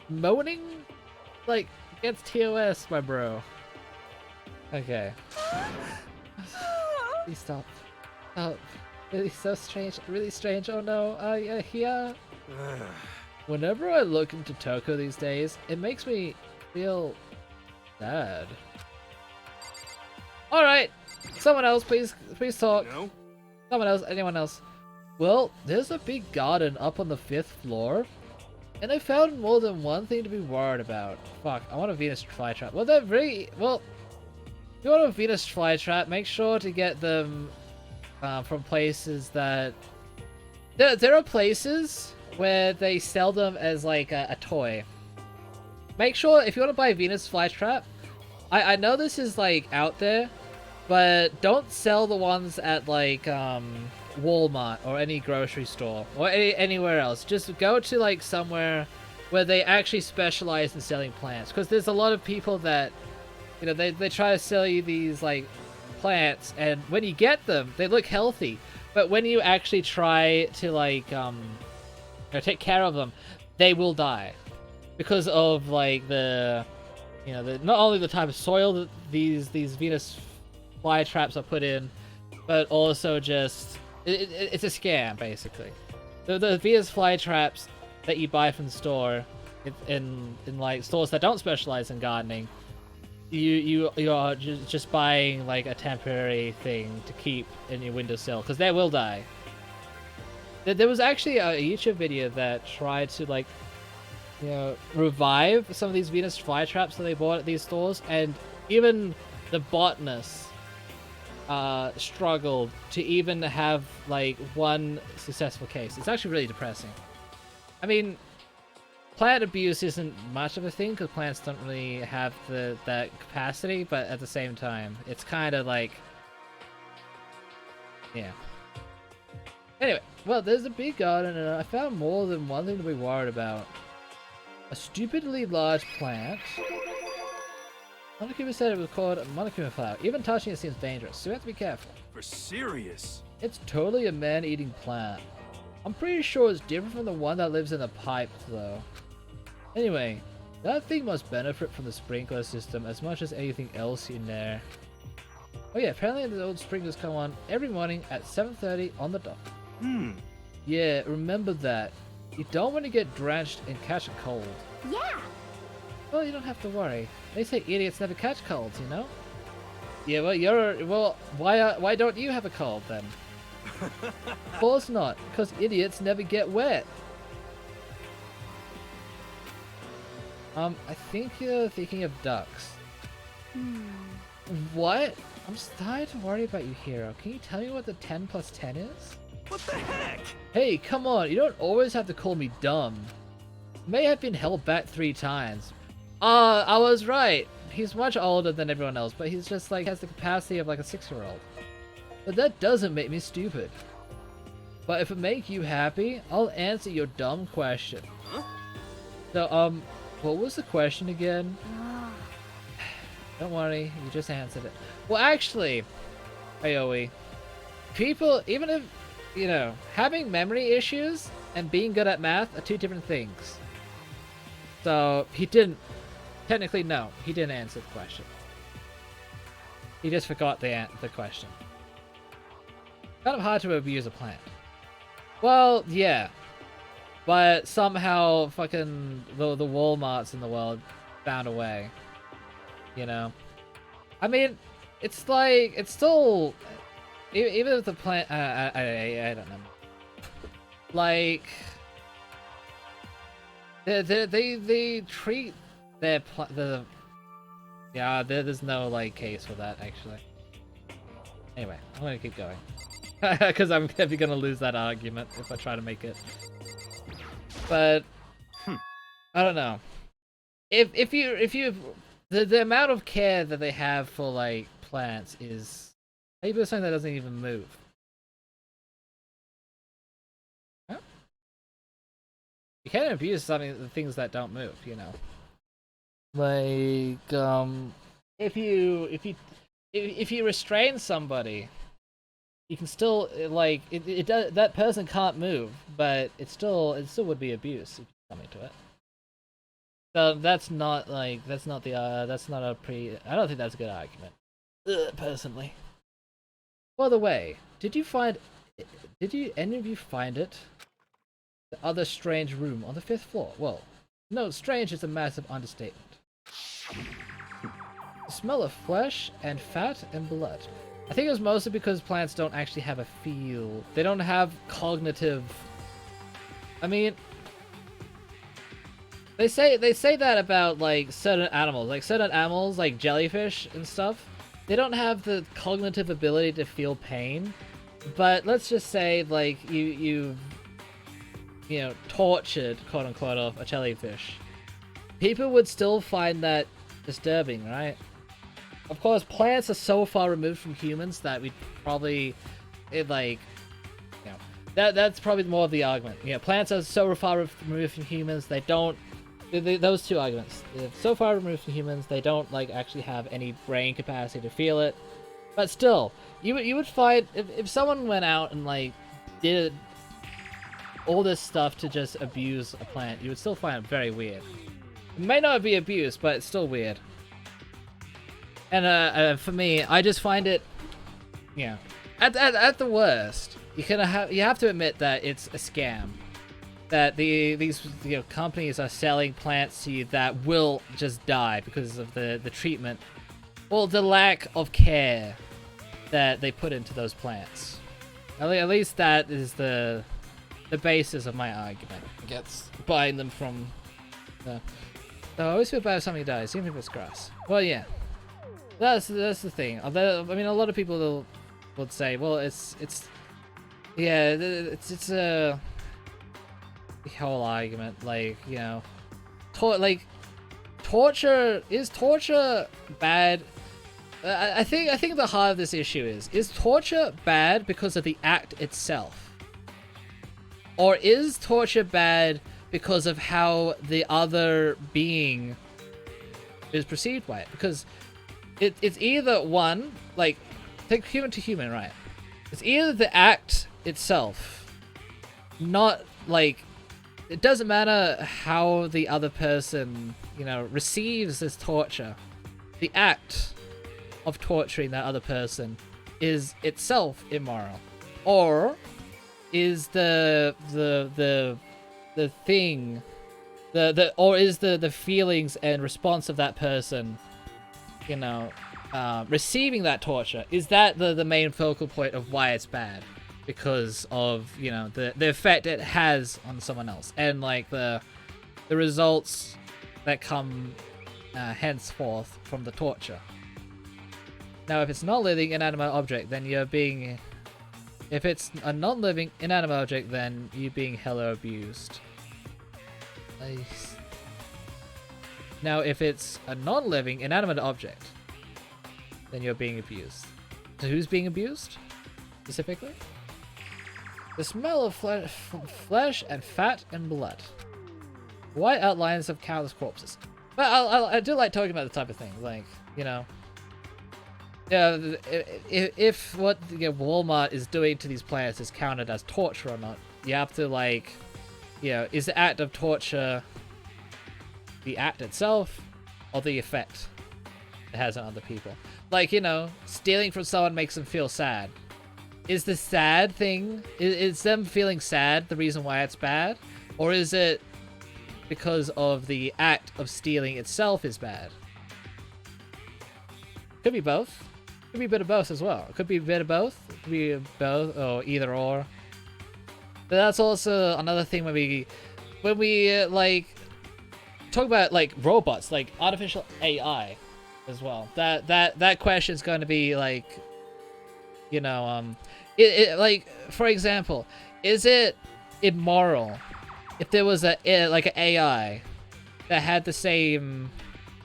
moaning? Like, against TOS, my bro. Okay. Please stop. Oh, really so strange. Really strange. Oh no. Yeah. Whenever I look into Toko these days, it makes me feel sad. Alright, someone else, please talk. No? Someone else, anyone else. Well, there's a big garden up on the 5th floor, and I found more than one thing to be worried about. Fuck, I want a Venus flytrap. Well, they're very, well, if you want a Venus flytrap, make sure to get them from places that, there are places where they sell them as like a toy. Make sure, if you want to buy a Venus flytrap, I know this is like out there, but don't sell the ones at like Walmart or any grocery store or anywhere else. Just go to like somewhere where they actually specialize in selling plants, because there's a lot of people that, you know, they try to sell you these like plants, and when you get them they look healthy, but when you actually try to like take care of them, they will die because of like the, you know, not only the type of soil that these Venus flytraps are put in, but also just it's a scam basically. The Venus flytraps that you buy from the store, in like stores that don't specialize in gardening, you are just buying like a temporary thing to keep in your windowsill because they will die. There was actually a YouTube video that tried to like, you know, revive some of these Venus flytraps that they bought at these stores, and even the botanists struggled to even have like one successful case. It's actually really depressing. I mean, plant abuse isn't much of a thing because plants don't really have that capacity, but at the same time, it's kind of like, yeah. Anyway, well, there's a big garden, and I found more than one thing to be worried about. A stupidly large plant. Monokuma said it was called a monokuma flower. Even touching it seems dangerous, so we have to be careful. For serious? It's totally a man-eating plant. I'm pretty sure it's different from the one that lives in the pipes, though. Anyway, that thing must benefit from the sprinkler system as much as anything else in there. Oh yeah, apparently the old sprinklers come on every morning at 7:30 on the dot. Yeah, remember that. You don't want to get drenched and catch a cold. Yeah. Well, you don't have to worry. They say idiots never catch colds, you know? Yeah, well, why don't you have a cold then? Of course not, because idiots never get wet. I think you're thinking of ducks. What? I'm starting to worry about you, Hero. Can you tell me what the 10 plus 10 is? What the heck? Hey, come on, you don't always have to call me dumb. May have been held back 3 times. I was right. He's much older than everyone else, but he's just like has the capacity of like a 6-year-old. But that doesn't make me stupid. But if it makes you happy, I'll answer your dumb question. Huh? So, what was the question again? Don't worry, you just answered it. Well, actually, Aoi, people, even if, you know, having memory issues and being good at math are 2 different things. So, he didn't, technically no, he didn't answer the question. He just forgot the question. Kind of hard to abuse a plant. Well, yeah. But somehow fucking the Walmarts in the world found a way. You know? I mean, it's like, it's still, even if the plant, I don't know. Like, they treat their yeah, there's no like case for that actually. Anyway, I'm gonna keep going. Because I'm never gonna lose that argument if I try to make it. But I don't know. If you the amount of care that they have for like plants is maybe something that doesn't even move. Huh? You can't abuse the things that don't move, you know. Like if you restrain somebody, you can still like it does, that person can't move, but it still would be abuse if you come into it. So that's not like that's not a I don't think that's a good argument, personally. By the way, did any of you find it? The other strange room on the 5th floor. Well, no, strange is a massive understatement. The smell of flesh and fat and blood. I think it was mostly because plants don't actually have a feel. They don't have cognitive. I mean, they say that about like certain animals like jellyfish and stuff. They don't have the cognitive ability to feel pain. But let's just say like you know, tortured quote unquote a jellyfish. People would still find that disturbing, right? Of course, plants are so far removed from humans that we'd probably, like, you know, that's probably more of the argument. You know, plants are so far removed from humans, they don't, those 2 arguments. They're so far removed from humans, they don't, like, actually have any brain capacity to feel it. But still, you would find, if someone went out and, like, did all this stuff to just abuse a plant, you would still find it very weird. It may not be abuse, but it's still weird. And for me, I just find it, you know, at the worst, you have to admit that it's a scam. that these companies are selling plants to you that will just die because of the treatment, or the lack of care that they put into those plants. At least that is the basis of my argument against buying them from. So I always feel bad if somebody dies, even if it's grass. Well, yeah, that's the thing. Although, I mean, a lot of people would say, well, it's a the whole argument, like, you know, torture, is torture bad? I think the heart of this issue is torture bad because of the act itself, or is torture bad because of how the other being is perceived by it? Because it's either one, like, take human to human, right? It's either the act itself, not like, it doesn't matter how the other person, you know, receives this torture. The act of torturing that other person is itself immoral, or is the thing, or is the feelings and response of that person, you know, receiving that torture, is that the main focal point of why it's bad? Because of, you know, the effect it has on someone else, and like the results that come henceforth from the torture. Now, if it's not living inanimate object, then you're being, if it's a non-living inanimate object, then you're being hella abused. Nice. Now, if it's a non-living inanimate object, then you're being abused. So who's being abused specifically? The smell of flesh and fat and blood. White outlines of countless corpses. But I do like talking about the type of thing, like, you know, yeah, if what Walmart is doing to these plants is counted as torture or not, you have to, like, you know, is the act of torture the act itself, or the effect it has on other people? Like, you know, stealing from someone makes them feel sad. Is the sad thing, is them feeling sad the reason why it's bad? Or is it because of the act of stealing itself is bad? Could be both. Could be a bit of both as well. Could be a bit of both. Could be both, or either or. But that's also another thing when we like talk about like robots, like artificial AI as well. That question is going to be like, you know, like, for example, is it immoral if there was like an AI that had the same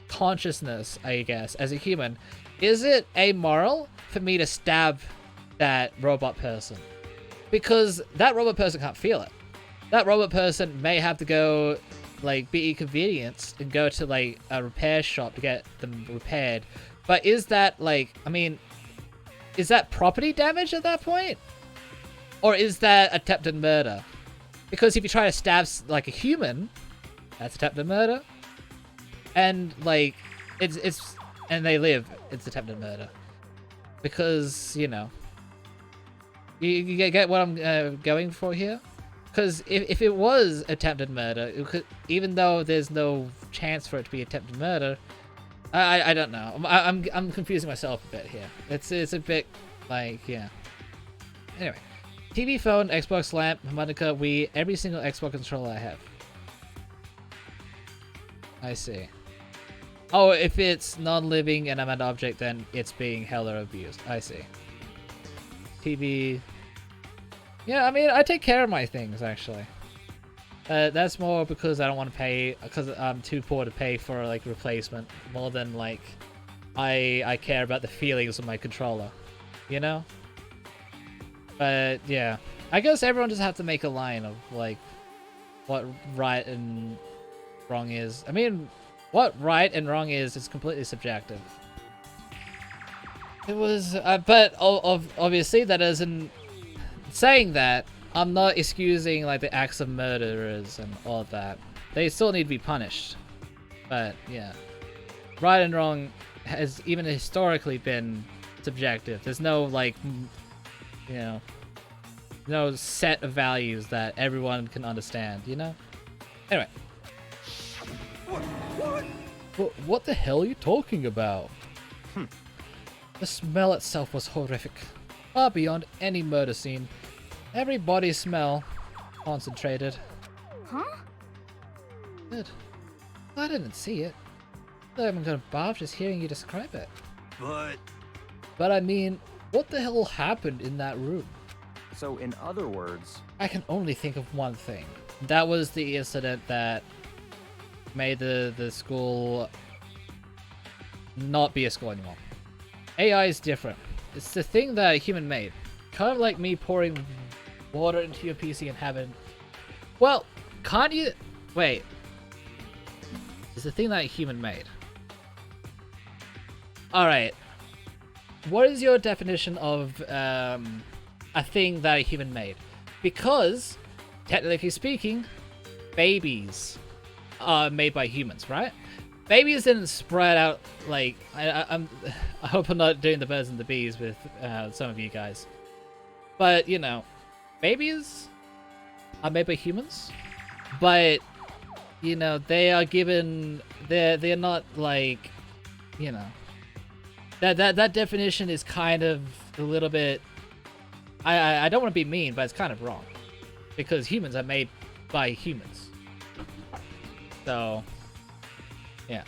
consciousness, I guess, as a human? Is it amoral for me to stab that robot person? Because that robot person can't feel it. That robot person may have to go, like, be inconvenienced and go to, like, a repair shop to get them repaired. But is that, like, I mean, is that property damage at that point? Or is that attempted murder? Because if you try to stab, like, a human, that's attempted murder. And, like, it's and they live, it's attempted murder. Because, you know, you get what I'm going for here? Because if it was attempted murder, it could, even though there's no chance for it to be attempted murder, I don't know. I'm confusing myself a bit here. It's a bit like, yeah. Anyway, TV, phone, Xbox, lamp, harmonica, Wii, every single Xbox controller I have. I see. Oh, if it's non-living inanimate object, then it's being held or abused. I see. TV. Yeah, I mean, I take care of my things, actually. That's more because I don't want to pay, because I'm too poor to pay for, like, replacement, more than, like, I care about the feelings of my controller, you know? But, yeah. I guess everyone just have to make a line of, like, what right and wrong is. I mean, what right and wrong is completely subjective. It was, but obviously that isn't, saying that, I'm not excusing, like, the acts of murderers and all of that. They still need to be punished. But, yeah. Right and wrong has even historically been subjective. There's no, like, you know, no set of values that everyone can understand, you know? Anyway. What the hell are you talking about? The smell itself was horrific. Far beyond any murder scene. Every body smell concentrated. Huh? Good. I didn't see it. I'm gonna barf just hearing you describe it. But I mean, what the hell happened in that room? So, in other words, I can only think of one thing. That was the incident that made the school not be a school anymore. AI is different. It's the thing that a human made. Kind of like me pouring water into your PC and having... Well, can't you... Wait. It's the thing that a human made. Alright. What is your definition of a thing that a human made? Because, technically speaking, babies are made by humans, right? Babies didn't spread out like... I hope I'm not doing the birds and the bees with some of you guys. But, you know, babies are made by humans. But, you know, they are given... They're not like, you know... That definition is kind of a little bit... I don't want to be mean, but it's kind of wrong. Because humans are made by humans. So... yeah.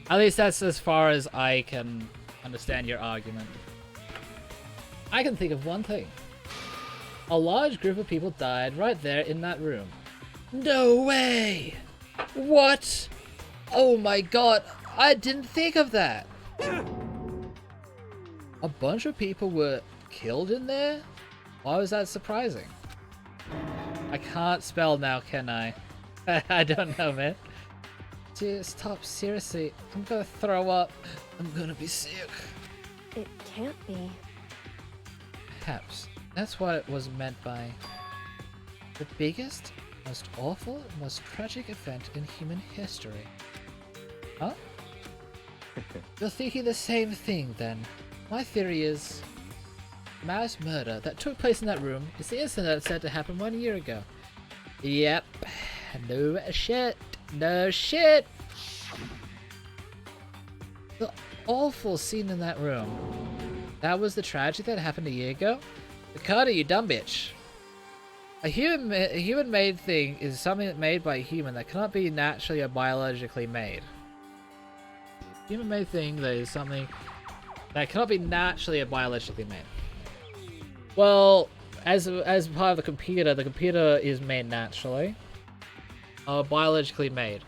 At least that's as far as I can understand your argument. I can think of one thing. A large group of people died right there in that room. No way! What? Oh my god, I didn't think of that! A bunch of people were killed in there? Why was that surprising? I can't spell now, can I? I don't know, man. Dude, stop, seriously. I'm gonna throw up. I'm gonna be sick. It can't be. Perhaps. That's what it was meant by. The biggest, most awful, most tragic event in human history. Huh? You're thinking the same thing, then. My theory is... the mass murder that took place in that room is the incident said to happen 1 year ago. Yep. No shit. No shit. The awful scene in that room. That was the tragedy that happened a year ago? Dakota, you dumb bitch. A human-made thing is something made by a human that cannot be naturally or biologically made. Human-made thing that is something that cannot be naturally or biologically made. Well, as part of the computer is made naturally. Biologically made.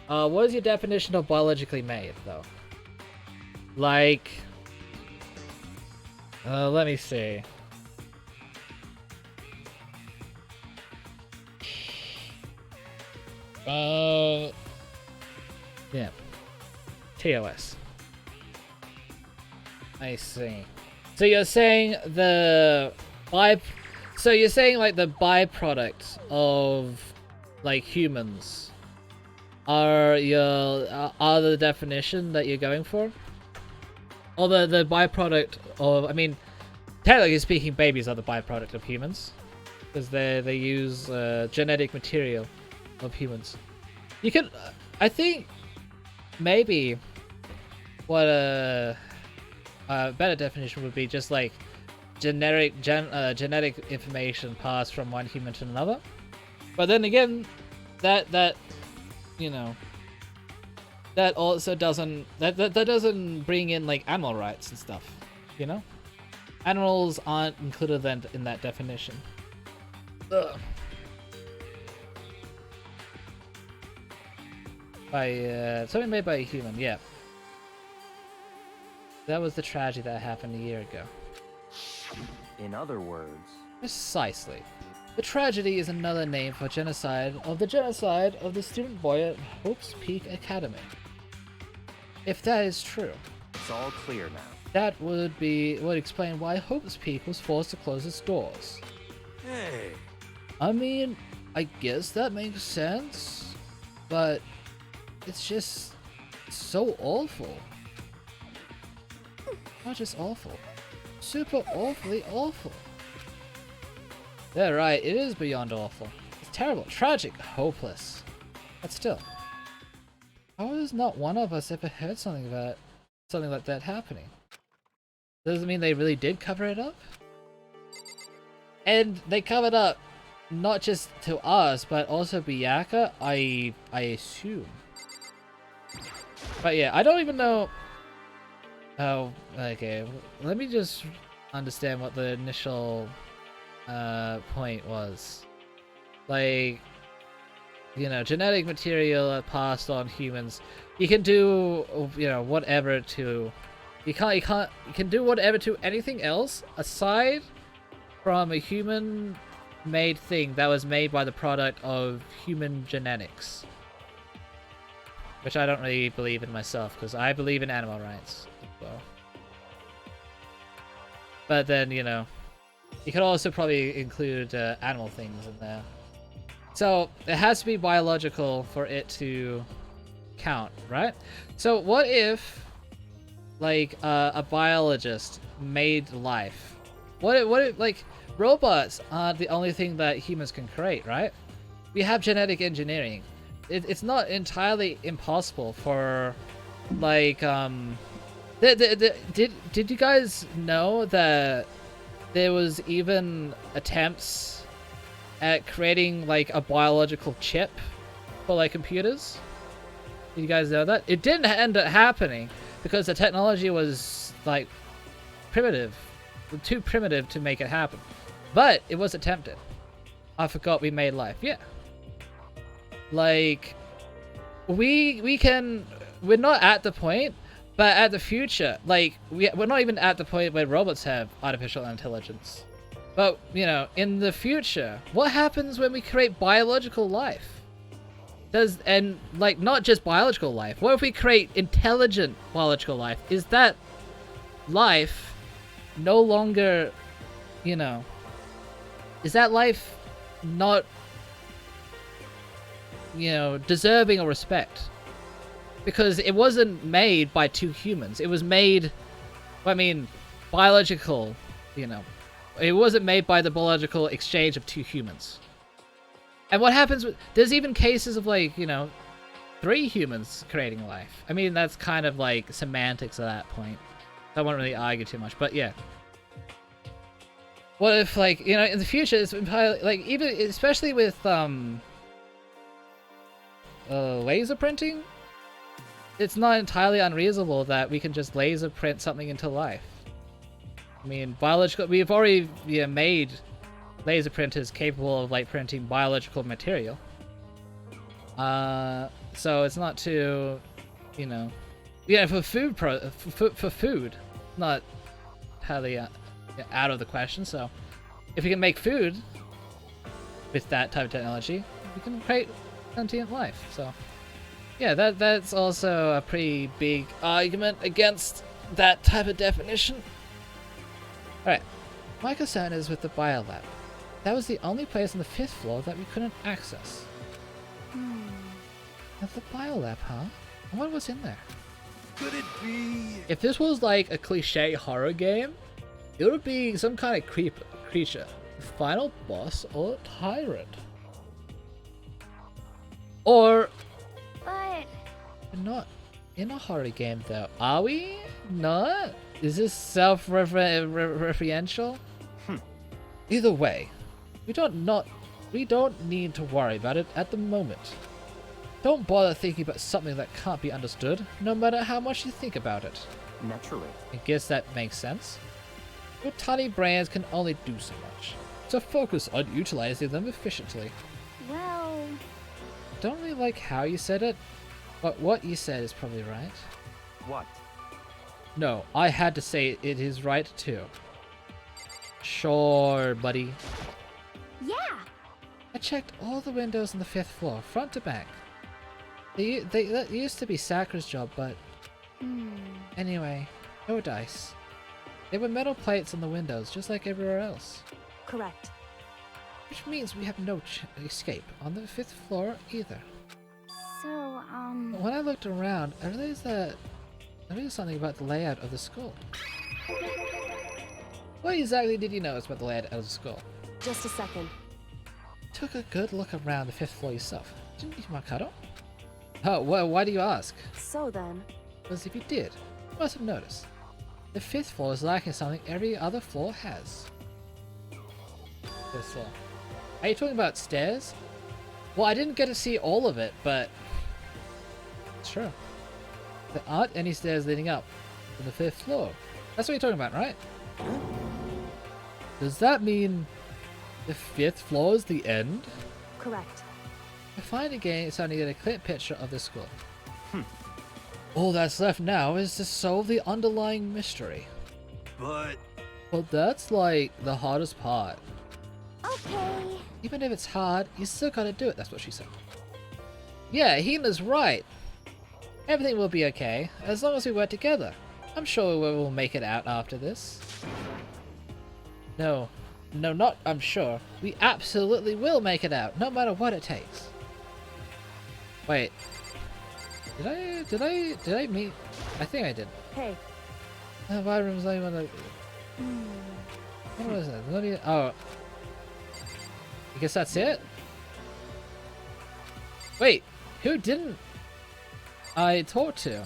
What is your definition of biologically made, though? Like... let me see. Yeah. TOS. I see. So you're saying the so you're saying like the byproduct of like humans are the definition that you're going for? Or the byproduct of, I mean, technically speaking, babies are the byproduct of humans because they use genetic material of humans. You could, I think, maybe what a better definition would be just like genetic information passed from one human to another. But then again, that you know, that also doesn't doesn't bring in like animal rights and stuff. You know, animals aren't included then in that definition. Ugh. By something made by a human, yeah. That was the tragedy that happened a year ago. in other words... Precisely. The tragedy is another name for genocide of the student boy at Hope's Peak Academy. If that is true, It's all clear now. that would explain why Hope's Peak was forced to close its doors. Hey, I mean, I guess that makes sense, but it's just so awful. Not just awful, super awfully awful. They're right, it is beyond awful. It's terrible, tragic, hopeless. But still, how has not one of us ever heard something like that happening? Doesn't mean they really did cover it up? And they covered up not just to us, but also Byakuya, I assume. But yeah, I don't even know. Oh, okay. Let me just understand what the initial point was. Like, you know, genetic material passed on humans. You can do, you know, whatever to. You can do whatever to anything else aside from a human-made thing that was made by the product of human genetics. Which I don't really believe in myself, because I believe in animal rights. Well. But then, you know, you could also probably include animal things in there. So, it has to be biological for it to count, right? So, what if, like, a biologist made life? What if, like, robots aren't the only thing that humans can create, right? We have genetic engineering. It's not entirely impossible for, like, did you guys know that there was even attempts at creating, like, a biological chip for, like, computers? Did you guys know that? It didn't end up happening because the technology was, like, primitive. Too primitive to make it happen. But it was attempted. I forgot we made life. Yeah. Like, we're not at the point, but at the future, like, we're not even at the point where robots have artificial intelligence. But, you know, in the future, what happens when we create biological life? And, like, not just biological life. What if we create intelligent biological life? Is that life no longer, you know, is that life not, you know, deserving of respect? Because it wasn't made by two humans. It was made, I mean, biological, you know. It wasn't made by the biological exchange of two humans. And what happens with, there's even cases of, like, you know, 3 humans creating life. I mean, that's kind of like semantics at that point. I won't really argue too much, but yeah. What if, like, you know, in the future, it's entirely, like, even, especially with, laser printing, it's not entirely unreasonable that we can just laser print something into life. I mean, we've already, yeah, made laser printers capable of, like, printing biological material. So it's not too, you know, yeah, for food, not entirely out of the question. So if we can make food with that type of technology, we can create sentient life. So yeah, that's also a pretty big argument against that type of definition. Alright, my concern is with the biolab. That was the only place on the 5th floor that we couldn't access. At the biolab, huh? I wonder what's in there. Could it be? If this was like a cliche horror game, it would be some kind of creature, final boss, or tyrant. Or... But... We're not in a horror game though, are we? Not? Is this self-referential? Either way, we don't need to worry about it at the moment. Don't bother thinking about something that can't be understood, no matter how much you think about it. Naturally. I guess that makes sense. Your tiny brains can only do so much, so focus on utilizing them efficiently. Well... I don't really like how you said it, but what you said is probably right. What? No, I had to say it is right too. Sure, buddy. Yeah! I checked all the windows on the 5th floor, front to back. That used to be Sakura's job, but... Anyway, no dice. There were metal plates on the windows, just like everywhere else. Correct. Which means we have no escape on the 5th floor either. So, When I looked around, I realized something about the layout of the school. What exactly did you notice about the layout of the school? Just a second. Took a good look around the 5th floor yourself. Didn't you, Marcado? Oh, well, why do you ask? So then... Because if you did, you must have noticed. The 5th floor is lacking something every other floor has. 5th floor. Are you talking about stairs? Well, I didn't get to see all of it, but... Sure. There aren't any stairs leading up to the 5th floor. That's what you're talking about, right? Does that mean the 5th floor is the end? Correct. I find again it's starting to get a clear picture of the school. All that's left now is to solve the underlying mystery. But... Well, that's like the hardest part. Okay. Even if it's hard, you still gotta do it, that's what she said. Yeah, Hina's right. Everything will be okay, as long as we work together. I'm sure we will make it out after this. No, not I'm sure. We absolutely will make it out, no matter what it takes. Wait. Did I meet? I think I did. Hey. Why rooms like what was that? What do you, oh. I guess that's it? Wait, who didn't I talk to?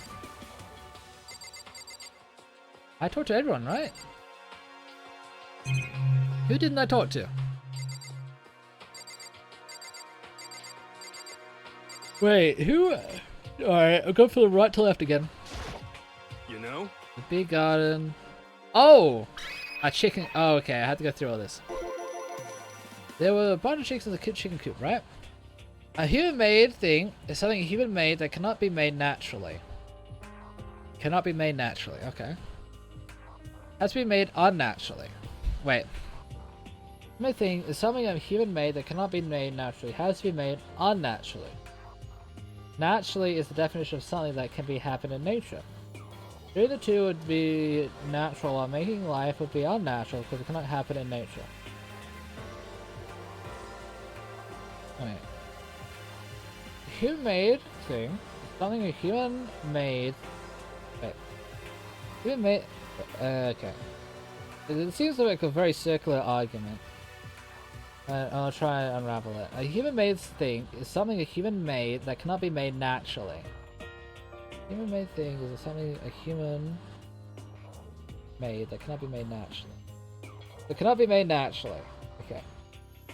I talked to everyone, right? Who didn't I talk to? Wait, who? Alright, I'll go from the right to left again. You know? The big garden. Oh! A chicken. Oh, okay, I had to go through all this. There were a bunch of chickens in the chicken coop, right? A human-made thing is something human-made that cannot be made naturally. Cannot be made naturally, okay. Has to be made unnaturally. Wait. My thing is something human-made that cannot be made naturally. Has to be made unnaturally. Naturally is the definition of something that can be happen in nature. Doing the two would be natural, while making life would be unnatural because it cannot happen in nature. Wait. Human-made thing. Something a human-made... Wait. Human-made... okay. It seems like a very circular argument. I'll try and unravel it. A human-made thing is something a human made that cannot be made naturally. Human-made thing is something a human made that cannot be made naturally. It cannot be made naturally. Okay.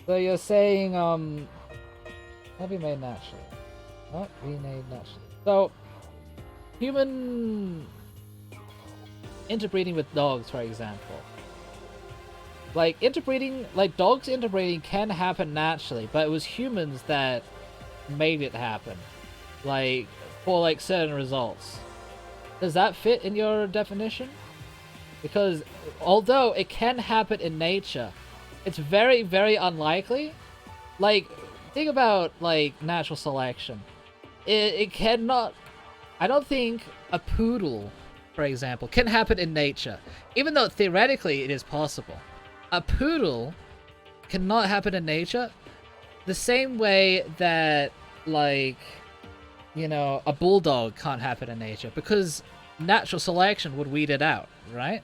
So you're saying, cannot be made naturally. Not be made naturally. So, human interbreeding with dogs, for example. Like, interbreeding, like, dogs interbreeding can happen naturally, but it was humans that made it happen. Like, for, like, certain results. Does that fit in your definition? Because, although it can happen in nature, it's very, very unlikely. Like, think about, like, natural selection. It cannot... I don't think a poodle, for example, can happen in nature. Even though theoretically it is possible. A poodle cannot happen in nature the same way that, like, you know, a bulldog can't happen in nature, because natural selection would weed it out, right?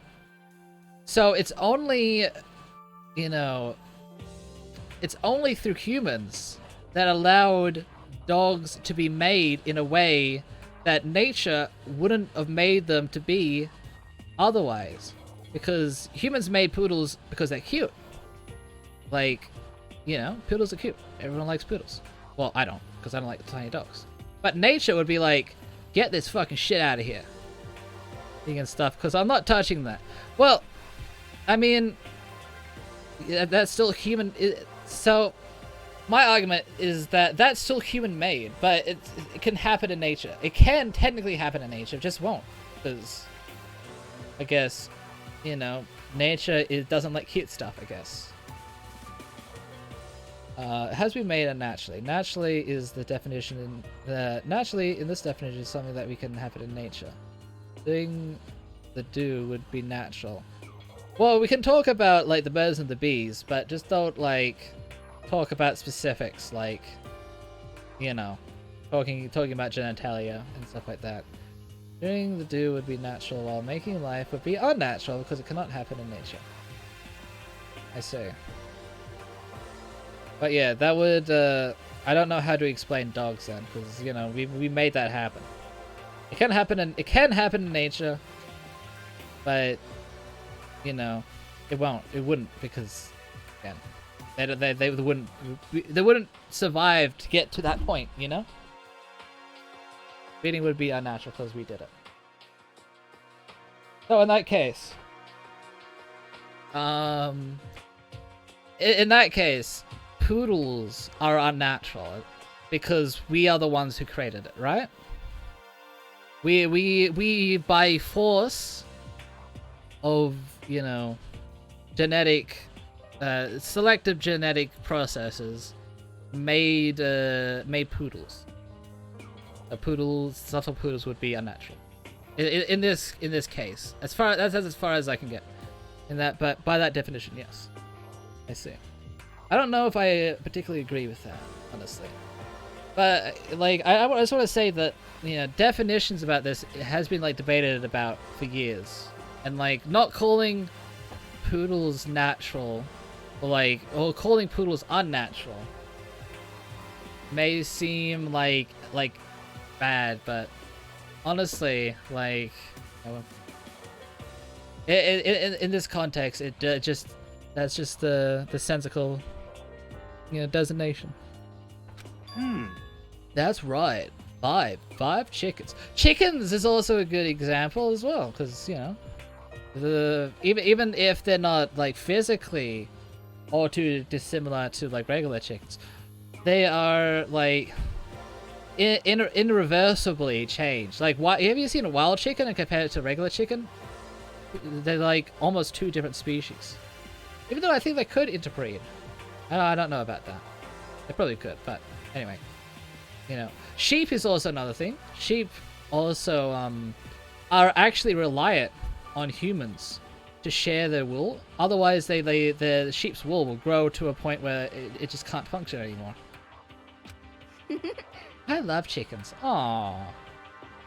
So it's only, you know, it's only through humans that allowed dogs to be made in a way that nature wouldn't have made them to be otherwise. Because humans made poodles because they're cute. Like, you know, poodles are cute. Everyone likes poodles. Well, I don't, because I don't like tiny dogs. But nature would be like, get this fucking shit out of here. And stuff, because I'm not touching that. Well, I mean, yeah, that's still human. So, my argument is that that's still human made, but it can happen in nature. It can technically happen in nature, it just won't. Because, I guess... you know, nature doesn't like cute stuff, I guess. It has to be made unnaturally. Naturally is the definition naturally in this definition is something that we can happen in nature. Doing the do would be natural. Well, we can talk about, like, the birds and the bees, but just don't, like, talk about specifics, like, you know, talking about genitalia and stuff like that. Doing the do would be natural, while making life would be unnatural because it cannot happen in nature. I see. But yeah, that would, I don't know how to explain dogs then, because, you know, we made that happen. It can happen in nature, but, you know, it wouldn't, because, again, they wouldn't survive to get to that point, you know? Breeding would be unnatural because we did it. So in that case, in that case, poodles are unnatural because we are the ones who created it, right? We by force of, you know, selective genetic processes made poodles. Subtle poodles would be unnatural. In this case, as far as I can get, but by that definition, yes, I see. I don't know if I particularly agree with that, honestly. But like, I just want to say that, you know, definitions about this has been like debated about for years, and like not calling poodles natural, or calling poodles unnatural may seem like bad, but honestly, like, in this context, that's just the sensical, you know, designation. That's right. Five chickens. Chickens is also a good example as well, because, you know, even if they're not like physically all too dissimilar to like regular chickens, they are like irreversibly changed. Like, have you seen a wild chicken and compare it to regular chicken? They're like almost two different species. Even though I think they could interbreed. I don't know about that. They probably could, but anyway. You know, sheep is also another thing. Sheep also are actually reliant on humans to share their wool. Otherwise, the sheep's wool will grow to a point where it just can't function anymore. I love chickens. Aww,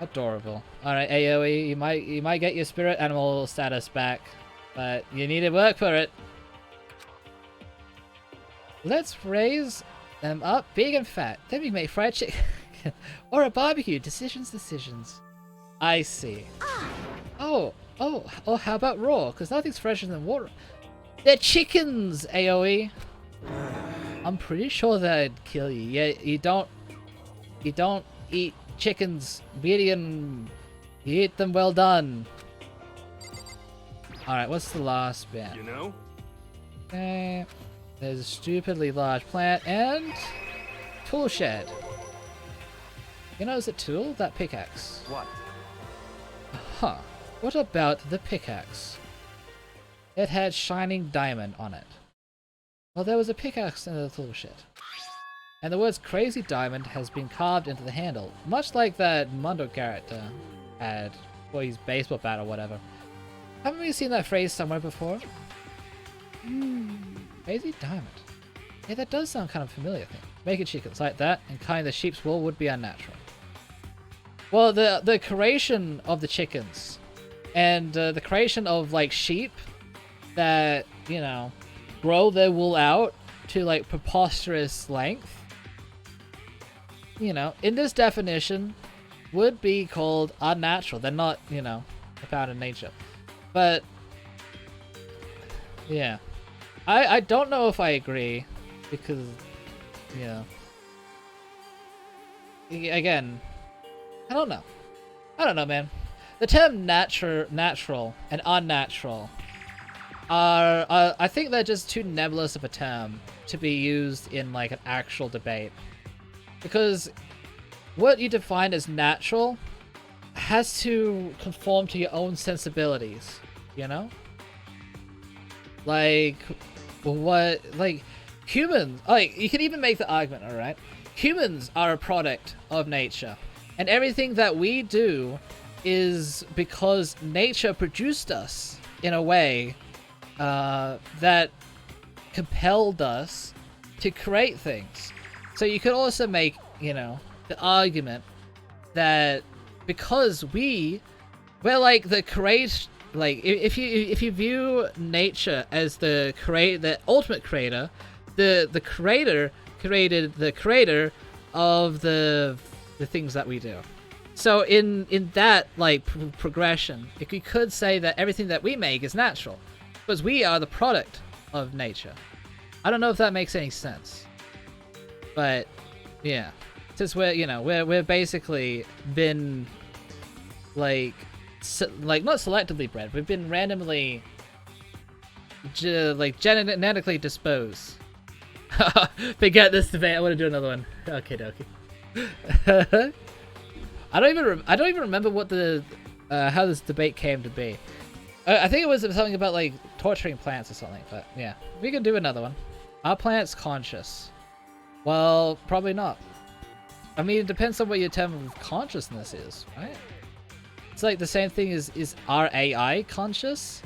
adorable. All right, AOE, you might get your spirit animal status back, but you need to work for it. Let's raise them up big and fat. Then we make fried chicken or a barbecue. Decisions. I see. Oh, how about raw? Because nothing's fresher than water. They're chickens, AOE. I'm pretty sure that'd kill you. Yeah, you don't eat chickens medium. You eat them well done. Alright, what's the last bit? You know? Okay. There's a stupidly large plant and tool shed. You know, is it tool? That pickaxe. What? Huh. What about the pickaxe? It had shining diamond on it. Well, there was a pickaxe in the tool shed. And the words crazy diamond has been carved into the handle, much like that Mondo character had for his baseball bat or whatever. Haven't we seen that phrase somewhere before? Crazy diamond. Yeah, that does sound kind of familiar. Making chickens like that and cutting the sheep's wool would be unnatural. Well, the creation of the chickens and the creation of like sheep that, you know, grow their wool out to like preposterous length, you know, in this definition would be called unnatural. They're not, you know, found in nature. But yeah, I don't know if I agree, because, you know, again, I don't know, man. The term natural and unnatural are I think they're just too nebulous of a term to be used in like an actual debate, because what you define as natural has to conform to your own sensibilities, you know? Like, what, like, humans, like, you can even make the argument, alright? Humans are a product of nature, and everything that we do is because nature produced us in a way that compelled us to create things. So you could also make, you know, the argument that because we're like the like if you view nature as the ultimate creator, the creator created the creator of the things that we do. So in that like progression, if we could say that everything that we make is natural, because we are the product of nature. I don't know if that makes any sense, but yeah, since we're basically been like not selectively bred, we've been randomly genetically disposed. Forget this debate. I want to do another one. Okay, dokie. I don't even remember what the how this debate came to be. I think it was something about like torturing plants or something. But yeah, we can do another one. Are plants conscious? Well, probably not. I mean, it depends on what your term of consciousness is, right? It's like the same thing as is our AI conscious?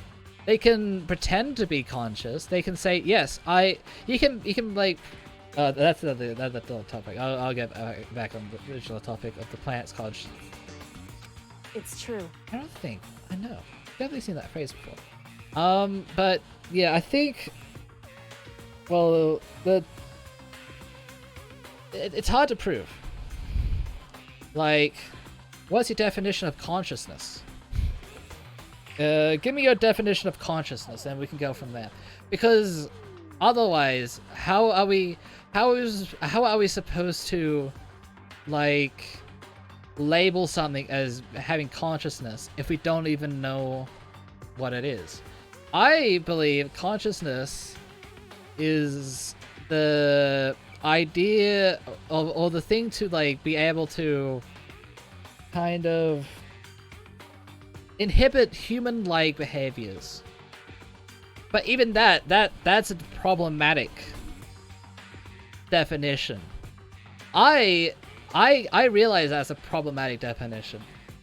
They can pretend to be conscious. They can say yes. You can like. That's the topic. I'll get back on the original topic of the planet's conscious. It's true. I don't think I know. I've definitely seen that phrase before. But yeah, I think. Well, it's hard to prove. Like, what's your definition of consciousness? Give me your definition of consciousness, and we can go from there. Because otherwise, how are we supposed to like label something as having consciousness if we don't even know what it is? I believe consciousness is the idea of, or the thing to like be able to kind of inhibit human-like behaviors. But even that's a problematic definition. I realize that's a problematic definition.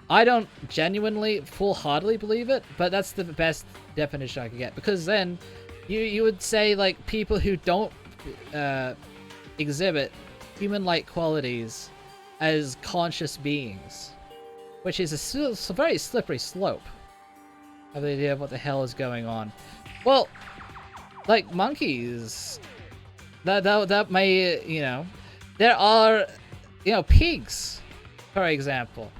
I don't genuinely, full-heartedly believe it, but that's the best definition I could get. Because then you would say like people who don't exhibit human-like qualities as conscious beings, which is a very slippery slope. I have the idea of what the hell is going on. Well, like monkeys, that may, you know, there are, you know, pigs, for example.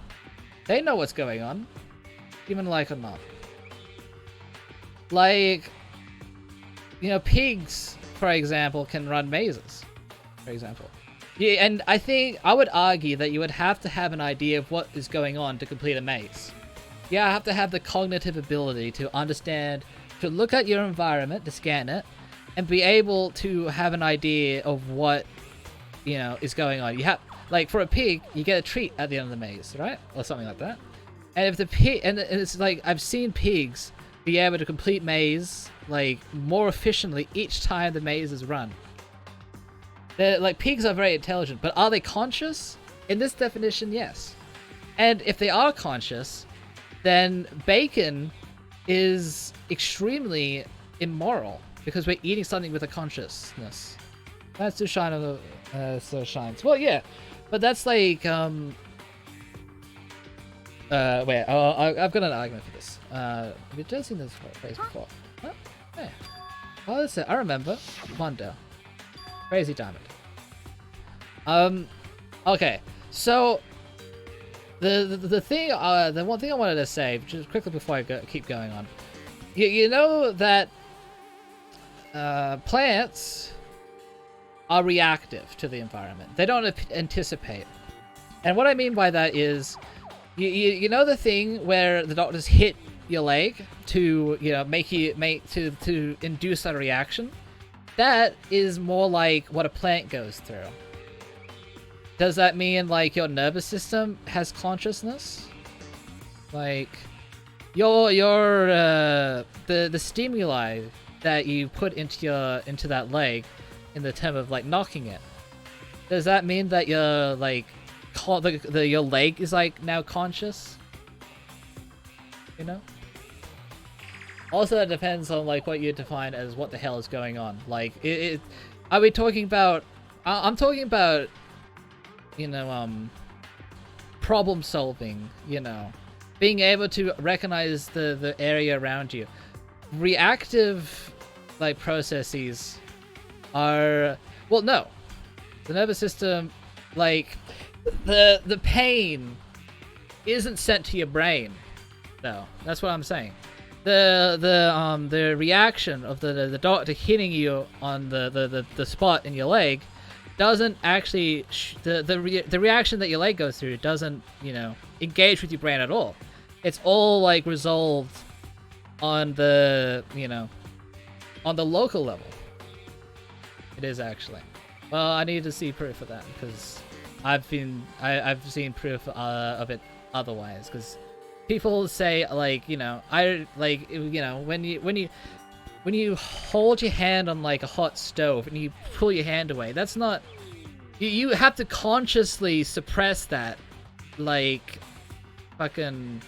They know what's going on, human-like or not. Like, you know, pigs, for example, can run mazes, for example. Yeah, and I think I would argue that you would have to have an idea of what is going on to complete a maze. Yeah, I have to have the cognitive ability to understand, to look at your environment, to scan it, and be able to have an idea of what, you know, is going on. You have, like, for a pig, you get a treat at the end of the maze, right? Or something like that. And if the pig, and it's like, I've seen pigs be able to complete maze, like, more efficiently each time the maze is run. They're, like, pigs are very intelligent, but are they conscious? In this definition, yes. And if they are conscious, then bacon is extremely immoral because we're eating something with a consciousness. That's to shine on the so shines. Well, yeah, but that's like wait, I've got an argument for this. We've just seen this phrase before. Oh, yeah. Oh, that's it. I remember. Mondo. Crazy diamond. Okay, so the thing, the one thing I wanted to say, just quickly before I keep going on, you know that plants are reactive to the environment. They don't anticipate, and what I mean by that is, you know the thing where the doctors hit your leg to, you know, to induce that reaction. That is more like what a plant goes through. Does that mean like your nervous system has consciousness? Like the stimuli that you put into that leg in the term of like knocking it. Does that mean that your like your leg is like now conscious? You know? Also, that depends on like what you define as what the hell is going on. Like, are we talking about? I'm talking about, you know, problem solving. You know, being able to recognize the area around you. Reactive, like, processes are, well, no. The nervous system, like, the pain isn't sent to your brain. No, that's what I'm saying. The reaction of the doctor hitting you on the spot in your leg doesn't actually the reaction that your leg goes through doesn't, you know, engage with your brain at all. It's all like resolved on the, you know, on the local level. It is actually. Well, I need to see proof of that because I've seen proof of it otherwise. Because people say, like, you know, when you hold your hand on like a hot stove and you pull your hand away, that's not. You have to consciously suppress that, like, fucking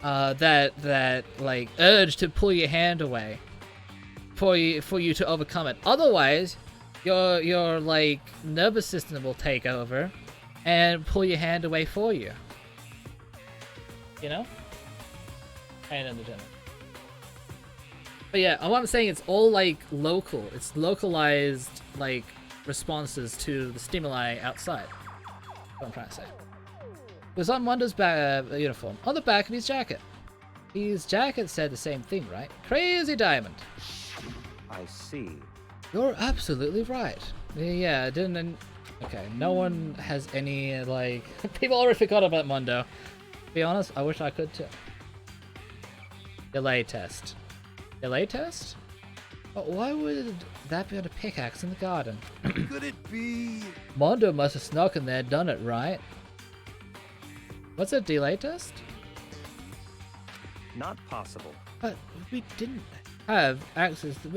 that like urge to pull your hand away for you to overcome it. Otherwise, your like nervous system will take over and pull your hand away for you. You know? And in the general. But yeah, what I'm saying, it's all like local. It's localized like responses to the stimuli outside. That's what I'm trying to say. It was on Mondo's uniform, on the back of his jacket. His jacket said the same thing, right? Crazy Diamond. I see. You're absolutely right. Yeah, didn't. Okay, no one has any, like. People already forgot about Mondo. To be honest, I wish I could too. Delay test. Delay test? But why would that be on a pickaxe in the garden? Could it be? Mondo must have snuck in there and done it, right? What's a delay test? Not possible. But we didn't have access to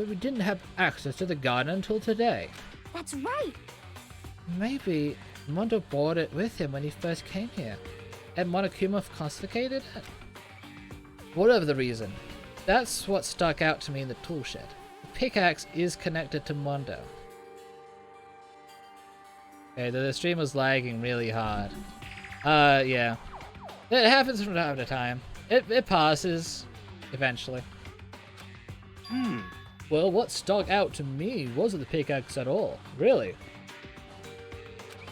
the garden until today. That's right. Maybe Mondo brought it with him when he first came here, and Monokuma confiscated it? Whatever the reason, that's what stuck out to me in the tool shed. The pickaxe is connected to Mondo. Okay, the stream was lagging really hard. Yeah. It happens from time to time. It passes, eventually. Well, what stuck out to me wasn't the pickaxe at all. Really.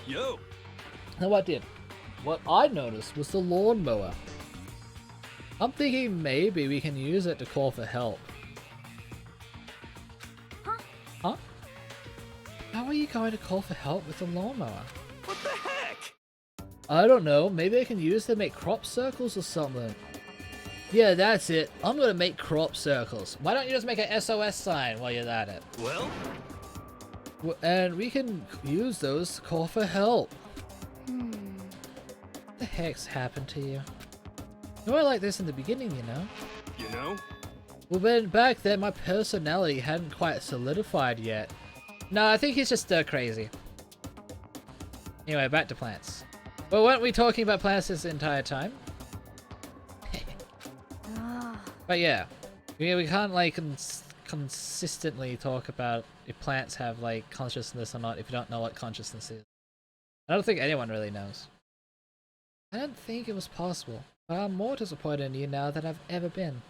Yo. Now what did? What I noticed was the lawnmower. I'm thinking maybe we can use it to call for help. Huh? How are you going to call for help with the lawnmower? What the heck? I don't know. Maybe I can use it to make crop circles or something. Yeah, that's it. I'm gonna make crop circles. Why don't you just make an SOS sign while you're at it? Well? And we can use those to call for help. What the heck's happened to you? You were like this in the beginning, you know? You know? Well, then back then my personality hadn't quite solidified yet. No, I think he's just crazy. Anyway, back to plants. Well, weren't we talking about plants this entire time? But yeah, we can't like consistently talk about if plants have like consciousness or not if you don't know what consciousness is. I don't think anyone really knows. I don't think it was possible, but I'm more disappointed in you now than I've ever been.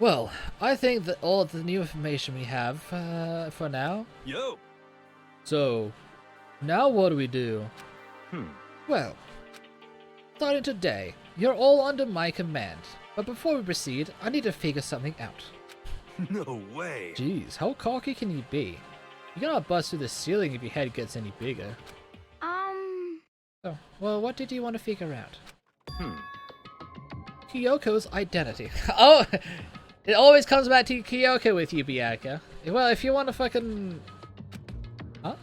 Well, I think that all of the new information we have for now. Yo. So, now what do we do? Well, starting today, you're all under my command. But before we proceed, I need to figure something out. No way. Jeez, how cocky can you be? You're gonna bust through the ceiling if your head gets any bigger. Oh, well, what did you want to figure out? Kyoko's identity. Oh, it always comes back to Kyoko with you, Bianca. Well, if you want to fucking... Huh?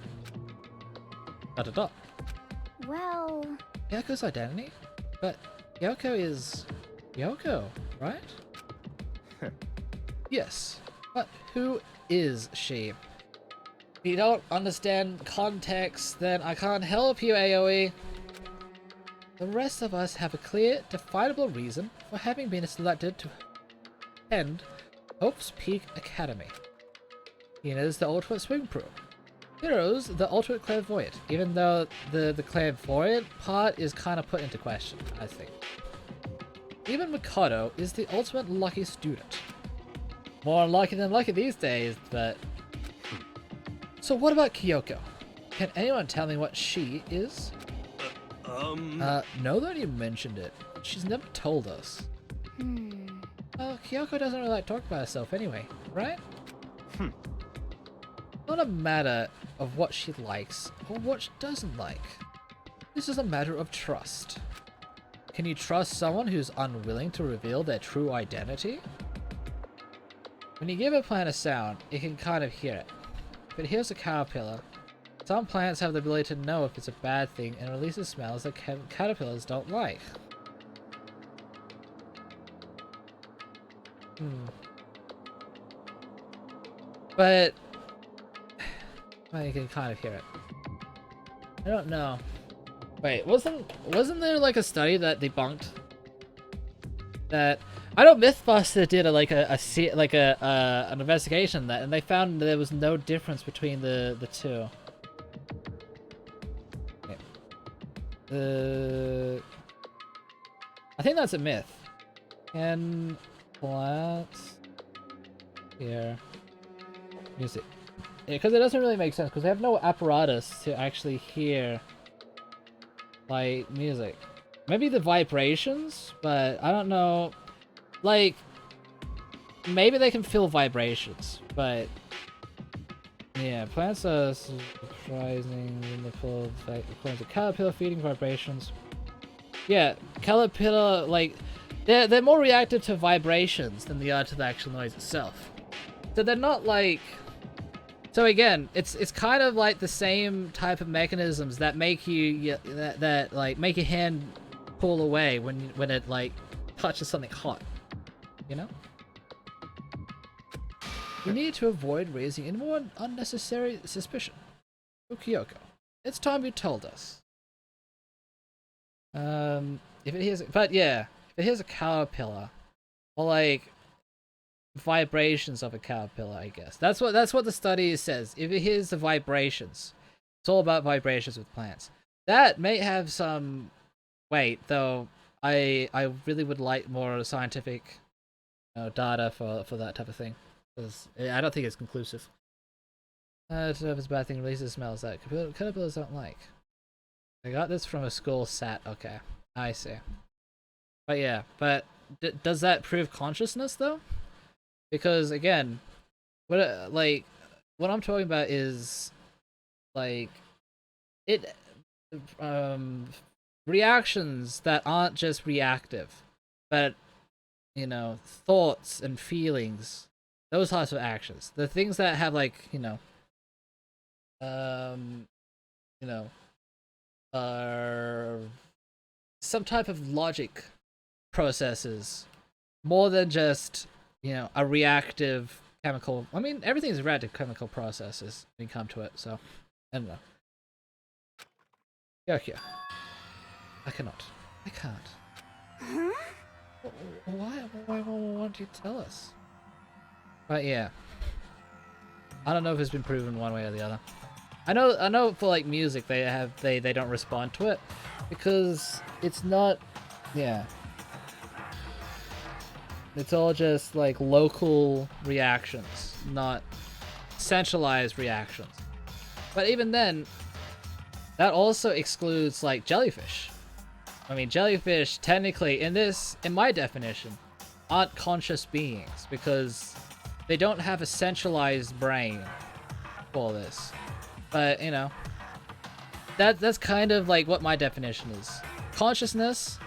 Dot. Well... Kyoko's identity? But Kyoko is... Kyoko, right? Yes, but who is she? If you don't understand context, then I can't help you, AoE. The rest of us have a clear, definable reason for having been selected to attend Hope's Peak Academy. Ina's the ultimate swim pro. Hero's the ultimate clairvoyant, even though the clairvoyant part is kind of put into question, I think. Even Mikado is the ultimate lucky student. More unlucky than lucky these days, but... So what about Kyoko? Can anyone tell me what she is? No that you mentioned it. She's never told us. Well, Kyoko doesn't really like talking about herself anyway, right? Not a matter of what she likes or what she doesn't like. This is a matter of trust. Can you trust someone who's unwilling to reveal their true identity? When you give a plant a sound, it can kind of hear it. If it hears a caterpillar, some plants have the ability to know if it's a bad thing and releases smells that caterpillars don't like. But... well, you can kind of hear it. I don't know. Wait, wasn't there like a study that debunked that? I know MythBuster did an investigation on that, and they found there was no difference between the two. I think that's a myth. Can plants hear music? Yeah, because it doesn't really make sense, because they have no apparatus to actually hear, like, music. Maybe the vibrations, but I don't know. Like, maybe they can feel vibrations, but yeah, plants are surprising in the full effect according to caterpillar feeding vibrations. Yeah, caterpillar, like, they're more reactive to vibrations than they are to the actual noise itself. So they're not like... So again, it's kind of like the same type of mechanisms that make you that make your hand pull away when it like touches something hot, you know? We need to avoid raising any more unnecessary suspicion. Oh, Kyoko, it's time you told us. If it hears, but yeah, if it hears a caterpillar, or like vibrations of a caterpillar, I guess that's what the study says. If it hears the vibrations, it's all about vibrations with plants. That may have some weight, though. I really would like more scientific data for that type of thing, because I don't think it's conclusive. If it's a bad thing, releases smells that caterpillars don't like. I got this from a school sat. Okay, I see. But yeah, but does that prove consciousness though? Because again, what I'm talking about is like reactions that aren't just reactive, but you know, thoughts and feelings, those types of actions, the things that have like some type of logic processes, more than just a reactive chemical. I mean, everything is reactive chemical processes when you come to it. So I don't know. Yeah. I cannot. I can't. Huh? Why won't you tell us? But yeah, I don't know if it's been proven one way or the other. I know for like music they don't respond to it because it's not, yeah. It's all just like local reactions, not centralized reactions. But even then, that also excludes like jellyfish. I mean, jellyfish technically in my definition aren't conscious beings because they don't have a centralized brain for this. But that's kind of like what my definition is. Consciousness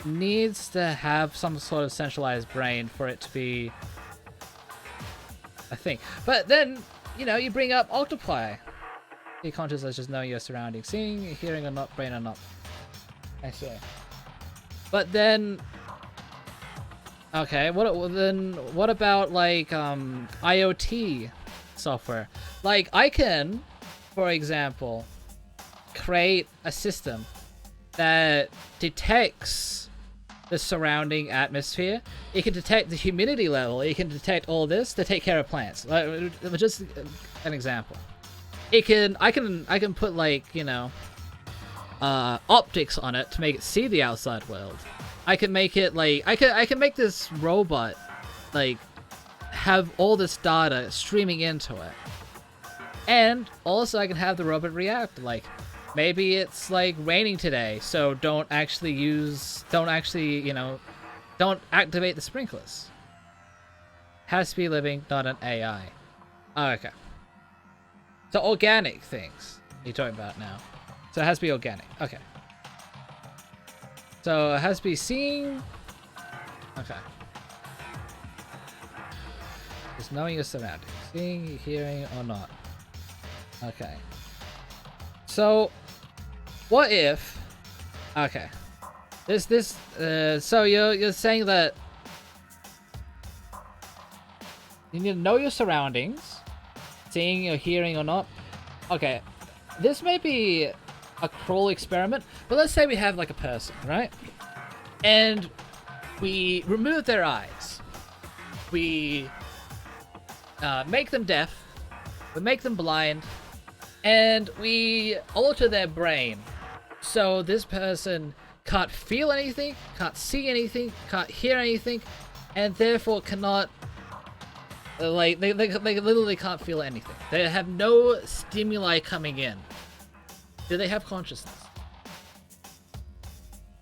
needs to have some sort of centralized brain for it to be a thing. But then, you bring up octopi. Your consciousness is just knowing your surroundings, seeing, hearing or not, brain or not. I see. But then, okay, what about like IoT software? Like I can, for example, create a system that detects the surrounding atmosphere. It can detect the humidity level. It can detect all this to take care of plants. Like, just an example. I can put like, you know, optics on it to make it see the outside world. I can make it like I can make this robot like have all this data streaming into it. And also I can have the robot react like maybe it's like raining today, so don't actually, you know, don't activate the sprinklers. Has to be living, not an AI. Oh, okay. So organic things you're talking about now. So it has to be organic. Okay. So it has to be seeing. Okay. Just knowing your surroundings. Seeing, hearing, or not. Okay. So, what if? Okay. So you're saying that you need to know your surroundings, seeing or hearing or not. Okay. This may be a cruel experiment, but let's say we have like a person, right? And we remove their eyes. We make them deaf. We make them blind. And we alter their brain. So this person can't feel anything, can't see anything, can't hear anything, and therefore cannot... Like, they literally can't feel anything. They have no stimuli coming in. Do they have consciousness?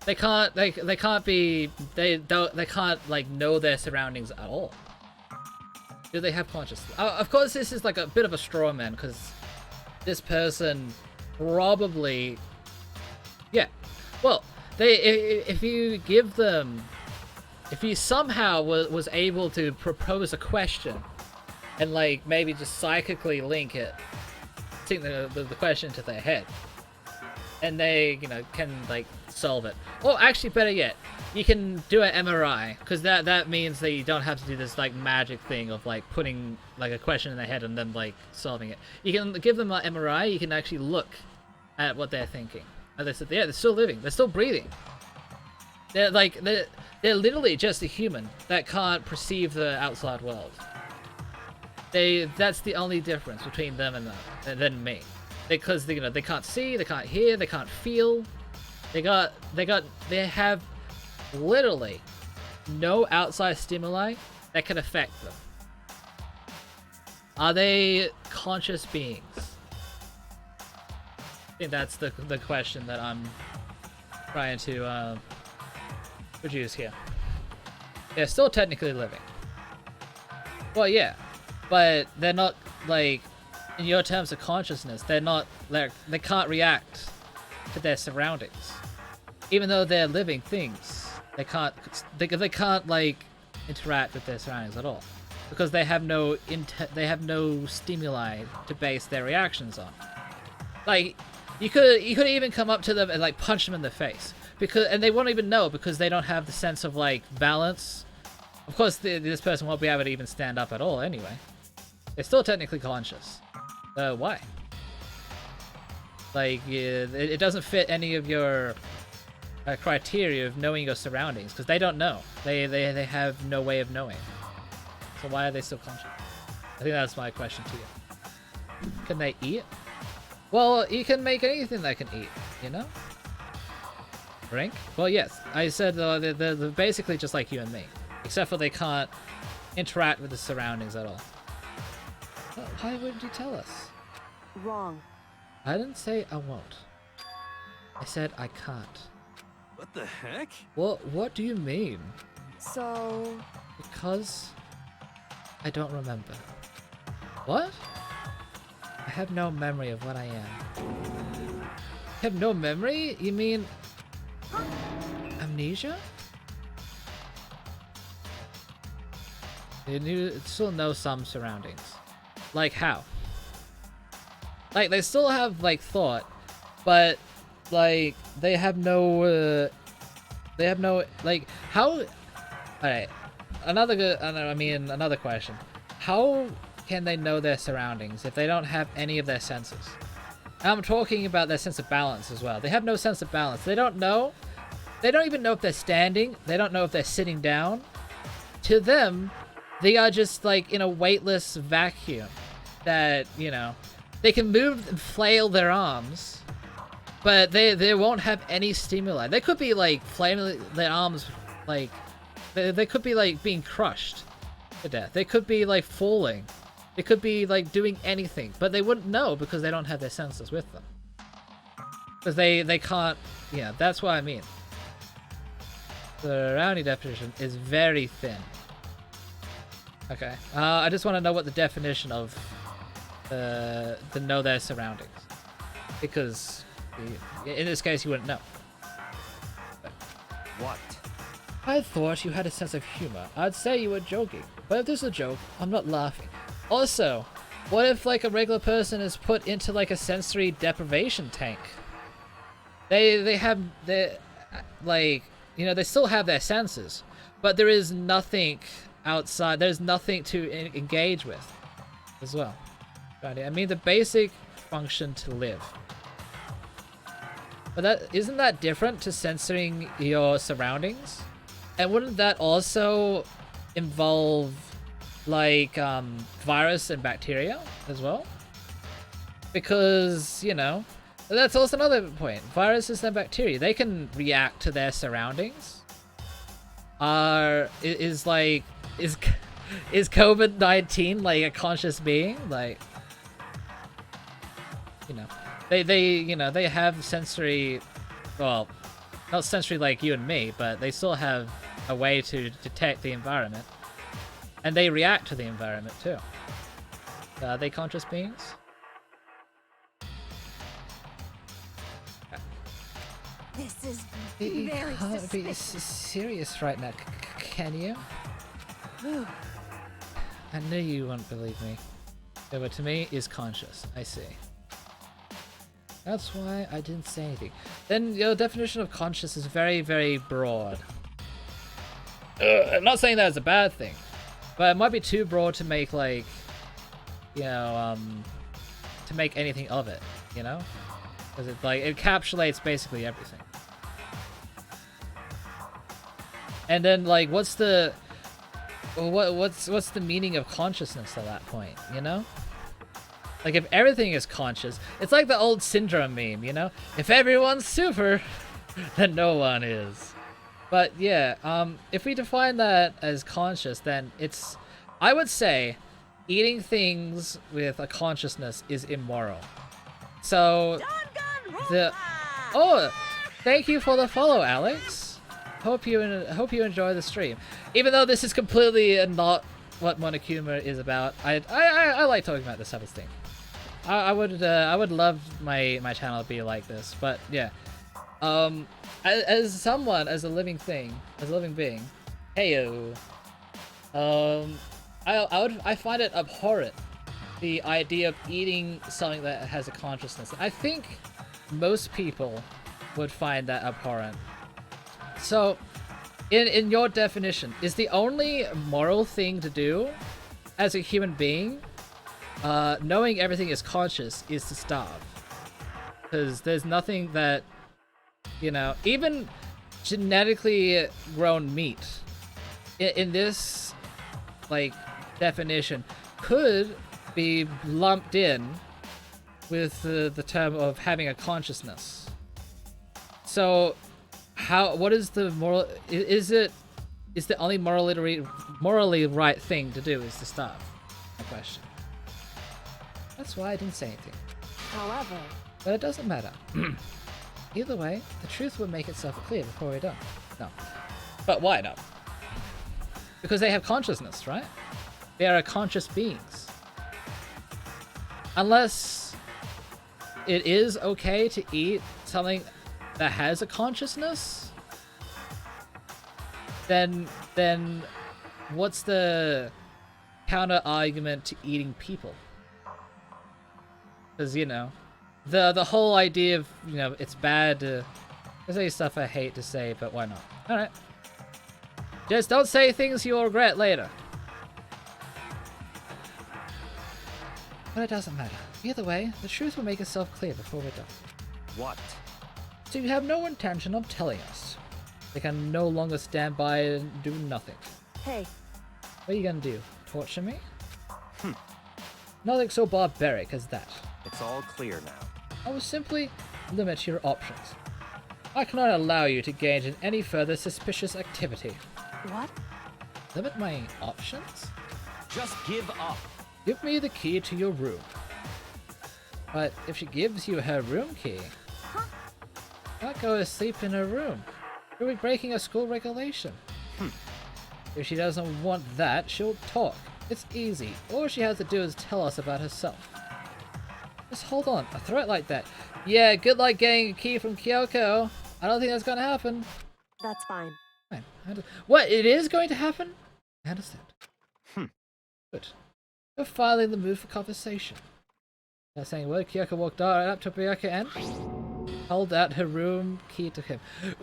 They can't like know their surroundings at all. Do they have consciousness? Of course this is like a bit of a straw man, because this person probably, yeah, well, if you somehow was able to propose a question and like maybe just psychically link the question to their head, and they, you know, can like solve it. Or actually, better yet, you can do an MRI, because that means that you don't have to do this like magic thing of like putting like a question in their head and then like solving it. You can give them an MRI. You can actually look at what they're thinking. And they said, yeah, they're still living. They're still breathing. They're literally just a human that can't perceive the outside world. That's the only difference between them and then me. Because you know, they can't see, they can't hear, they can't feel. They have literally no outside stimuli that can affect them. Are they conscious beings? I think that's the question that I'm trying to produce here. They're still technically living. Well, yeah, but they're not like, in your terms of consciousness, they're not like, they can't react to their surroundings. Even though they're living things, they can't like interact with their surroundings at all, because they have no stimuli to base their reactions on. Like, you could even come up to them and like punch them in the face, and they won't even know, because they don't have the sense of like balance. Of course, this person won't be able to even stand up at all anyway. They're still technically conscious. Why? Like, it doesn't fit any of your criteria of knowing your surroundings, because they don't know. They have no way of knowing. So why are they still conscious? I think that's my question to you. Can they eat? Well, you can make anything that can eat, you know? Drink? Well, yes. I said they're basically just like you and me, except for they can't interact with the surroundings at all. Well, why wouldn't you tell us? Wrong. I didn't say I won't. I said I can't. What the heck? What do you mean? So... Because I don't remember. What? I have no memory of what I am. You have no memory? You mean... amnesia? You still know some surroundings. Like how? Like, they still have, like, thought, but, like, they have no, like, how... Alright, another question. How can they know their surroundings if they don't have any of their senses? And I'm talking about their sense of balance as well. They have no sense of balance. They don't even know if they're standing. They don't know if they're sitting down. To them, they are just, like, in a weightless vacuum that, you know, They can move and flail their arms, but they won't have any stimuli. They could be like flailing their arms, like they could be like being crushed to death. They could be like falling. They could be like doing anything, but they wouldn't know because they don't have their senses with them. Because they can't. Yeah, that's what I mean. The surrounding definition is very thin. Okay, I just want to know what the definition of the know their surroundings, because in this case you wouldn't know. But What? I thought you had a sense of humor. I'd say you were joking, but if this is a joke, I'm not laughing. Also, what if like a regular person is put into like a sensory deprivation tank? They have their, like, you know, they still have their senses, but there is nothing outside. There's nothing to engage with as well. I mean, the basic function to live. But that isn't that different to censoring your surroundings? And wouldn't that also involve like virus and bacteria as well? Because, you know, that's also another point. Viruses and bacteria, they can react to their surroundings. Is COVID-19 like a conscious being? Like, you know, they have sensory, well, not sensory like you and me, but they still have a way to detect the environment, and they react to the environment too. Are they conscious beings? This is You very can't be suspicious. serious right now, can you? I knew you wouldn't believe me. Yeah, but to me, is conscious. I see. That's why I didn't say anything. Then your definition of conscious is very, very broad. I'm not saying that is a bad thing, but it might be too broad to make like, you know, to make anything of it, you know? Because it like it encapsulates basically everything. And then like, what's the meaning of consciousness at that point, you know? Like, if everything is conscious, it's like the old syndrome meme, you know? If everyone's super, then no one is. But yeah, if we define that as conscious, then it's, I would say, eating things with a consciousness is immoral. So, oh, thank you for the follow, Alex. Hope you enjoy the stream. Even though this is completely not what monokuma is about, I like talking about this type of thing. I would love my channel to be like this, but yeah. As a living being, heyo. I find it abhorrent, the idea of eating something that has a consciousness. I think most people would find that abhorrent. So, in your definition, is the only moral thing to do as a human being, knowing everything is conscious, is to starve? Because there's nothing that, you know, even genetically grown meat in this like definition could be lumped in with the term of having a consciousness. So what is the moral? Is the only morally right thing to do is to starve? My question. That's why I didn't say anything. However, but it doesn't matter. Either way, the truth will make itself clear before we're done. No. But why not? Because they have consciousness, right? They are conscious beings. Unless it is okay to eat something that has a consciousness, then what's the counter argument to eating people? Because, you know, the whole idea of, you know, it's bad to say stuff I hate to say, but why not? Alright. Just don't say things you'll regret later. But it doesn't matter. Either way, the truth will make itself clear before we're done. What? So you have no intention of telling us. They can no longer stand by and do nothing. hey, What are you gonna do? Torture me? Nothing so barbaric as that. It's all clear now. I will simply limit your options. I cannot allow you to engage in any further suspicious activity. What? Limit my options? Just give up. Give me the key to your room. But if she gives you her room key, don't go to sleep in her room. You'll be breaking a school regulation. If she doesn't want that, she'll talk. It's easy. All she has to do is tell us about herself. Just hold on. A threat like that. Yeah, good luck getting a key from Kyoko. I don't think that's gonna happen. That's fine. Fine. What? It is going to happen? I understand. Good. You're finally in the mood for conversation. Not saying a word, Kyoko walked right up to Ryoko and held out her room key to him.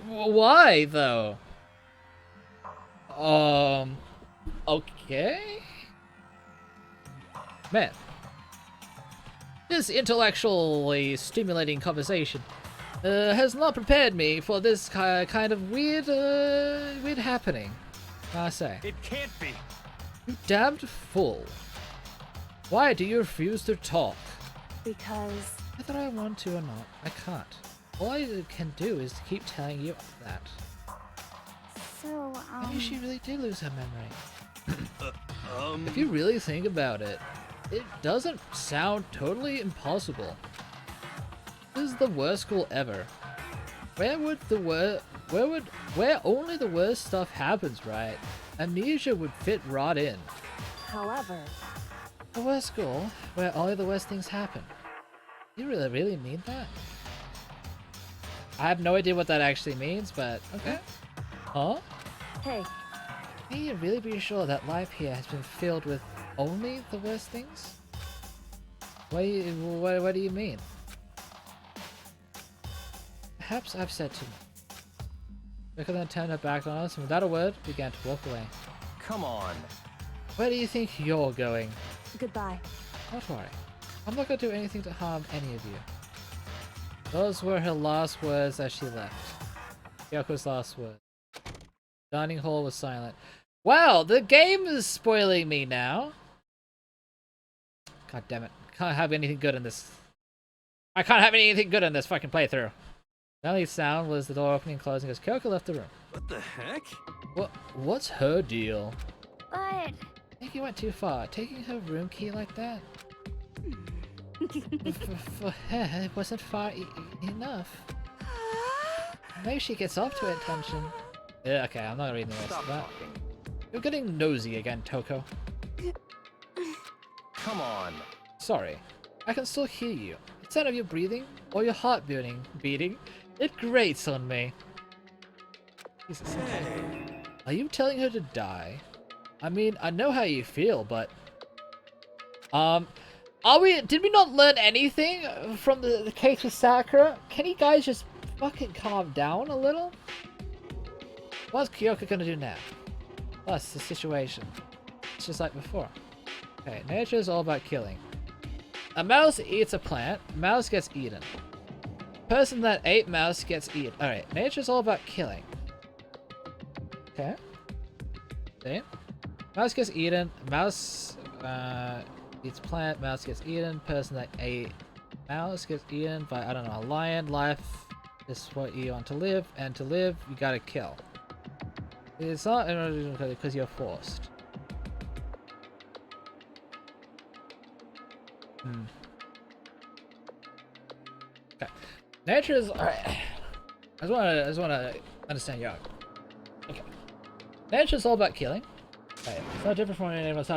Why, though? Okay? Man. This intellectually stimulating conversation has not prepared me for this kind of weird happening, I say. It can't be. You damned fool. Why do you refuse to talk? Because... Whether I want to or not, I can't. All I can do is keep telling you that. So, Maybe she really did lose her memory. Um... If you really think about it, it doesn't sound totally impossible. This is the worst school ever. Where only the worst stuff happens, right? Amnesia would fit right in. However... The worst school, where only the worst things happen. You really mean that? I have no idea what that actually means, but okay. Huh? Hey. Can you really be sure that life here has been filled with only the worst things? What do you mean? Perhaps I've said too much. Rebecca then turned her back on us and without a word began to walk away. Come on. Where do you think you're going? Goodbye. Don't worry. I'm not going to do anything to harm any of you. Those were her last words as she left. Kyoko's last words. Dining hall was silent. Wow, the game is spoiling me now. God damn it. Can't have anything good in this. I can't have anything good in this fucking playthrough. The only sound was the door opening and closing as Kyoko left the room. What the heck? What's her deal? But... I think you went too far. Taking her room key like that? For her, it wasn't far enough. Maybe she gets off to intention. Yeah, okay, I'm not reading the rest of that. You're getting nosy again, Toko. Come on. Sorry. I can still hear you. The sound of your breathing or your heart beating. It grates on me. Jesus. Hey. Are you telling her to die? I mean, I know how you feel, but... Did we not learn anything from the case with Sakura? Can you guys just fucking calm down a little? What's Kyoko gonna do now? Plus, the situation. It's just like before. Okay, nature is all about killing. A mouse eats a plant, mouse gets eaten. Person that ate mouse gets eaten. Alright, nature is all about killing. Okay. See? Mouse gets eaten, mouse eats plant, mouse gets eaten, person that ate mouse gets eaten by, I don't know, a lion. Life is what you want to live, and to live, you gotta kill. It's not because you're forced. Okay. Nature is alright. I just wanna understand your argument. Okay. Nature is all about killing. Right. It's not different from any of us.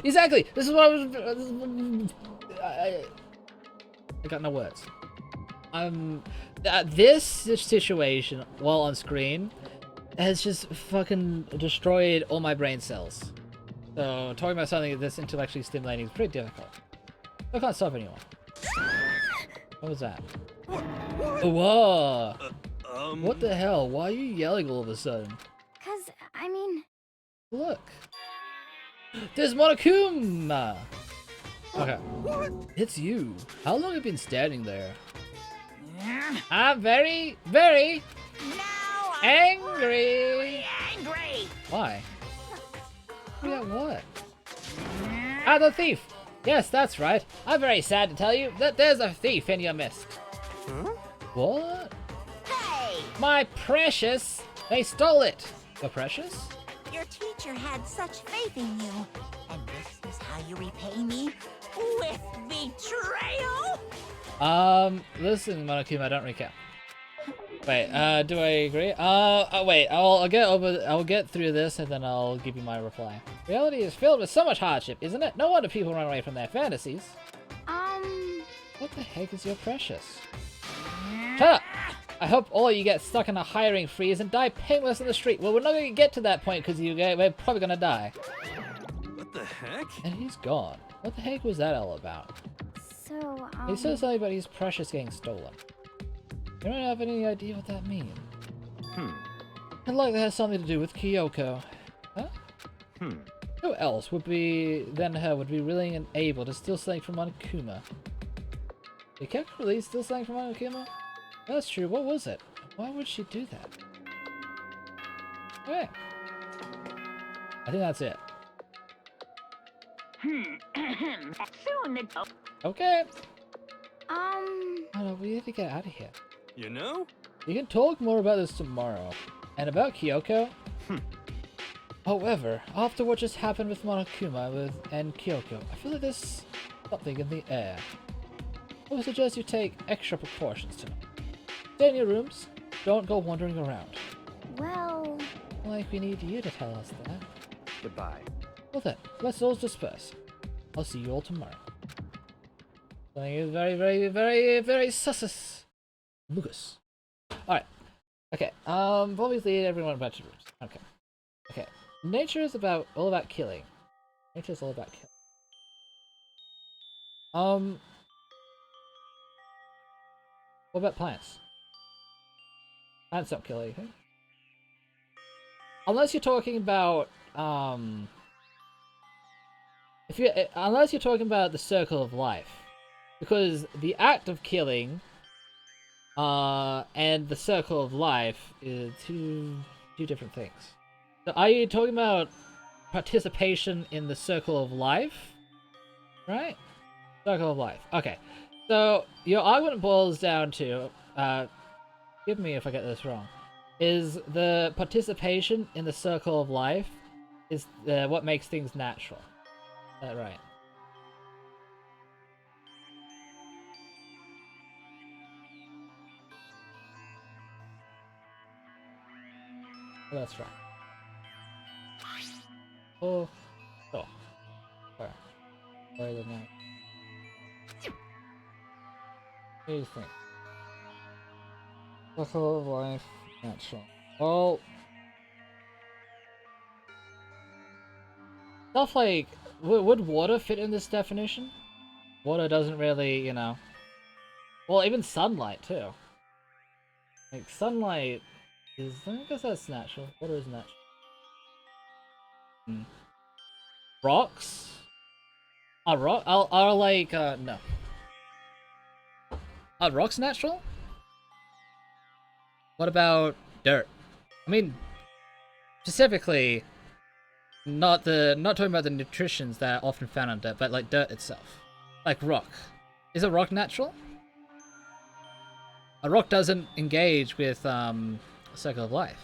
Exactly! This is what I got no words. This situation, while on screen, has just fucking destroyed all my brain cells. So, talking about something that's intellectually stimulating is pretty difficult. I can't stop anyone. What was that? Whoa! What the hell? Why are you yelling all of a sudden? 'Cause, I mean... Look. There's Monokuma! Okay. It's you. How long have you been standing there? I'm very, very angry. Angry. Why? Yeah, what? Ah, the thief! Yes, that's right. I'm very sad to tell you that there's a thief in your midst. Huh? What? Hey! My precious! They stole it! Your precious? Your teacher had such faith in you. And this is how you repay me? With betrayal? Listen, Monokuma, I don't recap. Wait, do I agree? Wait, I'll get through this and then I'll give you my reply. Reality is filled with so much hardship, isn't it? No wonder people run away from their fantasies. What the heck is your precious? Shut up! I hope all of you get stuck in a hiring freeze and die painless in the street. Well, we're not going to get to that point because we're probably going to die. What the heck? And he's gone. What the heck was that all about? So, He said something about his precious getting stolen. You don't have any idea what that means. I'd like that has something to do with Kyoko. Huh? Who else would be willing and able to steal something from Monokuma? Did Kyoko really steal something from Monokuma? That's true. What was it? Why would she do that? Okay. I think that's it. Soon the... Okay. Oh no, we need to get out of here. You know? We can talk more about this tomorrow. And about Kyoko? However, after what just happened with Monokuma and Kyoko, I feel like there's something in the air. I would suggest you take extra precautions tonight. Stay in your rooms. Don't go wandering around. well, Like we need you to tell us that. Goodbye. Well then, let's all disperse. I'll see you all tomorrow. Something is very, very, very, very sus. Lucas. Alright. Okay. Probably lead everyone back to rooms. Okay. Okay. Nature is all about killing. Nature is all about killing. What about plants? Plants don't kill anything. Unless you're talking about unless you're talking about the circle of life, because the act of killing and the circle of life is two different things. So are you talking about participation in the circle of life? Right? Circle of life. Okay. So your argument boils down to, forgive me if I get this wrong, is the participation in the circle of life is what makes things natural. Is that right? Oh, that's right. Oh, where? Where is it now? What do you think? Circle of life, natural. Well, stuff like, would water fit in this definition? Water doesn't really, you know. Well, even sunlight too. Like sunlight is, I guess that's natural. Water is natural. Rocks? Are like, no. Are rocks natural? What about dirt? I mean, specifically, not talking about the nutritions that are often found on dirt, but like dirt itself. Like rock. Is a rock natural? A rock doesn't engage with a circle of life.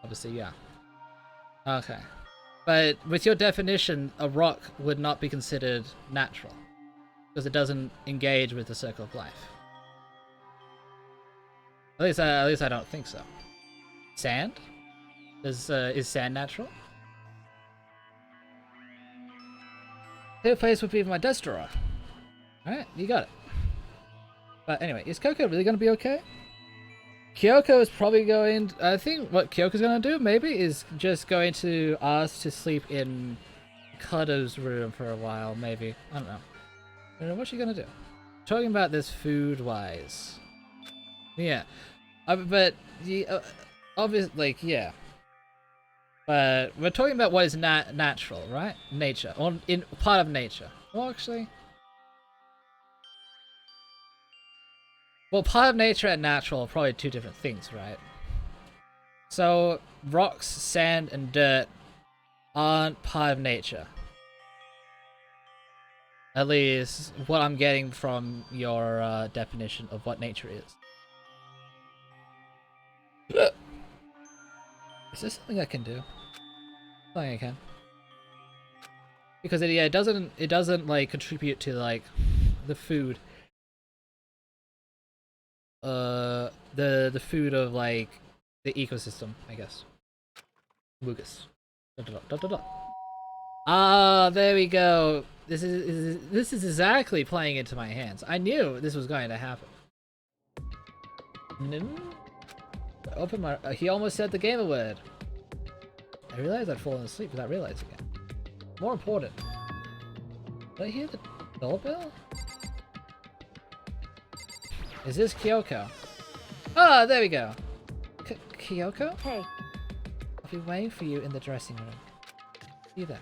Obviously, yeah. Okay. But with your definition, a rock would not be considered natural. Because it doesn't engage with the circle of life. At least I don't think so. Sand? Is sand natural? Favorite place would be my desk drawer. Alright, you got it. But anyway, is Kyoko really going to be okay? Kyoko is probably going... I think what Kyoko's going to do, maybe, is just going to ask to sleep in Kado's room for a while, maybe. I don't know. I don't know, what's she going to do? Talking about this food-wise. Yeah. But, obviously, like, yeah. But we're talking about what is natural, right? Nature. Or in part of nature. Well, actually... Well, part of nature and natural are probably two different things, right? So, rocks, sand, and dirt aren't part of nature. At least what I'm getting from your definition of what nature is. Is this something I can do? Something I can. Because it doesn't like contribute to like the food. The food of like the ecosystem, I guess. Mugus. Ah, there we go. This is exactly playing into my hands. I knew this was going to happen. No. Open my. He almost said the gamer word. I realized I'd fallen asleep without realizing it. More important. Did I hear the doorbell? Is this Kyoko? Ah, there we go. Kyoko? Hey. I'll be waiting for you in the dressing room. See you there.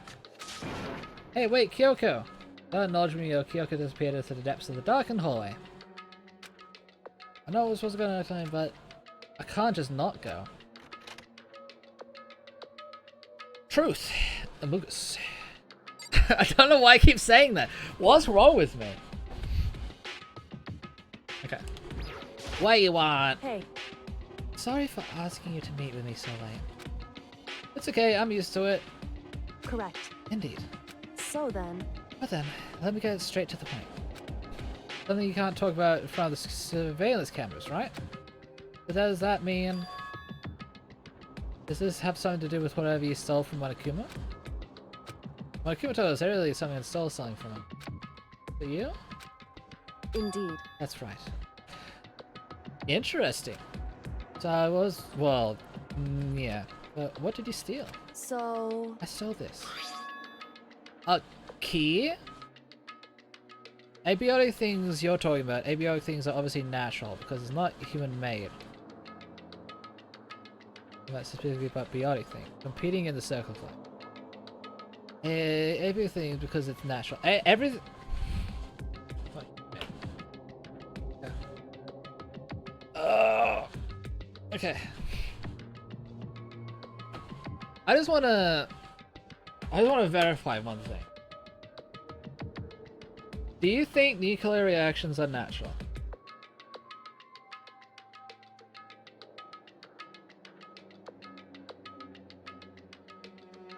Hey, wait, Kyoko! Without acknowledging me, Kyoko disappeared into the depths of the darkened hallway. I know this was going to time, but I can't just not go. Truth! Amugus. I don't know why I keep saying that. What's wrong with me? Okay. What you want? Hey. Sorry for asking you to meet with me so late. It's okay, I'm used to it. Correct. Indeed. So then... But then, let me get straight to the point. Something you can't talk about in front of the surveillance cameras, right? But does that mean... Does this have something to do with whatever you stole from Monokuma? Monokuma told us earlier something I stole something from him. But you? Indeed. That's right. Interesting. So I was... well... yeah. But what did you steal? So... I stole this. A key? Abiotic things you're talking about, abiotic things are obviously natural because it's not human-made. That's specifically about biotic things. Competing in the circle climb. Everything because it's natural. Everything. Okay. I just wanna verify one thing. Do you think nuclear reactions are natural?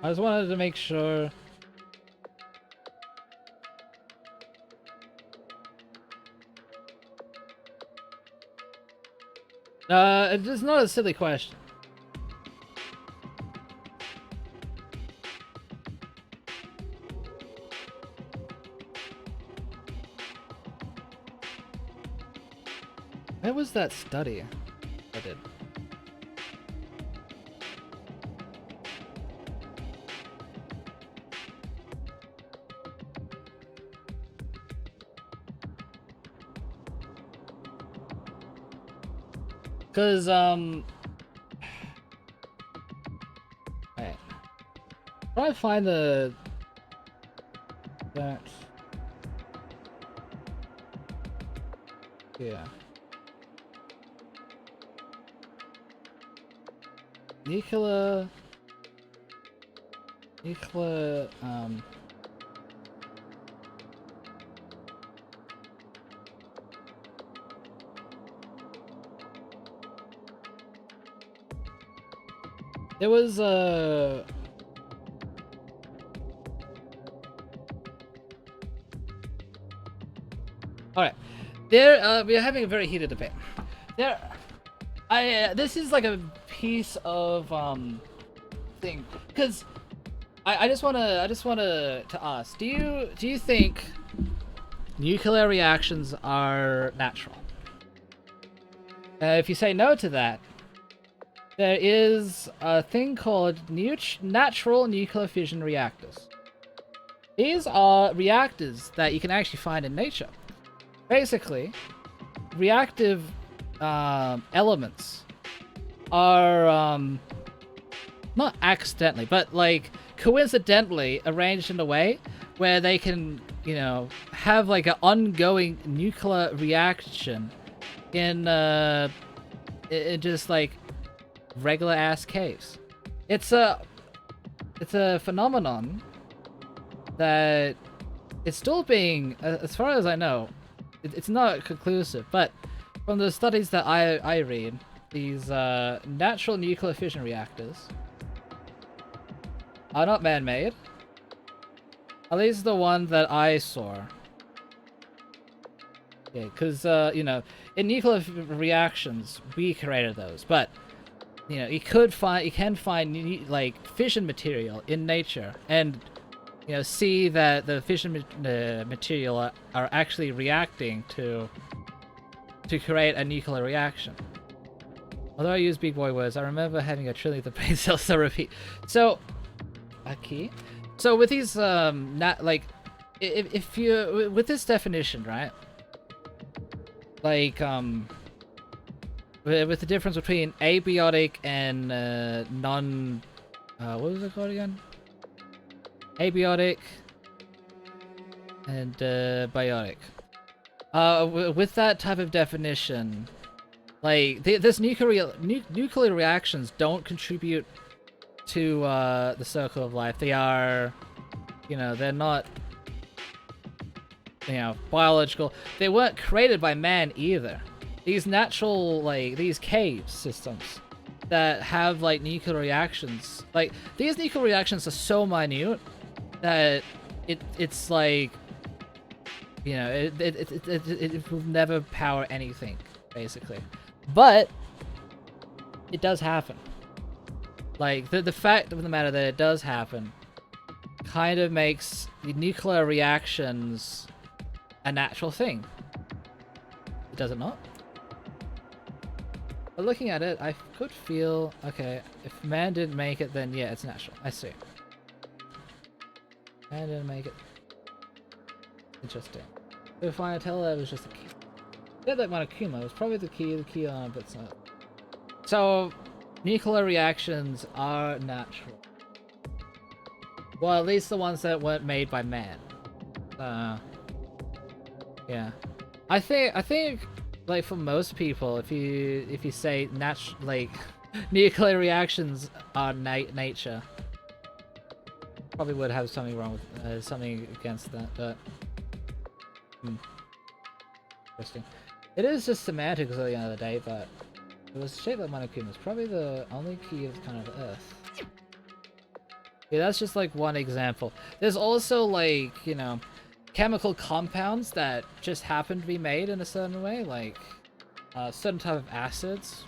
I just wanted to make sure. It's not a silly question. Where was that study I did? Cause alright. Try to find that. Yeah. Nuclear, there was alright. There, we are having a very heated debate. This is like a piece of thing, because I just wanna to ask, do you think nuclear reactions are natural? If you say no to that, there is a thing called natural nuclear fission reactors. These are reactors that you can actually find in nature. Basically, reactive elements are not accidentally, but like coincidentally arranged in a way where they can, you know, have like an ongoing nuclear reaction in just like regular ass caves. It's it's a phenomenon that it's still being, as far as I know, it's not conclusive, but from the studies that I read, these natural nuclear fission reactors are not man-made. At least the one that I saw. Yeah, because, you know, in nuclear reactions, we created those, but, you know, you can find, like, fission material in nature, and, you know, see that the fission material are actually reacting to create a nuclear reaction. Although I use big boy words, I remember having a trillion of brain cells to repeat. So, okay. So with these, if you, with this definition, right? Like, with the difference between abiotic and, what was it called again? Abiotic and, biotic. With that type of definition, like, this nuclear reactions don't contribute to, the circle of life. They are, you know, they're not, you know, biological. They weren't created by man either. These natural, like, these cave systems that have, like, nuclear reactions, like, these nuclear reactions are so minute that it's like, you know, it will never power anything, basically. But it does happen. Like, the fact of the matter that it does happen kind of makes the nuclear reactions a natural thing. Does it not? But looking at it, I could feel, okay, if man didn't make it, then yeah, it's natural. I see. Man didn't make it. Interesting. If I tell that it was just a key. Yeah, that monokuma was probably the key on, but it's not. So, nuclear reactions are natural. Well, at least the ones that weren't made by man. Yeah. I think, like, for most people, if you say like, nuclear reactions are nature, probably would have something wrong with, something against that, but, interesting. It is just semantics at the end of the day, but it was shaped like monokuma. It's probably the only key of kind of Earth. Yeah, that's just like one example. There's also, like, you know, chemical compounds that just happen to be made in a certain way, like certain type of acids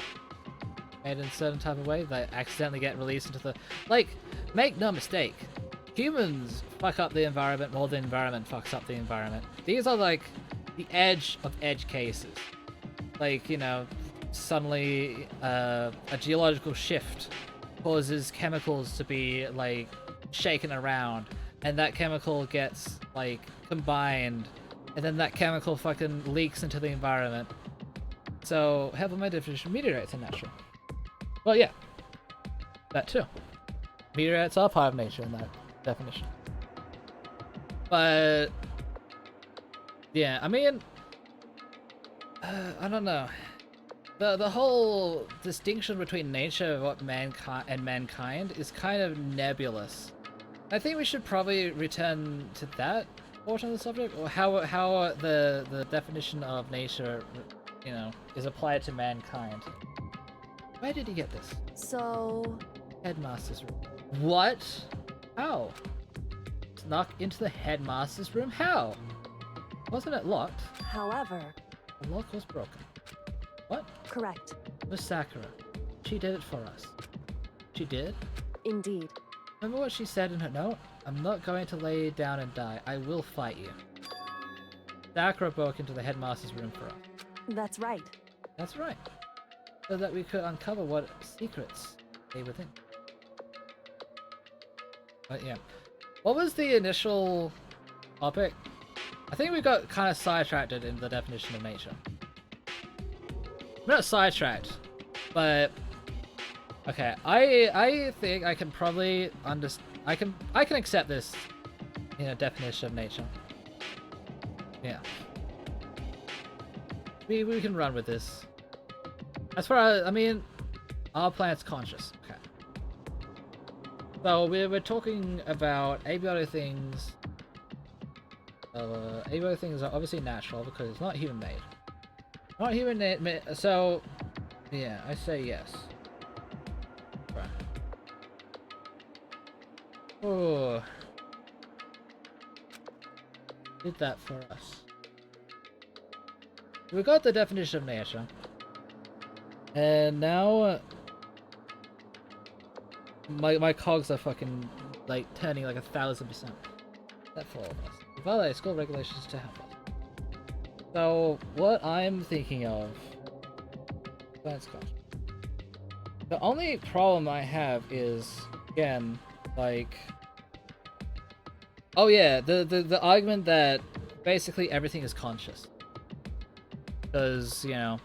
made in a certain type of way that accidentally get released into the, like, make no mistake, humans fuck up the environment more than the environment fucks up the environment. These are like the edge of edge cases, like, you know, suddenly a geological shift causes chemicals to be, like, shaken around, and that chemical gets, like, combined, and then that chemical fucking leaks into the environment. So, help my definition, meteorites are natural. Well, yeah, that too. Meteorites are part of nature in that definition. But yeah, I mean, I don't know. The whole distinction between nature and what mankind is kind of nebulous. I think we should probably return to that portion of the subject, or how the definition of nature, you know, is applied to mankind. Where did you get this? So... Headmaster's room. What? How? Snuck into the headmaster's room? How? Wasn't it locked? However... The lock was broken. What? Correct. Miss Sakura. She did it for us. She did? Indeed. Remember what she said in her note? I'm not going to lay down and die. I will fight you. Sakura broke into the headmaster's room for us. That's right. That's right. So that we could uncover what secrets lay within. But yeah. What was the initial topic? I think we got kind of sidetracked in the definition of nature. Not sidetracked, but okay. I think I can probably I can accept this in a definition of nature. Yeah. We can run with this. As far as, I mean, our planet's conscious. Okay. So we're talking about abiotic things. Abiotic things are obviously natural because it's not human made. Not human made, so yeah, I say yes. Right. Oh, did that for us. We got the definition of nature, and now my cogs are fucking like turning like 1000%. That for all of us. Violate school regulations to help us. So what I'm thinking of, that's gosh. The only problem I have is again like, oh yeah, the argument that basically everything is conscious. Because, you know,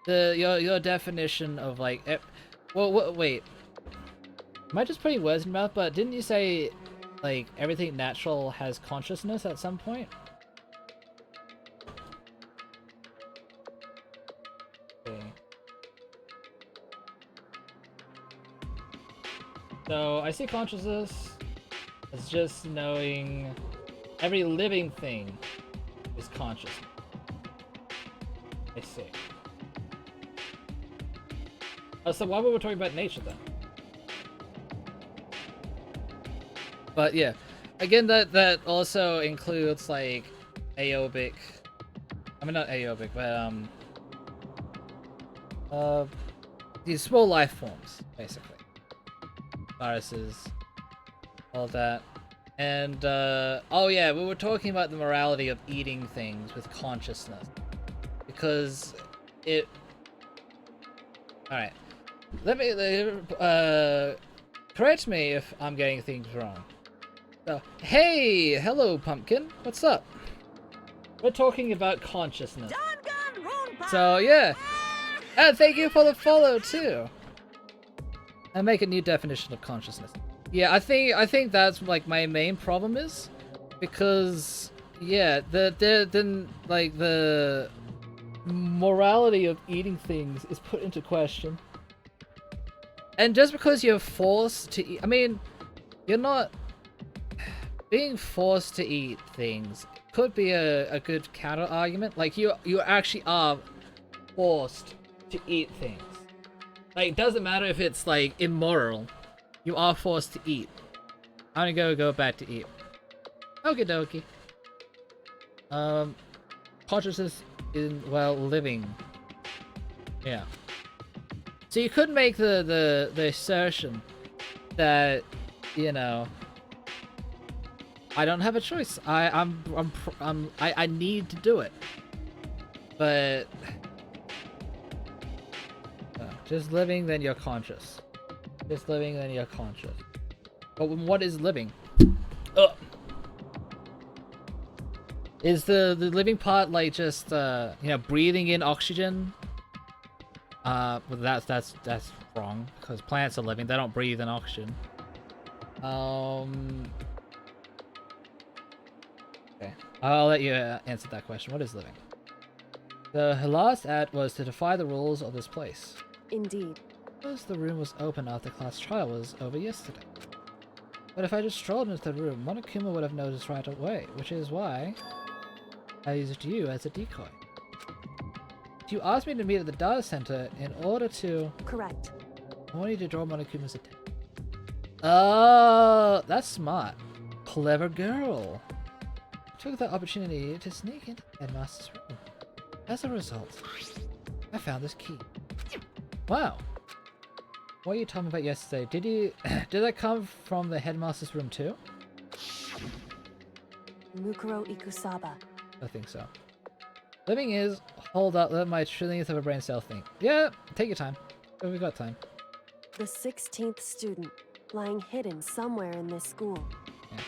your definition of like, wait, am I just putting words in your mouth? But didn't you say like everything natural has consciousness at some point? Okay. So I see consciousness as just knowing every living thing is conscious. I see. Oh, so why were we talking about nature then? But yeah, again, that also includes like aerobic. I mean, not aerobic, but these small life forms, basically. Viruses, all that, and oh yeah, we were talking about the morality of eating things with consciousness. Because it... Alright. Let me... correct me if I'm getting things wrong. So, hey! Hello, Pumpkin. What's up? We're talking about consciousness. Dangonronpa! So, yeah. And thank you for the follow, too. And make a new definition of consciousness. Yeah, I think that's, like, my main problem is. Because, yeah, the morality of eating things is put into question. And just because you're forced to eat, I mean, you're not being forced to eat things could be a good counter argument. Like you actually are forced to eat things. Like it doesn't matter if it's like immoral, you are forced to eat. I'm gonna go back to eat. Okie dokie. Consciousness in, well, living. Yeah. So you could make the assertion that, you know, I don't have a choice. I need to do it. But just living, then you're conscious. Just living, then you're conscious. But what is living? Ugh. Is the living part like just you know, breathing in oxygen? But that's wrong because plants are living. They don't breathe in oxygen. Okay, I'll let you answer that question. What is living? The last act was to defy the rules of this place. Indeed. Because the room was open after class trial was over yesterday. But if I just strolled into the room, Monokuma would have noticed right away, which is why I used you as a decoy. You asked me to meet at the data center in order to... Correct. I want you to draw Monokuma's attention. Oh, that's smart. Clever girl. I took the opportunity to sneak into the headmaster's room. As a result, I found this key. Wow. What you told me about yesterday, did that come from the headmaster's room too? Mukuro Ikusaba. I think so. Living is, hold up, let my trillionth of a brain cell think. Yeah, take your time. We've got time. The 16th student, lying hidden somewhere in this school. Yeah.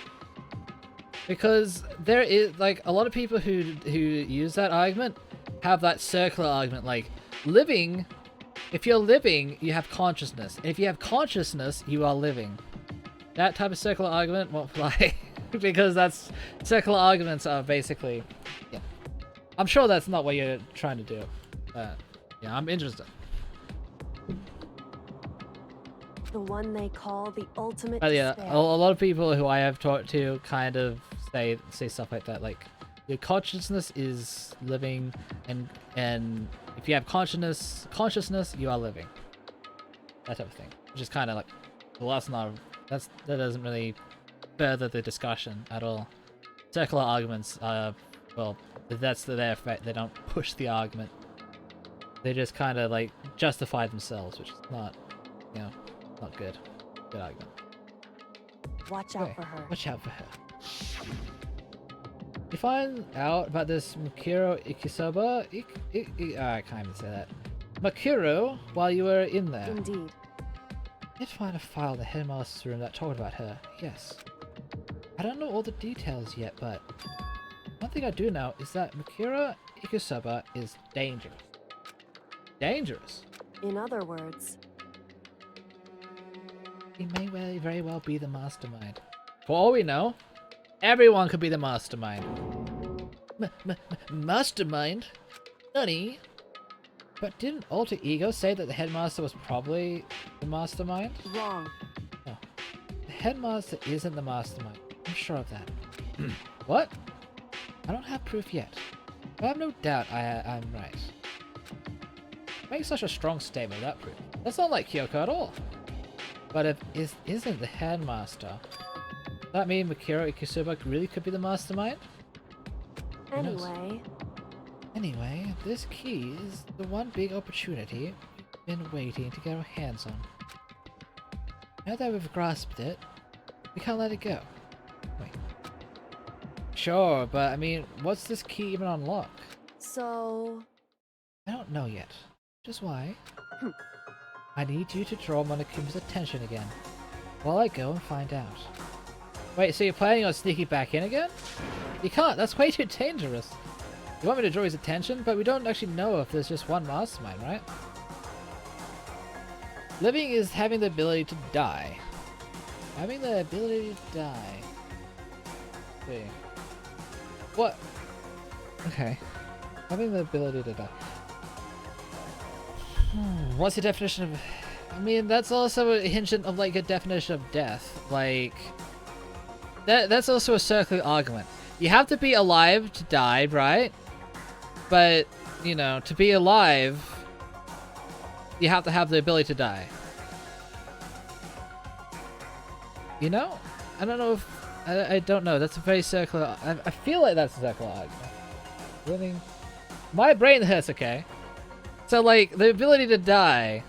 Because there is, like, a lot of people who use that argument have that circular argument, like, living, if you're living, you have consciousness. And if you have consciousness, you are living. That type of circular argument won't fly. Because that's, circular arguments are basically, yeah. I'm sure that's not what you're trying to do. But, yeah, I'm interested. The one they call the ultimate But yeah, despair. a lot of people who I have talked to kind of say stuff like that, like your consciousness is living, and if you have consciousness, you are living. That type of thing, which is kind of like, well, that doesn't really further the discussion at all. Circular arguments are, well, that's their effect. They don't push the argument. They just kind of like justify themselves, which is not, you know, not good. Good argument. Watch out for her. Watch out for her. You find out about this Makuro Ikisoba? I can't even say that. Makuro, while you were in there. Indeed. I did find a file in the headmaster's room that talked about her. Yes. I don't know all the details yet, but one thing I do know is that Makuro Ikisoba is dangerous. Dangerous. In other words, he may very well be the mastermind. For all we know, everyone could be the mastermind. Mastermind? Nani? But didn't Alter Ego say that the headmaster was probably the mastermind? wrong. No. The headmaster isn't the mastermind. I'm sure of that. What? I don't have proof yet. But I have no doubt I'm right. Make such a strong statement without proof. That's not like Kyoko at all. But if isn't the headmaster, does that mean Makuro Ikisoba really could be the mastermind? Who knows? Anyway, this key is the one big opportunity we've been waiting to get our hands on. Now that we've grasped it, we can't let it go. Wait. Sure, but I mean, what's this key even unlock? so I don't know yet. Which is why I need you to draw Monokuma's attention again, while I go and find out. Wait, so you're planning on sneaking back in again? You can't, that's way too dangerous. You want me to draw his attention, but we don't actually know if there's just one mastermind, right? Living is having the ability to die. Having the ability to die. See. What? Okay. Having the ability to die. What's your definition of... I mean, that's also a hint of, like, a definition of death. Like... That's also a circular argument. You have to be alive to die, right? But, you know, to be alive, you have to have the ability to die. You know? I don't know if... I don't know. That's a very circular... I feel like that's a circular argument. Living... My brain hurts, okay? So, like, the ability to die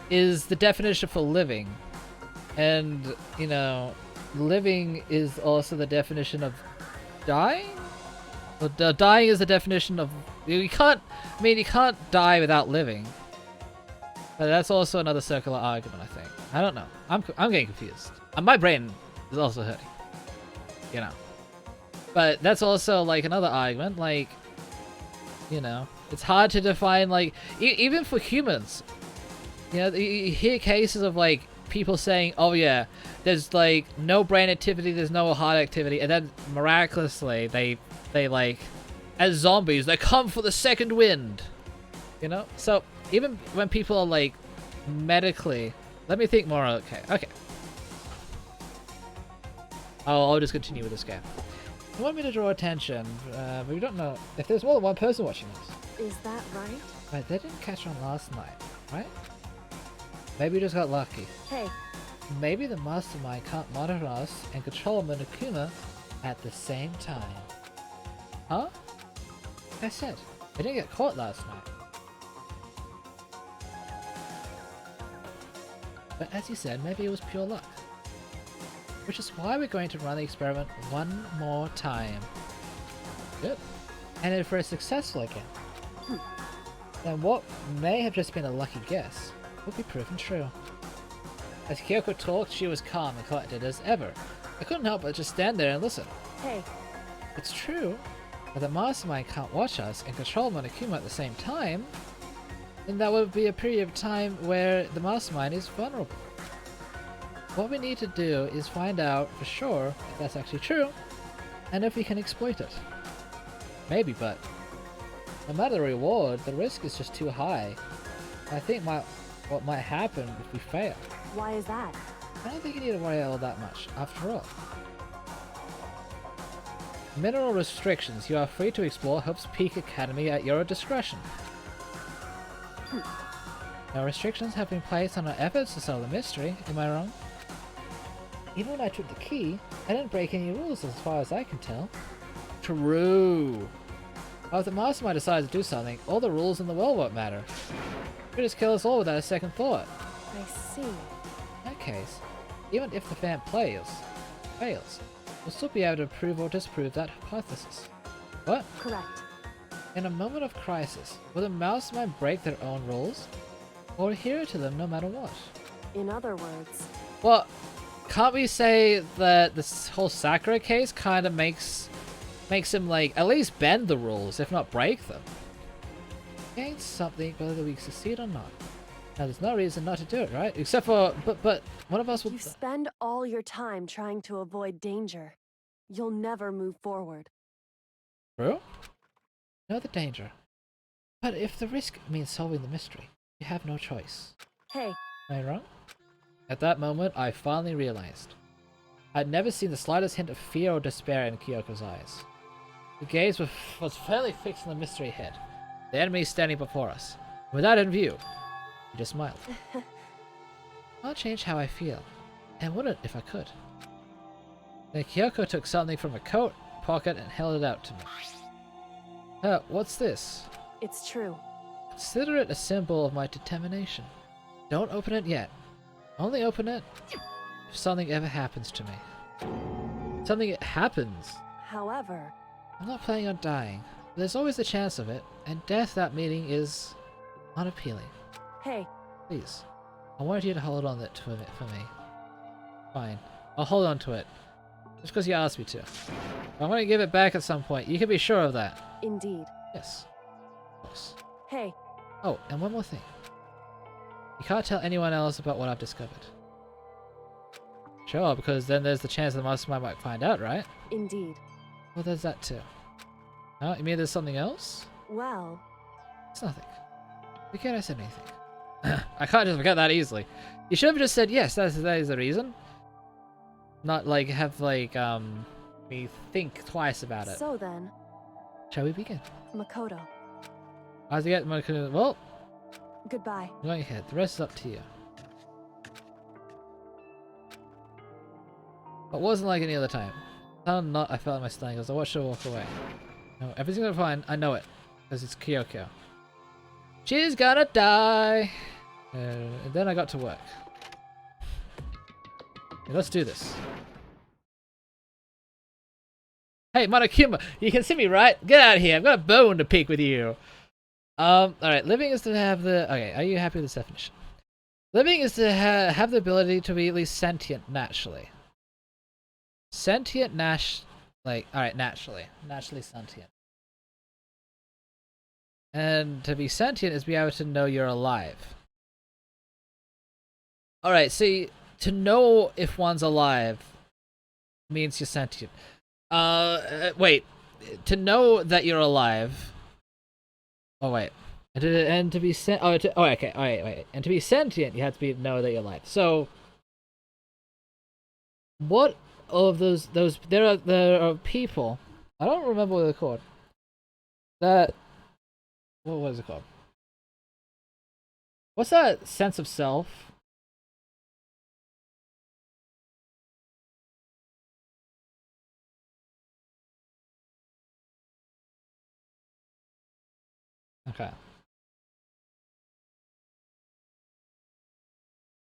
is the definition for living. And, you know, living is also the definition of dying? Well, dying is the definition of... You can't... I mean, you can't die without living. But that's also another circular argument, I think. I don't know. I'm getting confused. And my brain is also hurting. You know. But that's also, like, another argument. Like, you know, it's hard to define, like... even for humans. You know, you hear cases of, like, people saying, oh yeah, there's, like, no brain activity, there's no heart activity, and then miraculously they like, as zombies, they come for the second wind. You know? So, even when people are, like, medically... Let me think more. Okay. I'll just continue with this game. You want me to draw attention, but we don't know if there's more than one person watching this. is that right? Right, they didn't catch on last night, right? Maybe we just got lucky. Hey, Maybe the mastermind can't monitor us and control Monokuma at the same time. Huh? Like I said, they didn't get caught last night. But as you said, maybe it was pure luck. Which is why we're going to run the experiment one more time. Good. And if we're successful again, then what may have just been a lucky guess will be proven true. As Kyoko talked, she was calm and collected as ever. I couldn't help but just stand there and listen. hey, It's true, but the mastermind can't watch us and control Monokuma at the same time, then that would be a period of time where the mastermind is vulnerable. What we need to do is find out for sure if that's actually true, and if we can exploit it. Maybe, but no matter the reward, the risk is just too high. I think what might happen if we fail. Why is that? I don't think you need to worry all that much, after all. Mineral restrictions you are free to explore Hope's Peak Academy at your discretion. No restrictions have been placed on our efforts to solve the mystery, am I wrong? Even when I took the key, I didn't break any rules as far as I can tell. True. But if the mastermind decides to do something, all the rules in the world won't matter. He'll just kill us all without a second thought. I see. In that case, even if the fan fails, we'll still be able to prove or disprove that hypothesis. What? Correct. In a moment of crisis, will the mastermind break their own rules? Or adhere to them no matter what? In other words... Well, can't we say that this whole Sakura case kind of makes him, like, at least bend the rules, if not break them? Gain something whether we succeed or not. Now, there's no reason not to do it, right? Except for, but one of us will... You spend all your time trying to avoid danger. You'll never move forward. True? Know the danger. But if the risk means solving the mystery, you have no choice. Hey. Am I wrong? At that moment, I finally realized. I'd never seen the slightest hint of fear or despair in Kyoko's eyes. The gaze was fairly fixed on the mystery ahead, the enemy standing before us. With that in view, he just smiled. I'll change how I feel, and wouldn't if I could. Then Kyoko took something from a coat pocket and held it out to me. What's this? It's true. Consider it a symbol of my determination. Don't open it yet. Only open it if something ever happens to me. Something happens. However... I'm not planning on dying. There's always the chance of it, and death, that meaning, is unappealing. Hey. Please. I wanted you to hold on to it for me. Fine. I'll hold on to it. Just because you asked me to. I'm going to give it back at some point. You can be sure of that. Indeed. Yes. Of course. Hey. Oh, and one more thing. You can't tell anyone else about what I've discovered. Sure, because then there's the chance the mastermind might find out, right? Indeed. Well, there's that too. Oh, you mean there's something else? Well... It's nothing. Forget I said anything. I can't just forget that easily. You should have just said yes, that is the reason. Not like have like me think twice about it. So then... Shall we begin? Makoto. As you get Makoto, well... Goodbye. Go ahead, the rest is up to you. It wasn't like any other time. I felt in my stomach as I watched her walk away. No, everything's gonna be fine. I know it. Because it's Kyoko. She's gonna die! And then I got to work. Okay, let's do this. Hey, Monokuma! You can see me, right? Get out of here! I've got a bone to pick with you! Alright, living is to have the... Okay, are you happy with this definition? Living is to have the ability to be at least sentient naturally. Sentient alright, naturally sentient. And to be sentient is be able to know you're alive. Alright, see, to know if one's alive means you're sentient. Wait. To know that you're alive... Oh, wait. And to be okay, wait. And to be sentient, you have to know that you're alive. So... What of those there are people, I don't remember what they're called, that what was it called? What's that sense of self? Okay.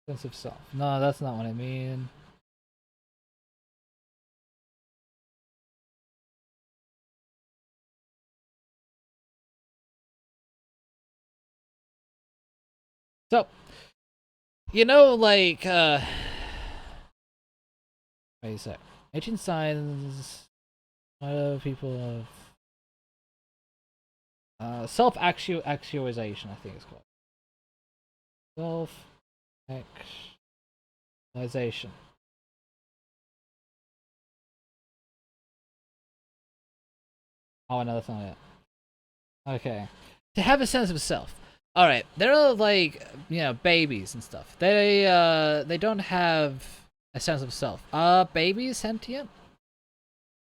Sense of self. No, that's not what I mean. So, you know, like, wait a sec. Ancient signs, people of, self-actualization, I think it's called. Self-actualization. Oh, no, that's not it. Okay. To have a sense of self. Alright, there are like, babies and stuff. They don't have a sense of self. Are babies sentient?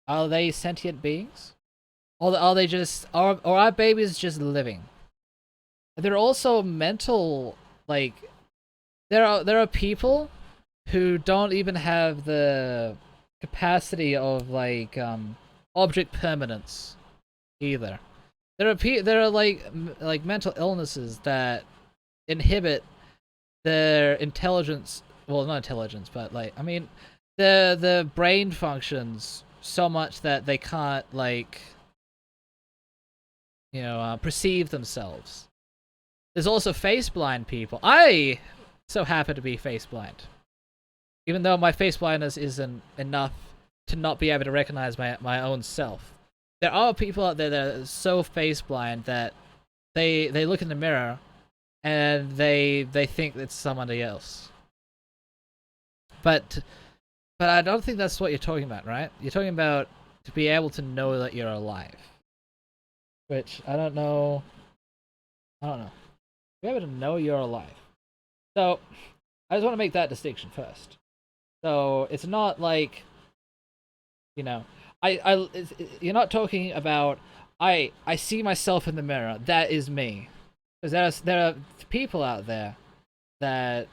Are they sentient beings? Or are they just, or are babies just living? There are also mental, like, there are people who don't even have the capacity of like object permanence either. There are like mental illnesses that inhibit their intelligence. Well, not intelligence, but like, I mean, the brain functions so much that they can't like, perceive themselves. There's also face blind people. I so happen to be face blind, even though my face blindness isn't enough to not be able to recognize my own self. There are people out there that are so face blind that they look in the mirror and they think it's somebody else. But I don't think that's what you're talking about, right? You're talking about to be able to know that you're alive. Which, I don't know. Be able to know you're alive. So, I just want to make that distinction first. So, it's not like, you're not talking about, I see myself in the mirror, that is me. Because there are people out there that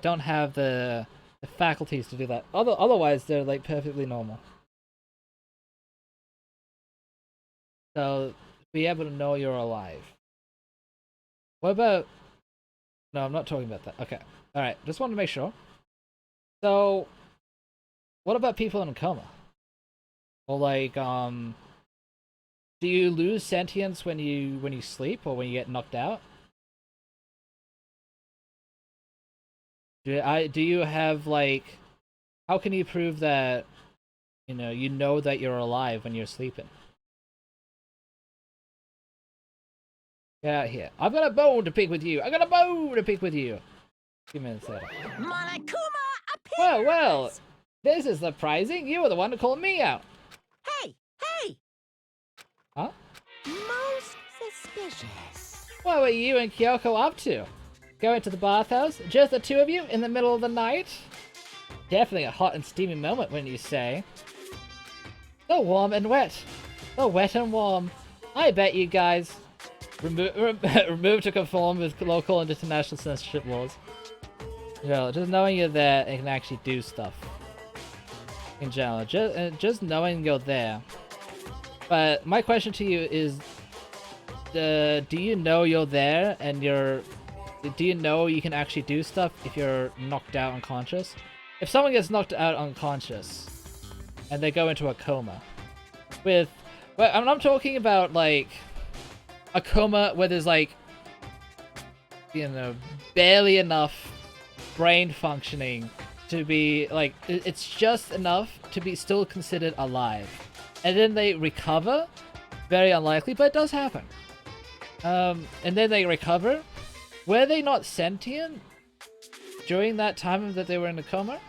don't have the faculties to do that. Otherwise, they're like perfectly normal. So, be able to know you're alive. What about... No, I'm not talking about that. Okay. Alright, just wanted to make sure. So, what about people in a coma? Or like, do you lose sentience when you sleep or when you get knocked out? Do you have like... How can you prove that, you know that you're alive when you're sleeping? Get out here. I've got a bone to pick with you. I got a bone to pick with you. Give me a second. Monokuma appears! Well, this is surprising. You were the one to call me out. Hey! Huh? Most suspicious. What were you and Kyoko up to? Going to the bathhouse? Just the two of you in the middle of the night? Definitely a hot and steamy moment, wouldn't you say? So warm and wet. So wet and warm. I bet you guys... Remove to conform with local and international censorship laws. Just knowing you're there and can actually do stuff. In general, just knowing you're there. But my question to you is, do you know you're there and do you know you can actually do stuff if you're knocked out unconscious? If someone gets knocked out unconscious and they go into a coma, I'm not talking about like a coma where there's like, barely enough brain functioning to be like, it's just enough to be still considered alive. And then they recover, very unlikely, but it does happen. And then they recover. Were they not sentient during that time that they were in a coma?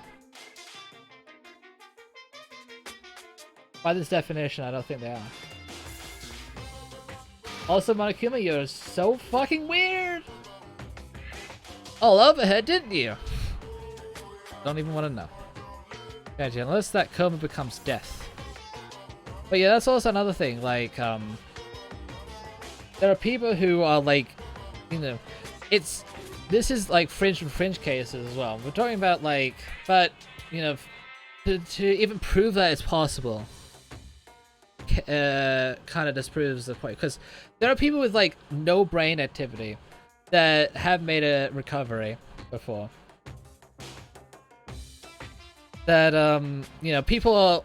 By this definition, I don't think they are. Also, Monokuma, you're so fucking weird! All over her, didn't you? Don't even want to know. Gotcha, unless that coma becomes death. But yeah, that's also another thing, like, there are people who are like, this is like fringe cases as well. We're talking about like, but, to even prove that it's possible, kind of disproves the point, because there are people with like no brain activity that have made a recovery before. That people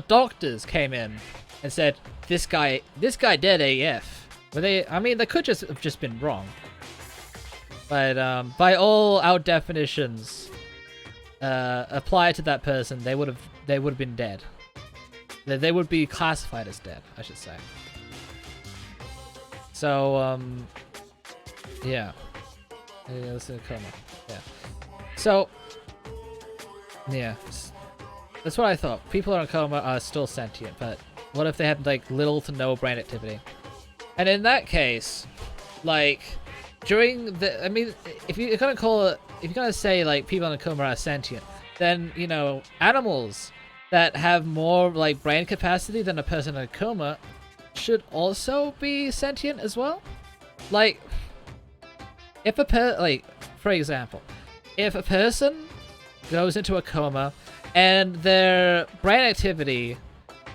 doctors came in and said this guy dead AF. But they could have just been wrong. But by all our definitions applied to that person, they would have been dead. They would be classified as dead, I should say. So, yeah. That's in a coma. Yeah. So, yeah. That's what I thought. People in a coma are still sentient, but what if they have, like, little to no brain activity? And in that case, Like, during the, I mean, if you're gonna call it, if you're gonna say like people in a coma are sentient, then you know animals that have more like brain capacity than a person in a coma should also be sentient as well. Like, if for example, if a person goes into a coma and their brain activity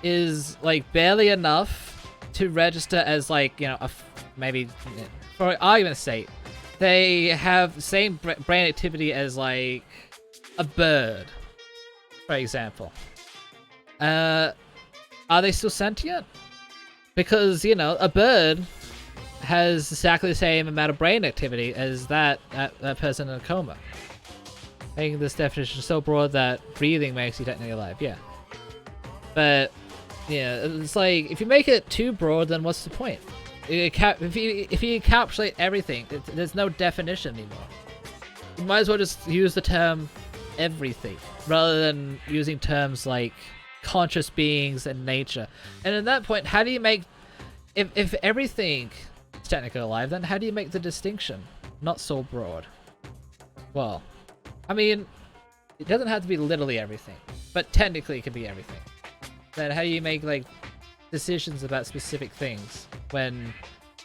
is like barely enough to register as like, you know, maybe for argument's sake, they have the same brain activity as like a bird, for example. Are they still sentient? Because, you know, a bird has exactly the same amount of brain activity as that person in a coma. Making this definition so broad that breathing makes you technically alive, yeah. But, yeah, it's like, if you make it too broad, then what's the point? If you encapsulate everything, there's no definition anymore. You might as well just use the term everything, rather than using terms like conscious beings and nature. And at that point, how do you make... If everything is technically alive, then how do you make the distinction? Not so broad. Well, I mean, it doesn't have to be literally everything, but technically it could be everything. Then how do you make, like, decisions about specific things when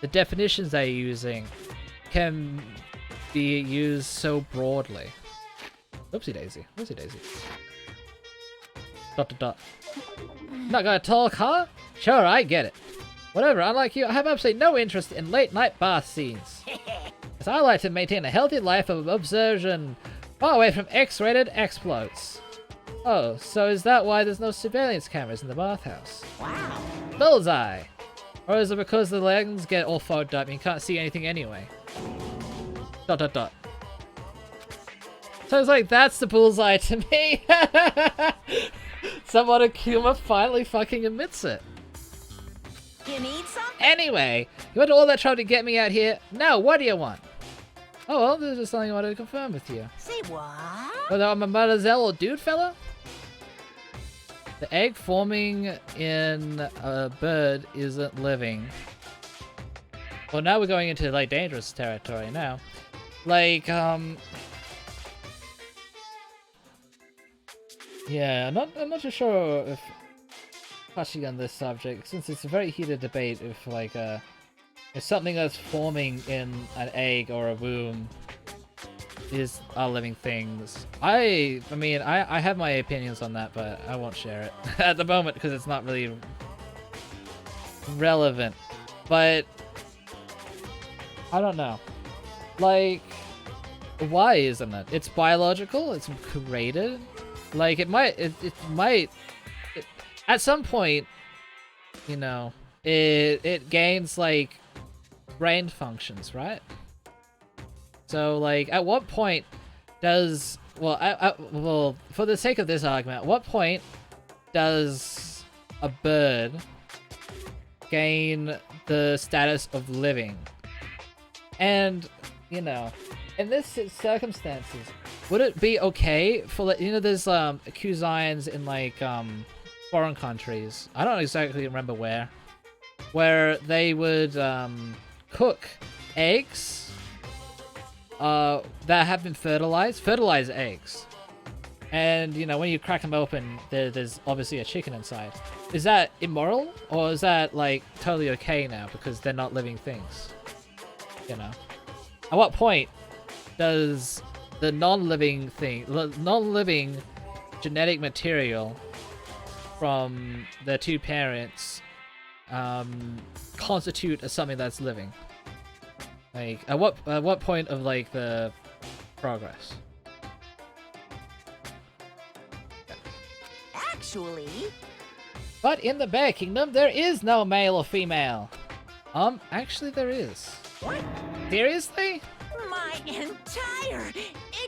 the definitions they're using can be used so broadly? Oopsie daisy. Oopsie daisy. ... Not gonna talk, huh? Sure, I get it. Whatever, unlike you, I have absolutely no interest in late-night bath scenes. As I like to maintain a healthy life of observation, far away from X-rated exploits. Oh, so is that why there's no surveillance cameras in the bathhouse? Wow. Bullseye! Or is it because the lens get all fogged up and you can't see anything anyway? ... So it's like, that's the bullseye to me! Someone Akuma finally fucking admits it. You need something? Anyway, you went to all that trouble to get me out here. Now, what do you want? Oh, well, there's just something I wanted to confirm with you. Say what? Whether I'm a Mademoiselle or dude fella? The egg forming in a bird isn't living. Well, now we're going into, like, dangerous territory now. Like, yeah, I'm not too sure if touching on this subject, since it's a very heated debate if, like, if something that's forming in an egg or a womb are living things. I mean, I have my opinions on that, but I won't share it at the moment because it's not really relevant. But I don't know. Like, why isn't it? It's biological. It's created. Like, it might. At some point, you know, it gains like brain functions, right? So, like, at what point does, well, for the sake of this argument, at what point does a bird gain the status of living? And, you know, in this circumstances, would it be okay for, you know, there's cuisines in, like, foreign countries, I don't exactly remember where they would cook eggs that have been fertilized eggs, and you know, when you crack them open, there's obviously a chicken inside. Is that immoral, or is that like totally okay now because they're not living things? You know, at what point does the non-living genetic material from the two parents constitute as something that's living? Like, at what point of, like, the progress? Actually... But in the Bear Kingdom, there is no male or female. Actually there is. What? Seriously? My entire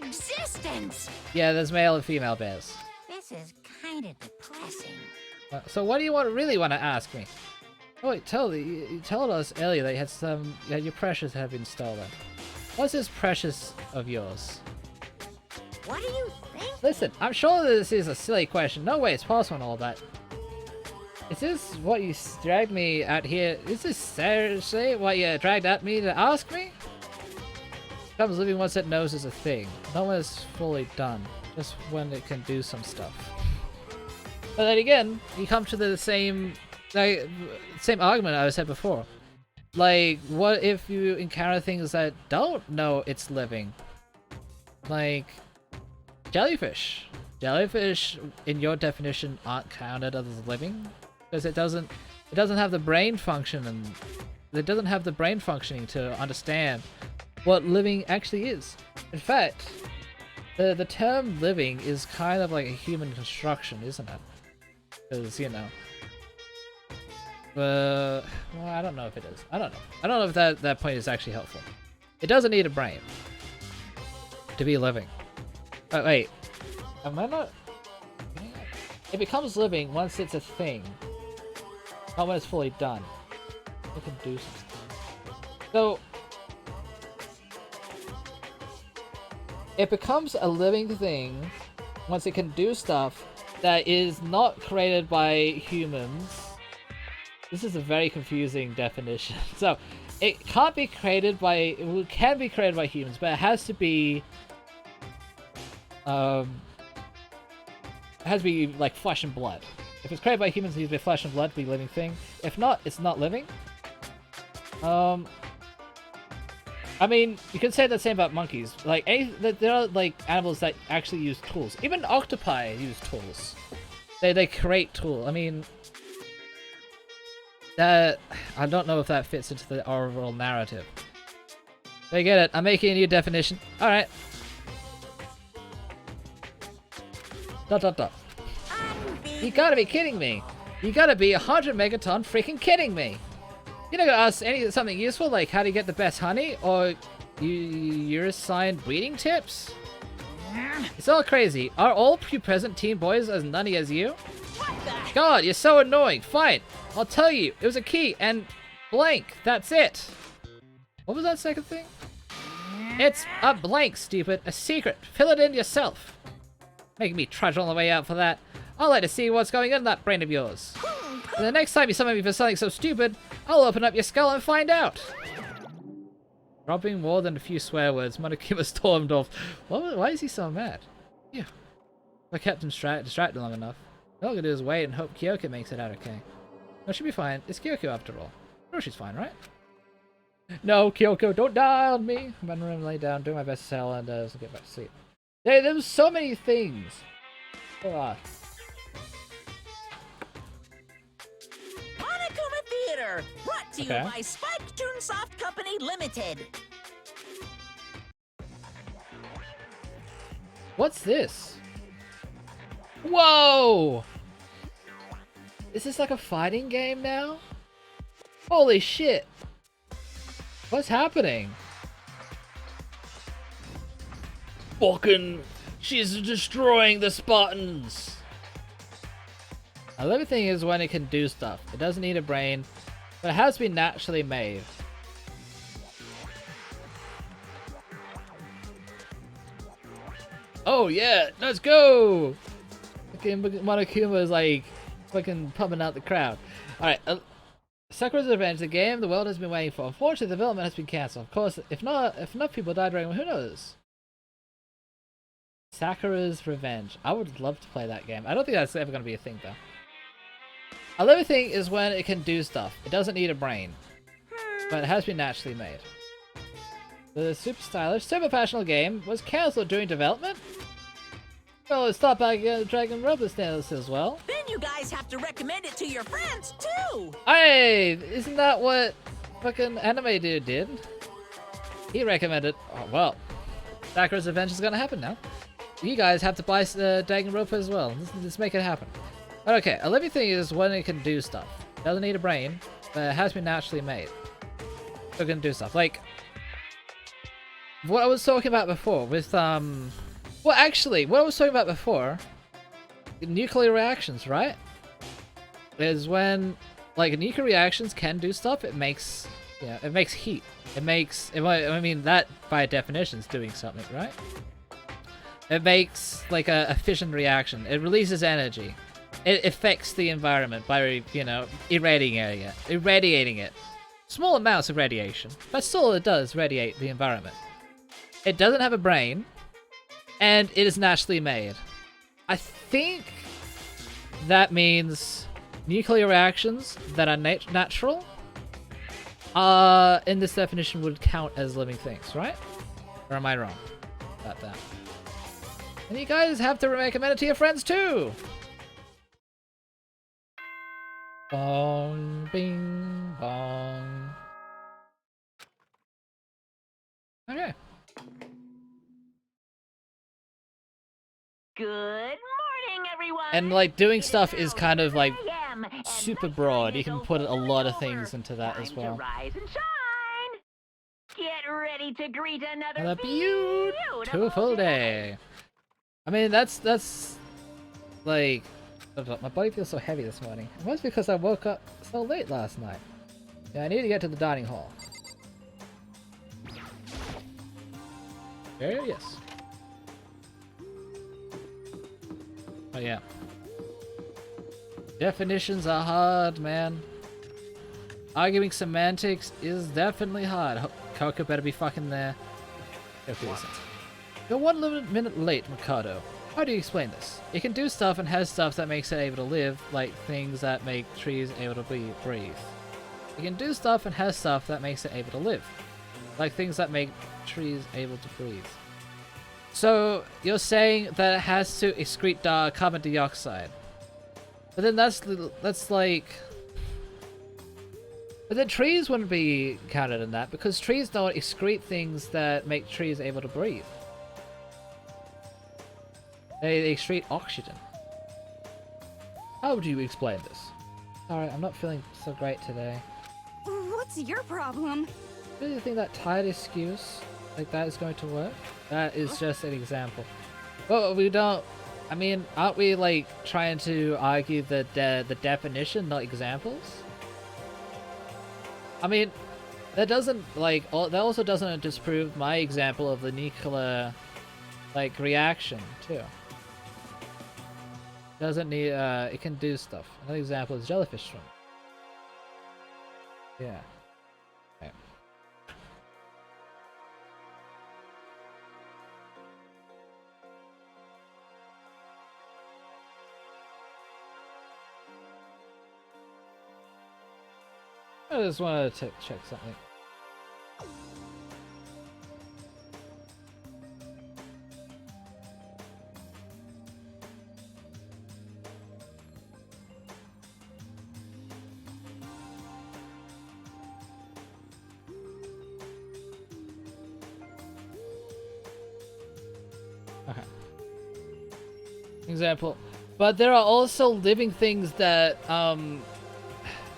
existence! Yeah, there's male and female bears. This is kind of depressing. So what do you really want to ask me? Oh wait, you told us earlier that you had your precious have been stolen. What's this precious of yours? What do you think? Listen, I'm sure this is a silly question. No way it's possible and all that. Is this what you dragged me out here? Is this seriously what you dragged at me to ask me? Becomes living once it knows is a thing. Not when it's fully done, just when it can do some stuff. But then again, you come to the same argument I said before. Like, what if you encounter things that don't know it's living? Like, jellyfish. Jellyfish, in your definition, aren't counted as living because it doesn't have the brain function, and it doesn't have the brain functioning to understand what living actually is. In fact, the term living is kind of like a human construction, isn't it? Because, you know, well, I don't know if it is. I don't know if that point is actually helpful. It doesn't need a brain to be living. Oh, wait, am I not? It becomes living once it's a thing, not when it's fully done. It can do something. So it becomes a living thing once it can do stuff that is not created by humans. This is a very confusing definition. So it can't be created by, it can be created by humans, but it has to be like flesh and blood. If it's created by humans, it needs to be flesh and blood to be a living thing. If not, it's not living. I mean, you can say the same about monkeys. Like, there are like animals that actually use tools. Even octopi use tools. They create tools. I mean, that I don't know if that fits into the overall narrative. They get it. I'm making a new definition. All right. ... You gotta be kidding me. You gotta be 100 megaton freaking kidding me. You're not gonna ask something useful like how to get the best honey, or you're assigned breeding tips? It's all crazy. Are all present teen boys as nutty as you? God, you're so annoying. Fine, I'll tell you. It was a key and blank. That's it. What was that second thing? It's a blank, stupid. A secret. Fill it in yourself. Making me trudge all the way out for that. I'd like to see what's going on in that brain of yours. And the next time you summon me for something so stupid, I'll open up your skull and find out. Dropping more than a few swear words, Monokuma stormed off. Why is he so mad? Yeah. I kept him distracted long enough. All I can do is wait and hope Kyoko makes it out okay. No, she'll be fine. It's Kyoko after all. Oh, she's fine, right? No, Kyoko, don't die on me. I'm in the room, lay down, doing my best to settle, and get back to sleep. There was so many things. Monokuma Theater, brought to you by Spike Toonsoft Company Limited. What's this? Whoa! Is this like a fighting game now? Holy shit! What's happening? Fucking, she's destroying the Spartans! Now, the other thing is when it can do stuff. It doesn't need a brain, but it has been naturally made. Oh yeah, let's go! Fucking Monokuma is like fucking pumping out the crowd. Alright, Sakura's Avenge, the game the world has been waiting for. Unfortunately, the development has been cancelled. Of course, if enough people died during, who knows? Sakura's Revenge. I would love to play that game. I don't think that's ever going to be a thing, though. Another thing is when it can do stuff. It doesn't need a brain, but it has been naturally made. The super stylish, super passionate game was cancelled during development? Well, it's thought by Dangonronpa standards as well. Then you guys have to recommend it to your friends, too! Hey, isn't that what fucking anime dude did? He recommended. Oh, well, Sakura's Revenge is gonna happen now. You guys have to buy Dangonronpa as well. Let's make it happen. Okay, a living thing is when it can do stuff. It doesn't need a brain, but it has been naturally made. So it can do stuff. Like, what I was talking about before with, well, actually, what I was talking about before, nuclear reactions, right? Is when, like, nuclear reactions can do stuff. It makes, yeah, it makes heat. It makes, I mean, that by definition is doing something, right? It makes, like, a fission reaction. It releases energy. it affects the environment by, you know, irradiating it. Small amounts of radiation, but still it does radiate the environment. It doesn't have a brain, and it is naturally made. I think that means nuclear reactions that are natural in this definition would count as living things, right? Or am I wrong about that? And you guys have to recommend it to your friends too! Bong, bing, bong. Okay. Good morning, everyone. And like doing stuff is kind of like super broad. You can put a lot of things into that as well. Rise and shine. Get ready to greet another beautiful day. I mean, that's like, my body feels so heavy this morning. It must be because I woke up so late last night. Yeah, I need to get to the dining hall. There, yes. Oh yeah. Definitions are hard, man. Arguing semantics is definitely hard. Coco better be fucking there. Okay, listen. You're 1 minute late, Mikado. How do you explain this? It can do stuff and has stuff that makes it able to live, like things that make trees able to breathe. It can do stuff and has stuff that makes it able to live, like things that make trees able to breathe. So you're saying that it has to excrete carbon dioxide, but then that's like. But then trees wouldn't be counted in that because trees don't excrete things that make trees able to breathe. They excrete oxygen. How would you explain this? Alright, I'm not feeling so great today. What's your problem? Do you think that tired excuse like that is going to work? That is just an example. Well, we don't... I mean, aren't we like trying to argue the definition, not examples? I mean, that doesn't like... that also doesn't disprove my example of the nuclear like reaction too. Doesn't need, it can do stuff. Another example is jellyfish swim. Yeah. Okay. I just wanted to check something. Okay. Example. But there are also living things that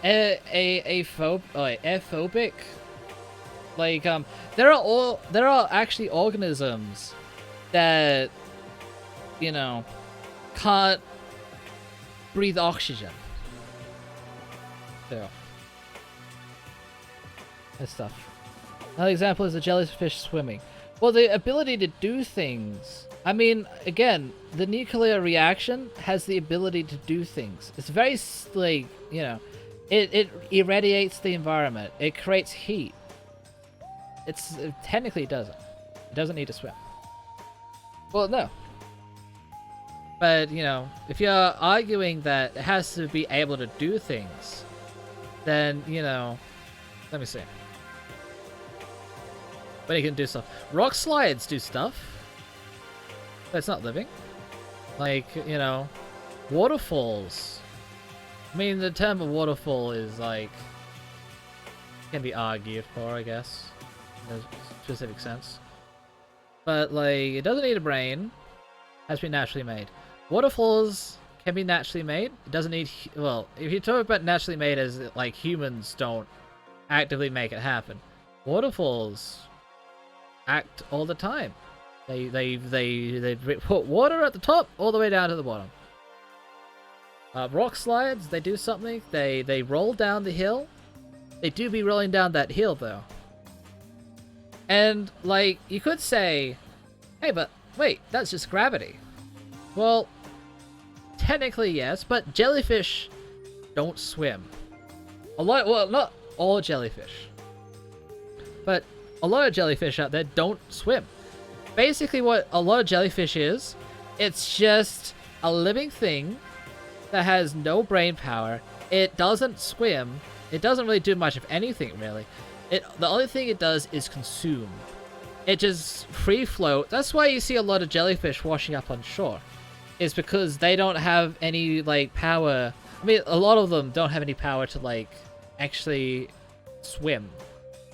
aphobic. Like there are actually organisms that, you know, can't breathe oxygen. So and stuff. Another example is the jellyfish swimming. Well, the ability to do things. I mean, again, the nuclear reaction has the ability to do things. It's very, like, you know, it irradiates the environment. It creates heat. It technically doesn't. It doesn't need to swim. Well, no. But, you know, if you're arguing that it has to be able to do things, then, you know, let me see. But it can do stuff. Rock slides do stuff. But it's not living. Like, you know, waterfalls. I mean, the term of waterfall is like, can be argued for, I guess, in a specific sense. But like, it doesn't need a brain. Has been naturally made. Waterfalls can be naturally made. It doesn't need, well, if you talk about naturally made as like humans don't actively make it happen, waterfalls act all the time. They put water at the top all the way down to the bottom. Rock slides, they do something. They roll down the hill. They do be rolling down that hill though. And like, you could say, hey, but wait, that's just gravity. Well, technically yes, but jellyfish don't swim. Well, not all jellyfish, but a lot of jellyfish out there don't swim. Basically what a lot of jellyfish is, it's just a living thing that has no brain power. It doesn't swim. It doesn't really do much of anything, really. The only thing it does is consume. It just free float. That's why you see a lot of jellyfish washing up on shore. Is because they don't have any, like, power. I mean, a lot of them don't have any power to, like, actually swim.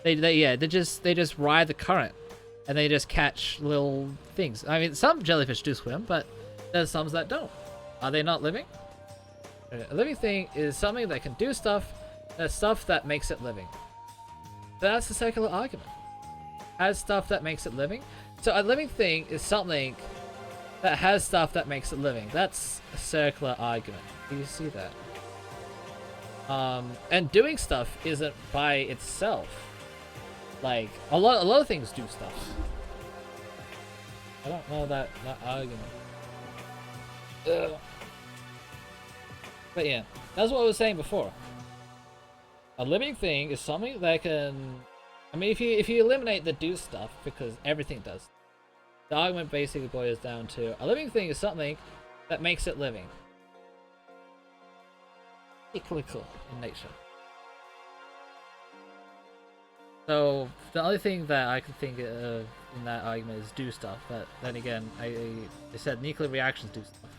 They just ride the current. And they just catch little things. I mean, some jellyfish do swim, but there's some that don't. Are they not living? A living thing is something that can do stuff. There's stuff that makes it living. That's the circular argument. Has stuff that makes it living. So a living thing is something that has stuff that makes it living. That's a circular argument. Do you see that? And doing stuff isn't by itself. Like a lot of things do stuff. I don't know that argument. Ugh. But yeah, that's what I was saying before. A living thing is something that can. I mean, if you eliminate the do stuff, because everything does. The argument basically boils down to a living thing is something that makes it living. Cyclical in nature. So the only thing that I can think of in that argument is do stuff, but then again, I said nuclear reactions do stuff.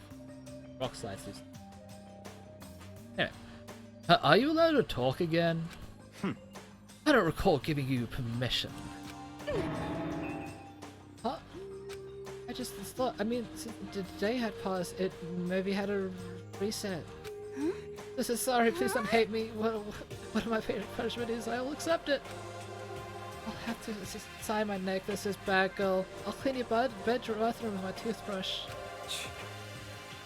Rock slides do stuff. Anyway, are you allowed to talk again? I don't recall giving you permission. Huh? I just thought, I mean, since the day had passed, it maybe had a reset. Huh? This is sorry, please don't hate me. What my favorite punishment is, I'll accept it. I'll have to just tie my neck. This is bad, girl. I'll clean your bedroom with my toothbrush.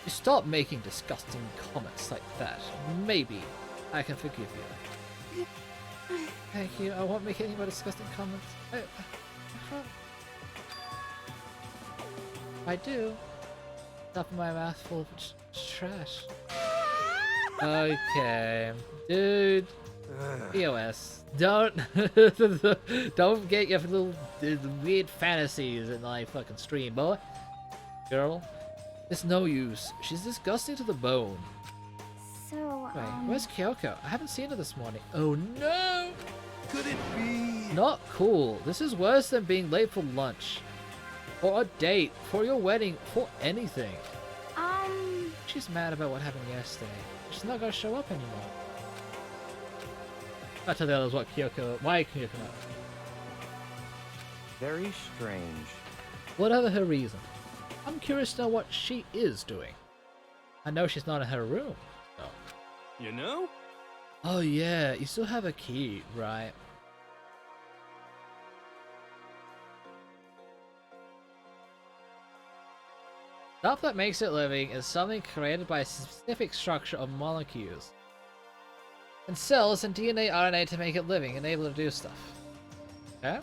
You stop making disgusting comments like that. Maybe I can forgive you. Thank you. I won't make any more disgusting comments. I do. Stuffing my mouth full of trash. Okay, dude. POS. Don't get your little weird fantasies in my fucking stream, boy. Girl. It's no use. She's disgusting to the bone. So, Wait, where's Kyoko? I haven't seen her this morning. Oh no! Could it be? Not cool. This is worse than being late for lunch. For a date. For your wedding. For anything. She's mad about what happened yesterday. She's not gonna show up anymore. I'll tell the others why Kyoko not. Very strange. Whatever her reason. I'm curious to know what she is doing. I know she's not in her room, so. You know? Oh yeah, you still have a key, right? Stuff that makes it living is something created by a specific structure of molecules. And cells and DNA, RNA to make it living and able to do stuff. Okay?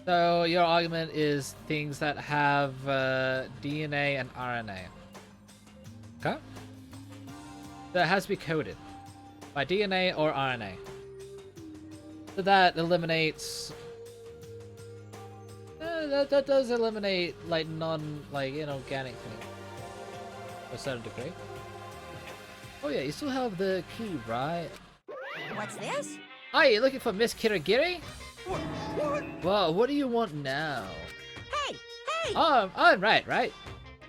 So your argument is things that have DNA and RNA. Okay? That has to be coded by DNA or RNA. So that eliminates. That does eliminate like inorganic things to a certain degree. Oh yeah, you still have the key, right? What's this? Hi, you looking for Miss Kirigiri? What? Well, what do you want now? Hey! Hey! Oh, I'm right?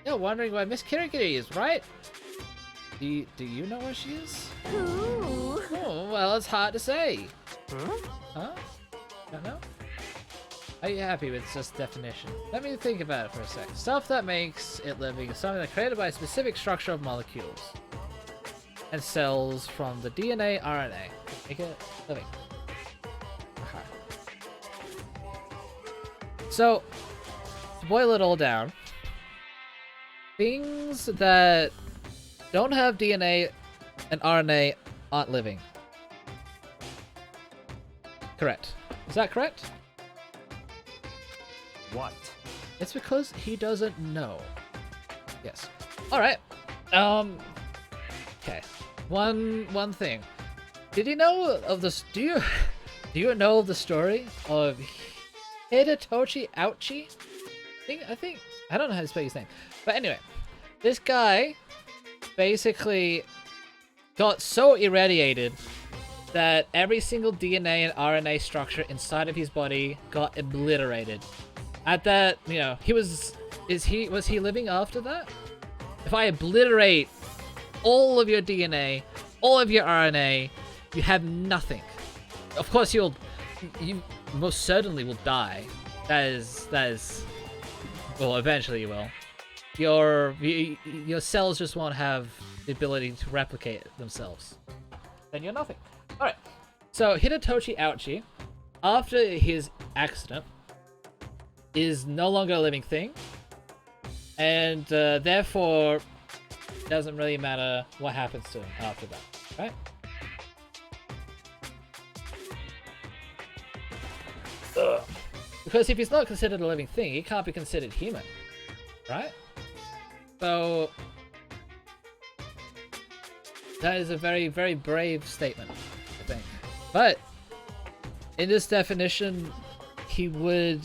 You're wondering where Miss Kirigiri is, right? Do you know where she is? Ooh. Oh, well, it's hard to say. Huh? Huh? Don't know? Are you happy with just definition? Let me think about it for a sec. Stuff that makes it living is something that's created by a specific structure of molecules and cells from the DNA, RNA. Make it living. So, to boil it all down, things that don't have DNA and RNA aren't living. Correct. Is that correct? What? It's because he doesn't know. Yes. Alright. Okay. One thing. Did you know of this? Do you know the story of Hidetoshi Ouchi? I don't know how to spell his name. But anyway, this guy basically got so irradiated that every single DNA and RNA structure inside of his body got obliterated. At that, you know, was he living after that? If I obliterate all of your DNA, all of your RNA, you have nothing. Of course, you most certainly will die. That is, well, eventually you will. Your cells just won't have the ability to replicate themselves. Then you're nothing. Alright, so Hidetoshi Ouchi, after his accident, is no longer a living thing, and therefore doesn't really matter what happens to him after that, right? Ugh. Because if he's not considered a living thing, he can't be considered human, right? So that is a very, very brave statement, I think. But in this definition, he would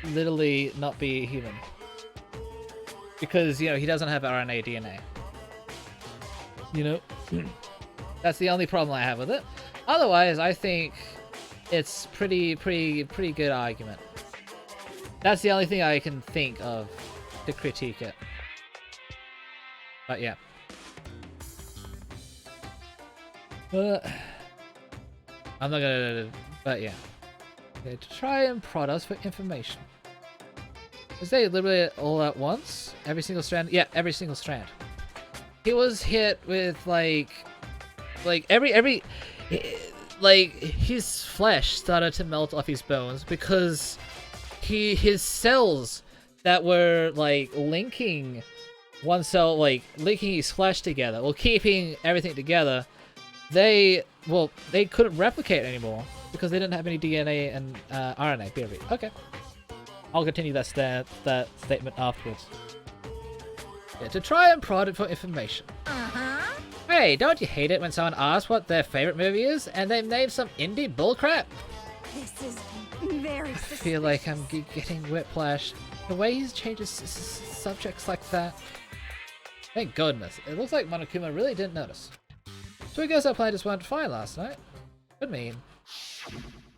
literally not be human. Because, you know, he doesn't have RNA DNA. You know? That's the only problem I have with it. Otherwise, I think it's pretty good argument. That's the only thing I can think of to critique it. But yeah. But I'm not gonna. But yeah. Okay, to try and prod us for information. Is they literally all at once? Every single strand? Yeah, every single strand. He was hit with like every like his flesh started to melt off his bones because his cells that were like linking one cell, like linking his flesh together, or keeping everything together, they couldn't replicate anymore because they didn't have any DNA and RNA. Period. Okay, I'll continue that statement afterwards. Yeah, to try and prod it for information. Hey, don't you hate it when someone asks what their favorite movie is and they name some indie bullcrap? This is very suspicious. I feel like I'm getting whiplash. The way he changes subjects like that. Thank goodness. It looks like Monokuma really didn't notice. So I guess our plan just went fine last night. Good mean.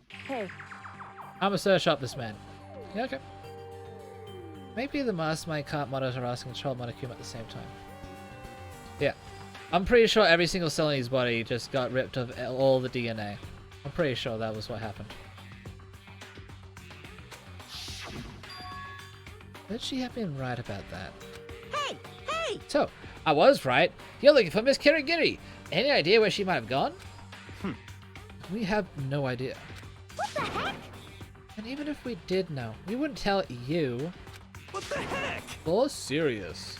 Hey. I'ma search up this man. Yeah, okay. Maybe the mastermind can't monitor us and control Monokuma at the same time. Yeah. I'm pretty sure every single cell in his body just got ripped of all the DNA. I'm pretty sure that was what happened. Could she have been right about that? Hey! Hey! So, I was right. You're looking for Miss Kirigiri. Any idea where she might have gone? We have no idea. What the heck? And even if we did know, we wouldn't tell you. What the heck? For serious.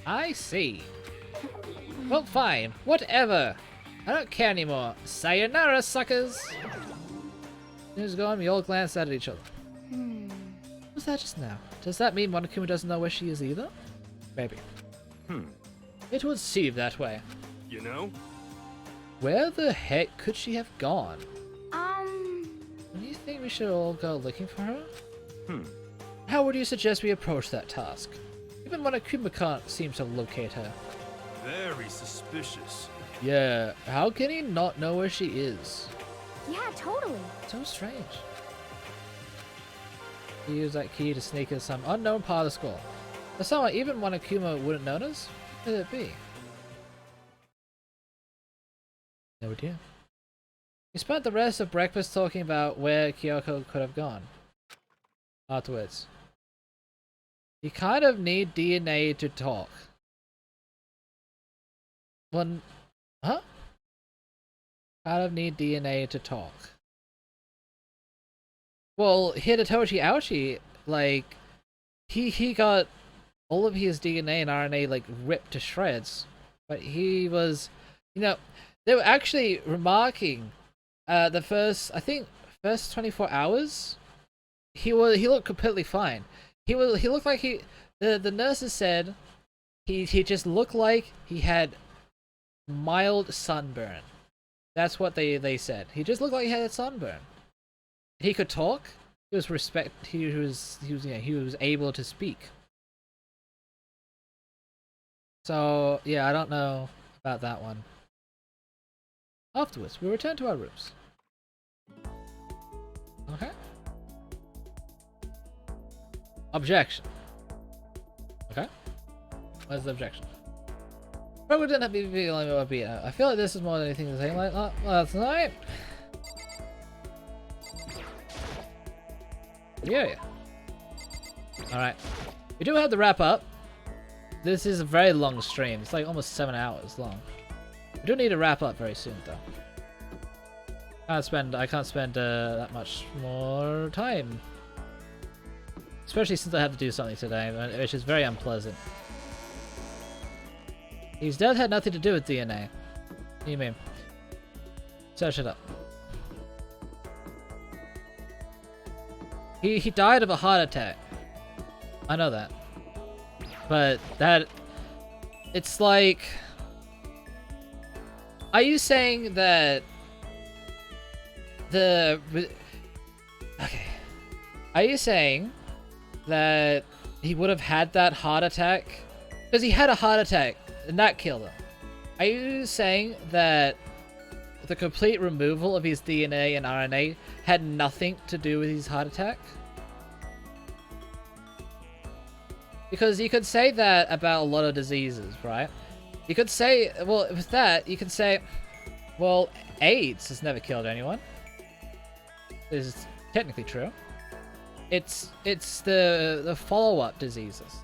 I see. Well, fine. Whatever. I don't care anymore. Sayonara, suckers! Who's gone? We all glanced at each other. What was that just now? Does that mean Monokuma doesn't know where she is either? Maybe. It would seem that way. You know? Where the heck could she have gone? Do you think we should all go looking for her? How would you suggest we approach that task? Even Monokuma can't seem to locate her. Very suspicious. Yeah, how can he not know where she is? Yeah, totally. So strange. He used that key to sneak into some unknown part of the school. For someone even Monokuma wouldn't notice? Who could it be? No idea. We spent the rest of breakfast talking about where Kyoko could have gone. Afterwards. You kind of need DNA to talk. One, huh? Kind of need DNA to talk. Well, Hidetoshi Ouchi, like, he got all of his DNA and RNA, like, ripped to shreds. But he was, you know, they were actually remarking, the first 24 hours, he looked completely fine. He looked like the nurses said He just looked like he had mild sunburn. That's what they said. He just looked like he had a sunburn. He could talk. He was he was able to speak. So yeah, I don't know about that one. Afterwards, we return to our rooms. Okay. Objection. Okay. What's the objection? Probably didn't have to be feeling about beat out. I feel like this is more than anything the same like last night. Yeah. Alright. We do have to wrap up. This is a very long stream. It's like almost 7 hours long. We do need to wrap up very soon though. I can't spend that much more time. Especially since I had to do something today, which is very unpleasant. His death had nothing to do with DNA. What do you mean? Search it up. He died of a heart attack. I know that. But that... It's like... Are you saying that... Okay. Are you saying that he would have had that heart attack? Because he had a heart attack, and that killed him. Are you saying that the complete removal of his DNA and RNA had nothing to do with his heart attack? Because you could say that about a lot of diseases, right? You could say, well, with that, you could say, well, AIDS has never killed anyone. This is technically true. It's the follow-up diseases,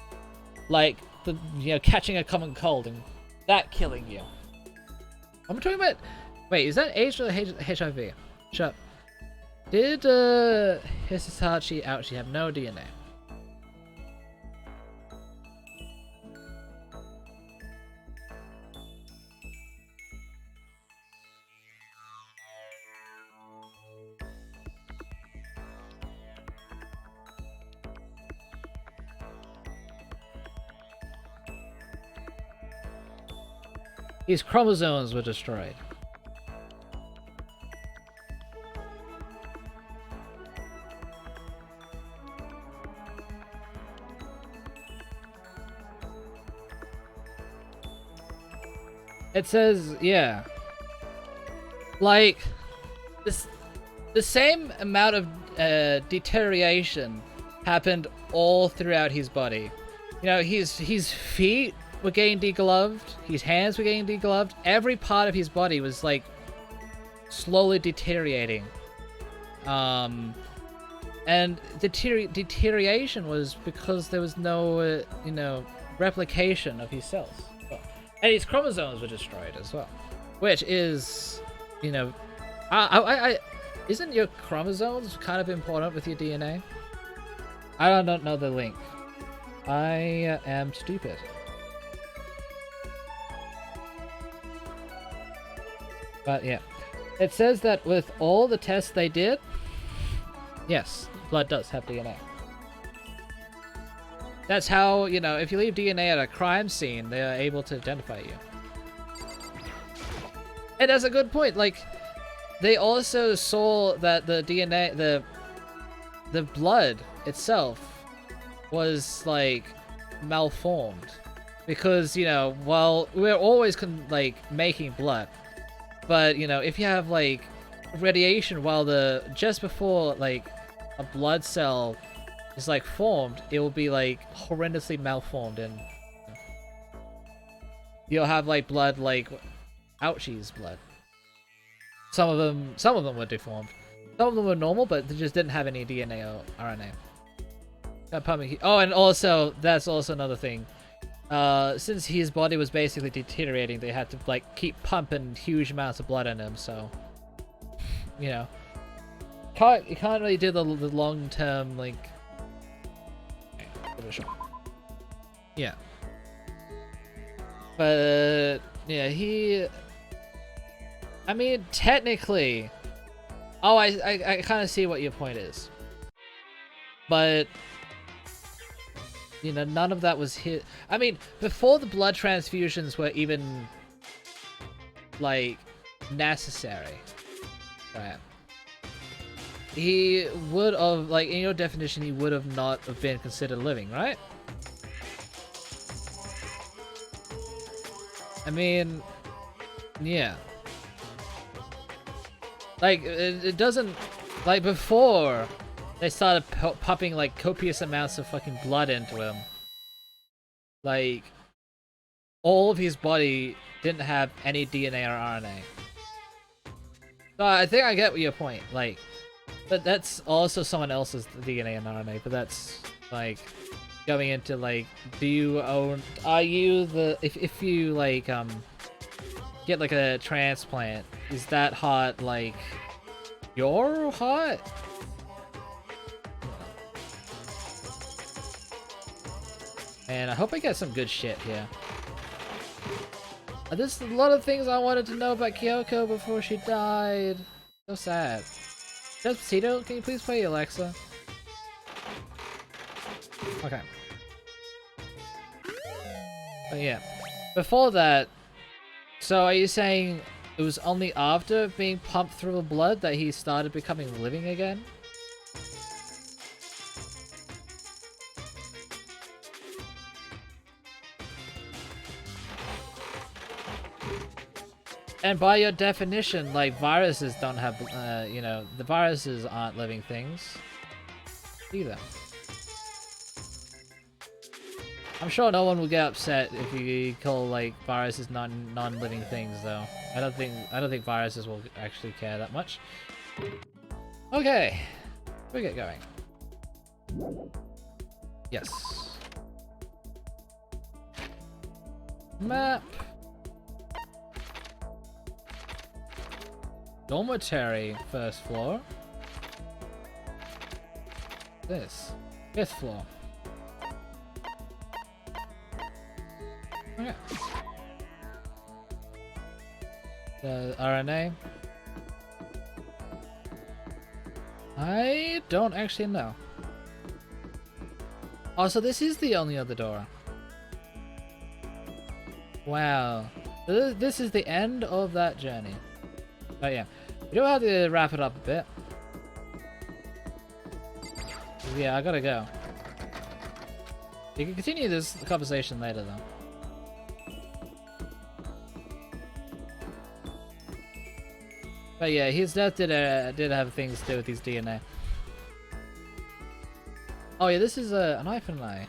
like the catching a common cold and that killing you. I'm talking about. Wait, is that AIDS or HIV? Shut up. Did Hisashi actually have no DNA? His chromosomes were destroyed. It says, yeah. Like, the same amount of deterioration happened all throughout his body. His feet were getting degloved, his hands were getting degloved, every part of his body was like slowly deteriorating. And deterioration was because there was no, replication of his cells. And his chromosomes were destroyed as well. Which is, isn't your chromosomes kind of important with your DNA? I don't know the link. I am stupid. But yeah, it says that with all the tests they did, yes, blood does have DNA. That's how, if you leave DNA at a crime scene, they are able to identify you. And that's a good point. Like, they also saw that the DNA, the blood itself was, like, malformed. Because, while we're always, making blood, but, if you have, like, radiation just before, like, a blood cell is, like, formed, it will be, like, horrendously malformed, and you'll have, like, blood, like, Ouchie's blood. Some of them were deformed. Some of them were normal, but they just didn't have any DNA or RNA. Oh, and also, that's also another thing. Since his body was basically deteriorating, they had to, like, keep pumping huge amounts of blood in him, so... You can't really do the long-term, like... Give it a shot. Yeah. But, yeah, I mean, technically... Oh, I kind of see what your point is. But... you know, none of that was hit. I mean, before the blood transfusions were even like necessary, right? He would have, like, in your definition, he would have not have been considered living, right? I mean, yeah. Like, it doesn't, like, before they started pumping, like, copious amounts of fucking blood into him, like, all of his body didn't have any DNA or RNA. So I think I get your point, like, but that's also someone else's DNA and RNA, but that's, like, going into, like, do you own, are you the, if you, like, get, like, a transplant, is that heart, like, your heart? And I hope I get some good shit here. There's a lot of things I wanted to know about Kyoko before she died. So sad. Despacito, can you please play Alexa? Okay. But yeah. Before that, so are you saying it was only after being pumped through the blood that he started becoming living again? And by your definition, like, viruses don't have, you know, the viruses aren't living things either. I'm sure no one will get upset if you call, like, viruses non-living things, though. I don't think viruses will actually care that much. Okay, we get going. Yes. Map. Dormitory, first floor. This, 5th floor. Okay. The RNA. I don't actually know. Oh, so this is the only other door. Wow. This is the end of that journey. Oh yeah. We do have to wrap it up a bit. Yeah, I gotta go. You can continue this conversation later though. But yeah, his death did have things to do with his DNA. Oh yeah, this is an eye for an eye.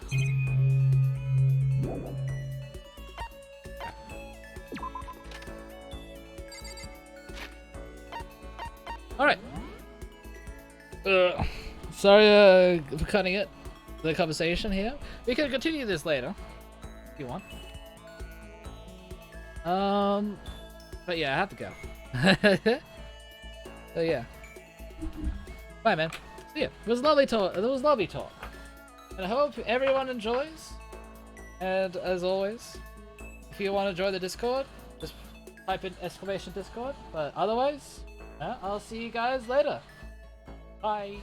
Alright. Sorry for cutting the conversation here. We can continue this later if you want. But yeah, I have to go. So yeah. Bye, man. See ya. It was lovely talk. It was lovely talk. And I hope everyone enjoys. And as always, if you want to join the Discord, just type in !Discord. But otherwise, I'll see you guys later. Bye.